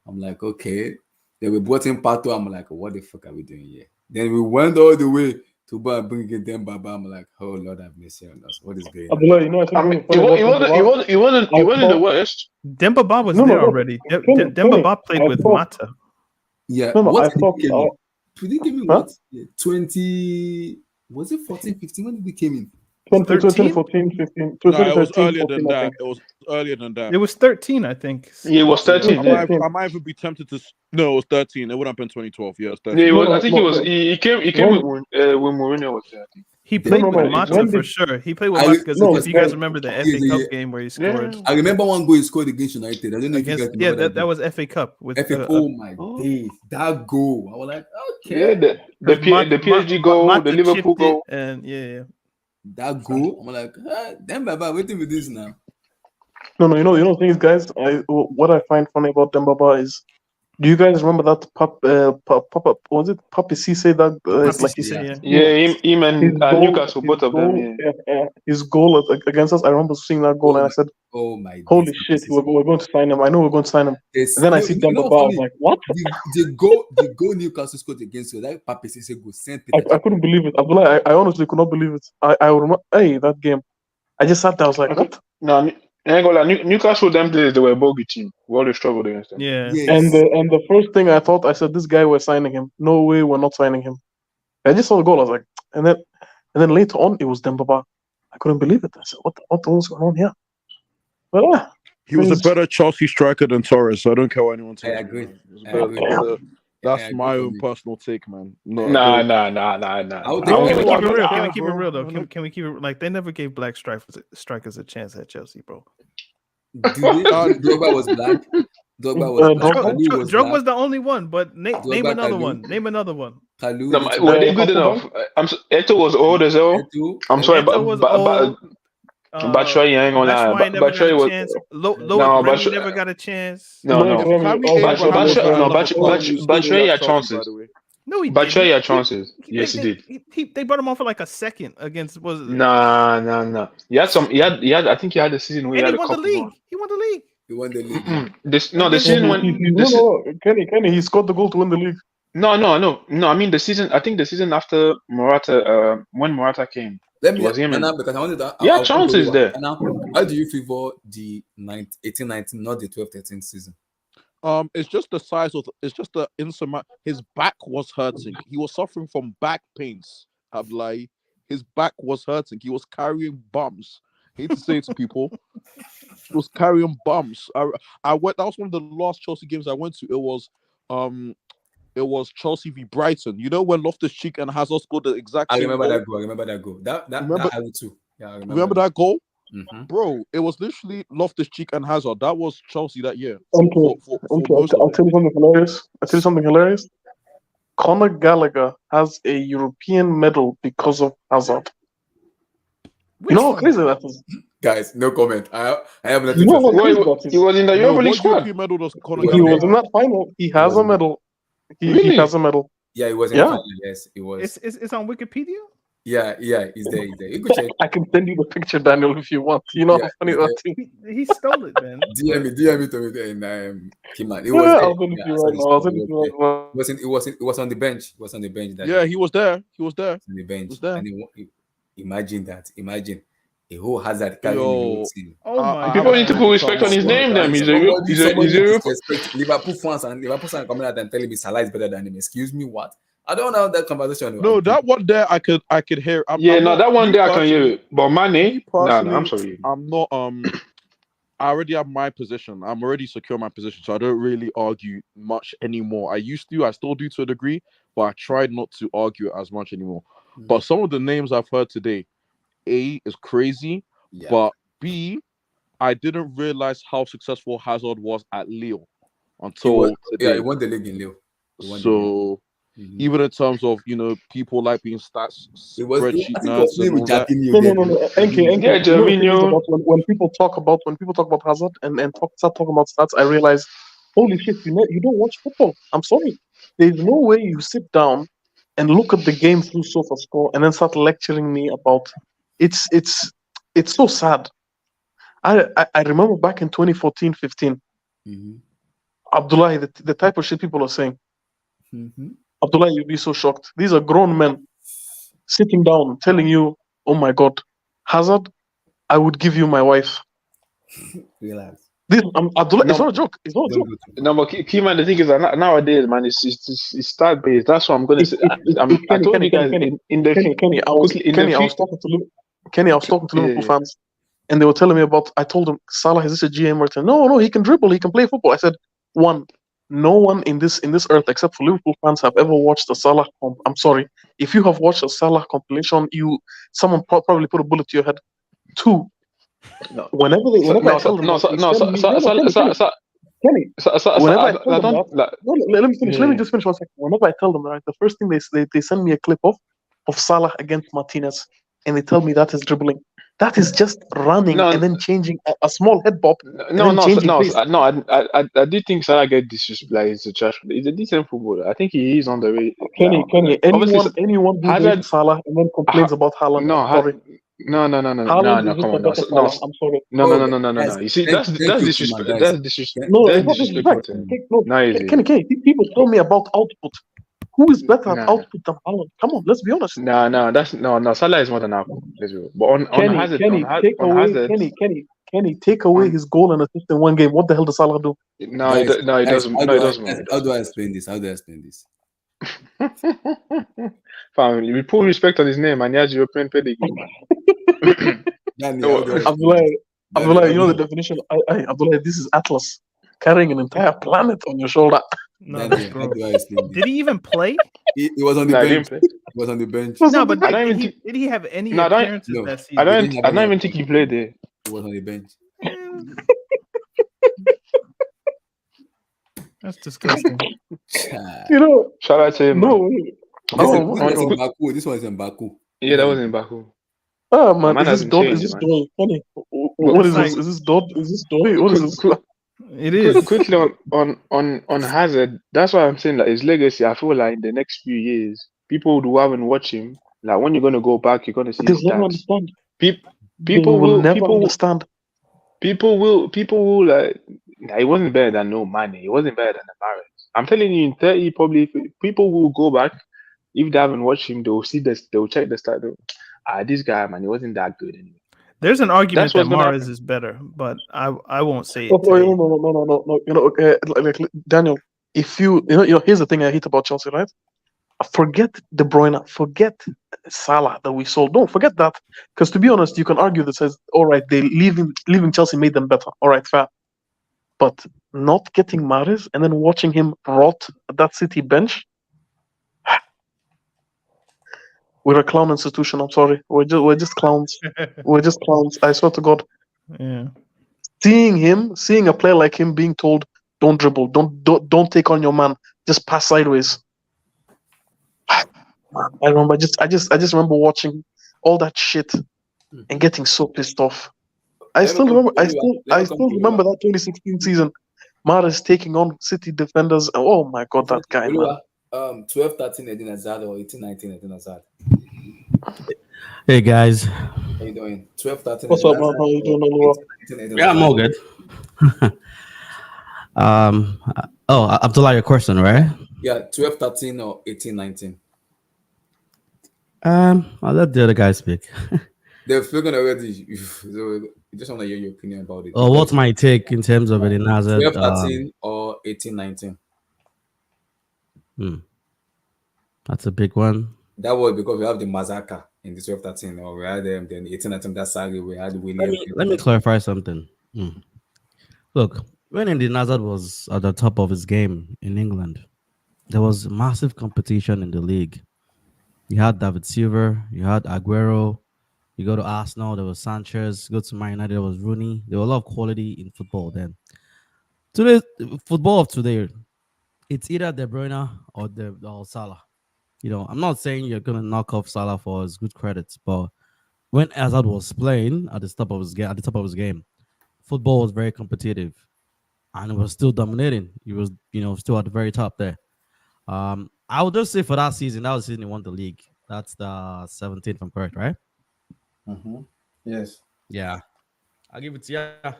Speaker 1: I'm like, okay. Then we brought in Pato, I'm like, what the fuck are we doing here? Then we went all the way to bring in Dembaba. I'm like, oh Lord have mercy on us. What is going on?
Speaker 6: Abdullah, you know, I think
Speaker 4: I mean, it wasn't the worst.
Speaker 7: Dembaba was
Speaker 6: No,
Speaker 7: there
Speaker 6: no,
Speaker 7: already.
Speaker 6: Kenny,
Speaker 7: Dembaba played
Speaker 6: I
Speaker 7: with
Speaker 6: thought-
Speaker 7: Mata.
Speaker 1: Yeah,
Speaker 6: No,
Speaker 1: what
Speaker 6: I
Speaker 1: did
Speaker 6: thought.
Speaker 1: he came in? Did he came in
Speaker 6: Huh?
Speaker 1: what? Yeah, 20 was it 14, 15? When did he came in?
Speaker 6: 2014, 15,
Speaker 9: No, it was
Speaker 6: 2013,
Speaker 9: earlier
Speaker 6: 14,
Speaker 9: than
Speaker 6: I
Speaker 9: that.
Speaker 6: think.
Speaker 9: It was earlier than that.
Speaker 7: It was 13, I think.
Speaker 4: Yeah, it was 13.
Speaker 9: I
Speaker 4: Yeah,
Speaker 9: might even be tempted to. No, it was 13. It would have been 2012. Yeah, it was 13.
Speaker 4: yeah it was,
Speaker 6: No,
Speaker 4: I think
Speaker 6: no,
Speaker 4: it was.
Speaker 6: no.
Speaker 4: He came when Mourinho was there. I think.
Speaker 7: He played
Speaker 6: no,
Speaker 7: with
Speaker 6: no.
Speaker 7: Mata
Speaker 6: When
Speaker 7: for
Speaker 6: did-
Speaker 7: sure. He played with
Speaker 1: I-
Speaker 7: Mata because
Speaker 6: no,
Speaker 7: if you guys
Speaker 6: when-
Speaker 7: remember the
Speaker 1: yeah,
Speaker 7: FA
Speaker 1: yeah.
Speaker 7: Cup game where he scored
Speaker 1: I remember one goal he scored against United. I don't know if you guys
Speaker 7: against.
Speaker 1: remember
Speaker 7: Yeah, that was FA Cup with
Speaker 1: Oh my days, that goal. I was like, okay.
Speaker 4: Yeah, the PSG goal, the Liverpool
Speaker 7: chipped it
Speaker 4: goal.
Speaker 7: and yeah.
Speaker 1: that goal, I'm like, then Baba waiting with this now.
Speaker 6: No. You know the thing is, guys. What I find funny about Dembaba is, do you guys remember that was it Papi Cisse that like his
Speaker 4: him and Newcastle, both of them. Yeah.
Speaker 6: His goal against us? I remember seeing that goal and I said,
Speaker 1: "Oh my,
Speaker 6: holy shit, we're going to sign him! I know we're going to sign him." And then I see Dembaba, I was like, what?
Speaker 1: The goal Newcastle scored against you, that Papi Cisse goal sent
Speaker 6: I couldn't believe it. Abdullah, I honestly could not believe it. I remember, that game. I just sat there. I was like, what?
Speaker 4: No, Newcastle them days they were a bogey team. We always struggled against them.
Speaker 7: Yeah.
Speaker 1: Yes.
Speaker 6: And the first thing I thought, I said, this guy, we're signing him. No way, we're not signing him. I just saw the goal. I was like, and then later on, it was Dembaba. I couldn't believe it. I said, what the hell's going on here? But yeah,
Speaker 9: he was a better Chelsea striker than Torres. So I don't care what anyone tells
Speaker 1: me.
Speaker 9: I agree. That's my own personal take, man.
Speaker 4: Nah.
Speaker 7: Can we keep it real though? Can we keep it like they never gave black strikers a chance at Chelsea, bro?
Speaker 1: Drogba was black.
Speaker 7: Drogba was the only one, but name another one. Name another one.
Speaker 4: Were they good enough? Eto was old as well. I'm sorry, but Batshuayi ain't gonna lie. Batshuayi was
Speaker 7: never got a chance.
Speaker 4: Batshuayi had chances.
Speaker 7: No, he
Speaker 4: Batshuayi
Speaker 7: didn't.
Speaker 4: had chances. Yes, he did.
Speaker 7: They brought him on for like a second against
Speaker 4: Nah. He had some. He had. I think he had a season where he had a couple.
Speaker 7: He won the league.
Speaker 1: He won the league.
Speaker 4: The season when
Speaker 6: Kenny, he scored the goal to win the league.
Speaker 4: No. I mean the season. I think the season after Morata, when Morata came.
Speaker 1: Let me because I wanted to.
Speaker 4: Chances there.
Speaker 1: How do you favor the 18-19, not the 12-13 season?
Speaker 9: It's just the size of. It's just the insurmountable. His back was hurting. He was suffering from back pains. Abdullahi, his back was hurting. He was carrying bumps. I hate to say it to people. He was carrying bumps. I went. That was one of the last Chelsea games I went to. It was Chelsea v Brighton. You know when Loftus-Cheek and Hazard scored the exact same goal?
Speaker 1: I remember that goal. That too. Yeah, I
Speaker 9: remember that goal?
Speaker 1: Mm-hmm.
Speaker 9: Bro, it was literally Loftus-Cheek and Hazard. That was Chelsea that year.
Speaker 6: I'll tell you something hilarious. Conor Gallagher has a European medal because of Hazard. You know how crazy that is?
Speaker 1: Guys, no comment. I have nothing
Speaker 6: to
Speaker 4: say. He was in the Europa League squad.
Speaker 6: He was in that final. He has a medal. He has a medal.
Speaker 1: Yeah, he was in the final. Yes, it was.
Speaker 7: It's on Wikipedia?
Speaker 1: Yeah, he's there. You could check.
Speaker 6: I can send you the picture, Daniel, if you want. You know how funny that is.
Speaker 7: He stole it, man.
Speaker 1: DM me to me and Kiman. It was on the bench. It was on the bench.
Speaker 9: He was there. He was there.
Speaker 1: On the bench.
Speaker 9: He was there.
Speaker 1: And imagine that. Imagine a whole Hazard
Speaker 7: carrying the
Speaker 1: whole team.
Speaker 4: People need to put respect on his name. Then he's
Speaker 1: Liverpool fans coming out and telling me Salah is better than him. Excuse me, what? I don't have that conversation.
Speaker 9: No, that one there I could hear.
Speaker 4: That one there I can hear it. But Mane, no, I'm sorry.
Speaker 9: I'm not. I already have my position. I'm already secure my position, so I don't really argue much anymore. I used to. I still do to a degree, but I tried not to argue as much anymore. But some of the names I've heard today, A is crazy, but B, I didn't realize how successful Hazard was at Lille until
Speaker 1: today. He won the league in Lille.
Speaker 9: So. Even in terms of people like being stats spreadsheet nerds and all that.
Speaker 6: No. When people talk about Hazard and start talking about stats, I realize, holy shit, you don't watch football. I'm sorry. There's no way you sit down and look at the game through SofaScore and then start lecturing me about it's so sad. I remember back in 2014-15, Abdullah, the type of shit people are saying. Abdullah, you'd be so shocked. These are grown men sitting down telling you, oh my God, Hazard, I would give you my wife.
Speaker 1: Relax.
Speaker 6: Abdullah, it's not a joke. It's not a joke.
Speaker 4: No, but key man, the thing is that nowadays, man, it's stat based. That's what I'm going to say. I told you guys in the
Speaker 6: Kenny, I was talking to Liverpool fans, and they were telling me about. I told them, Salah, is this a GM or no, he can dribble, he can play football. I said, no one in this earth except for Liverpool fans have ever watched a Salah comp. I'm sorry. If you have watched a Salah compilation, someone probably put a bullet to your head. 2. Whenever I tell them, Kenny. Let me finish. Let me just finish 1 second. Whenever I tell them, right, the first thing they send me a clip of Salah against Martinez. and they tell me that is dribbling. That is just running
Speaker 4: No,
Speaker 6: and then changing a small head bop and
Speaker 4: no,
Speaker 6: then
Speaker 4: no,
Speaker 6: changing
Speaker 4: no,
Speaker 6: pace.
Speaker 4: no. I do think Salah get disrespect. Like, he's a trash. He's a decent footballer. I think he is on the way.
Speaker 6: Kenny,
Speaker 4: Obviously,
Speaker 6: anyone who
Speaker 4: Hazard.
Speaker 6: hates Salah and then complains about Haaland,
Speaker 4: No,
Speaker 6: I'm sorry.
Speaker 4: no.
Speaker 6: Haaland is just
Speaker 4: Come
Speaker 6: a
Speaker 4: on, no,
Speaker 6: better
Speaker 4: no,
Speaker 6: Salah. I'm sorry.
Speaker 1: Oh,
Speaker 4: no.
Speaker 1: guys,
Speaker 4: You see,
Speaker 1: thank
Speaker 4: that's
Speaker 1: you, Chima,
Speaker 4: disrespect.
Speaker 1: guys.
Speaker 6: No,
Speaker 4: That's
Speaker 6: it's not
Speaker 4: disrespectful
Speaker 6: disrespect.
Speaker 4: to him.
Speaker 6: No,
Speaker 4: No, easy.
Speaker 6: Kenny, people tell me about output. Who is better at
Speaker 4: Nah,
Speaker 6: output than Haaland? Come on, let's be honest.
Speaker 4: no. Salah is more than output. Let's be. But on Hazard,
Speaker 6: Kenny, take away his goal and assist in one game. What the hell does Salah do?
Speaker 4: No,
Speaker 1: Guys,
Speaker 4: he
Speaker 1: guys,
Speaker 4: doesn't. No, he doesn't. No, he
Speaker 1: how do
Speaker 4: doesn't.
Speaker 1: I explain this? How do I explain this?
Speaker 4: Family, we put respect on his name, and he has European pedigree, man.
Speaker 1: Danny,
Speaker 4: No,
Speaker 1: how do I explain this? Danny,
Speaker 6: Abdullah, you know the definition. Abdullah, this is Atlas carrying an entire planet on your shoulder.
Speaker 7: No,
Speaker 1: Danny, how
Speaker 7: bro.
Speaker 1: do I explain this?
Speaker 7: Did he even play?
Speaker 1: He was on the
Speaker 4: no, he
Speaker 1: bench.
Speaker 4: didn't play.
Speaker 1: He was on the bench.
Speaker 7: No, but
Speaker 4: I don't even think.
Speaker 7: did he have any
Speaker 4: No, I don't.
Speaker 7: appearances
Speaker 1: No,
Speaker 7: that
Speaker 1: he
Speaker 7: season?
Speaker 1: didn't have
Speaker 4: I
Speaker 1: any
Speaker 4: don't even think he
Speaker 1: appearance.
Speaker 4: played there.
Speaker 1: He was on the bench.
Speaker 7: That's disgusting.
Speaker 6: You know,
Speaker 4: Shout out to him, man.
Speaker 6: no.
Speaker 1: This was in
Speaker 4: on-
Speaker 1: Baku. This was in Baku.
Speaker 4: Yeah, that was in Baku.
Speaker 6: Oh
Speaker 4: The
Speaker 6: man,
Speaker 4: man
Speaker 6: is this
Speaker 4: hasn't
Speaker 6: Dodd?
Speaker 4: changed,
Speaker 6: Is this
Speaker 4: man.
Speaker 6: Doy? Funny. What is this?
Speaker 7: like-
Speaker 6: Is this Dodd? Is this Doy? What is this?
Speaker 7: It is.
Speaker 4: Quickly on Hazard, that's why I'm saying that his legacy. I feel like in the next few years, people who haven't watched him, like when you're gonna go back, you're gonna see
Speaker 6: They'll
Speaker 4: his
Speaker 6: never
Speaker 4: stats.
Speaker 6: understand.
Speaker 4: People
Speaker 6: They will never
Speaker 4: people
Speaker 6: understand.
Speaker 4: will like. Nah, he wasn't better than no Mane. He wasn't better than Mahrez. I'm telling you, in 30, probably people will go back if they haven't watched him. They'll see this. They'll check the stat. This guy, man, he wasn't that good anyway.
Speaker 7: There's an argument
Speaker 4: That's
Speaker 7: that
Speaker 4: what's gonna
Speaker 7: Mahrez
Speaker 4: happen.
Speaker 7: is better, but I won't say
Speaker 6: No,
Speaker 7: it today.
Speaker 6: no. You know, like, Daniel, if you know, here's the thing I hate about Chelsea, right? Forget De Bruyne, forget Salah that we sold. Don't forget that, because to be honest, you can argue that says, all right, they leaving Chelsea made them better. All right, fair. But not getting Mahrez and then watching him rot at that City bench. We're a clown institution. I'm sorry. We're just clowns. We're just clowns. I swear to God.
Speaker 7: Yeah.
Speaker 6: Seeing a player like him being told, "Don't dribble, don't take on your man, just pass sideways." I remember. I just remember watching all that shit and getting so pissed off. I still remember that 2016 season. Mahrez taking on City defenders. Oh my God, that guy, man.
Speaker 1: 12-13 Eden Hazard or 18-19 Eden Hazard.
Speaker 11: Hey guys.
Speaker 1: How you doing? 12-13.
Speaker 6: What's up, man? How you doing, Olua?
Speaker 11: Yeah, I'm all good. Abdullah, your question, right?
Speaker 1: Yeah, 12-13 or 18-19.
Speaker 11: I'll let the other guys speak.
Speaker 1: They've spoken already. So I just want to hear your opinion about it.
Speaker 11: What's my take in terms of Eden Hazard?
Speaker 1: 12-13 or 18-19.
Speaker 11: That's a big one.
Speaker 1: That was because we have the Mazaka in the 12-13, or we had them, then 18-19, that Sari, we had William.
Speaker 11: Let me clarify something. Look, when Eden Hazard was at the top of his game in England, there was massive competition in the league. You had David Silva, you had Aguero. You go to Arsenal, there was Sanchez. Go to Man United, there was Rooney. There was a lot of quality in football then. Today, football of today, it's either De Bruyne or Salah. You know, I'm not saying you're gonna knock off Salah for his good credits, but when Hazard was playing at the top of his game, football was very competitive, and it was still dominating. He was, still at the very top there. I would just say for that season, that was the season he won the league. That's the 17th, if I'm correct, right?
Speaker 1: Yes.
Speaker 11: Yeah. I'll give it to you.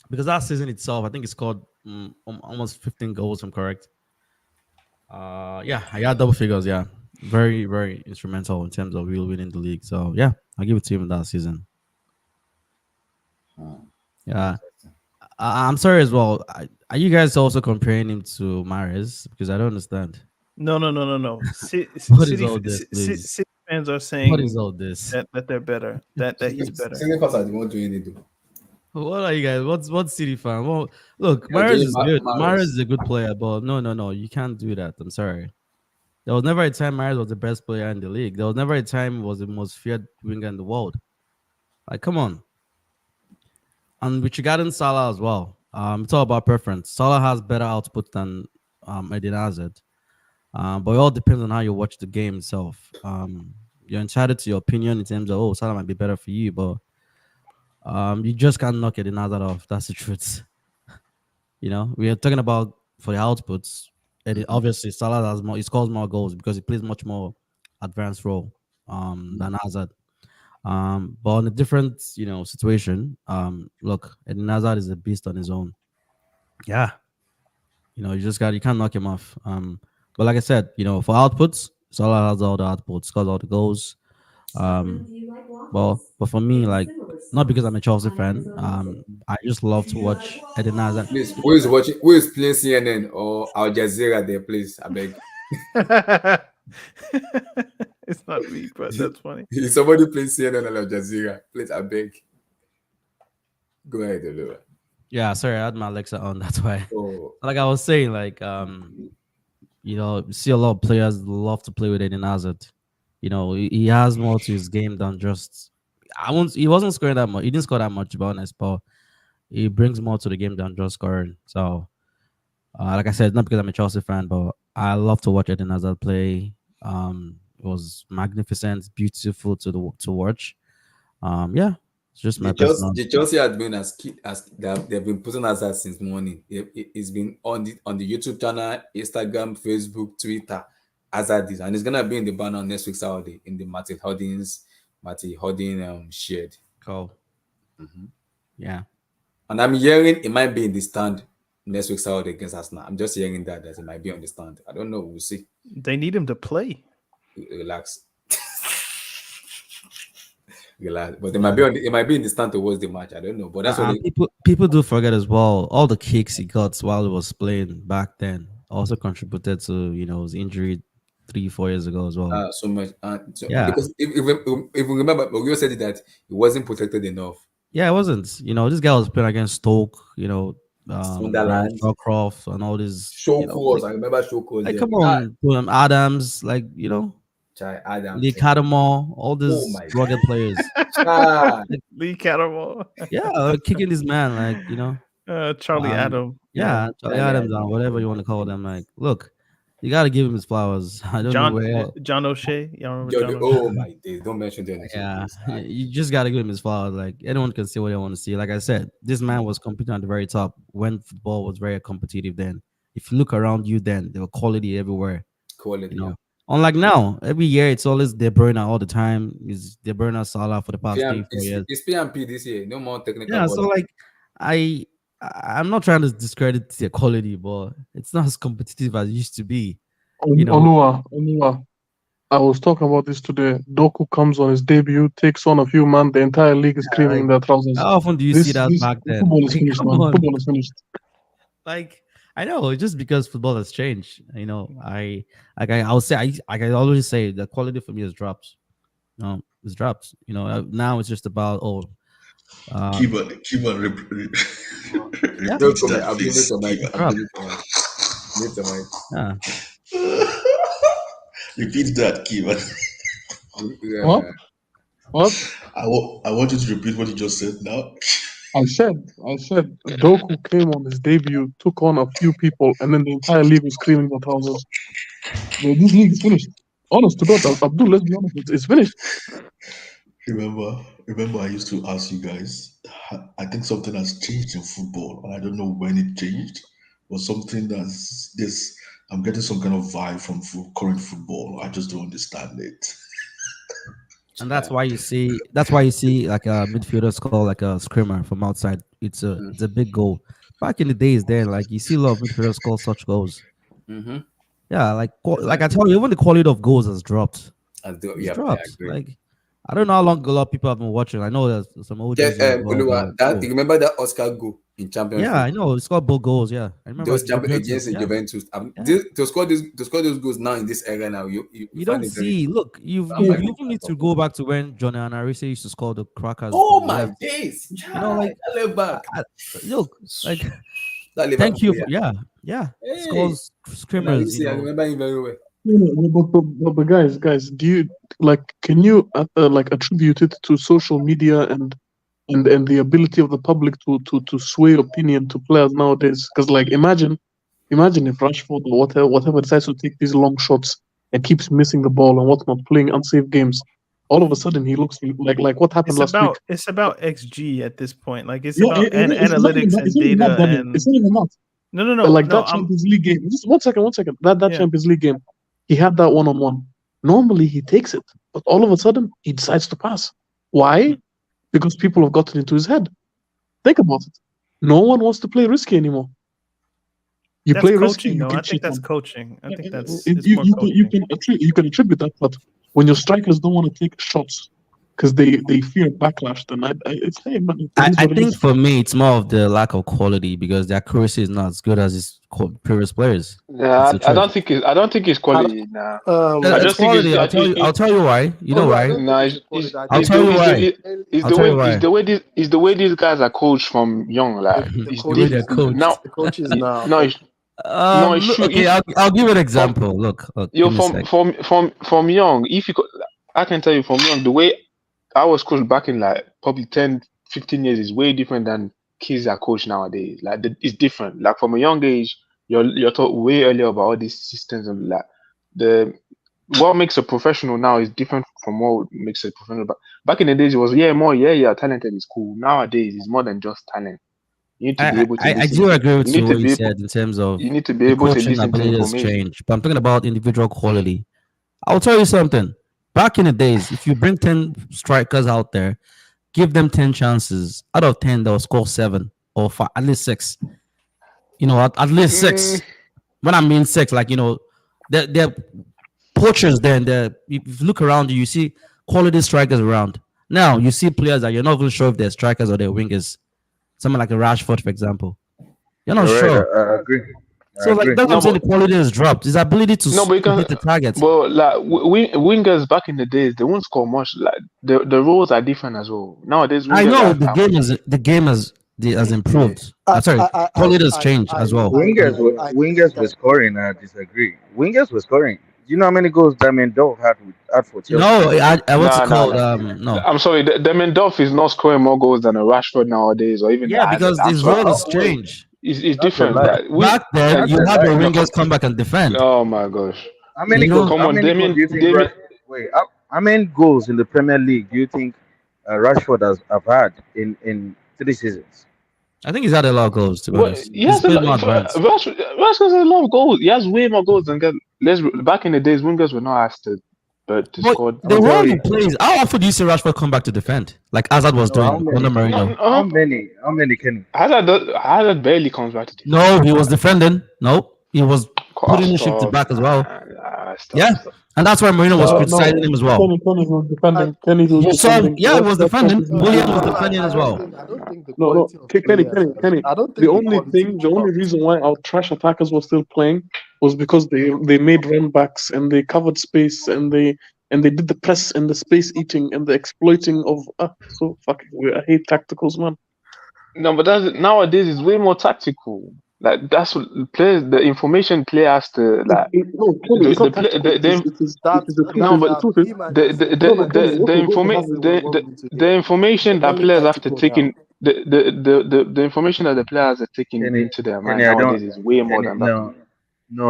Speaker 11: Because that season itself, I think he scored almost 15 goals, if I'm correct. I got double figures, yeah. Very, very instrumental in terms of real winning the league. So, yeah, I'll give it to him that season. Yeah. I'm sorry as well. Are you guys also comparing him to Mahrez? Because I don't understand.
Speaker 7: No.
Speaker 11: What is all this, please?
Speaker 7: City fans are saying
Speaker 11: What is all this?
Speaker 7: that they're better. That he's better.
Speaker 1: City fans are the one doing it, though.
Speaker 11: What are you guys? What's City fan? Well, look, Mahrez is good. Mahrez is a good player, but no, you can't do that. I'm sorry. There was never a time Mahrez was the best player in the league. There was never a time he was the most feared winger in the world. Like, come on. And with regarding Salah as well, it's all about preference. Salah has better output than Eden Hazard, but it all depends on how you watch the game itself. you're entitled to your opinion in terms of, oh, Salah might be better for you, but you just can't knock Eden Hazard off. That's the truth. We are talking about for the outputs. And obviously, Salah has more. He scores more goals because he plays much more advanced role than Hazard. But on a different, situation. Look, Eden Hazard is a beast on his own. Yeah, you can't knock him off. But like I said, for outputs, Salah has all the outputs, scores all the goals. But for me, like, not because I'm a Chelsea fan. I just love to watch Eden Hazard.
Speaker 1: Please, who is watching? Who is playing CNN or Al Jazeera there? Please, I beg.
Speaker 7: It's not me, but that's funny.
Speaker 1: Is somebody playing CNN or Al Jazeera? Please, I beg. Go ahead, Olua.
Speaker 11: Yeah, sorry, I had my Alexa on. That's why.
Speaker 1: Oh,
Speaker 11: Like I was saying, like you see a lot of players love to play with Eden Hazard. He has more to his game than just. He wasn't scoring that much. He didn't score that much, to be honest, but he brings more to the game than just scoring. So, like I said, not because I'm a Chelsea fan, but I love to watch Eden Hazard play. It was magnificent, beautiful to watch. Yeah, it's just my personal.
Speaker 1: The Chelsea has been as they've been putting Hazard since morning. It's been on the YouTube channel, Instagram, Facebook, Twitter. Hazard is, and it's gonna be in the banner next week Saturday in the Matty Hodding shared.
Speaker 11: Cool. Yeah.
Speaker 1: And I'm hearing it might be in the stand next week Saturday against Arsenal. I'm just hearing that it might be on the stand. I don't know. We'll see.
Speaker 7: They need him to play.
Speaker 1: Relax. Relax. But it might be in the stand towards the match. I don't know. But that's what
Speaker 11: people do forget as well. All the kicks he got while he was playing back then also contributed to his injury 3-4 years ago as well.
Speaker 1: So much. Yeah. Because if we remember, we said that he wasn't protected enough.
Speaker 11: Yeah, it wasn't. This guy was playing against Stoke,
Speaker 1: Sunderland,
Speaker 11: Shawcroft, and all these.
Speaker 1: Shawcroft, I remember Shawcroft.
Speaker 11: Like, come on, Adams, like
Speaker 1: Adams,
Speaker 11: Lee Cattermore, all these rugged players.
Speaker 7: Lee Cattermore.
Speaker 11: Yeah, kicking this man, like
Speaker 7: Charlie Adams.
Speaker 11: Yeah, Charlie Adams, or whatever you want to call them. Like, look. You gotta give him his flowers. I don't know where
Speaker 7: John O'Shea. Y'all remember John
Speaker 1: O'Shea? Oh my days! Don't mention John O'Shea.
Speaker 11: Yeah, you just gotta give him his flowers. Like, anyone can see what they want to see. Like I said, this man was competing at the very top when football was very competitive. Then, if you look around you, then there were quality everywhere.
Speaker 1: Quality.
Speaker 11: Unlike now, every year it's always De Bruyne all the time. Is De Bruyne Salah for the past 3-4 years?
Speaker 1: It's PMP this year. No more technical.
Speaker 11: Yeah, so like I'm not trying to discredit their quality, but it's not as competitive as it used to be.
Speaker 6: Onua, I was talking about this today. Doku comes on his debut, takes on a few man. The entire league is screaming in their trousers.
Speaker 11: How often do you see that back then?
Speaker 6: Football is finished, man. Football is finished.
Speaker 11: Like, I know, just because football has changed. I'll say, I always say the quality for me has dropped. It's dropped. Now it's just about
Speaker 8: keep on repeat that, Kiva.
Speaker 6: What?
Speaker 8: I want you to repeat what you just said now.
Speaker 6: I said Doku came on his debut, took on a few people, and then the entire league was screaming about houses. This league is finished. Honest to God, Abdul, let's be honest, it's finished.
Speaker 8: Remember I used to ask you guys, I think something has changed in football, and I don't know when it changed, or something that's this. I'm getting some kind of vibe from current football. I just don't understand it.
Speaker 11: And that's why you see like a midfielder score like a screamer from outside. It's a big goal. Back in the days, then like you see a lot of midfielders score such goals.
Speaker 1: Mm-hmm.
Speaker 11: Yeah, like I tell you, even the quality of goals has dropped.
Speaker 1: Dropped.
Speaker 11: Like, I don't know how long a lot of people have been watching. I know there's some old.
Speaker 1: You remember that Oscar goal in Champions League?
Speaker 11: Yeah, I know. He scored both goals. Yeah, I remember.
Speaker 1: Those against Juventus. To score those goals now in this era now, you
Speaker 11: don't see. Look, you even need to go back to when Johnny Anarise used to score the crackers.
Speaker 1: Oh my days!
Speaker 11: Like
Speaker 1: I live back.
Speaker 11: Look, like thank you. Yeah. Scores screamers.
Speaker 1: I remember him very well.
Speaker 6: But guys, do you can you attribute it to social media and the ability of the public to sway opinion to players nowadays? Because imagine if Rashford or whatever decides to take these long shots and keeps missing the ball and whatnot, playing unsafe games. all of a sudden he looks like what happened last week.
Speaker 7: It's about XG at this point. Like it's
Speaker 6: Yeah,
Speaker 7: about analytics and data and
Speaker 6: it's not even that.
Speaker 7: no.
Speaker 6: Like that Champions League game. Just 1 second. That Champions League game, he had that 1-on-1. Normally he takes it, but all of a sudden he decides to pass. Why? Because people have gotten into his head. Think about it. No one wants to play risky anymore. You play risky.
Speaker 7: You I think that's coaching. I think that's
Speaker 6: you can attribute that, but when your strikers don't want to take shots because they fear backlash, then it's hey man.
Speaker 11: I think for me it's more of the lack of quality because their accuracy is not as good as his previous players.
Speaker 4: Yeah, I don't think it's quality. Nah.
Speaker 11: I just quality. Think I'll tell you why. You know why?
Speaker 4: Nah,
Speaker 11: I'll tell you why.
Speaker 4: It's the way these guys are coached from young. Like
Speaker 11: the way they're coached.
Speaker 4: Now,
Speaker 12: the coaches now.
Speaker 11: Okay, I'll give you an example. Look,
Speaker 4: from young, I can tell you from young, the way I was coached back in like probably 10, 15 years is way different than kids are coached nowadays. Like it's different. Like from a young age, you're taught way earlier about all these systems and like what makes a professional now is different from what makes a professional. But back in the days, it was talented is cool. Nowadays, it's more than just talent. You need to be able to
Speaker 11: I do agree with what you said in terms of
Speaker 4: you need to be able to listen to information.
Speaker 11: Change, but I'm talking about individual quality. I'll tell you something. Back in the days, if you bring 10 strikers out there, give them 10 chances. Out of 10, they'll score 7 or 5, at least 6. You know, at least 6. When I mean 6, like, you know, they're poachers there. And if you look around you see quality strikers around. Now, you see players that you're not even sure if they're strikers or they're wingers. Someone like a Rashford, for example. You're not sure.
Speaker 10: I agree.
Speaker 11: So like that's what I'm saying, the quality has dropped. His ability to hit the target.
Speaker 4: Well, like wingers back in the days, they won't score much. Like the roles are different as well. Nowadays,
Speaker 11: I know the game has improved. Quality has changed as well.
Speaker 10: Wingers were scoring. I disagree. Wingers were scoring. Do you know how many goals Dov had for Chelsea?
Speaker 11: No, what's it called? No.
Speaker 4: I'm sorry, Dov is not scoring more goals than a Rashford nowadays, or even
Speaker 11: because his role has changed.
Speaker 4: It's different.
Speaker 11: Back then, you had your wingers come back and defend.
Speaker 4: Oh my gosh!
Speaker 10: How many goals? How many goals in the Premier League do you think Rashford have had in 3 seasons?
Speaker 11: I think he's had a lot of goals. To be honest,
Speaker 4: Rashford has a lot of goals. He has way more goals than back in the days. Wingers were not asked to score.
Speaker 11: The role he plays. How often do you see Rashford come back to defend, like Hazard was doing under Mourinho?
Speaker 10: How many can
Speaker 4: Hazard barely comes back to defend.
Speaker 11: No, he was defending. No, he was putting the shit to back as well. And that's why Mourinho was criticizing him as well.
Speaker 6: Kenny was defending.
Speaker 11: He was defending. William was defending as well.
Speaker 6: I don't think Kenny. The only reason why our trash attackers were still playing was because they made run backs and they covered space and they did the press and the space eating and the exploiting of. I hate tacticals, man.
Speaker 4: No, but nowadays it's way more tactical. Like that's what the information player has to like. The information that players have to take in the information that the players are taking into their mind nowadays is way more than that.
Speaker 10: No.
Speaker 6: You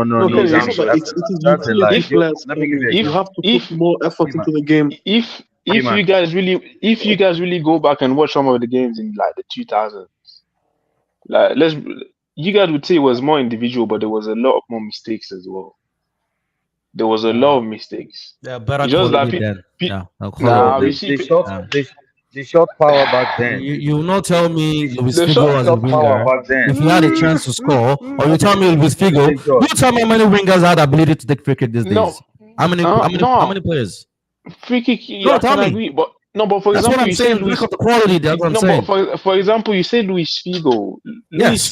Speaker 6: have to put more effort into the game.
Speaker 4: If you guys really go back and watch some of the games in like the 2000s, like you guys would say it was more individual, but there was a lot of more mistakes as well. There was a lot of mistakes.
Speaker 11: Yeah, better quality then.
Speaker 10: They shot power back then.
Speaker 11: You not tell me Luis Figo was a winger. If he had a chance to score, or you tell me Luis Figo, you tell me how many wingers had the ability to take free kick these days. How many players?
Speaker 4: Free kick, I can agree, but for example, you say
Speaker 11: look at the quality. That's what I'm saying.
Speaker 4: But for example, you say Luis Figo. Luis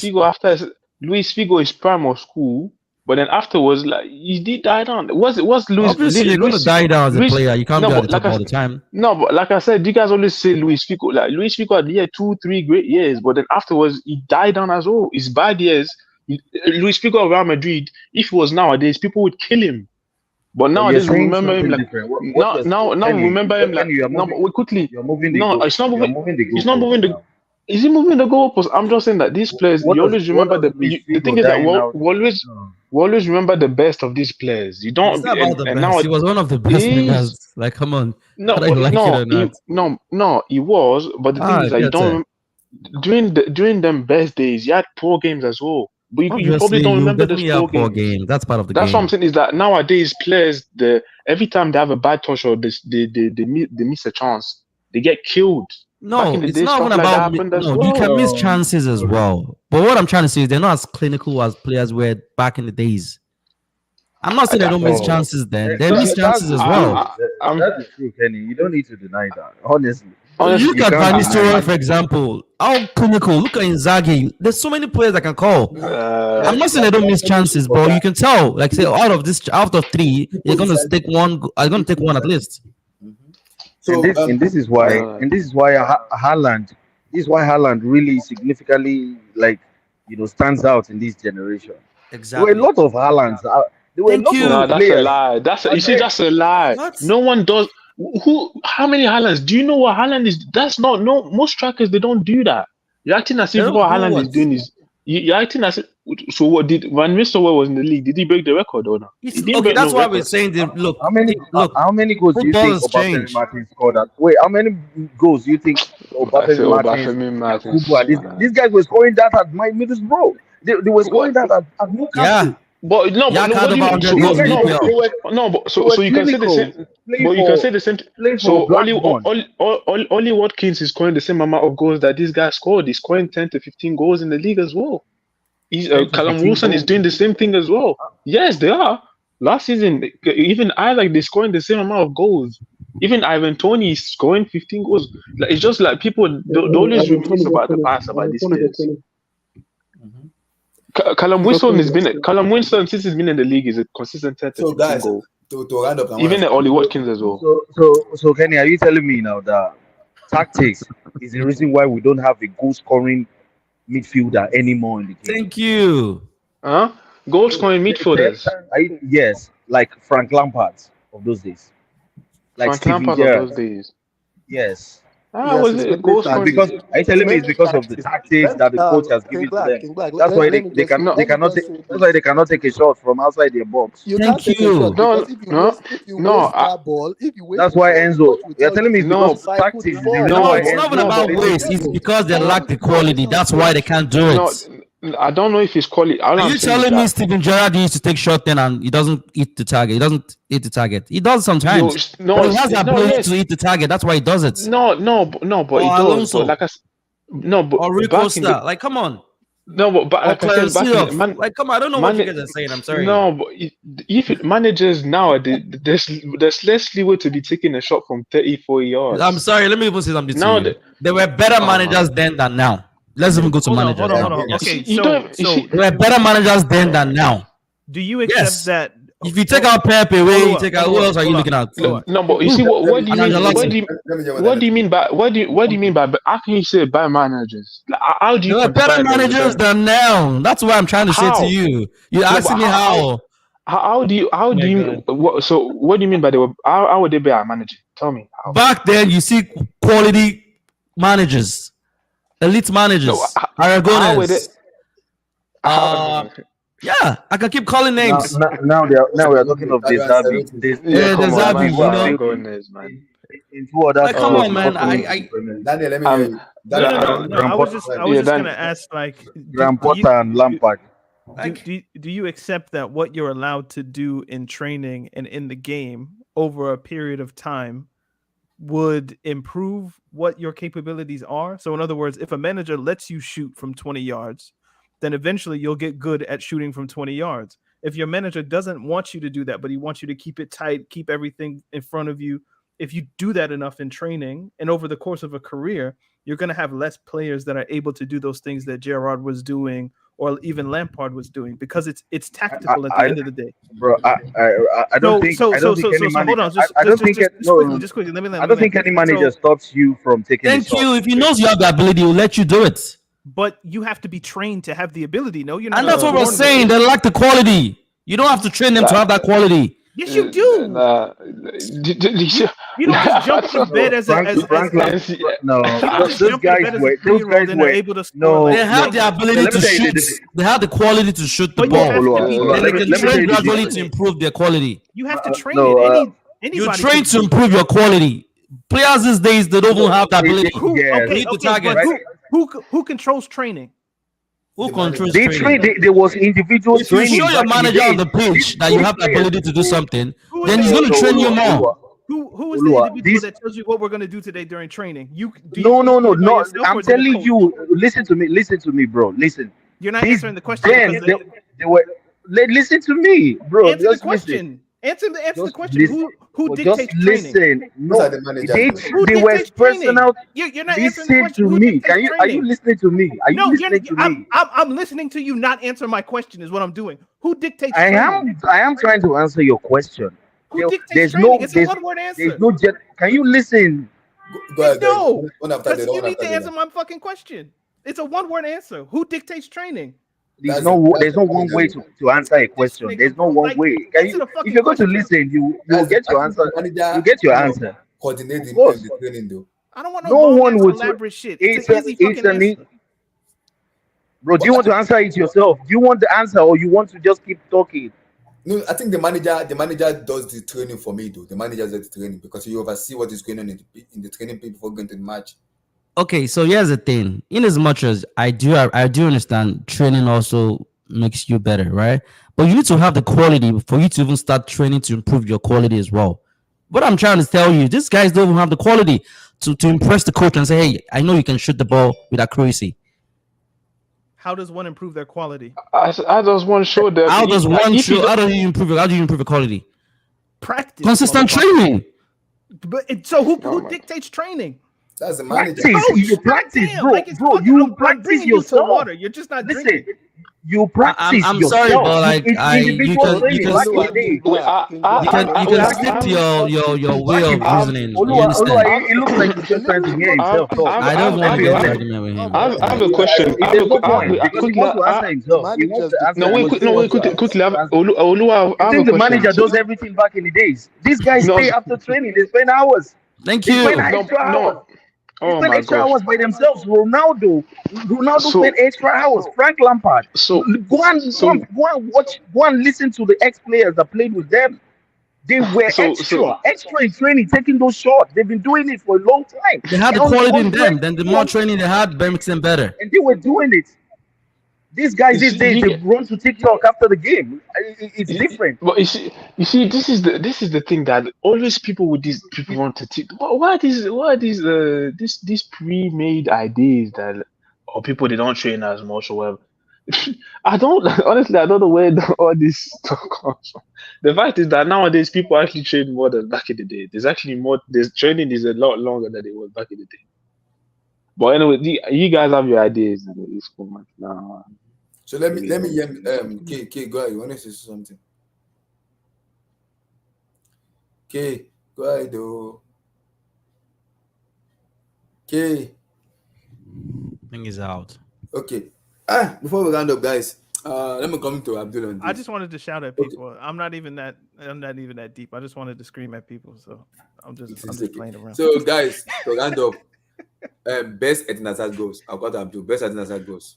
Speaker 4: Figo is prime of school, but then afterwards, like he did die down. Was Luis?
Speaker 11: Obviously, you're gonna die down as a player. You can't be at the top all the time.
Speaker 4: No, but like I said, you guys always say Luis Figo. Like Luis Figo had 2, 3 great years, but then afterwards he died down as well. His bad years. Luis Figo of Real Madrid. If he was nowadays, people would kill him. But nowadays we remember him like now we remember him like no. But quickly.
Speaker 10: You're moving the goal.
Speaker 4: It's not moving. It's not moving the. Is he moving the goalpost? I'm just saying that these players, you always
Speaker 10: What
Speaker 4: remember
Speaker 10: does
Speaker 4: the thing is that
Speaker 10: dying out?
Speaker 4: we always remember the best of these players. You
Speaker 11: It's
Speaker 4: don't,
Speaker 11: not about the
Speaker 4: and
Speaker 11: best.
Speaker 4: now
Speaker 11: He was one of the best
Speaker 4: is
Speaker 11: wingers. Like, come on,
Speaker 4: no,
Speaker 11: whether you like it or not.
Speaker 4: no, he was. But the thing is that you
Speaker 11: Get
Speaker 4: don't
Speaker 11: it.
Speaker 4: during them best days, you had poor games as well. But you probably
Speaker 11: Obviously,
Speaker 4: don't
Speaker 11: you
Speaker 4: remember those
Speaker 11: definitely
Speaker 4: poor
Speaker 11: have poor
Speaker 4: games.
Speaker 11: games. That's part of the
Speaker 4: That's what I'm
Speaker 11: game.
Speaker 4: saying is that nowadays players, every time they have a bad touch or they miss a chance, they get killed. Back
Speaker 11: No,
Speaker 4: in the
Speaker 11: it's
Speaker 4: day,
Speaker 11: not
Speaker 4: stuff
Speaker 11: even
Speaker 4: like that
Speaker 11: about
Speaker 4: happened as
Speaker 11: no. You can miss
Speaker 4: well.
Speaker 11: chances as well. But what I'm trying to say is they're not as clinical as players were back in the days. I'm not saying they don't miss chances then. They miss chances as well.
Speaker 10: That's the truth, Kenny. You don't need to deny that. Honestly.
Speaker 11: Look
Speaker 10: You
Speaker 11: at
Speaker 10: can't
Speaker 11: Van
Speaker 10: deny
Speaker 11: Nistelrooy,
Speaker 10: it.
Speaker 11: for example. How clinical. Look at Inzaghi. There's so many players I can call. I'm not saying they don't miss chances, but you can tell. Like say, out of 3, you're gonna take one. I'm gonna take one at least.
Speaker 10: So and this is why Haaland. This is why Haaland really significantly stands out in this generation.
Speaker 11: Exactly.
Speaker 10: There were a lot of Haalands. There were a lot
Speaker 4: No,
Speaker 10: of
Speaker 4: that's a
Speaker 10: players.
Speaker 4: lie. That's a lie.
Speaker 11: What?
Speaker 4: No one does. How many Haalands? Do you know what Haaland is? That's not no. Most strikers they don't do that. You're acting as
Speaker 11: They
Speaker 4: if
Speaker 11: don't
Speaker 4: what
Speaker 11: do
Speaker 4: Haaland is
Speaker 11: what?
Speaker 4: doing is. You're acting as if. So what did Van Nistelrooy was in the league? Did he break the record or not? He didn't
Speaker 11: Okay,
Speaker 4: break
Speaker 11: that's
Speaker 4: no
Speaker 11: why we're
Speaker 4: record.
Speaker 11: saying that. Look,
Speaker 10: How many goals do you
Speaker 11: football
Speaker 10: think
Speaker 11: has
Speaker 10: Obafemi
Speaker 11: changed.
Speaker 10: Martin scored at? Wait, how many goals do you think
Speaker 4: I say
Speaker 10: Obafemi Martins,
Speaker 4: Obafemi Martins.
Speaker 10: Yakubu, and these guys were scoring that at my Middlesbrough? They were scoring that at Newcastle.
Speaker 11: Yeah.
Speaker 4: But no, but no.
Speaker 11: Yak
Speaker 4: What
Speaker 11: had
Speaker 4: do you
Speaker 11: over
Speaker 4: mean?
Speaker 11: 100
Speaker 4: So,
Speaker 11: goals in
Speaker 4: no,
Speaker 11: EPL.
Speaker 4: no. But
Speaker 10: they were
Speaker 4: so you can say the
Speaker 10: clinical,
Speaker 4: same.
Speaker 10: playing
Speaker 4: But you can say the same.
Speaker 10: playing
Speaker 4: So
Speaker 10: for Blackburn.
Speaker 4: Ollie Watkins is scoring the same amount of goals that this guy scored. He's scoring 10 to 15 goals in the league as well.
Speaker 10: 10 to
Speaker 4: Callum
Speaker 10: 15
Speaker 4: Wilson is
Speaker 10: goals.
Speaker 4: doing the same thing as well. Yes, they are. Last season, even they're scoring the same amount of goals. Even Ivan Toney is scoring 15 goals. Like, it's just like people they always reminisce about the past about these players. Callum Winston since he's been in the league is a consistent 10 to 15
Speaker 1: guys,
Speaker 4: goal.
Speaker 1: to round up,
Speaker 4: Even Ollie Watkins as well.
Speaker 10: So Kenny, are you telling me now that tactics is the reason why we don't have a goal-scoring midfielder anymore in the game?
Speaker 11: Thank you.
Speaker 4: Huh? Goal scoring midfielders.
Speaker 10: Yes, like Frank Lampard of those days. Like
Speaker 4: Frank
Speaker 10: Steven
Speaker 4: Lampard of
Speaker 10: Gerrard.
Speaker 4: those days.
Speaker 10: Yes.
Speaker 4: Was it goal scoring?
Speaker 10: Because are you telling me it's because of the tactics that the coach has given to them? That's why they cannot that's why they cannot take a shot from outside their box.
Speaker 11: Thank you.
Speaker 10: That's why Enzo. You're telling me it's because tactics.
Speaker 11: No, it's not even about waste. It's because they lack the quality. That's why they can't do it.
Speaker 4: I don't know if it's quality.
Speaker 11: Are you telling me Steven Gerrard used to take shot then and he doesn't hit the target? He doesn't hit the target. He does sometimes. But he has the ability to hit the target. That's why he does it.
Speaker 4: But he does. But like
Speaker 11: or Rui Costa. Like, come on.
Speaker 4: No, but like I said,
Speaker 11: like, come on. I don't know what you guys are saying. I'm sorry.
Speaker 4: No, but if managers now, there's less leeway to be taking a shot from 30, 40 yards.
Speaker 11: I'm sorry. Let me even say something to you. There were better managers then than now. Let's even go to managers.
Speaker 7: Hold on. Okay, so
Speaker 11: there are better managers then than now.
Speaker 7: Do you accept that?
Speaker 11: If you take out Pepe away, you take out who else are you looking at?
Speaker 4: No, but you see what do you mean? What do you mean by what do you mean by? How can you say bad managers? Like, how do you?
Speaker 11: There are better managers than now. That's what I'm trying to say to you. You're asking me how.
Speaker 4: How do you? So what do you mean by how would they be our manager? Tell me.
Speaker 11: Back then, you see quality managers. Elite managers, Aragones. Yeah, I can keep calling names.
Speaker 10: Now we are talking of this derby.
Speaker 11: Derby, you know.
Speaker 10: Like,
Speaker 11: come on, man.
Speaker 1: Daniel, let me hear you.
Speaker 7: No, I was just gonna ask, like,
Speaker 10: Graham Potter and Lampard.
Speaker 7: Do you accept that what you're allowed to do in training and in the game over a period of time would improve what your capabilities are? So in other words, if a manager lets you shoot from 20 yards, then eventually you'll get good at shooting from 20 yards. If your manager doesn't want you to do that, but he wants you to keep it tight, keep everything in front of you, if you do that enough in training and over the course of a career, you're going to have less players that are able to do those things that Gerrard was doing or even Lampard was doing, because it's tactical at the end of the day.
Speaker 10: Bro, I don't think any manager. I don't think any manager stops you from taking.
Speaker 11: Thank you. If he knows you have the ability, he'll let you do it.
Speaker 7: But you have to be trained to have the ability. No, you're not.
Speaker 11: And that's what we're saying. They lack the quality. You don't have to train them to have that quality.
Speaker 7: Yes, you do. You don't just jump out of bed as
Speaker 10: Frank no,
Speaker 7: you don't just
Speaker 10: those
Speaker 7: jump out of
Speaker 10: guys
Speaker 7: bed as
Speaker 10: were
Speaker 7: a 3-year-old and are able to score
Speaker 10: no.
Speaker 7: like
Speaker 11: They have the ability
Speaker 10: let me
Speaker 11: to
Speaker 10: tell you
Speaker 11: shoot. They have the quality to shoot the
Speaker 7: But you
Speaker 11: ball.
Speaker 7: have to be
Speaker 10: Hold on,
Speaker 11: Then they
Speaker 10: let
Speaker 11: can
Speaker 10: me tell
Speaker 11: train
Speaker 10: you the
Speaker 11: gradually to
Speaker 10: difference.
Speaker 11: improve their quality.
Speaker 7: You have to train
Speaker 10: no,
Speaker 7: it.
Speaker 11: You
Speaker 7: Anybody
Speaker 11: train
Speaker 7: can
Speaker 11: to
Speaker 7: do it.
Speaker 11: improve your quality. Players these days, they don't even have that ability.
Speaker 10: Yes,
Speaker 11: Hit the
Speaker 7: Okay,
Speaker 11: target.
Speaker 7: but who controls training?
Speaker 11: Who
Speaker 1: The
Speaker 11: controls
Speaker 10: they
Speaker 11: training?
Speaker 10: train. There was individual
Speaker 11: If you
Speaker 10: training
Speaker 11: show your
Speaker 10: back in the
Speaker 11: manager on
Speaker 10: day.
Speaker 11: the pitch that you have the ability to do something,
Speaker 7: Who is
Speaker 11: then
Speaker 7: the
Speaker 11: he's going to train you
Speaker 7: individual?
Speaker 11: more.
Speaker 7: Who is the individual that tells you what we're going to do today during training?
Speaker 10: No.
Speaker 7: By yourself,
Speaker 10: I'm
Speaker 7: or did a
Speaker 10: telling
Speaker 7: coach?
Speaker 10: you. Listen to me, bro. Listen.
Speaker 7: You're not answering the question.
Speaker 10: Then they were. Listen to me, bro.
Speaker 7: Answer the
Speaker 10: Just
Speaker 7: question. Answer the
Speaker 10: Just
Speaker 7: question.
Speaker 10: listen.
Speaker 7: Who
Speaker 10: Just
Speaker 7: dictates training?
Speaker 10: listen.
Speaker 1: Those
Speaker 10: No,
Speaker 1: are the managers.
Speaker 7: Who
Speaker 10: they were
Speaker 7: dictates training?
Speaker 10: personal.
Speaker 7: You're not answering the
Speaker 10: Listen
Speaker 7: question.
Speaker 10: to
Speaker 7: Who
Speaker 10: me.
Speaker 7: dictates
Speaker 10: Are you
Speaker 7: training?
Speaker 10: listening to me? Are you
Speaker 7: No,
Speaker 10: listening to me?
Speaker 7: I'm listening to you. Not answer my question is what I'm doing. Who dictates
Speaker 10: I
Speaker 7: training?
Speaker 10: am trying to answer your question.
Speaker 7: Who dictates
Speaker 10: There's
Speaker 7: training?
Speaker 10: no
Speaker 7: It's a one-word
Speaker 10: there's
Speaker 7: answer.
Speaker 10: no jet. Can you listen?
Speaker 1: Go ahead.
Speaker 7: No,
Speaker 1: One after the
Speaker 7: because
Speaker 1: other.
Speaker 7: you
Speaker 1: One
Speaker 7: need
Speaker 1: after
Speaker 7: to
Speaker 1: the
Speaker 7: answer
Speaker 1: other.
Speaker 7: my fucking question. It's a one-word answer. Who dictates training?
Speaker 10: There's
Speaker 1: That's
Speaker 10: no
Speaker 1: the
Speaker 10: one way
Speaker 1: manager.
Speaker 10: to answer a
Speaker 7: This
Speaker 10: question.
Speaker 7: nigga,
Speaker 10: There's no
Speaker 7: bro.
Speaker 10: one
Speaker 7: Like,
Speaker 10: way. Can
Speaker 7: answer
Speaker 10: you?
Speaker 7: the
Speaker 10: If
Speaker 7: fucking
Speaker 10: you're going to
Speaker 7: question.
Speaker 10: listen, you'll
Speaker 1: That's
Speaker 10: get your
Speaker 1: I think
Speaker 10: answer.
Speaker 1: the manager
Speaker 10: You get your answer.
Speaker 1: coordinate
Speaker 10: Of course.
Speaker 1: the training though.
Speaker 7: I don't want no
Speaker 10: No
Speaker 7: long
Speaker 10: one
Speaker 7: ass
Speaker 10: would.
Speaker 7: elaborate shit. It's an easy
Speaker 10: It's
Speaker 7: fucking
Speaker 10: an
Speaker 7: answer.
Speaker 10: bro. Do you want to answer it yourself? Do you want the answer, or you want to just keep talking?
Speaker 1: No, I think the manager does the training for me though. The manager does the training because you oversee what is going on in the training before going to the match.
Speaker 11: Okay, so here's the thing. In as much as I do understand training also makes you better, right? But you need to have the quality for you to even start training to improve your quality as well. What I'm trying to tell you, these guys don't even have the quality to impress the coach and say, hey, I know you can shoot the ball with accuracy.
Speaker 7: How does one improve their quality?
Speaker 4: I just want to show them.
Speaker 11: How does one
Speaker 4: if you
Speaker 11: show? How do you improve it? How do you improve the quality?
Speaker 7: Practice.
Speaker 11: Consistent
Speaker 7: motherfucker.
Speaker 11: training.
Speaker 7: But so who dictates training?
Speaker 1: That's the manager.
Speaker 10: Practice. You practice,
Speaker 7: Damn,
Speaker 10: bro.
Speaker 7: like it's
Speaker 10: Bro,
Speaker 7: fucking,
Speaker 10: you
Speaker 7: I'm
Speaker 10: practice
Speaker 7: bringing you to
Speaker 10: yourself.
Speaker 7: water. You're just not
Speaker 10: Listen,
Speaker 7: drinking.
Speaker 10: you practice
Speaker 11: I'm
Speaker 10: yourself.
Speaker 11: sorry, but like
Speaker 10: It's individual training. Back in the day.
Speaker 11: You can stick to your way of reasoning. You understand?
Speaker 10: It looks like he's just trying to hear himself talk.
Speaker 11: I don't want to be in an argument with him.
Speaker 4: I have a question.
Speaker 10: There's no point because he wants to answer himself. He wants to answer.
Speaker 4: Wait, quickly. Olu, I
Speaker 10: You
Speaker 4: have
Speaker 10: think
Speaker 4: a
Speaker 10: the
Speaker 4: question.
Speaker 10: manager does everything back in the days? These guys
Speaker 4: No.
Speaker 10: stay after training. They spend hours.
Speaker 11: Thank
Speaker 10: They
Speaker 11: you.
Speaker 10: spend extra hours. They
Speaker 4: Oh
Speaker 10: spend
Speaker 4: my
Speaker 10: extra
Speaker 4: gosh.
Speaker 10: hours by themselves. Ronaldo
Speaker 4: So-
Speaker 10: spent extra hours. Frank Lampard.
Speaker 4: So
Speaker 10: Go and watch. Go and listen to the ex-players that played with them. They were extra in training, taking those shots. They've been doing it for a long time.
Speaker 11: They had the quality in them. Then the more training they had, makes them better.
Speaker 10: And they were doing it. These guys these days they run to TikTok after the game. It's different.
Speaker 4: But you see, this is the thing that always people want to teach. What is these pre-made ideas that or people they don't train as much or whatever. I don't know where all this stuff comes from. The fact is that nowadays people actually train more than back in the day. There's training is a lot longer than it was back in the day. But anyway, you guys have your ideas. It's cool, man. Now,
Speaker 1: so let me K, go ahead. You want to say something? K, go ahead though. K.
Speaker 11: Thing is out.
Speaker 1: Okay. Before we round up, guys, let me come to Abdul on this.
Speaker 7: I just wanted to shout at people. Okay. I'm not even that deep. I just wanted to scream at people. So I'm just playing around.
Speaker 1: So guys, to round up, best Eden Hazard goals. I've got Abdul. Best Eden Hazard goals.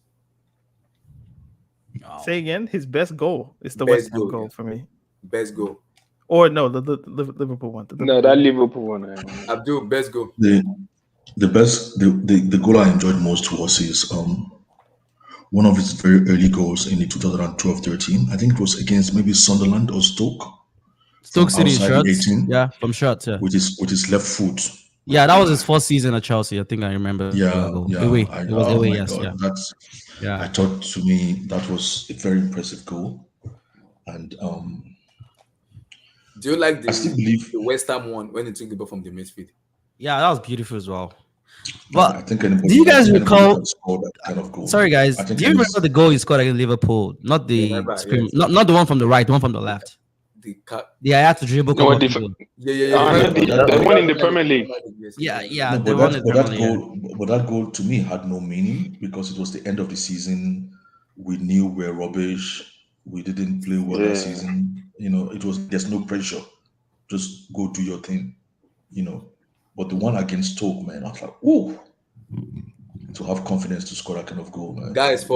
Speaker 7: Oh. Say again. His best goal. It's the West Ham goal for me.
Speaker 1: Best goal.
Speaker 7: Or no, the Liverpool one.
Speaker 4: That Liverpool one.
Speaker 1: Abdul, best goal.
Speaker 8: The goal I enjoyed most was his one of his very early goals in the 2012-13. I think it was against maybe Sunderland or Stoke.
Speaker 11: Stoke City shots. Yeah, from shots. Yeah.
Speaker 8: With his left foot.
Speaker 11: Yeah, that was his first season at Chelsea. I think I remember.
Speaker 8: Yeah.
Speaker 11: Away. It was away. Yes.
Speaker 8: God,
Speaker 11: yeah.
Speaker 8: I thought to me that was a very impressive goal. And
Speaker 1: do you like the West Ham one when he took the ball from the midfield?
Speaker 11: Yeah, that was beautiful as well. But
Speaker 8: I think
Speaker 11: do you guys recall?
Speaker 8: That kind of goal.
Speaker 11: Sorry, guys. Do you remember the goal he scored against Liverpool? Not the not the one from the right, the one from the left. I had to dribble.
Speaker 4: The one in the Premier League.
Speaker 11: Yeah.
Speaker 8: But that goal to me had no meaning because it was the end of the season. We knew we were rubbish. We didn't play well that season. there's no pressure. Just go do your thing, But the one against Stoke, man, I was like, oh, to have confidence to score that kind of goal, man.
Speaker 1: Guys, do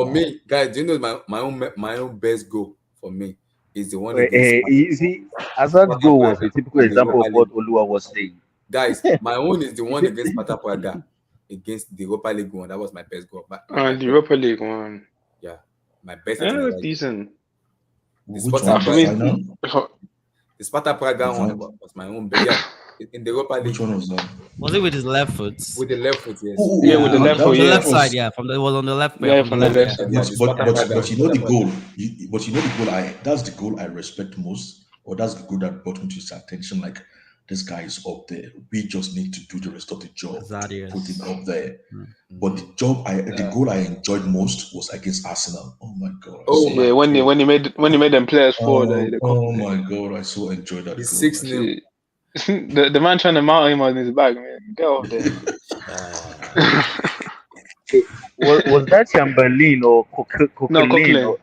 Speaker 1: you know my own best goal for me is the one against
Speaker 10: You see, Hazard's goal was a typical example of what Olua was saying.
Speaker 1: Guys, my own is the one against Sparta Praga, against the Europa League one. That was my best goal.
Speaker 4: The Europa League one.
Speaker 1: Yeah, my best.
Speaker 4: Yeah, that's decent.
Speaker 8: Which one?
Speaker 1: The Sparta Praga one was my own. But yeah, in the Europa League.
Speaker 8: Which one was that?
Speaker 11: Was it with his left foot?
Speaker 1: With the left foot, yes.
Speaker 4: Yeah, with the left foot.
Speaker 11: The left side, yeah. It was on the left.
Speaker 4: Yeah, from the left side.
Speaker 8: But you know the goal. That's the goal I respect most, or that's the goal that brought me to his attention. Like, this guy is up there. We just need to do the rest of the job. Put him up there. But the goal I enjoyed most was against Arsenal. Oh my god!
Speaker 4: Yeah, when he made them players forward.
Speaker 8: Oh my god! I so enjoyed that.
Speaker 1: 6-0.
Speaker 4: The man trying to mount him on his back, man. Go off there.
Speaker 10: Was that Chamberlain or Coquelin?
Speaker 4: No, Coquelin.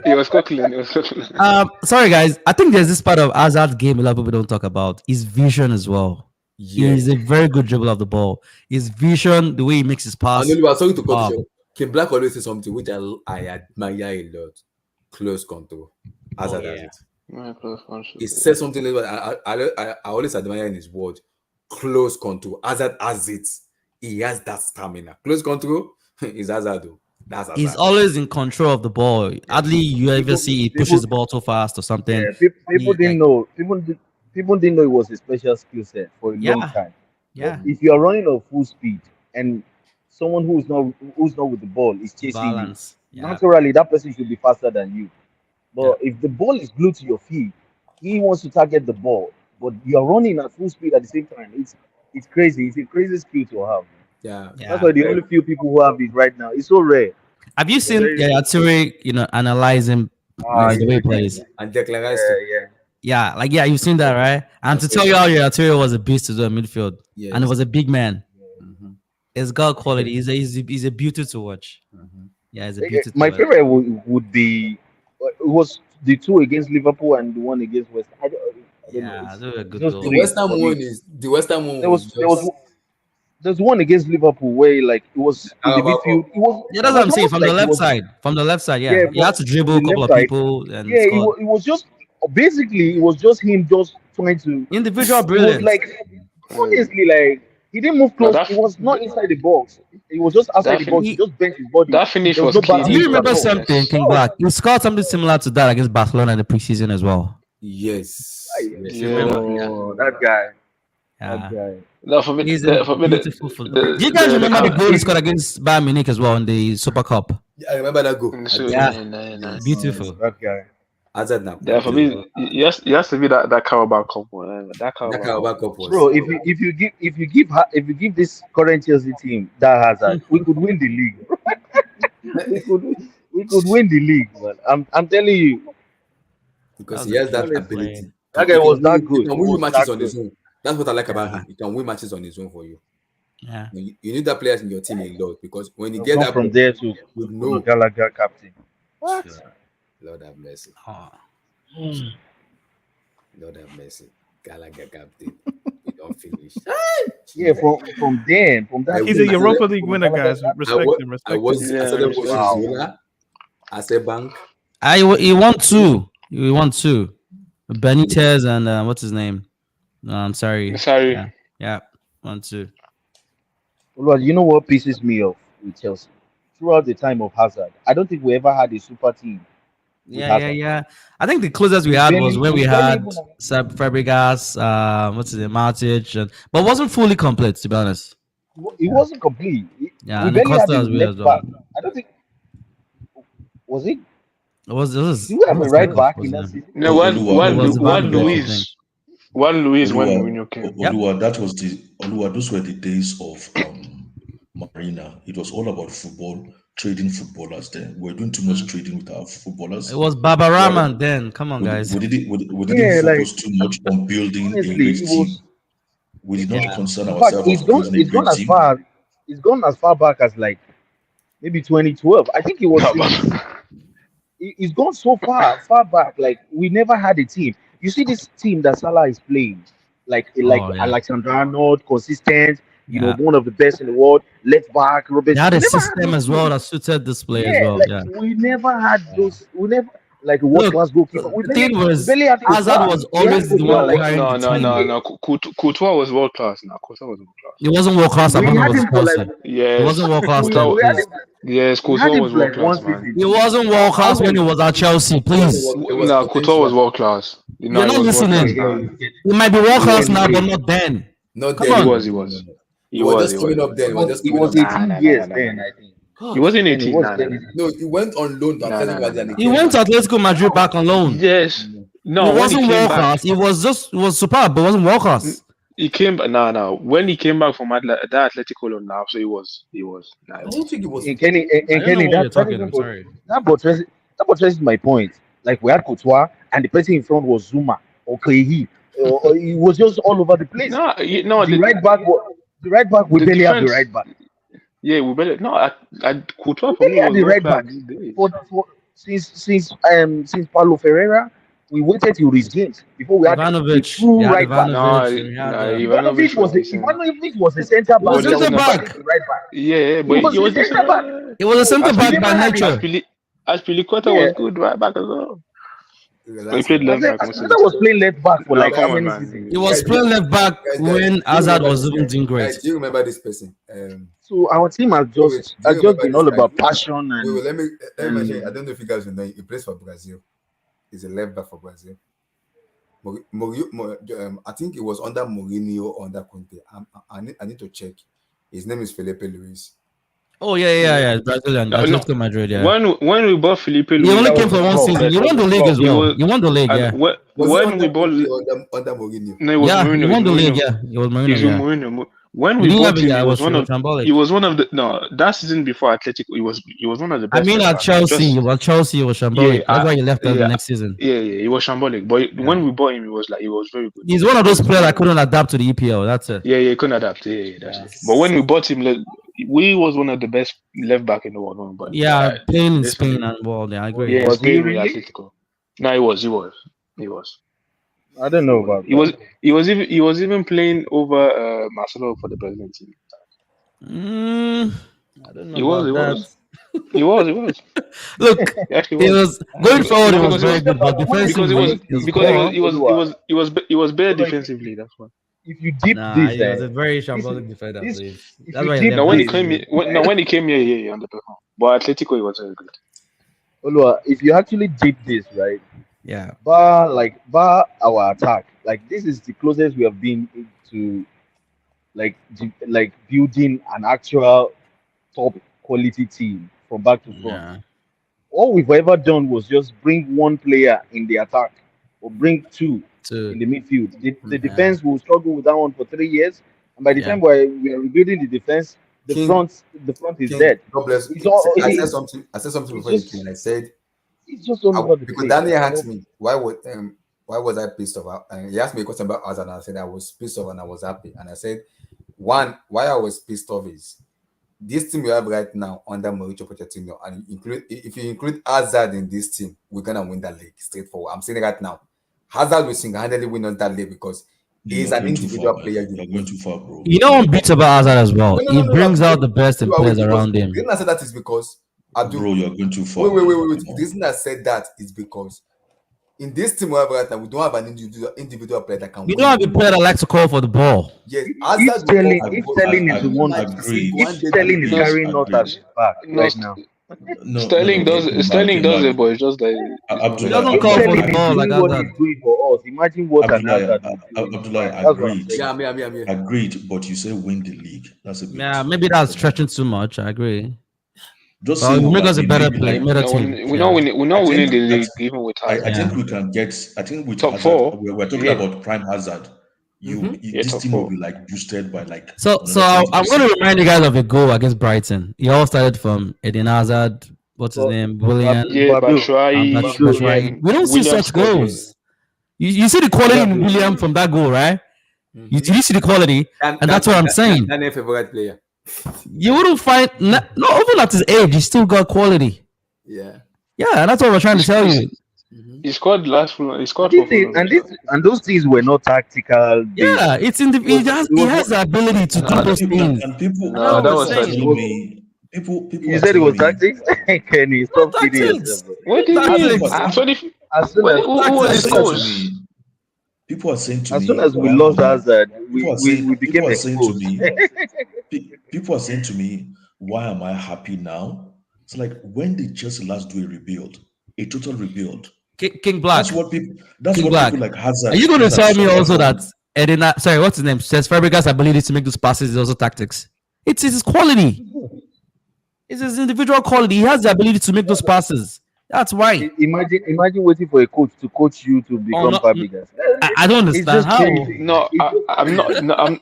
Speaker 4: He was Coquelin.
Speaker 11: Sorry, guys. I think there's this part of Hazard's game a lot of people don't talk about. His vision as well. Yeah. He's a very good dribbler of the ball. His vision, the way he makes his pass.
Speaker 1: I was sorry to cut you. Kim Black always says something which I admire a lot. Close control. Hazard has it. He says something like I always admire in his word. Close control. Hazard has it. He has that stamina. Close control is Hazard. That's Hazard.
Speaker 11: He's always in control of the ball. Hardly you ever see he pushes the ball too fast or something.
Speaker 10: Yeah, people didn't know. People didn't know it was a special skill set for a long time.
Speaker 11: Yeah.
Speaker 10: But if you are running at full speed and someone who's not with the ball is chasing you, naturally that person should be faster than you. But if the ball is glued to your feet, he wants to target the ball, but you're running at full speed at the same time. It's crazy. It's a crazy skill to have.
Speaker 1: Yeah.
Speaker 10: That's why the only few people who have it right now. It's so rare.
Speaker 11: Have you seen Ature, analyze him the way he plays?
Speaker 1: And Declan Rice.
Speaker 11: You've seen that, right? And to tell you how Ature was a beast to do in midfield. Yes. And it was a big man. It's got quality. He's a beauty to watch. Yeah, he's a beauty to
Speaker 10: My
Speaker 11: watch.
Speaker 10: favorite would be it was the two against Liverpool and the one against West. I don't know.
Speaker 11: They were good.
Speaker 1: The West Ham one.
Speaker 10: There's one against Liverpool where it was in the midfield.
Speaker 11: That's what I'm saying. From the left side, yeah. He had to dribble a couple of people and score.
Speaker 10: It was just basically it was just him just trying to
Speaker 11: individual brilliance.
Speaker 10: Honestly, he didn't move close. He was not inside the box. He was just outside the box. He just bent his body.
Speaker 4: That finish was key.
Speaker 11: Do you remember something, King Black? He scored something similar to that against Barcelona in the preseason as well.
Speaker 1: Yes.
Speaker 10: That guy.
Speaker 11: Yeah.
Speaker 4: No, for me,
Speaker 11: he's beautiful football. Do you guys remember the goal he scored against Bayern Munich as well in the Super Cup?
Speaker 1: Yeah, I remember that goal.
Speaker 11: Beautiful.
Speaker 10: That guy.
Speaker 4: Yeah, for me, yes, to be that Carabao Cup one. That
Speaker 1: Carabao Cup was.
Speaker 10: Bro, if you give this current Chelsea team that Hazard, we could win the league. we could win the league, man. I'm telling you.
Speaker 1: Because he has that ability.
Speaker 10: That guy was that good.
Speaker 1: He can win matches on his own. That's what I like about him. He can win matches on his own for you.
Speaker 11: Yeah.
Speaker 1: You need that players in your team a lot because when you get that
Speaker 10: from there to Gallagher captain.
Speaker 1: What? Yeah. Lord have mercy. Lord have mercy. Gallagher captain. We don't finish.
Speaker 10: From that.
Speaker 7: He's a Europa League winner, guys. Respect him.
Speaker 1: I said bank.
Speaker 11: He won two. Benitez and what's his name? No, I'm sorry. Yeah. 1-2.
Speaker 10: Well, you know what pisses me off with Chelsea? Throughout the time of Hazard, I don't think we ever had a super team.
Speaker 11: Yeah. I think the closest we had was when we had Fabregas, what's his name, Matic, but it wasn't fully complete, to be honest.
Speaker 10: It wasn't complete.
Speaker 11: Yeah, and Costa as well.
Speaker 10: I don't think. Was it?
Speaker 11: It was.
Speaker 10: Do we have a right back in that season?
Speaker 4: No, one Luis. One Luis, one Mourinho came.
Speaker 8: That was those were the days of Marina. It was all about football, trading footballers then. We're doing too much trading with our footballers.
Speaker 11: It was Baba Rahman then. Come on, guys.
Speaker 8: We didn't focus too much on building a great team. We did not concern ourselves.
Speaker 10: It's gone as far back as maybe 2012. I think it was It's gone so far back. Like we never had a team. You see this team that Salah is playing, like
Speaker 11: Oh yeah,
Speaker 10: Alexander Arnold, consistent.
Speaker 11: yeah.
Speaker 10: One of the best in the world. Left back,
Speaker 11: They
Speaker 10: Robert.
Speaker 11: had
Speaker 10: We
Speaker 11: a
Speaker 10: never had
Speaker 11: system
Speaker 10: those
Speaker 11: as well
Speaker 10: two.
Speaker 11: that suited this play as
Speaker 10: Yeah,
Speaker 11: well.
Speaker 10: like
Speaker 11: Yeah.
Speaker 10: we never had
Speaker 8: Yeah.
Speaker 10: those. We never like a world
Speaker 11: Look,
Speaker 10: class goalkeeper.
Speaker 11: the thing
Speaker 10: We
Speaker 11: was
Speaker 10: barely had
Speaker 11: Hazard
Speaker 10: Courtois.
Speaker 11: was
Speaker 10: We had
Speaker 11: always the one
Speaker 10: Courtois.
Speaker 4: No,
Speaker 10: Like
Speaker 11: carrying the team.
Speaker 4: Courtois was world class. Now Courtois was world class.
Speaker 11: It wasn't world class when
Speaker 10: we
Speaker 11: it
Speaker 10: had
Speaker 11: was
Speaker 10: him for like
Speaker 11: Chelsea. It
Speaker 4: Yes,
Speaker 11: wasn't world class then,
Speaker 4: Courtois.
Speaker 10: we had
Speaker 11: please.
Speaker 10: him.
Speaker 4: Yes,
Speaker 10: We had
Speaker 4: Courtois
Speaker 10: him
Speaker 4: was
Speaker 10: for
Speaker 4: world
Speaker 10: like one
Speaker 4: class, man.
Speaker 10: season.
Speaker 11: It wasn't world class when it was at Chelsea, please.
Speaker 1: It was
Speaker 4: No, Courtois was
Speaker 1: potential.
Speaker 4: world class. No,
Speaker 11: You're
Speaker 4: he
Speaker 11: not
Speaker 4: was world class
Speaker 11: listening.
Speaker 10: Yeah,
Speaker 4: now.
Speaker 11: It might be world class now, but
Speaker 10: anyway,
Speaker 11: not then.
Speaker 1: Not
Speaker 11: Come
Speaker 1: then.
Speaker 4: He
Speaker 11: on.
Speaker 4: was.
Speaker 1: He
Speaker 4: He
Speaker 1: was
Speaker 4: was.
Speaker 1: just coming up then. He was just
Speaker 10: it
Speaker 1: coming
Speaker 10: was
Speaker 1: up then.
Speaker 10: 18
Speaker 4: Nah.
Speaker 10: years then, I think.
Speaker 4: He wasn't
Speaker 10: Then it
Speaker 4: 18.
Speaker 10: was
Speaker 4: Nah.
Speaker 10: then.
Speaker 1: No, he went on loan to Atletico Madrid and he
Speaker 11: He
Speaker 1: came
Speaker 11: went
Speaker 1: back.
Speaker 11: to Atletico Madrid back on loan.
Speaker 4: Yes.
Speaker 11: It
Speaker 4: No, when he
Speaker 11: wasn't
Speaker 4: came
Speaker 11: world
Speaker 4: back,
Speaker 11: class. It was superb, but it wasn't world class.
Speaker 4: he came. No. When he came back from that Atletico loan now, so he was. Nah,
Speaker 1: I
Speaker 4: he
Speaker 1: don't
Speaker 4: was.
Speaker 1: think it was.
Speaker 10: And Kenny,
Speaker 11: I don't know
Speaker 10: Kenny,
Speaker 11: what you're
Speaker 10: that
Speaker 11: talking.
Speaker 10: even
Speaker 11: I'm sorry.
Speaker 10: that buttresses my point. Like we had Courtois, and the person in front was Zuma or Klehi. It was just all over the place.
Speaker 4: No,
Speaker 10: The right back, we
Speaker 4: the
Speaker 10: barely have the
Speaker 4: defense.
Speaker 10: right back.
Speaker 4: Yeah, we better. No, I Courtois
Speaker 10: We
Speaker 4: for me
Speaker 10: barely had
Speaker 4: was
Speaker 10: the
Speaker 4: world
Speaker 10: right
Speaker 4: class
Speaker 10: back.
Speaker 4: these days.
Speaker 10: For since Paulo Ferreira, we waited till his games before we had a
Speaker 11: Ivanovic.
Speaker 10: true
Speaker 11: You had
Speaker 10: right back.
Speaker 11: Ivanovic. And you had
Speaker 4: Ivanovic was decent.
Speaker 10: Ivanovic was a centre
Speaker 11: He was
Speaker 10: back
Speaker 11: a
Speaker 10: that was
Speaker 11: centre back.
Speaker 10: the right back.
Speaker 4: Yeah,
Speaker 10: He
Speaker 4: but
Speaker 10: was
Speaker 4: he
Speaker 10: a
Speaker 4: was decent.
Speaker 10: centre back.
Speaker 11: He was a centre back by
Speaker 10: never had
Speaker 11: nature.
Speaker 4: Aspilicueta
Speaker 10: Yeah.
Speaker 4: was good right back as well. He
Speaker 1: Relax,
Speaker 4: played
Speaker 1: man.
Speaker 4: left back most of the
Speaker 10: Azar was
Speaker 4: time.
Speaker 10: playing left back for
Speaker 4: No,
Speaker 10: like how
Speaker 4: come on,
Speaker 10: many
Speaker 4: man.
Speaker 10: seasons?
Speaker 11: He was playing left back when Hazard was even doing great.
Speaker 1: Do you remember this person?
Speaker 10: So our team has
Speaker 1: do
Speaker 10: just
Speaker 1: you remember
Speaker 10: been
Speaker 1: this
Speaker 10: all
Speaker 1: guy?
Speaker 10: about passion
Speaker 1: Wait, let me mention.
Speaker 10: and
Speaker 1: I don't know if you guys will know. He plays for Brazil. He's a left back for Brazil. I think it was under Mourinho or under Conte. I need to check. His name is Felipe Luis.
Speaker 11: Oh yeah. Brazilian.
Speaker 4: No.
Speaker 11: Atletico Madrid. Yeah.
Speaker 4: When we bought Felipe
Speaker 11: He
Speaker 4: Luis,
Speaker 11: only
Speaker 10: That
Speaker 11: came
Speaker 10: was
Speaker 11: for
Speaker 10: a
Speaker 11: one
Speaker 10: flop.
Speaker 11: season. He won the league as
Speaker 4: He
Speaker 11: well.
Speaker 4: was-
Speaker 11: He won the league.
Speaker 4: and
Speaker 11: Yeah.
Speaker 1: Was
Speaker 4: when
Speaker 1: it
Speaker 4: we bought,
Speaker 1: under Mourinho?
Speaker 4: no, it was
Speaker 11: Yeah. He
Speaker 4: Mourinho.
Speaker 11: won the league.
Speaker 4: Mourinho.
Speaker 11: Yeah. It was
Speaker 4: He's
Speaker 11: Mourinho.
Speaker 4: with
Speaker 11: Yeah.
Speaker 4: Mourinho. When
Speaker 11: He
Speaker 4: we
Speaker 11: didn't
Speaker 4: bought
Speaker 11: have it.
Speaker 4: him,
Speaker 11: Yeah.
Speaker 4: he
Speaker 11: It
Speaker 4: was
Speaker 11: was
Speaker 4: one of
Speaker 11: shambolic.
Speaker 4: he was one of the no that season before Atletico. He was one of the
Speaker 11: I
Speaker 4: best.
Speaker 11: mean,
Speaker 4: left
Speaker 11: at
Speaker 4: backs.
Speaker 11: Chelsea, Chelsea was shambolic.
Speaker 4: Yeah,
Speaker 11: That's why he left us the next season.
Speaker 4: Yeah, he was shambolic. But
Speaker 11: Yeah.
Speaker 4: when we bought him, he was very good.
Speaker 11: He's one of those players that couldn't adapt to the EPL. That's it.
Speaker 4: Yeah, he couldn't adapt. Yeah, that's it. But when we bought him, we was one of the best left back in the world. When we bought him.
Speaker 11: Yeah, playing in
Speaker 4: this
Speaker 11: Spain
Speaker 4: one-
Speaker 11: and world. Yeah, I agree.
Speaker 4: Yeah,
Speaker 10: Was he
Speaker 4: Spain with
Speaker 10: really?
Speaker 4: Atletico. No, he was.
Speaker 10: I don't know about
Speaker 4: He was even playing over Marcelo for the Brazilian team.
Speaker 11: I don't know
Speaker 4: He was.
Speaker 11: about that.
Speaker 4: He was.
Speaker 11: Look,
Speaker 4: He actually
Speaker 11: it was going forward. It
Speaker 4: No,
Speaker 11: was
Speaker 4: because
Speaker 11: very good, but defensively,
Speaker 4: he was better defensively. That's why.
Speaker 10: if you deep
Speaker 11: nah,
Speaker 10: this,
Speaker 11: he was a very shambolic defender.
Speaker 10: this-
Speaker 11: Please.
Speaker 10: if
Speaker 11: That's
Speaker 10: you
Speaker 11: why he
Speaker 10: deep
Speaker 11: left
Speaker 4: Now when he
Speaker 11: us.
Speaker 4: came here, when he came here, he underperformed. But Atletico, he was very good.
Speaker 10: Olua, if you actually deep this, right?
Speaker 11: Yeah,
Speaker 10: Bar our attack. Like this is the closest we have been to like building an actual top quality team from back to front.
Speaker 11: yeah.
Speaker 10: All we've ever done was just bring one player in the attack or bring two in the midfield. The defense will struggle with that one for 3 years, and by the time we are rebuilding the defense, the front is dead.
Speaker 1: God bless.
Speaker 10: It's all-
Speaker 1: I said something before you came. I said
Speaker 10: It's just all over the
Speaker 1: because
Speaker 10: place.
Speaker 1: Daniel asked me why was I pissed off? And he asked me a question about us, and I said I was pissed off and I was happy. And I said why I was pissed off is this team we have right now under Mauricio Pochettino, and if you include Hazard in this team, we're gonna win that league straightforward. I'm saying it right now. Hazard will single-handedly win us that league because he's an individual player.
Speaker 8: You're going too far, bro.
Speaker 11: You know, beats about Hazard as well.
Speaker 1: No,
Speaker 11: He brings out the best in players around him.
Speaker 1: The reason I said that is because
Speaker 8: Bro, you're going too far.
Speaker 1: Wait. The reason I said that is because in this team we have right now, we don't have an individual player that can
Speaker 11: You
Speaker 1: win.
Speaker 11: don't have a player that likes to call for the ball.
Speaker 1: Yes,
Speaker 10: If Sterling is the one,
Speaker 8: agree.
Speaker 10: if Sterling is carrying us at his back right now.
Speaker 4: Sterling does it, but it's just like
Speaker 11: He doesn't call for the ball like
Speaker 10: what
Speaker 11: that.
Speaker 10: he's doing for us. Imagine what
Speaker 8: Abdullah,
Speaker 10: That's what I'm saying.
Speaker 1: I'm here.
Speaker 8: agreed, but you say win the league. That's a bit.
Speaker 11: Yeah, maybe that's stretching too much. I agree.
Speaker 8: Just
Speaker 11: Well,
Speaker 8: say
Speaker 11: it make
Speaker 8: win
Speaker 11: us a
Speaker 8: the
Speaker 11: better
Speaker 8: league,
Speaker 11: play,
Speaker 8: like,
Speaker 11: better
Speaker 4: no,
Speaker 11: team.
Speaker 4: we're not winning the league
Speaker 8: that's-
Speaker 4: even with
Speaker 8: I
Speaker 4: Hazard.
Speaker 8: think we can get. I think with
Speaker 4: Top
Speaker 8: Hazard,
Speaker 4: four.
Speaker 8: we're talking
Speaker 4: Yeah.
Speaker 8: about prime Hazard.
Speaker 4: Yeah,
Speaker 8: This
Speaker 4: top
Speaker 8: team
Speaker 4: four.
Speaker 8: will be like boosted by like.
Speaker 11: So
Speaker 8: another
Speaker 11: I'm
Speaker 8: 20%.
Speaker 11: going to remind you guys of a goal against Brighton. It all started from Eden Hazard. What's his name? William.
Speaker 4: Yeah, Batshuayi.
Speaker 11: Batshuayi. We don't see
Speaker 4: William
Speaker 11: such
Speaker 4: scored,
Speaker 11: goals. You see the quality in William from that goal, right? You see the quality, and that's what I'm saying.
Speaker 1: Daniel's favorite player.
Speaker 11: You wouldn't find no even at his age, he still got quality.
Speaker 1: Yeah.
Speaker 11: Yeah, that's what we're trying to tell you.
Speaker 4: He scored last. He scored
Speaker 10: These
Speaker 4: for
Speaker 10: things,
Speaker 4: Fulham.
Speaker 10: and those things were not tactical.
Speaker 11: Yeah, it's in the. He has the ability to do those things.
Speaker 8: And people,
Speaker 4: No, that was
Speaker 8: are
Speaker 4: saying.
Speaker 8: telling me, people
Speaker 10: You
Speaker 8: are
Speaker 10: said it
Speaker 8: telling
Speaker 10: was
Speaker 8: me,
Speaker 10: tactics. Kenny, stop kidding
Speaker 11: Tactics.
Speaker 10: yourself. Bro.
Speaker 4: What do you mean?
Speaker 11: Tactics.
Speaker 4: I'm sorry.
Speaker 10: As soon as
Speaker 4: Who was his
Speaker 8: saying to
Speaker 4: coach?
Speaker 8: me, people are saying to
Speaker 10: as soon
Speaker 8: me,
Speaker 10: as we
Speaker 8: why
Speaker 10: lost
Speaker 8: am I?
Speaker 10: Hazard,
Speaker 8: People
Speaker 10: we became
Speaker 8: people are saying to
Speaker 10: exposed.
Speaker 8: me, people are saying to me, why am I happy now? It's like when did Chelsea last do a rebuild, a total rebuild?
Speaker 11: King Black.
Speaker 8: That's what people like Hazard.
Speaker 11: Are you going to tell me
Speaker 8: suffer
Speaker 11: also
Speaker 8: from.
Speaker 11: that Edina? Sorry, what's his name? Says Fabregas' ability to make those passes is also tactics. It's his quality. It's his individual quality. He has the ability to make those passes. That's why.
Speaker 10: Imagine waiting for a coach to coach you to become Fabregas.
Speaker 11: I don't understand how.
Speaker 4: No, I'm not. No, I'm.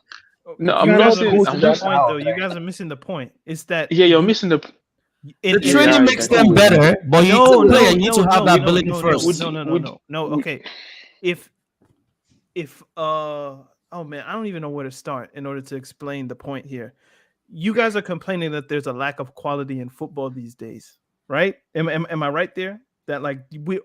Speaker 4: No, I'm
Speaker 7: You
Speaker 4: not
Speaker 7: guys
Speaker 4: saying.
Speaker 7: are missing
Speaker 4: I'm
Speaker 7: the
Speaker 4: just.
Speaker 7: point, though. You guys are missing the point. It's that
Speaker 4: Yeah, you're missing the.
Speaker 11: The training makes them better, but you need to have that ability first.
Speaker 7: No. Okay, if oh man, I don't even know where to start in order to explain the point here. You guys are complaining that there's a lack of quality in football these days, right? Am I right there? That like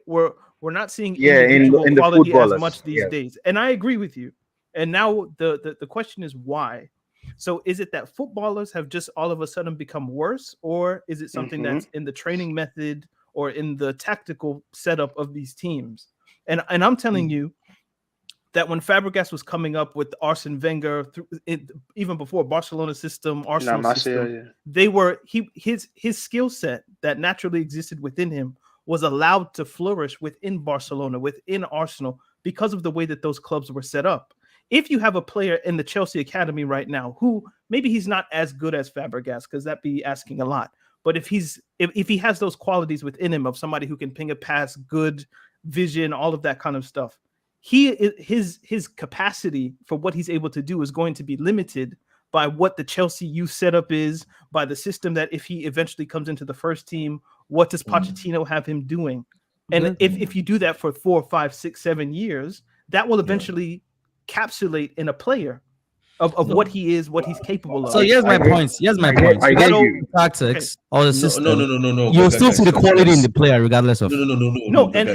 Speaker 7: we're not seeing individual
Speaker 10: in the
Speaker 7: quality as
Speaker 10: footballers,
Speaker 7: much these days, and I agree with you. And now the question is why. So is it that footballers have just all of a sudden become worse, or is it something that's in the training method or in the tactical setup of these teams? And I'm telling you that when Fabregas was coming up with Arsene Wenger, even before Barcelona system, Arsenal system, they were his skill set that naturally existed within him was allowed to flourish within Barcelona, within Arsenal, because of the way that those clubs were set up. If you have a player in the Chelsea academy right now who maybe he's not as good as Fabregas, because that'd be asking a lot, but if he has those qualities within him of somebody who can ping a pass, good vision, all of that kind of stuff, his capacity for what he's able to do is going to be limited by what the Chelsea youth setup is, by the system that if he eventually comes into the first team, what does Pochettino have him doing? And if you do that for 4, 5, 6, 7 years, that will eventually capsulate in a player of what he is, what he's capable of.
Speaker 11: So here's my points.
Speaker 10: I get you.
Speaker 11: Tactics or the system.
Speaker 8: No.
Speaker 11: You'll still see the quality in the player, regardless of.
Speaker 7: No. And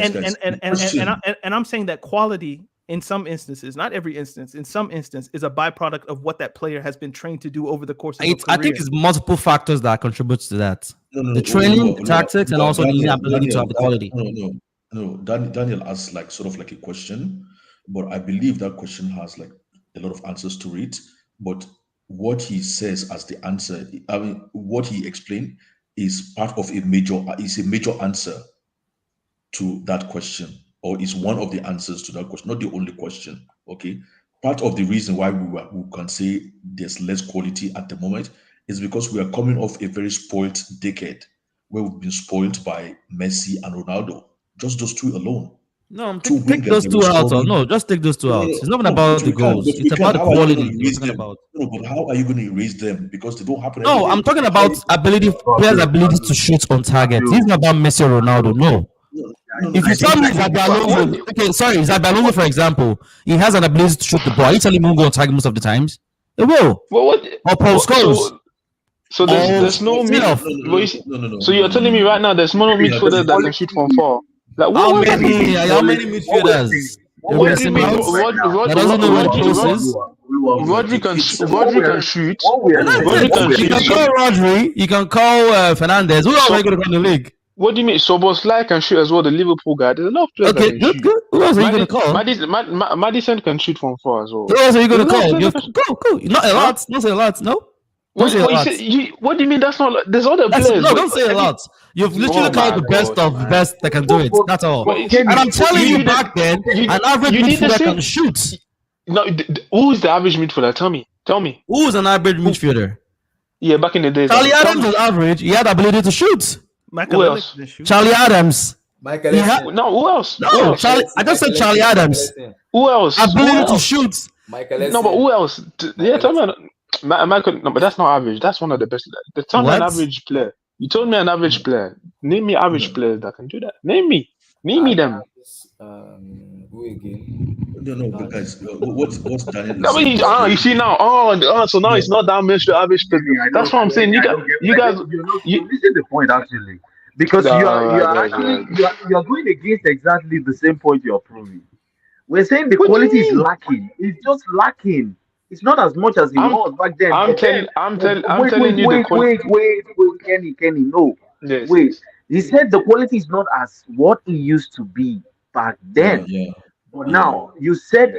Speaker 7: I'm saying that quality in some instances, not every instance, in some instance, is a byproduct of what that player has been trained to do over the course of a career.
Speaker 11: I think it's multiple factors that contribute to that. The training, the tactics, and also the ability to have the quality.
Speaker 8: No. Daniel asked like sort of like a question, but I believe that question has like a lot of answers to it. But what he says as the answer, I mean, what he explained is part of a major answer to that question, or is one of the answers to that question, not the only question. Okay. Part of the reason why we can say there's less quality at the moment is because we are coming off a very spoiled decade where we've been spoiled by Messi and Ronaldo. Just those two alone.
Speaker 11: No, take those two out. No, just take those two out. It's not about the goals. It's about the quality.
Speaker 8: No, but how are you going to erase them? Because they don't happen.
Speaker 11: No, I'm talking about players' ability to shoot on target. It's not about Messi or Ronaldo. No. If you tell me Xabi Alonso, for example, he has an ability to shoot the ball. Are you telling him go on target most of the times? It will. Or Paul Scholes.
Speaker 4: So there's no midfielder. So you're telling me right now there's no midfielder that can shoot from far. Like
Speaker 11: how many midfielders?
Speaker 4: What do you mean? Rodri can shoot.
Speaker 11: You can call Fernandez. Who else are you going to call in the league?
Speaker 4: What do you mean? Szoboszlai can shoot as well, the Liverpool guy. There's a lot of players that can shoot.
Speaker 11: Good. Who else are you going to call?
Speaker 4: Madison can shoot from far as well.
Speaker 11: Who else are you going to call? Go. Not a lot. Not a lot. No.
Speaker 4: What do you mean? That's not. There's other players.
Speaker 11: No, don't say a lot. You've literally called the best of the best that can do it. That's all. And I'm telling you back then, an average midfielder can shoot.
Speaker 4: No, who is the average midfielder? Tell me.
Speaker 11: Who is an average midfielder?
Speaker 4: Yeah, back in the day.
Speaker 11: Charlie Adams was average. He had the ability to shoot.
Speaker 4: Who else?
Speaker 11: Charlie Adams.
Speaker 4: Who else?
Speaker 11: No, Charlie. I just said Charlie Adams.
Speaker 4: Who else?
Speaker 11: Ability to shoot.
Speaker 4: No, but who else? Yeah, tell me. Michael, no, but that's not average. That's one of the best. Tell me an average player. You told me an average player. Name me average players that can do that. Name me them.
Speaker 1: Who again?
Speaker 8: No, because what's Daniel?
Speaker 4: You see now. So now it's not that much the average player. That's what I'm saying. You guys.
Speaker 10: You missing the point actually. Because you
Speaker 4: No,
Speaker 10: are actually you are going against exactly the same point you are proving. We're saying the
Speaker 4: what do you
Speaker 10: quality is
Speaker 4: mean?
Speaker 10: lacking. It's just lacking. It's not as much as it
Speaker 4: I'm
Speaker 10: was back then.
Speaker 4: I'm
Speaker 10: But
Speaker 4: tell
Speaker 10: then,
Speaker 4: I'm
Speaker 10: but
Speaker 4: tell I'm
Speaker 10: wait,
Speaker 4: telling you the qual.
Speaker 10: Kenny, no,
Speaker 4: Yes,
Speaker 10: wait.
Speaker 4: yes.
Speaker 10: He said the quality is not as what it used to be back
Speaker 8: Yeah,
Speaker 10: then.
Speaker 8: yeah,
Speaker 10: But
Speaker 8: yeah.
Speaker 10: now you said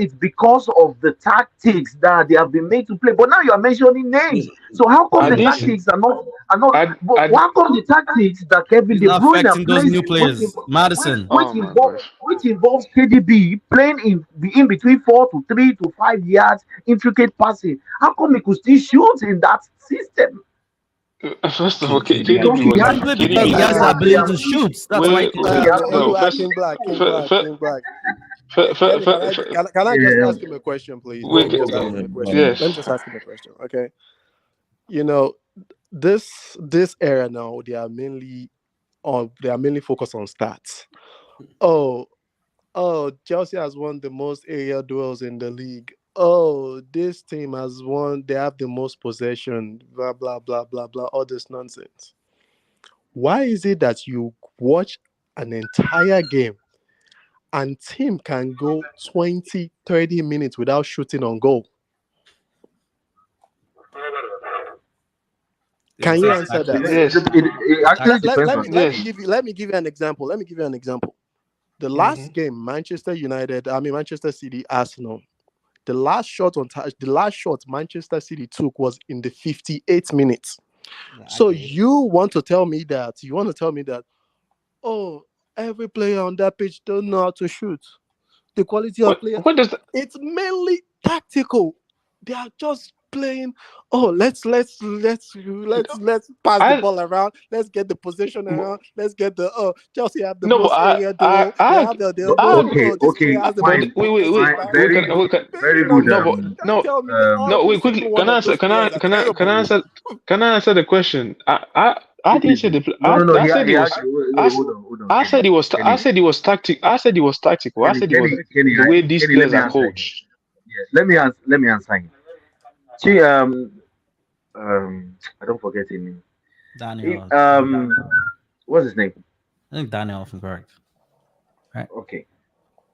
Speaker 10: it's because of the tactics that they have been made to play. But now you are mentioning names.
Speaker 8: Yes,
Speaker 10: So how come
Speaker 4: I
Speaker 10: the
Speaker 4: didn't.
Speaker 10: tactics are not?
Speaker 4: I
Speaker 10: But
Speaker 4: I.
Speaker 10: how come the tactics that Kevin
Speaker 11: It's
Speaker 10: De
Speaker 11: not
Speaker 10: Bruyne
Speaker 11: affecting those
Speaker 10: plays,
Speaker 11: new players. Madison.
Speaker 4: Oh my gosh.
Speaker 10: which involves KDB playing in between 4 to 3 to 5 yards, intricate passing? How come he could still shoot in that system?
Speaker 4: First of all,
Speaker 10: Because
Speaker 4: KDB
Speaker 10: he
Speaker 11: He
Speaker 4: was
Speaker 10: has
Speaker 11: can play because
Speaker 4: KDB
Speaker 11: he
Speaker 4: is
Speaker 11: has
Speaker 10: he
Speaker 11: the
Speaker 10: has
Speaker 4: not.
Speaker 10: the
Speaker 11: ability to
Speaker 10: ability.
Speaker 11: shoot. That's why he
Speaker 4: Wait,
Speaker 11: can
Speaker 10: He
Speaker 4: wait,
Speaker 11: shoot.
Speaker 10: has
Speaker 12: Hey,
Speaker 10: the
Speaker 4: no. First,
Speaker 12: King Black, King
Speaker 4: for,
Speaker 12: Black,
Speaker 4: for,
Speaker 12: King Black.
Speaker 4: for,
Speaker 12: Kenny,
Speaker 4: for, for,
Speaker 12: can I just
Speaker 10: yeah.
Speaker 12: ask him a question, please? Let
Speaker 4: wait,
Speaker 12: me just
Speaker 8: Go
Speaker 12: ask him a
Speaker 8: ahead,
Speaker 12: question.
Speaker 8: brother.
Speaker 12: Let me
Speaker 4: yes.
Speaker 12: just ask him a question, okay? You know, this era now, they are mainly focused on stats. Oh, Chelsea has won the most area duels in the league. Oh, this team has won. They have the most possession. Blah blah blah blah blah. All this nonsense. Why is it that you watch an entire game and team can go 20, 30 minutes without shooting on goal?
Speaker 11: They will
Speaker 12: Can
Speaker 11: say
Speaker 12: you
Speaker 11: it's
Speaker 12: answer that?
Speaker 11: tactics.
Speaker 4: Yes.
Speaker 10: It
Speaker 11: It's
Speaker 10: actually
Speaker 12: Let, let,
Speaker 11: tactics.
Speaker 10: depends
Speaker 12: let
Speaker 10: on
Speaker 12: me
Speaker 10: the
Speaker 12: let me
Speaker 4: Yes.
Speaker 10: team.
Speaker 12: give you let me give you an example. Let me give you an example. The
Speaker 4: Mm-hmm.
Speaker 12: last game, Manchester City, Arsenal. The last shot Manchester City took was in the 58th minutes.
Speaker 11: Yeah, I
Speaker 12: So
Speaker 11: get it.
Speaker 12: you want to tell me that oh, every player on that pitch don't know how to shoot. The quality of player,
Speaker 4: What does that?
Speaker 12: it's mainly tactical. They are just playing. Oh, let's pass the
Speaker 4: I
Speaker 12: ball around. Let's get the possession around. Let's get the Chelsea have the
Speaker 4: no, but
Speaker 12: most area duel. They have the most.
Speaker 10: Okay,
Speaker 12: Oh, this
Speaker 10: okay,
Speaker 12: player has the
Speaker 4: but
Speaker 12: most
Speaker 10: fine,
Speaker 12: possessive
Speaker 10: fine,
Speaker 12: pass.
Speaker 10: very good,
Speaker 12: You
Speaker 10: very
Speaker 12: know,
Speaker 10: good.
Speaker 12: you
Speaker 4: no, but
Speaker 12: can't tell me that
Speaker 4: no.
Speaker 12: every
Speaker 4: Wait, quickly.
Speaker 12: single one of those players are
Speaker 4: Can I
Speaker 12: terrible.
Speaker 4: answer? Can I answer the question? I didn't
Speaker 10: Okay,
Speaker 4: say the.
Speaker 10: no, no, no.
Speaker 4: I said it
Speaker 10: He
Speaker 4: was.
Speaker 10: actually wait,
Speaker 4: I, s-
Speaker 10: hold on,
Speaker 4: I
Speaker 10: Kenny,
Speaker 4: said it was. I
Speaker 10: Kenny,
Speaker 4: said it was tactic. I said it was tactical. I
Speaker 10: Kenny,
Speaker 4: said it
Speaker 10: Kenny,
Speaker 4: was
Speaker 10: Kenny,
Speaker 4: the way these
Speaker 10: Kenny. Let
Speaker 4: players
Speaker 10: me
Speaker 4: are
Speaker 10: answer him.
Speaker 4: coached.
Speaker 10: Yes, let me answer him. See, I don't forget his name. He,
Speaker 11: Daniel.
Speaker 10: what's his name?
Speaker 11: I think Daniel, if I'm correct. Right?
Speaker 10: Okay,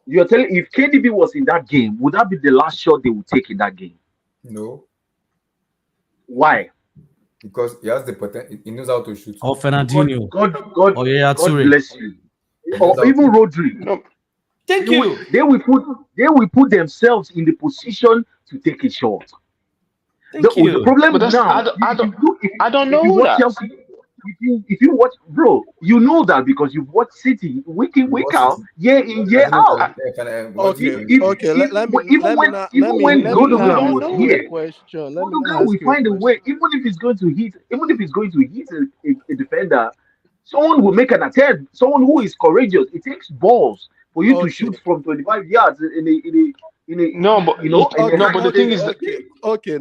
Speaker 10: you're telling if KDB was in that game, would that be the last shot they would take in that game?
Speaker 1: No,
Speaker 10: Why?
Speaker 1: because he has the potential. He knows how to shoot.
Speaker 11: Or
Speaker 10: God,
Speaker 11: Fernandinho.
Speaker 10: God, God,
Speaker 11: Or Yaya
Speaker 10: God
Speaker 11: Toure.
Speaker 10: bless you.
Speaker 1: He knows
Speaker 10: Or
Speaker 1: how
Speaker 10: even
Speaker 1: to.
Speaker 10: Rodri.
Speaker 4: No,
Speaker 11: Thank you.
Speaker 10: They will put themselves in the position to take a shot. The,
Speaker 11: Thank
Speaker 10: the
Speaker 11: you.
Speaker 4: but
Speaker 10: problem
Speaker 4: that's
Speaker 10: now,
Speaker 4: I
Speaker 10: if
Speaker 4: don't
Speaker 10: you look,
Speaker 4: I don't
Speaker 10: if you
Speaker 4: know
Speaker 10: watch
Speaker 4: that.
Speaker 10: Chelsea, if you watch, bro, you know that because you've watched City week in
Speaker 1: We
Speaker 10: week
Speaker 1: watch
Speaker 10: out,
Speaker 1: City.
Speaker 10: year in year
Speaker 1: Doesn't mean
Speaker 10: out.
Speaker 4: I,
Speaker 1: we want to
Speaker 10: If,
Speaker 12: Okay,
Speaker 1: finish
Speaker 10: if,
Speaker 1: him.
Speaker 12: okay.
Speaker 10: if,
Speaker 12: Let me not let
Speaker 10: even
Speaker 12: me
Speaker 10: when
Speaker 12: let me
Speaker 4: I
Speaker 10: Godogan
Speaker 12: ask
Speaker 4: don't
Speaker 10: was
Speaker 12: you
Speaker 4: know.
Speaker 12: a
Speaker 10: here,
Speaker 12: question. Let me not
Speaker 10: Godogan
Speaker 12: ask
Speaker 10: will
Speaker 12: you a
Speaker 10: find a
Speaker 12: question.
Speaker 10: way, even if he's going to hit a defender, someone will make an attempt. Someone who is courageous. It takes balls for you to
Speaker 12: Okay,
Speaker 10: shoot from 25 yards
Speaker 4: No, but
Speaker 10: in a
Speaker 12: okay,
Speaker 4: no, but
Speaker 10: high
Speaker 4: the thing
Speaker 12: okay,
Speaker 10: pace
Speaker 4: is that
Speaker 12: okay, okay.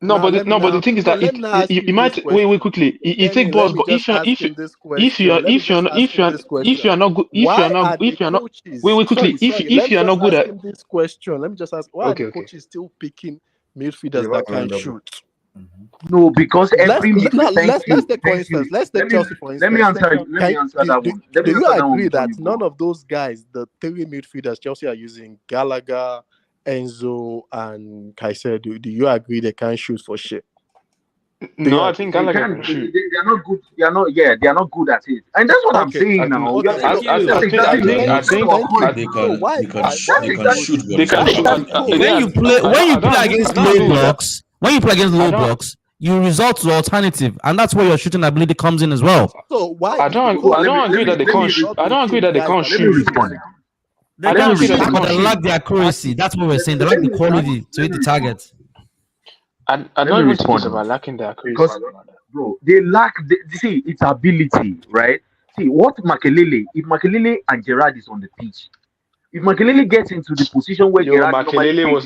Speaker 4: no,
Speaker 12: Let me
Speaker 4: but the
Speaker 12: now.
Speaker 4: thing is
Speaker 12: No,
Speaker 4: that
Speaker 12: let me not ask you this
Speaker 4: wait
Speaker 12: question.
Speaker 4: quickly. It
Speaker 12: Kenny,
Speaker 4: take
Speaker 12: let
Speaker 4: balls,
Speaker 12: me
Speaker 4: but
Speaker 12: just ask him this question. Let me just ask him this
Speaker 4: if
Speaker 12: question.
Speaker 4: you are not good
Speaker 12: Why are the
Speaker 4: if you are not wait
Speaker 12: coaches?
Speaker 4: quickly
Speaker 12: Sorry.
Speaker 4: if
Speaker 12: Let me
Speaker 4: you are not
Speaker 12: just
Speaker 4: good
Speaker 12: ask
Speaker 4: at
Speaker 12: him this question. Let me just ask. Why are the
Speaker 4: okay.
Speaker 12: coaches still picking
Speaker 1: He's
Speaker 12: midfielders
Speaker 1: about
Speaker 12: that
Speaker 1: to
Speaker 12: can
Speaker 1: end up.
Speaker 12: shoot?
Speaker 10: No, because
Speaker 12: Let's
Speaker 10: every
Speaker 12: now let's take for
Speaker 10: thank
Speaker 12: instance.
Speaker 10: you.
Speaker 12: Let's take Chelsea for
Speaker 10: Let me
Speaker 12: instance.
Speaker 10: answer you. Let me
Speaker 12: Can
Speaker 10: answer
Speaker 12: do,
Speaker 10: that
Speaker 12: do,
Speaker 10: one. Let me
Speaker 12: do you
Speaker 10: answer that one
Speaker 12: agree
Speaker 10: before
Speaker 12: that
Speaker 10: you
Speaker 12: none
Speaker 10: go on.
Speaker 12: of those guys, the three midfielders Chelsea are using, Gallagher, Enzo, and Caicedo, do you agree they can't shoot for shit? Do
Speaker 4: No,
Speaker 12: you
Speaker 4: I
Speaker 12: agree?
Speaker 4: think
Speaker 10: They
Speaker 4: Gallagher
Speaker 10: can't.
Speaker 4: can shoot.
Speaker 10: They are not good. They are not. Yeah, they are not good at it. And that's what I'm
Speaker 12: Okay,
Speaker 10: saying
Speaker 4: I,
Speaker 10: now.
Speaker 12: okay.
Speaker 11: Thank
Speaker 10: That's
Speaker 11: you.
Speaker 10: exactly
Speaker 8: They
Speaker 10: what
Speaker 8: are
Speaker 10: you're
Speaker 4: I
Speaker 8: not.
Speaker 10: trying to
Speaker 4: think
Speaker 12: Thank you.
Speaker 10: avoid.
Speaker 8: They
Speaker 12: So
Speaker 8: can. They can.
Speaker 10: That's
Speaker 8: They can
Speaker 10: exactly.
Speaker 8: shoot, but
Speaker 4: they
Speaker 8: it's
Speaker 4: can
Speaker 8: not
Speaker 4: shoot.
Speaker 8: about the
Speaker 12: so
Speaker 8: quality.
Speaker 11: When
Speaker 12: why
Speaker 11: you play
Speaker 12: so
Speaker 11: when you play
Speaker 4: I
Speaker 11: against
Speaker 4: don't
Speaker 11: low
Speaker 4: agree with that.
Speaker 11: blocks, when you play against
Speaker 4: I
Speaker 11: low
Speaker 4: don't
Speaker 11: blocks, you resort to alternative, and that's where your shooting ability comes in as well.
Speaker 12: so why
Speaker 4: I
Speaker 12: if the
Speaker 4: don't
Speaker 10: So
Speaker 12: coach
Speaker 4: I
Speaker 12: if
Speaker 10: let
Speaker 12: the
Speaker 10: me
Speaker 4: don't
Speaker 10: let
Speaker 4: agree
Speaker 12: coach
Speaker 10: me
Speaker 4: that
Speaker 12: is
Speaker 4: they
Speaker 10: let
Speaker 12: going
Speaker 10: me
Speaker 4: can't
Speaker 12: to
Speaker 4: shoot.
Speaker 12: start
Speaker 4: I don't agree
Speaker 12: picking
Speaker 4: that they
Speaker 12: guys
Speaker 4: can't
Speaker 12: that
Speaker 10: let me
Speaker 12: can
Speaker 4: shoot.
Speaker 12: shoot,
Speaker 10: respond.
Speaker 11: They
Speaker 4: I
Speaker 10: Let me
Speaker 4: don't
Speaker 11: can't
Speaker 4: agree that
Speaker 11: shoot,
Speaker 4: they
Speaker 10: respond.
Speaker 11: but
Speaker 4: can't
Speaker 11: they
Speaker 4: shoot.
Speaker 11: lack the accuracy. That's what we're saying. They
Speaker 10: Let
Speaker 11: lack the
Speaker 10: me respond.
Speaker 11: quality to
Speaker 10: Let
Speaker 11: hit
Speaker 10: me
Speaker 11: the
Speaker 10: respond.
Speaker 11: target.
Speaker 4: I
Speaker 10: Let me
Speaker 4: don't even think it's
Speaker 10: respond
Speaker 4: about
Speaker 10: now.
Speaker 4: lacking the accuracy.
Speaker 10: Because, bro, they lack. See, it's ability, right? See what Makelele. If Makelele and Gerard is on the pitch, if Makelele gets into the position where
Speaker 4: Yo,
Speaker 10: Gerard normally
Speaker 4: Makelele was
Speaker 10: takes,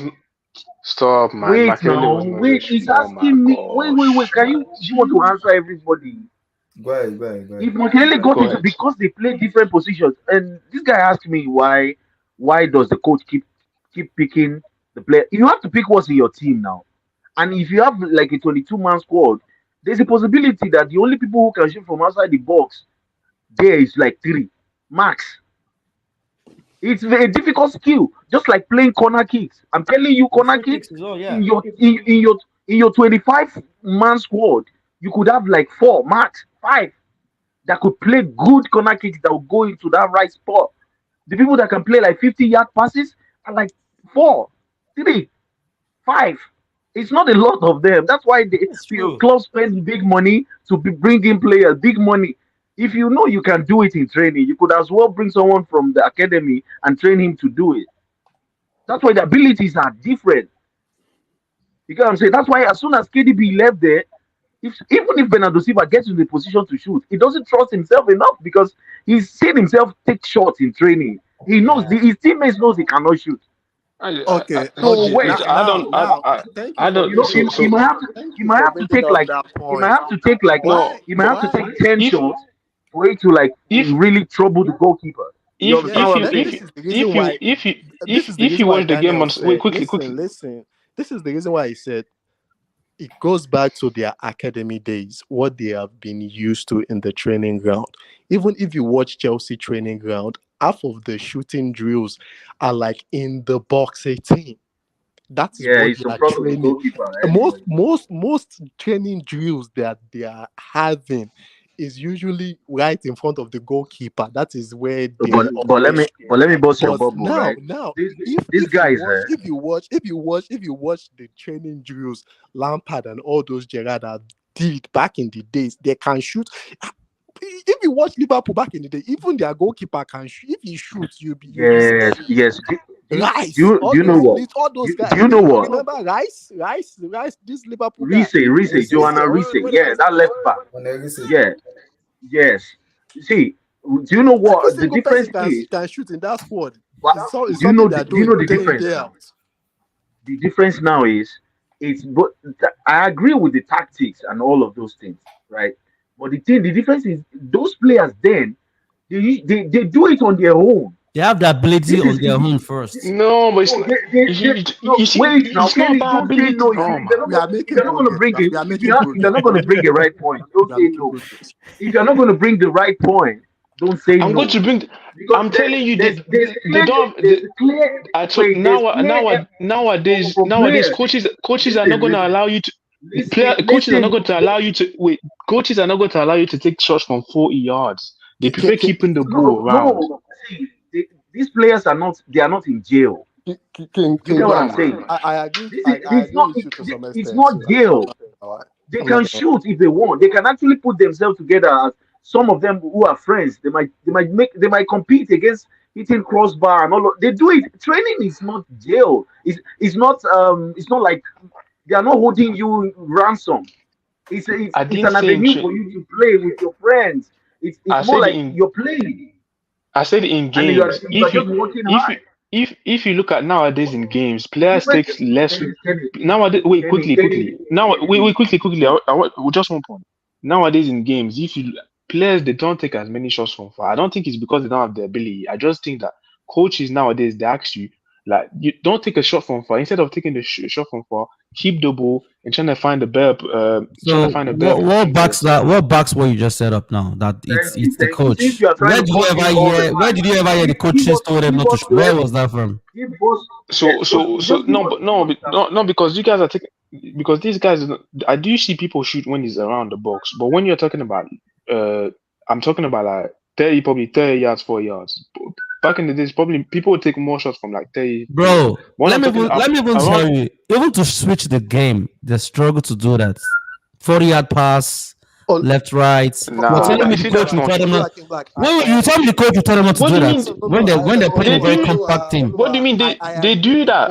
Speaker 4: stop, man.
Speaker 10: wait
Speaker 4: Makelele
Speaker 10: now,
Speaker 4: was not even
Speaker 10: wait. He's
Speaker 4: shooting. Oh my
Speaker 10: asking me. Wait.
Speaker 4: gosh,
Speaker 10: Can
Speaker 4: man.
Speaker 10: you? Do you want to answer everybody?
Speaker 1: Go ahead, go ahead, go
Speaker 10: If
Speaker 1: ahead.
Speaker 10: Makelele got
Speaker 4: Go
Speaker 10: into
Speaker 4: ahead.
Speaker 10: because they play different positions, and this guy asked me why does the coach keep picking the player? You have to pick what's in your team now. And if you have like a 22-man squad, There's a possibility that the only people who can shoot from outside the box there is like 3 max. It's a difficult skill, just like playing corner kicks. I'm telling you, corner
Speaker 11: Free
Speaker 10: kicks
Speaker 11: kicks as well, yeah.
Speaker 10: in your 25-man squad, you could have like 4 max 5 that could play good corner kicks that will go into that right spot. The people that can play like 50-yard passes are like 4, 3, 5. It's not a lot of them. That's why the
Speaker 11: It's true.
Speaker 10: club spends big money to bring in players, big money. If you know you can do it in training, you could as well bring someone from the academy and train him to do it. That's why the abilities are different. You get what I'm saying? That's why as soon as KDB left there, even if Bernardo Silva gets in the position to shoot, he doesn't trust himself enough because he's seen himself take shots in training. He knows his teammates knows he cannot shoot.
Speaker 3: Okay.
Speaker 10: So wait,
Speaker 4: I don't.
Speaker 3: Thank
Speaker 4: I
Speaker 3: you for
Speaker 10: you
Speaker 4: don't.
Speaker 10: know,
Speaker 3: bringing
Speaker 10: he
Speaker 3: up.
Speaker 10: might have to,
Speaker 3: Thank
Speaker 10: he
Speaker 3: you
Speaker 10: might
Speaker 3: for
Speaker 10: have to
Speaker 3: bringing
Speaker 10: take
Speaker 3: up
Speaker 10: like,
Speaker 3: that
Speaker 10: he might
Speaker 3: point.
Speaker 10: have to take like,
Speaker 4: No.
Speaker 10: he might have to take 10
Speaker 4: If
Speaker 10: shots for it to like
Speaker 4: if
Speaker 10: really trouble the goalkeeper. You
Speaker 4: if
Speaker 10: understand
Speaker 3: Yeah,
Speaker 4: if
Speaker 10: what
Speaker 4: you
Speaker 10: I'm saying?
Speaker 3: this
Speaker 4: if
Speaker 3: is the reason
Speaker 4: if you
Speaker 3: why.
Speaker 4: if you
Speaker 3: This is the
Speaker 4: if you
Speaker 3: reason why
Speaker 4: watch the game
Speaker 3: Daniel
Speaker 4: on wait
Speaker 3: said,
Speaker 4: quickly.
Speaker 3: listen. This is the reason why he said it goes back to their academy days, what they have been used to in the training ground. Even if you watch Chelsea training ground, half of the shooting drills are like in the box 18. That is
Speaker 10: Yeah,
Speaker 3: what
Speaker 10: it's
Speaker 3: they
Speaker 10: in
Speaker 3: are
Speaker 10: front of the
Speaker 3: training.
Speaker 10: goalkeeper
Speaker 3: Most
Speaker 10: anyway.
Speaker 3: most training drills that they are having is usually right in front of the goalkeeper. That is where they
Speaker 10: But let me
Speaker 3: operate.
Speaker 10: bust your
Speaker 3: But
Speaker 10: bubble, right?
Speaker 3: now,
Speaker 10: These
Speaker 3: if you
Speaker 10: guys,
Speaker 3: watch, if you watch the training drills, Lampard and all those Gerrard that did back in the days, they can shoot. If you watch Liverpool back in the day, even their goalkeeper can shoot. If he shoots, you'll be
Speaker 10: yes,
Speaker 3: seeing
Speaker 10: yes.
Speaker 3: Rice,
Speaker 10: Do
Speaker 3: all
Speaker 10: you know
Speaker 3: those
Speaker 10: what?
Speaker 3: all those
Speaker 10: Do
Speaker 3: guys.
Speaker 10: you know what?
Speaker 3: Remember Rice, this Liverpool guy.
Speaker 10: Rice, Joanna Rice.
Speaker 3: When
Speaker 10: Yeah, that left back.
Speaker 1: When they say,
Speaker 10: Yeah, yes. See, do you know
Speaker 3: every
Speaker 10: what the
Speaker 3: single
Speaker 10: difference
Speaker 3: person
Speaker 10: is?
Speaker 3: can shoot in that squad.
Speaker 10: What,
Speaker 3: It's
Speaker 10: do you
Speaker 3: something
Speaker 10: know?
Speaker 3: they're
Speaker 10: Do you
Speaker 3: doing
Speaker 10: know the
Speaker 3: day in,
Speaker 10: difference
Speaker 3: day
Speaker 10: now?
Speaker 3: out.
Speaker 10: The difference now is but I agree with the tactics and all of those things, right? But the difference is those players then they do it on their own.
Speaker 11: They have the ability
Speaker 10: This
Speaker 11: on
Speaker 10: is
Speaker 11: their own first.
Speaker 4: No, but it's
Speaker 10: no,
Speaker 4: not,
Speaker 10: no,
Speaker 4: you see,
Speaker 10: wait now,
Speaker 4: it's not
Speaker 10: Kenny,
Speaker 4: about
Speaker 10: don't say
Speaker 4: ability,
Speaker 10: no.
Speaker 4: bro,
Speaker 10: If
Speaker 4: man.
Speaker 3: We are
Speaker 10: if
Speaker 3: making
Speaker 10: you're not going to
Speaker 3: progress.
Speaker 10: bring it,
Speaker 3: We are
Speaker 10: if
Speaker 3: making progress.
Speaker 10: you're not going to bring the right point, don't
Speaker 3: We are
Speaker 10: say
Speaker 3: making
Speaker 10: no.
Speaker 3: progress.
Speaker 10: If you're not going to bring the right point, don't say
Speaker 4: I'm going
Speaker 10: no.
Speaker 4: to bring.
Speaker 10: Because
Speaker 4: I'm telling you,
Speaker 10: there's
Speaker 4: they
Speaker 10: clear
Speaker 4: don't have.
Speaker 10: there's clear
Speaker 4: I told
Speaker 10: wait there's
Speaker 4: now
Speaker 10: clear from
Speaker 4: nowadays
Speaker 10: players.
Speaker 4: coaches are not going to
Speaker 10: Listen,
Speaker 4: allow you to coaches are not
Speaker 10: listen.
Speaker 4: going to allow you to wait. Coaches are not going to allow you to take shots from 40 yards. They prefer keeping the ball around.
Speaker 10: No. See, these players are not. They are not in jail.
Speaker 3: King
Speaker 10: You get what I'm
Speaker 4: Come on.
Speaker 10: saying?
Speaker 3: I agree.
Speaker 10: This is
Speaker 3: I
Speaker 10: it's
Speaker 3: agree
Speaker 10: not.
Speaker 3: with you to some
Speaker 10: It's
Speaker 3: extent
Speaker 10: not
Speaker 3: too.
Speaker 10: jail. They
Speaker 3: I'm not
Speaker 10: can
Speaker 3: gonna.
Speaker 10: shoot if they want. They can actually put themselves together. As some of them who are friends, they might compete against hitting crossbar and all. They do it. Training is not jail. It's not like they are not holding you ransom.
Speaker 4: I
Speaker 10: It's
Speaker 4: didn't
Speaker 10: an
Speaker 4: say in
Speaker 10: avenue for you to play with your friends. It's
Speaker 4: I
Speaker 10: more
Speaker 4: said
Speaker 10: like
Speaker 4: in
Speaker 10: you're playing
Speaker 4: I said in
Speaker 10: and
Speaker 4: games.
Speaker 10: you are just working
Speaker 4: If you
Speaker 10: hard.
Speaker 4: if you look at nowadays in games,
Speaker 10: The
Speaker 4: players
Speaker 10: difference,
Speaker 4: takes less.
Speaker 10: Kenny,
Speaker 4: Nowadays, wait,
Speaker 10: Kenny,
Speaker 4: quickly. Now, wait, quickly. Just one point. Nowadays in games, if you players they don't take as many shots from far. I don't think it's because they don't have the ability. I just think that coaches nowadays they ask you like you don't take a shot from far. Instead of taking the shot from far, keep the ball and trying to find a better
Speaker 11: So what
Speaker 4: passing
Speaker 11: backs
Speaker 4: place.
Speaker 11: that? What backs what you just set up now? That it's the
Speaker 10: thank you. Since
Speaker 11: coach.
Speaker 10: you are trying to cut in all the
Speaker 11: Where
Speaker 10: time,
Speaker 11: did you ever hear the coaches told them
Speaker 10: give
Speaker 11: not to?
Speaker 10: us
Speaker 11: Where
Speaker 10: credit.
Speaker 11: was that from?
Speaker 10: Give us yes. Just give us
Speaker 4: No, because you guys are taking because these guys. I do see people shoot when he's around the box, but when you're talking about, I'm talking about like 30 yards, 4 yards. Back in the days, probably people would take more shots from like 30.
Speaker 11: Bro,
Speaker 4: When I'm talking
Speaker 11: let me even
Speaker 4: around,
Speaker 11: tell you, even to switch the game, they struggle to do that. 40-yard pass, left, right. You're telling me the
Speaker 4: see
Speaker 11: coach
Speaker 4: that's
Speaker 11: will
Speaker 4: not
Speaker 11: tell them
Speaker 4: true.
Speaker 11: not. When you tell me the coach will tell them not to
Speaker 4: What
Speaker 11: do
Speaker 4: do you
Speaker 11: that
Speaker 4: mean?
Speaker 11: when they're playing
Speaker 4: They
Speaker 11: a very
Speaker 4: do.
Speaker 11: compact team.
Speaker 4: What do you mean
Speaker 3: I
Speaker 4: they
Speaker 3: agree.
Speaker 4: do that?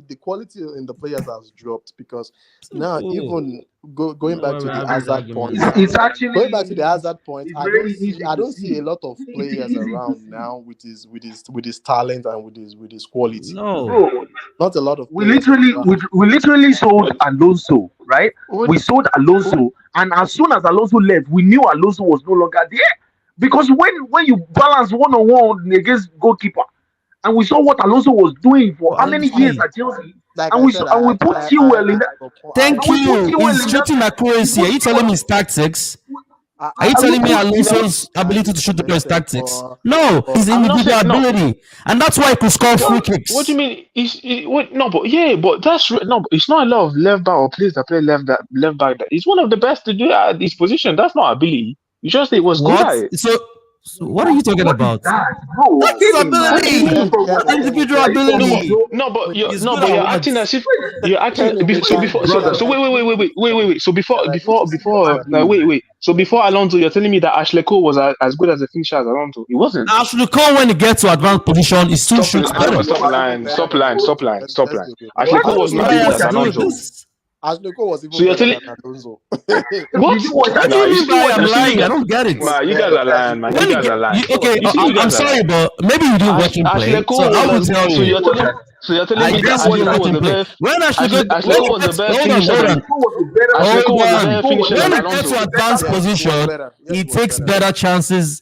Speaker 3: The quality in the players has dropped because now
Speaker 11: Simple.
Speaker 3: even going back to
Speaker 11: We're
Speaker 3: the
Speaker 11: having this
Speaker 3: hazard point.
Speaker 11: argument.
Speaker 10: it's actually
Speaker 3: Going back to the hazard point,
Speaker 10: it's very easy
Speaker 3: I
Speaker 10: to
Speaker 3: don't see
Speaker 10: see.
Speaker 3: a lot of
Speaker 10: It's
Speaker 3: players
Speaker 10: easy to
Speaker 3: around
Speaker 10: see.
Speaker 3: now with his talent and with his quality.
Speaker 11: No.
Speaker 10: Bro,
Speaker 3: Not a lot of
Speaker 10: we
Speaker 3: players
Speaker 10: literally
Speaker 3: around.
Speaker 10: we literally sold Alonso, right? We sold Alonso, and as soon as Alonso left, we knew Alonso was no longer there. Because when you balance one-on-one against goalkeeper, and we saw what Alonso was doing for
Speaker 11: What
Speaker 10: how
Speaker 11: are you
Speaker 10: many years
Speaker 11: saying?
Speaker 10: at Chelsea,
Speaker 12: Like
Speaker 10: and
Speaker 12: I said,
Speaker 10: we put Chilwell in that.
Speaker 11: Thank
Speaker 10: And we put
Speaker 11: you.
Speaker 10: Chilwell
Speaker 11: Is
Speaker 10: in
Speaker 11: shooting
Speaker 10: that.
Speaker 11: accuracy. Are you telling me it's tactics? Are you
Speaker 10: And we
Speaker 11: telling me
Speaker 10: put
Speaker 11: Alonso's ability to shoot the ball is tactics? No,
Speaker 12: but
Speaker 11: his
Speaker 4: I'm not
Speaker 11: individual
Speaker 4: saying no.
Speaker 11: ability, and that's why he could score free
Speaker 4: What do
Speaker 11: kicks.
Speaker 4: you mean? No, but yeah, but no. But it's not a lot of left back or players that play left back. He's one of the best to do it at his position. That's not ability. You just say he was good at
Speaker 11: What?
Speaker 4: it.
Speaker 11: So what are you talking
Speaker 10: what is
Speaker 11: about?
Speaker 10: that, bro?
Speaker 11: That's his
Speaker 10: Kenny, man.
Speaker 4: What do you
Speaker 11: ability.
Speaker 4: mean?
Speaker 11: That's individual
Speaker 10: Are you talking
Speaker 4: No,
Speaker 11: ability.
Speaker 10: about?
Speaker 4: no, but
Speaker 11: He's good at
Speaker 4: you're
Speaker 11: what?
Speaker 4: acting as if you're acting.
Speaker 12: Kenny, they
Speaker 4: So
Speaker 12: can
Speaker 4: before,
Speaker 10: brother.
Speaker 4: so wait. So
Speaker 12: like, what is
Speaker 4: before, no, wait. So before Alonso, you're telling me that Ashley Cole was as good as a finisher as Alonso? He wasn't.
Speaker 11: Ashley Cole, when he gets to advanced position, he still shoots better.
Speaker 4: Stop lying.
Speaker 12: Let's be real.
Speaker 4: Ashley Cole was
Speaker 11: What
Speaker 4: not
Speaker 11: do
Speaker 4: as
Speaker 11: you
Speaker 4: good
Speaker 11: have
Speaker 4: as
Speaker 11: to do with
Speaker 4: Alonso.
Speaker 11: this?
Speaker 12: Ashley Cole was
Speaker 4: So
Speaker 12: even
Speaker 4: you're
Speaker 12: better
Speaker 4: telling
Speaker 12: than Alonso.
Speaker 4: what?
Speaker 11: What do
Speaker 4: Nah,
Speaker 11: you
Speaker 4: you
Speaker 11: mean
Speaker 4: see
Speaker 11: by
Speaker 4: what
Speaker 11: I'm
Speaker 4: you see,
Speaker 11: lying? I don't get it.
Speaker 4: Man, you guys are lying, man.
Speaker 11: When
Speaker 4: You
Speaker 11: he
Speaker 4: guys
Speaker 11: get,
Speaker 4: are lying.
Speaker 11: okay,
Speaker 4: You see, you
Speaker 11: I'm
Speaker 4: guys are
Speaker 11: sorry,
Speaker 4: lying.
Speaker 11: but maybe you didn't watch him
Speaker 4: Ashley
Speaker 11: play. So
Speaker 4: Cole
Speaker 11: I will
Speaker 4: was
Speaker 11: tell you.
Speaker 4: so you're telling
Speaker 11: I
Speaker 4: me that
Speaker 11: guess you
Speaker 4: Ashley
Speaker 11: didn't
Speaker 4: Cole
Speaker 11: watch
Speaker 4: was
Speaker 11: him
Speaker 4: a
Speaker 11: play.
Speaker 4: better
Speaker 11: When Ashley
Speaker 4: Ashley Cole was a better finisher
Speaker 11: hold
Speaker 4: than
Speaker 11: on.
Speaker 4: Ashley Cole was a
Speaker 11: Hold
Speaker 4: better
Speaker 11: on.
Speaker 4: finisher
Speaker 11: When
Speaker 4: than
Speaker 11: he gets to
Speaker 4: Alonso.
Speaker 11: advanced
Speaker 12: Yes, he was
Speaker 11: position,
Speaker 12: better. Yes,
Speaker 11: he
Speaker 12: he was
Speaker 11: takes
Speaker 12: better.
Speaker 11: better chances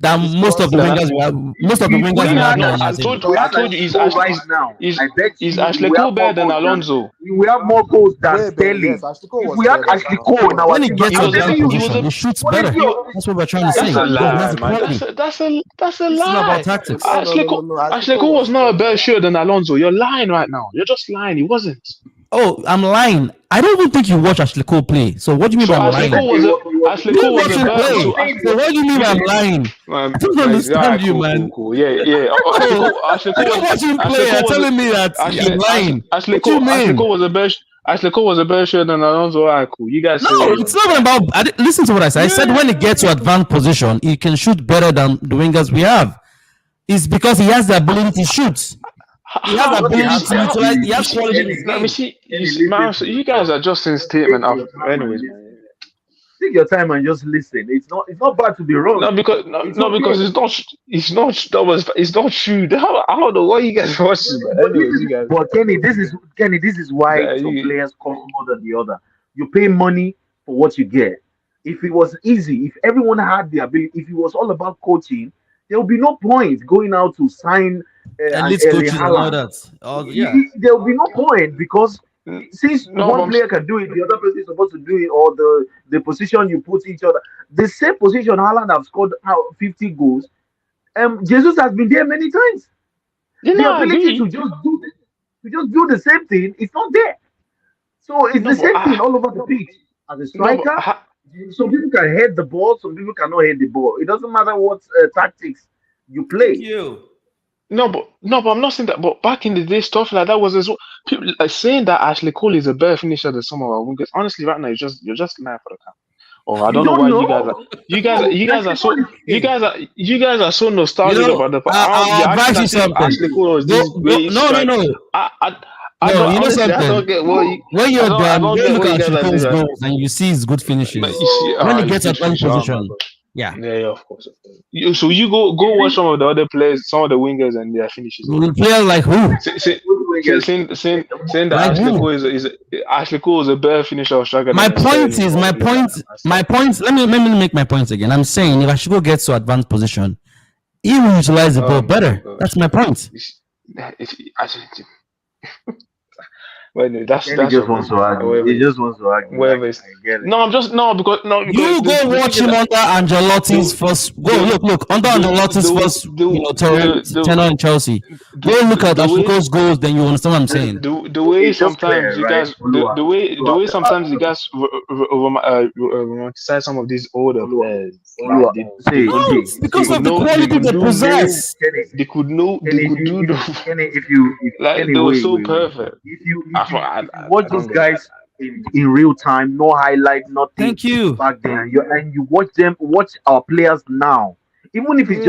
Speaker 11: than
Speaker 12: It's
Speaker 11: most of
Speaker 12: because
Speaker 11: the
Speaker 4: Then
Speaker 11: wingers we have. Most of the
Speaker 10: We
Speaker 11: wingers we have
Speaker 10: had
Speaker 11: now
Speaker 4: no,
Speaker 11: in
Speaker 10: that.
Speaker 11: our
Speaker 4: I
Speaker 11: team.
Speaker 4: told
Speaker 10: We
Speaker 4: I
Speaker 10: had
Speaker 4: told
Speaker 10: that
Speaker 4: you
Speaker 10: score right now. I bet
Speaker 4: is
Speaker 10: you
Speaker 4: Ashley
Speaker 10: we have
Speaker 4: Cole
Speaker 10: more
Speaker 4: better than
Speaker 10: goals than
Speaker 4: Alonso?
Speaker 10: we have more goals than
Speaker 12: way better.
Speaker 10: Sterling.
Speaker 12: Yes, Ashley Cole
Speaker 10: If
Speaker 12: was
Speaker 10: we had
Speaker 12: better.
Speaker 10: Ashley Cole in our
Speaker 11: When he
Speaker 10: team,
Speaker 11: gets
Speaker 4: He
Speaker 11: to
Speaker 10: I'm
Speaker 4: was a
Speaker 10: telling
Speaker 11: advanced
Speaker 4: bit
Speaker 10: you,
Speaker 4: he was
Speaker 11: position,
Speaker 4: a
Speaker 11: he shoots
Speaker 10: what is
Speaker 11: better.
Speaker 10: your
Speaker 11: That's what we're trying to
Speaker 4: That's
Speaker 11: say.
Speaker 4: a
Speaker 10: guys?
Speaker 11: He has
Speaker 4: lie,
Speaker 11: the
Speaker 4: man.
Speaker 11: quality.
Speaker 4: That's a
Speaker 11: This is not about
Speaker 4: lie.
Speaker 11: tactics.
Speaker 12: No.
Speaker 4: Ashley Cole was not a better shooter than Alonso. You're lying right now. You're just lying. He wasn't.
Speaker 11: Oh, I'm lying. I don't even think you watch Ashley Cole play. So what do you mean
Speaker 4: So
Speaker 11: by I'm lying?
Speaker 4: Ashley
Speaker 11: You
Speaker 4: Cole was
Speaker 11: watch
Speaker 4: a
Speaker 11: him
Speaker 4: better.
Speaker 11: play. So what do you mean by I'm lying? I don't
Speaker 4: All right,
Speaker 11: understand you, man.
Speaker 4: cool. Yeah.
Speaker 11: Oh,
Speaker 4: Ashley
Speaker 11: you
Speaker 4: Cole
Speaker 11: don't
Speaker 4: was
Speaker 11: watch him
Speaker 4: Ashley
Speaker 11: play.
Speaker 4: Cole
Speaker 11: You're
Speaker 4: was
Speaker 11: telling me that I'm lying. What do you
Speaker 4: Ashley
Speaker 11: mean?
Speaker 4: Cole was a better. Ashley Cole was a better shooter than Alonso. All right, cool. You guys
Speaker 11: No,
Speaker 4: say what you
Speaker 11: it's
Speaker 4: want.
Speaker 11: not about. Listen to what I said. I said when he gets to advanced position, he can shoot better than the wingers we have. It's because he has the ability to shoot. He has the ability to utilize. He has quality in his
Speaker 4: Let me
Speaker 11: game.
Speaker 4: see. Man, so you guys are just in statement of. Anyways, man.
Speaker 10: Take your time and just listen. It's not bad to be wrong. It's
Speaker 4: Because
Speaker 10: okay.
Speaker 4: it's not true. I don't know what you guys watching, but anyways, you guys.
Speaker 10: But Kenny, this is why some players cost more than the other. You pay money for what you get. If it was easy, if everyone had the ability, if it was all about coaching, there would be no point going out to sign an
Speaker 11: Elite
Speaker 10: early
Speaker 11: coaches and all
Speaker 10: Haaland.
Speaker 11: that. Yeah.
Speaker 10: There will be no point because since
Speaker 4: No,
Speaker 10: one player can do it, the other person is supposed to do it, or the position you put each other. The same position Haaland have scored 50 goals. Jesus has been there many times. The
Speaker 4: I
Speaker 10: ability
Speaker 4: agree.
Speaker 10: to just do the same thing is not there. So it's the same thing all over the pitch. As a striker, some people can head the ball, some people cannot head the ball. It doesn't matter what tactics you play.
Speaker 11: Thank you.
Speaker 4: No, but I'm not saying that. But back in the day, stuff like that was as well. People like saying that Ashley Cole is a better finisher than some of our wingers. Honestly, right now, you're just lying for the count. Or I
Speaker 10: You
Speaker 4: don't know
Speaker 10: don't
Speaker 4: why
Speaker 10: know.
Speaker 4: you guys are so nostalgic about the.
Speaker 11: I'll
Speaker 4: You're acting
Speaker 11: advise you
Speaker 4: as if
Speaker 11: something.
Speaker 4: Ashley Cole was this great
Speaker 11: No.
Speaker 4: strike. I
Speaker 11: No,
Speaker 4: don't
Speaker 11: you know
Speaker 4: honestly. I
Speaker 11: something.
Speaker 4: don't get what
Speaker 11: When you're
Speaker 4: I
Speaker 11: done,
Speaker 4: don't
Speaker 11: go
Speaker 4: get
Speaker 11: look
Speaker 4: what you
Speaker 11: at
Speaker 4: guys are
Speaker 11: Chico's
Speaker 4: doing.
Speaker 11: goals and you see his good finishes.
Speaker 4: But you see,
Speaker 11: When he
Speaker 4: he's
Speaker 11: gets
Speaker 4: good
Speaker 11: advanced
Speaker 4: finisher. Oh my
Speaker 11: position,
Speaker 4: God.
Speaker 11: yeah,
Speaker 4: Yeah, of course. So you go watch some of the other players, some of the wingers and their finishes.
Speaker 11: Players like who?
Speaker 4: Saying that
Speaker 11: Like
Speaker 4: Ashley
Speaker 11: who?
Speaker 4: Cole Ashley Cole is a better finisher or striker
Speaker 11: My
Speaker 4: than
Speaker 11: point
Speaker 4: Sterling
Speaker 11: is,
Speaker 4: or
Speaker 11: my point. Let me make my point again. I'm saying if Ashley gets to advanced position, he will utilize the ball better. That's my point.
Speaker 4: Well, that's
Speaker 10: Kenny just wants to argue. He just wants to argue. I get it.
Speaker 4: No, I'm just because
Speaker 11: You go watch him under Ancelotti's first. Look under Ancelotti's first. Tenor in Chelsea. Go look at Ashley's goals, then you understand what I'm saying.
Speaker 4: The way sometimes you guys, the way sometimes you guys romanticize some of these older players.
Speaker 11: Because of the quality they possess.
Speaker 4: They could do like they were so perfect.
Speaker 10: If you watch those guys in real time, no highlight, nothing.
Speaker 11: Thank you.
Speaker 10: Back then, you watch our players now. Even if you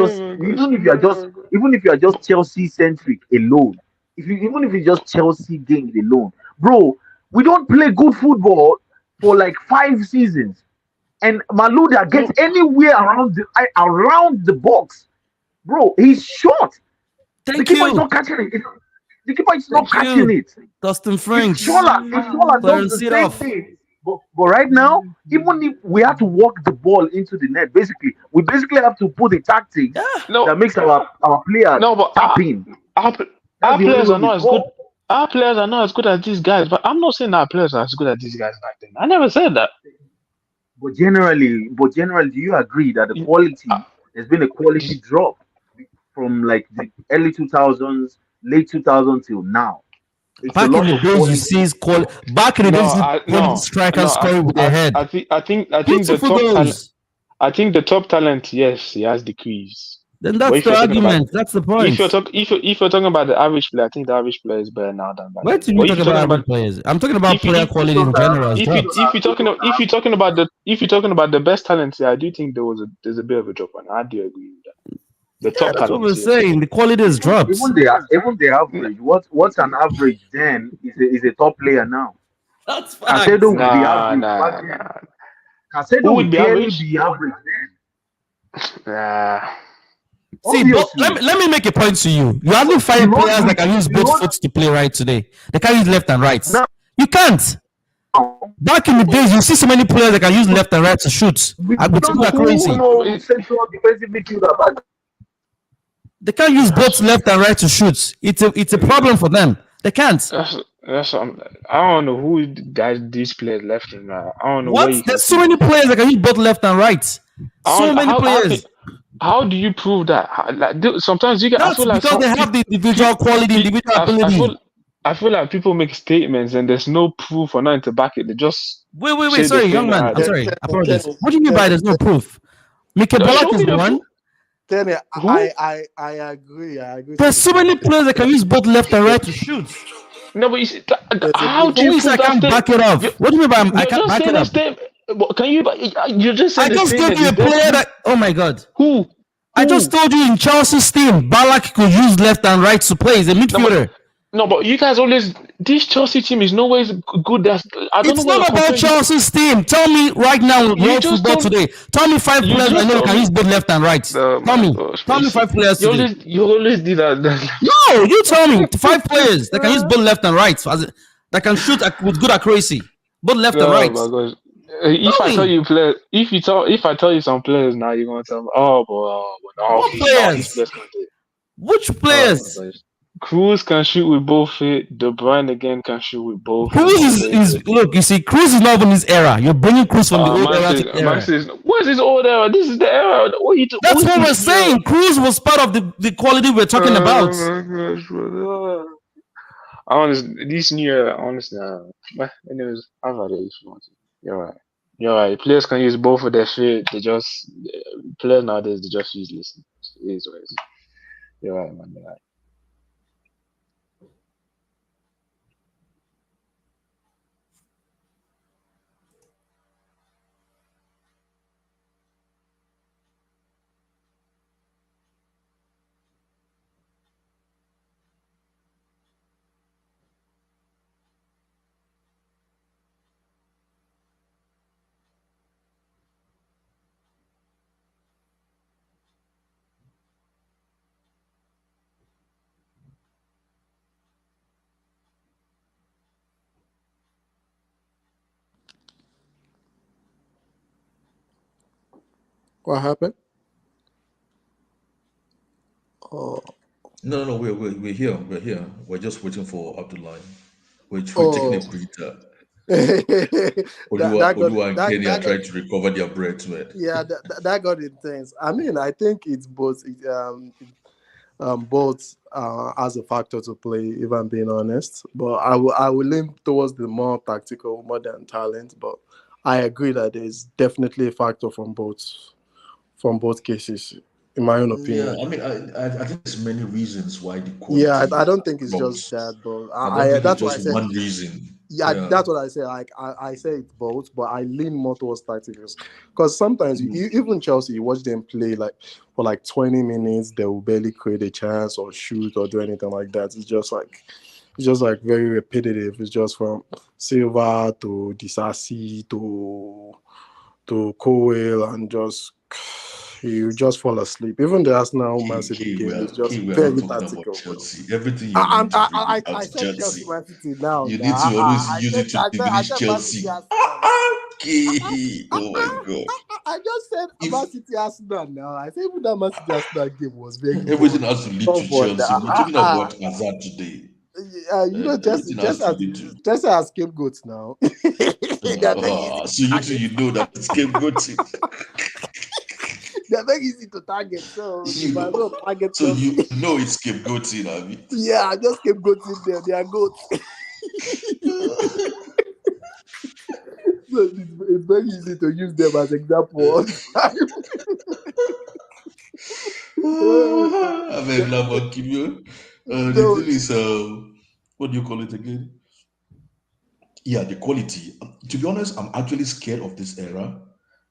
Speaker 10: are just Chelsea centric alone, even if it's just Chelsea games alone, bro, we don't play good football for like 5 seasons, and Malouda gets anywhere around the box, bro. He's short. The keeper is not catching it. The keeper is not catching it.
Speaker 11: Dustin French.
Speaker 10: If Shola does the same thing. But right now, even if we have to walk the ball into the net, we basically have to put a tactics
Speaker 4: No,
Speaker 10: that makes our players
Speaker 4: no, but
Speaker 10: tap in.
Speaker 4: our,
Speaker 10: That's
Speaker 4: our
Speaker 10: the only
Speaker 4: players
Speaker 10: way
Speaker 4: are
Speaker 10: we
Speaker 4: not as good.
Speaker 10: score.
Speaker 4: Our players are not as good as these guys. But I'm not saying our players are as good as these guys back then. I never said that.
Speaker 10: But generally, do you agree that the
Speaker 4: You-
Speaker 10: quality there's been a quality
Speaker 4: this-
Speaker 10: drop from like the early 2000s, late 2000s till now? It's a
Speaker 11: Back in
Speaker 10: lot
Speaker 11: the
Speaker 10: of
Speaker 11: days, you
Speaker 10: quality.
Speaker 11: see back in the
Speaker 4: no,
Speaker 11: days, you see
Speaker 4: I
Speaker 11: quality
Speaker 4: no,
Speaker 11: strikers
Speaker 4: no.
Speaker 11: scoring with their head.
Speaker 4: I think the
Speaker 11: Beautiful
Speaker 4: top talent.
Speaker 11: goals.
Speaker 4: I think the top talent, yes, he has decreased.
Speaker 11: Then
Speaker 4: But
Speaker 11: that's
Speaker 4: if
Speaker 11: the
Speaker 4: you're talking about
Speaker 11: argument. That's the point.
Speaker 4: if you're talking about the average player, I think the average player is better now than back
Speaker 11: Where
Speaker 4: then.
Speaker 11: do you
Speaker 4: But if
Speaker 11: talk
Speaker 4: you're
Speaker 11: about
Speaker 4: talking about
Speaker 11: average players? I'm talking about
Speaker 4: if you
Speaker 11: player
Speaker 4: if
Speaker 11: quality in general has dropped.
Speaker 4: if you're talking about the best talents, yeah, I do think there's a bit of a drop on. I do agree with that. The
Speaker 11: Yeah,
Speaker 4: top
Speaker 11: that's what we're
Speaker 4: talents, yes.
Speaker 11: saying. The quality has dropped.
Speaker 10: Even the average. What's an average then is a top player now.
Speaker 11: That's
Speaker 10: Casedo
Speaker 11: facts.
Speaker 10: will be
Speaker 4: Nah,
Speaker 10: average back
Speaker 4: nah,
Speaker 10: then.
Speaker 4: nah.
Speaker 10: Casedo
Speaker 4: Who
Speaker 10: will
Speaker 4: would be
Speaker 10: clearly
Speaker 4: average?
Speaker 10: be average then.
Speaker 4: Nah.
Speaker 11: See, but
Speaker 10: Obviously,
Speaker 11: let me make a point to you. You hardly
Speaker 10: the
Speaker 11: find
Speaker 10: road
Speaker 11: players that can use
Speaker 10: the
Speaker 11: both
Speaker 10: road
Speaker 11: foot to play right today. They can use left and right.
Speaker 10: now
Speaker 11: You can't. Back in the days, you see so many players that can use left and right to shoot.
Speaker 10: we
Speaker 11: With
Speaker 10: don't
Speaker 11: good
Speaker 10: who
Speaker 11: accuracy.
Speaker 10: no central defensive midfielder back.
Speaker 11: They can't use both left and right to shoot. It's a problem for them. They can't.
Speaker 4: That's I don't know who guys these players left in. I don't know where
Speaker 11: What?
Speaker 4: you can
Speaker 11: There's so
Speaker 4: see.
Speaker 11: many players that can use both left and right.
Speaker 4: I
Speaker 11: So
Speaker 4: don't,
Speaker 11: many players.
Speaker 4: how do you prove that? Sometimes you get. I
Speaker 11: That's
Speaker 4: feel like
Speaker 11: because
Speaker 4: some
Speaker 11: they have the individual quality, individual
Speaker 4: I
Speaker 11: ability.
Speaker 4: feel like people make statements and there's no proof or nothing to back it. They just
Speaker 11: Wait.
Speaker 4: say they're
Speaker 11: Sorry,
Speaker 4: saying
Speaker 11: young man.
Speaker 4: that.
Speaker 11: I'm sorry. Apologies.
Speaker 6: Kenny,
Speaker 11: What do you mean by there's no proof? Mikel
Speaker 4: No, show
Speaker 11: Ballack
Speaker 4: me
Speaker 11: is
Speaker 4: the
Speaker 11: one.
Speaker 4: proof.
Speaker 6: Kenny,
Speaker 4: Who?
Speaker 6: I agree. I agree to
Speaker 11: There's so many players that can use both left and right to shoot.
Speaker 4: No, but you see,
Speaker 6: there's a
Speaker 4: how do
Speaker 11: So
Speaker 4: you
Speaker 11: we say I
Speaker 4: prove that
Speaker 11: can't
Speaker 4: statement?
Speaker 11: back it off. What do you mean by I
Speaker 4: You're
Speaker 11: can't
Speaker 4: just
Speaker 11: back it
Speaker 4: saying a
Speaker 11: up?
Speaker 4: statement. Can you? You're just
Speaker 11: I
Speaker 4: saying a
Speaker 11: just gave
Speaker 4: statement.
Speaker 11: you
Speaker 4: Is
Speaker 11: a
Speaker 4: there
Speaker 11: player
Speaker 4: proof?
Speaker 11: that. Oh my god!
Speaker 4: Who?
Speaker 11: I just told you in Chelsea's team, Ballack could use left and right to play. He's a midfielder.
Speaker 4: No, but you guys always. This Chelsea team is no way good. I don't know
Speaker 11: It's
Speaker 4: what you're
Speaker 11: not about
Speaker 4: comparing.
Speaker 11: Chelsea's team. Tell me right now,
Speaker 4: You
Speaker 11: world
Speaker 4: just
Speaker 11: football
Speaker 4: told.
Speaker 11: today. Tell me five
Speaker 4: You
Speaker 11: players I
Speaker 4: just
Speaker 11: know that
Speaker 4: told
Speaker 11: can
Speaker 4: me.
Speaker 11: use both left and right.
Speaker 4: Oh
Speaker 11: Tell
Speaker 4: my
Speaker 11: me.
Speaker 4: gosh,
Speaker 11: Tell me five players today.
Speaker 4: You always do that.
Speaker 11: No, you tell me five players that can use both left and right, that can shoot with good accuracy, both left and
Speaker 4: Oh
Speaker 11: right.
Speaker 4: my gosh.
Speaker 11: Tell me
Speaker 4: If I tell you some players now, you're gonna tell me,
Speaker 11: what
Speaker 4: no, these
Speaker 11: players?
Speaker 4: players can't do it.
Speaker 11: Which
Speaker 4: Oh my
Speaker 11: players?
Speaker 4: gosh. Cruz can shoot with both feet. De Bruyne again can shoot with both feet.
Speaker 11: Cruz is look. You see, Cruz is not even his era. You're bringing Cruz from the old era to the
Speaker 4: Man
Speaker 11: era.
Speaker 4: says, what is this old era? This is the era.
Speaker 11: That's what we're saying. Cruz was part of the quality we're talking about.
Speaker 4: Oh my gosh, brother. Honestly, this new era, honestly, anyways, I've had it if you want to. You're right. You're right. Players can use both of their feet. Players nowadays, they just use listen. It is what it is. You're right, man. You're right.
Speaker 6: What happened? Oh,
Speaker 8: No. We're here. We're here. We're just waiting for Abdullah. We're taking a
Speaker 6: oh.
Speaker 8: breather.
Speaker 6: that got
Speaker 8: Odua and Kenny are
Speaker 6: that got
Speaker 8: trying to recover their breath, man.
Speaker 6: yeah that got intense. I mean, I think it's both both as a factor to play, if I'm being honest. But I will lean towards the more tactical, more than talent. But I agree that there's definitely a factor from both cases, in my own opinion.
Speaker 8: Yeah, I mean, I think there's many reasons why the quality
Speaker 6: Yeah, I don't think it's just
Speaker 8: drops.
Speaker 6: that, but
Speaker 8: I don't think it's
Speaker 6: that's why I
Speaker 8: just
Speaker 6: said.
Speaker 8: one reason.
Speaker 6: Yeah, that's what I say. Like I say it's both, but I lean more towards tacticals because sometimes even Chelsea, you watch them play like for like 20 minutes, they will barely create a chance or shoot or do anything like that. It's just like very repetitive. It's just from Silva to Disasi to Cowell and just
Speaker 12: You just fall asleep. Even the Arsenal Man City game is just
Speaker 8: we're
Speaker 12: very
Speaker 8: not talking about
Speaker 12: tactical.
Speaker 8: Chelsea. Everything you need to bring it out
Speaker 12: I
Speaker 8: to
Speaker 12: said Chelsea
Speaker 8: Chelsea.
Speaker 12: Man City now.
Speaker 8: You need to always use it to
Speaker 12: I
Speaker 8: diminish
Speaker 12: said Man City
Speaker 8: Chelsea.
Speaker 12: Arsenal now.
Speaker 8: Oh my God.
Speaker 12: I just said Man City Arsenal now. I said even that Man City Arsenal game was very
Speaker 8: Everything
Speaker 12: boring.
Speaker 8: has to lead
Speaker 12: Come
Speaker 8: to
Speaker 12: on,
Speaker 8: Chelsea. We're talking about Hazard today.
Speaker 12: you know,
Speaker 8: Everything has to lead to.
Speaker 12: Chelsea has scapegoats now. They're very easy
Speaker 8: So you too, you know that it's scapegoating.
Speaker 12: They're very easy to target, so you might as well target
Speaker 8: So
Speaker 12: Chelsea.
Speaker 8: you know it's scapegoating, I mean.
Speaker 12: Yeah, I just scapegoating them. They are goats. So it's very easy to use them as example all the time.
Speaker 8: I mean, the thing is, what do you call it again? Yeah, the quality. To be honest, I'm actually scared of this era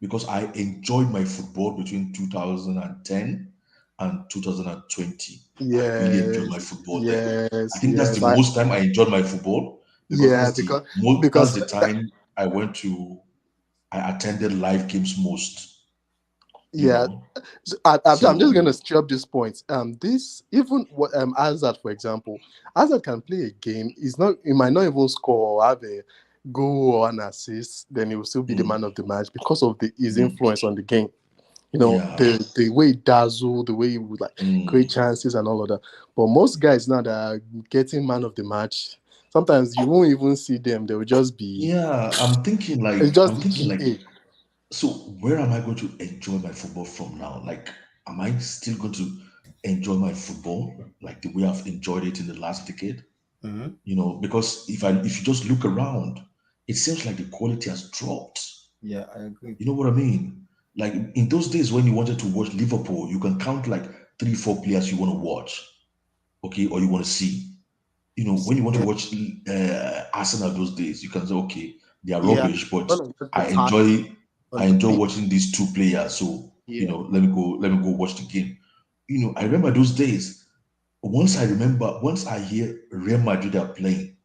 Speaker 8: because I enjoyed my football between 2010 and 2020.
Speaker 12: Yes,
Speaker 8: I really enjoyed my football then. I think that's the
Speaker 12: yes.
Speaker 8: most time I enjoyed my football because
Speaker 12: Yeah,
Speaker 8: that's the time I attended live games most.
Speaker 12: Yeah, so I'm just gonna strip this point. This even what Hazard, for example, Hazard can play a game. He might not even score or have a goal or an assist. Then he will still be the man of the match because of his influence on the game. You know, the way he dazzle, the way he would like create chances and all of that. But most guys now that are getting man of the match, sometimes you won't even see them. They will just be.
Speaker 8: Yeah, I'm thinking like. So where am I going to enjoy my football from now? Like, am I still going to enjoy my football like the way I've enjoyed it in the last decade?
Speaker 1: Mm-hmm.
Speaker 8: You know, because if you just look around, it seems like the quality has dropped.
Speaker 1: Yeah, I agree.
Speaker 8: You know what I mean? Like in those days when you wanted to watch Liverpool, you can count like 3-4 players you want to watch, okay, or you want to see. You know, when you want to watch Arsenal those days, you can say, okay, they are rubbish, but I enjoy watching these two players. So you know, let me go watch the game. You know, I remember those days. Once I hear Real Madrid are playing,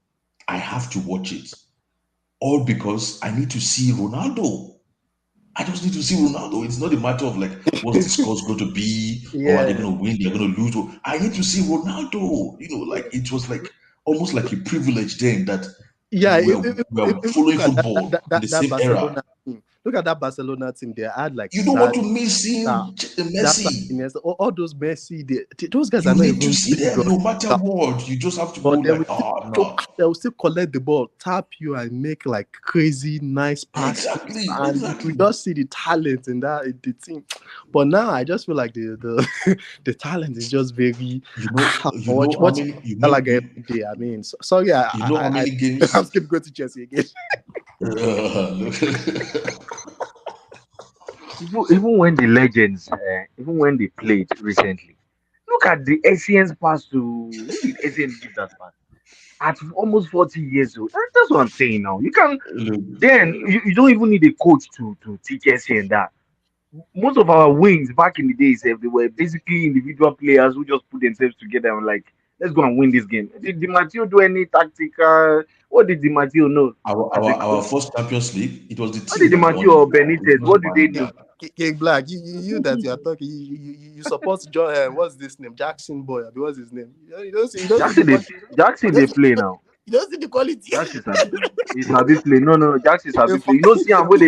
Speaker 8: I have to watch it. All because I need to see Ronaldo. I just need to see Ronaldo. It's not a matter of like what's the score's going to be, or are they going to win, they're going to lose. I need to see Ronaldo. You know, like it was like almost like a privilege then that we're following football in the same era.
Speaker 12: Look at that Barcelona team. They had like
Speaker 8: you don't want to miss him, Messi.
Speaker 12: All those Messi. Those guys
Speaker 8: you
Speaker 12: are not
Speaker 8: need
Speaker 12: even
Speaker 8: to see them no matter what. You just have to go like, no.
Speaker 12: They will still collect the ball, tap you, and make like crazy nice passes.
Speaker 8: Exactly.
Speaker 12: We just see the talent in the team. But now I just feel like the talent is just very. Watch like every day. I mean, sorry,
Speaker 8: how many games?
Speaker 12: I'm skipping going to Chelsea again.
Speaker 10: Even when the legends, even when they played recently, look at the Essence pass to who did Essence give that pass? At almost 40 years old. That's what I'm saying now. You can then you don't even need a coach to teach Essence that. Most of our wins back in the days, they were basically individual players who just put themselves together and like, let's go and win this game. Did Di Matteo do any tactical? What did Di Matteo know?
Speaker 8: Our first Champions League, it was the team.
Speaker 10: What did Di Matteo or Benitez? What did they do?
Speaker 12: King Black, you that you are talking, you support John. What's this name? Jackson Boy. What's his name? You don't see
Speaker 10: Jackson they play now.
Speaker 12: You don't see the quality.
Speaker 10: Jackson is Sabi play. No, Jackson Sabi play. You don't see him where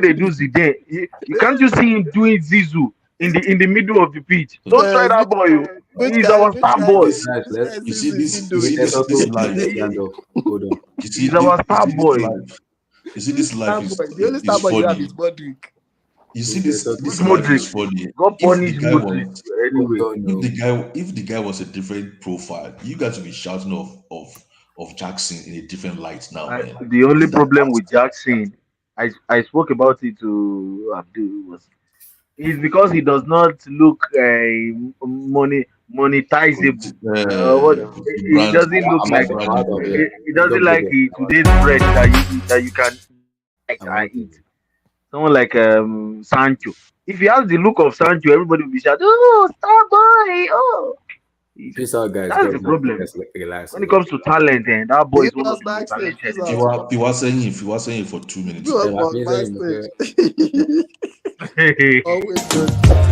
Speaker 10: they do Zidane. You can't you see him doing Zizou in the middle of the pitch? Don't try that boy. He's our star boy.
Speaker 8: You see this life.
Speaker 10: He's our star boy.
Speaker 8: You see this life is
Speaker 12: the only star boy you have is Modric.
Speaker 8: You see this life is funny.
Speaker 10: God punish Modric
Speaker 8: anyway. If the guy was a different profile, you guys would be shouting of Jackson in a different light now.
Speaker 10: The only problem with Jackson, I spoke about it to Abdul, is because he does not look monetizable. He doesn't look like he doesn't like today's bread that you can eat. Someone like Sancho. If he has the look of Sancho, everybody will be shouting, "Oh, star boy! Oh!"
Speaker 1: Peace out, guys.
Speaker 10: That's the problem. When it comes to talent, and that boy is one of the most talented.
Speaker 8: He was saying it for 2 minutes.
Speaker 12: Always good.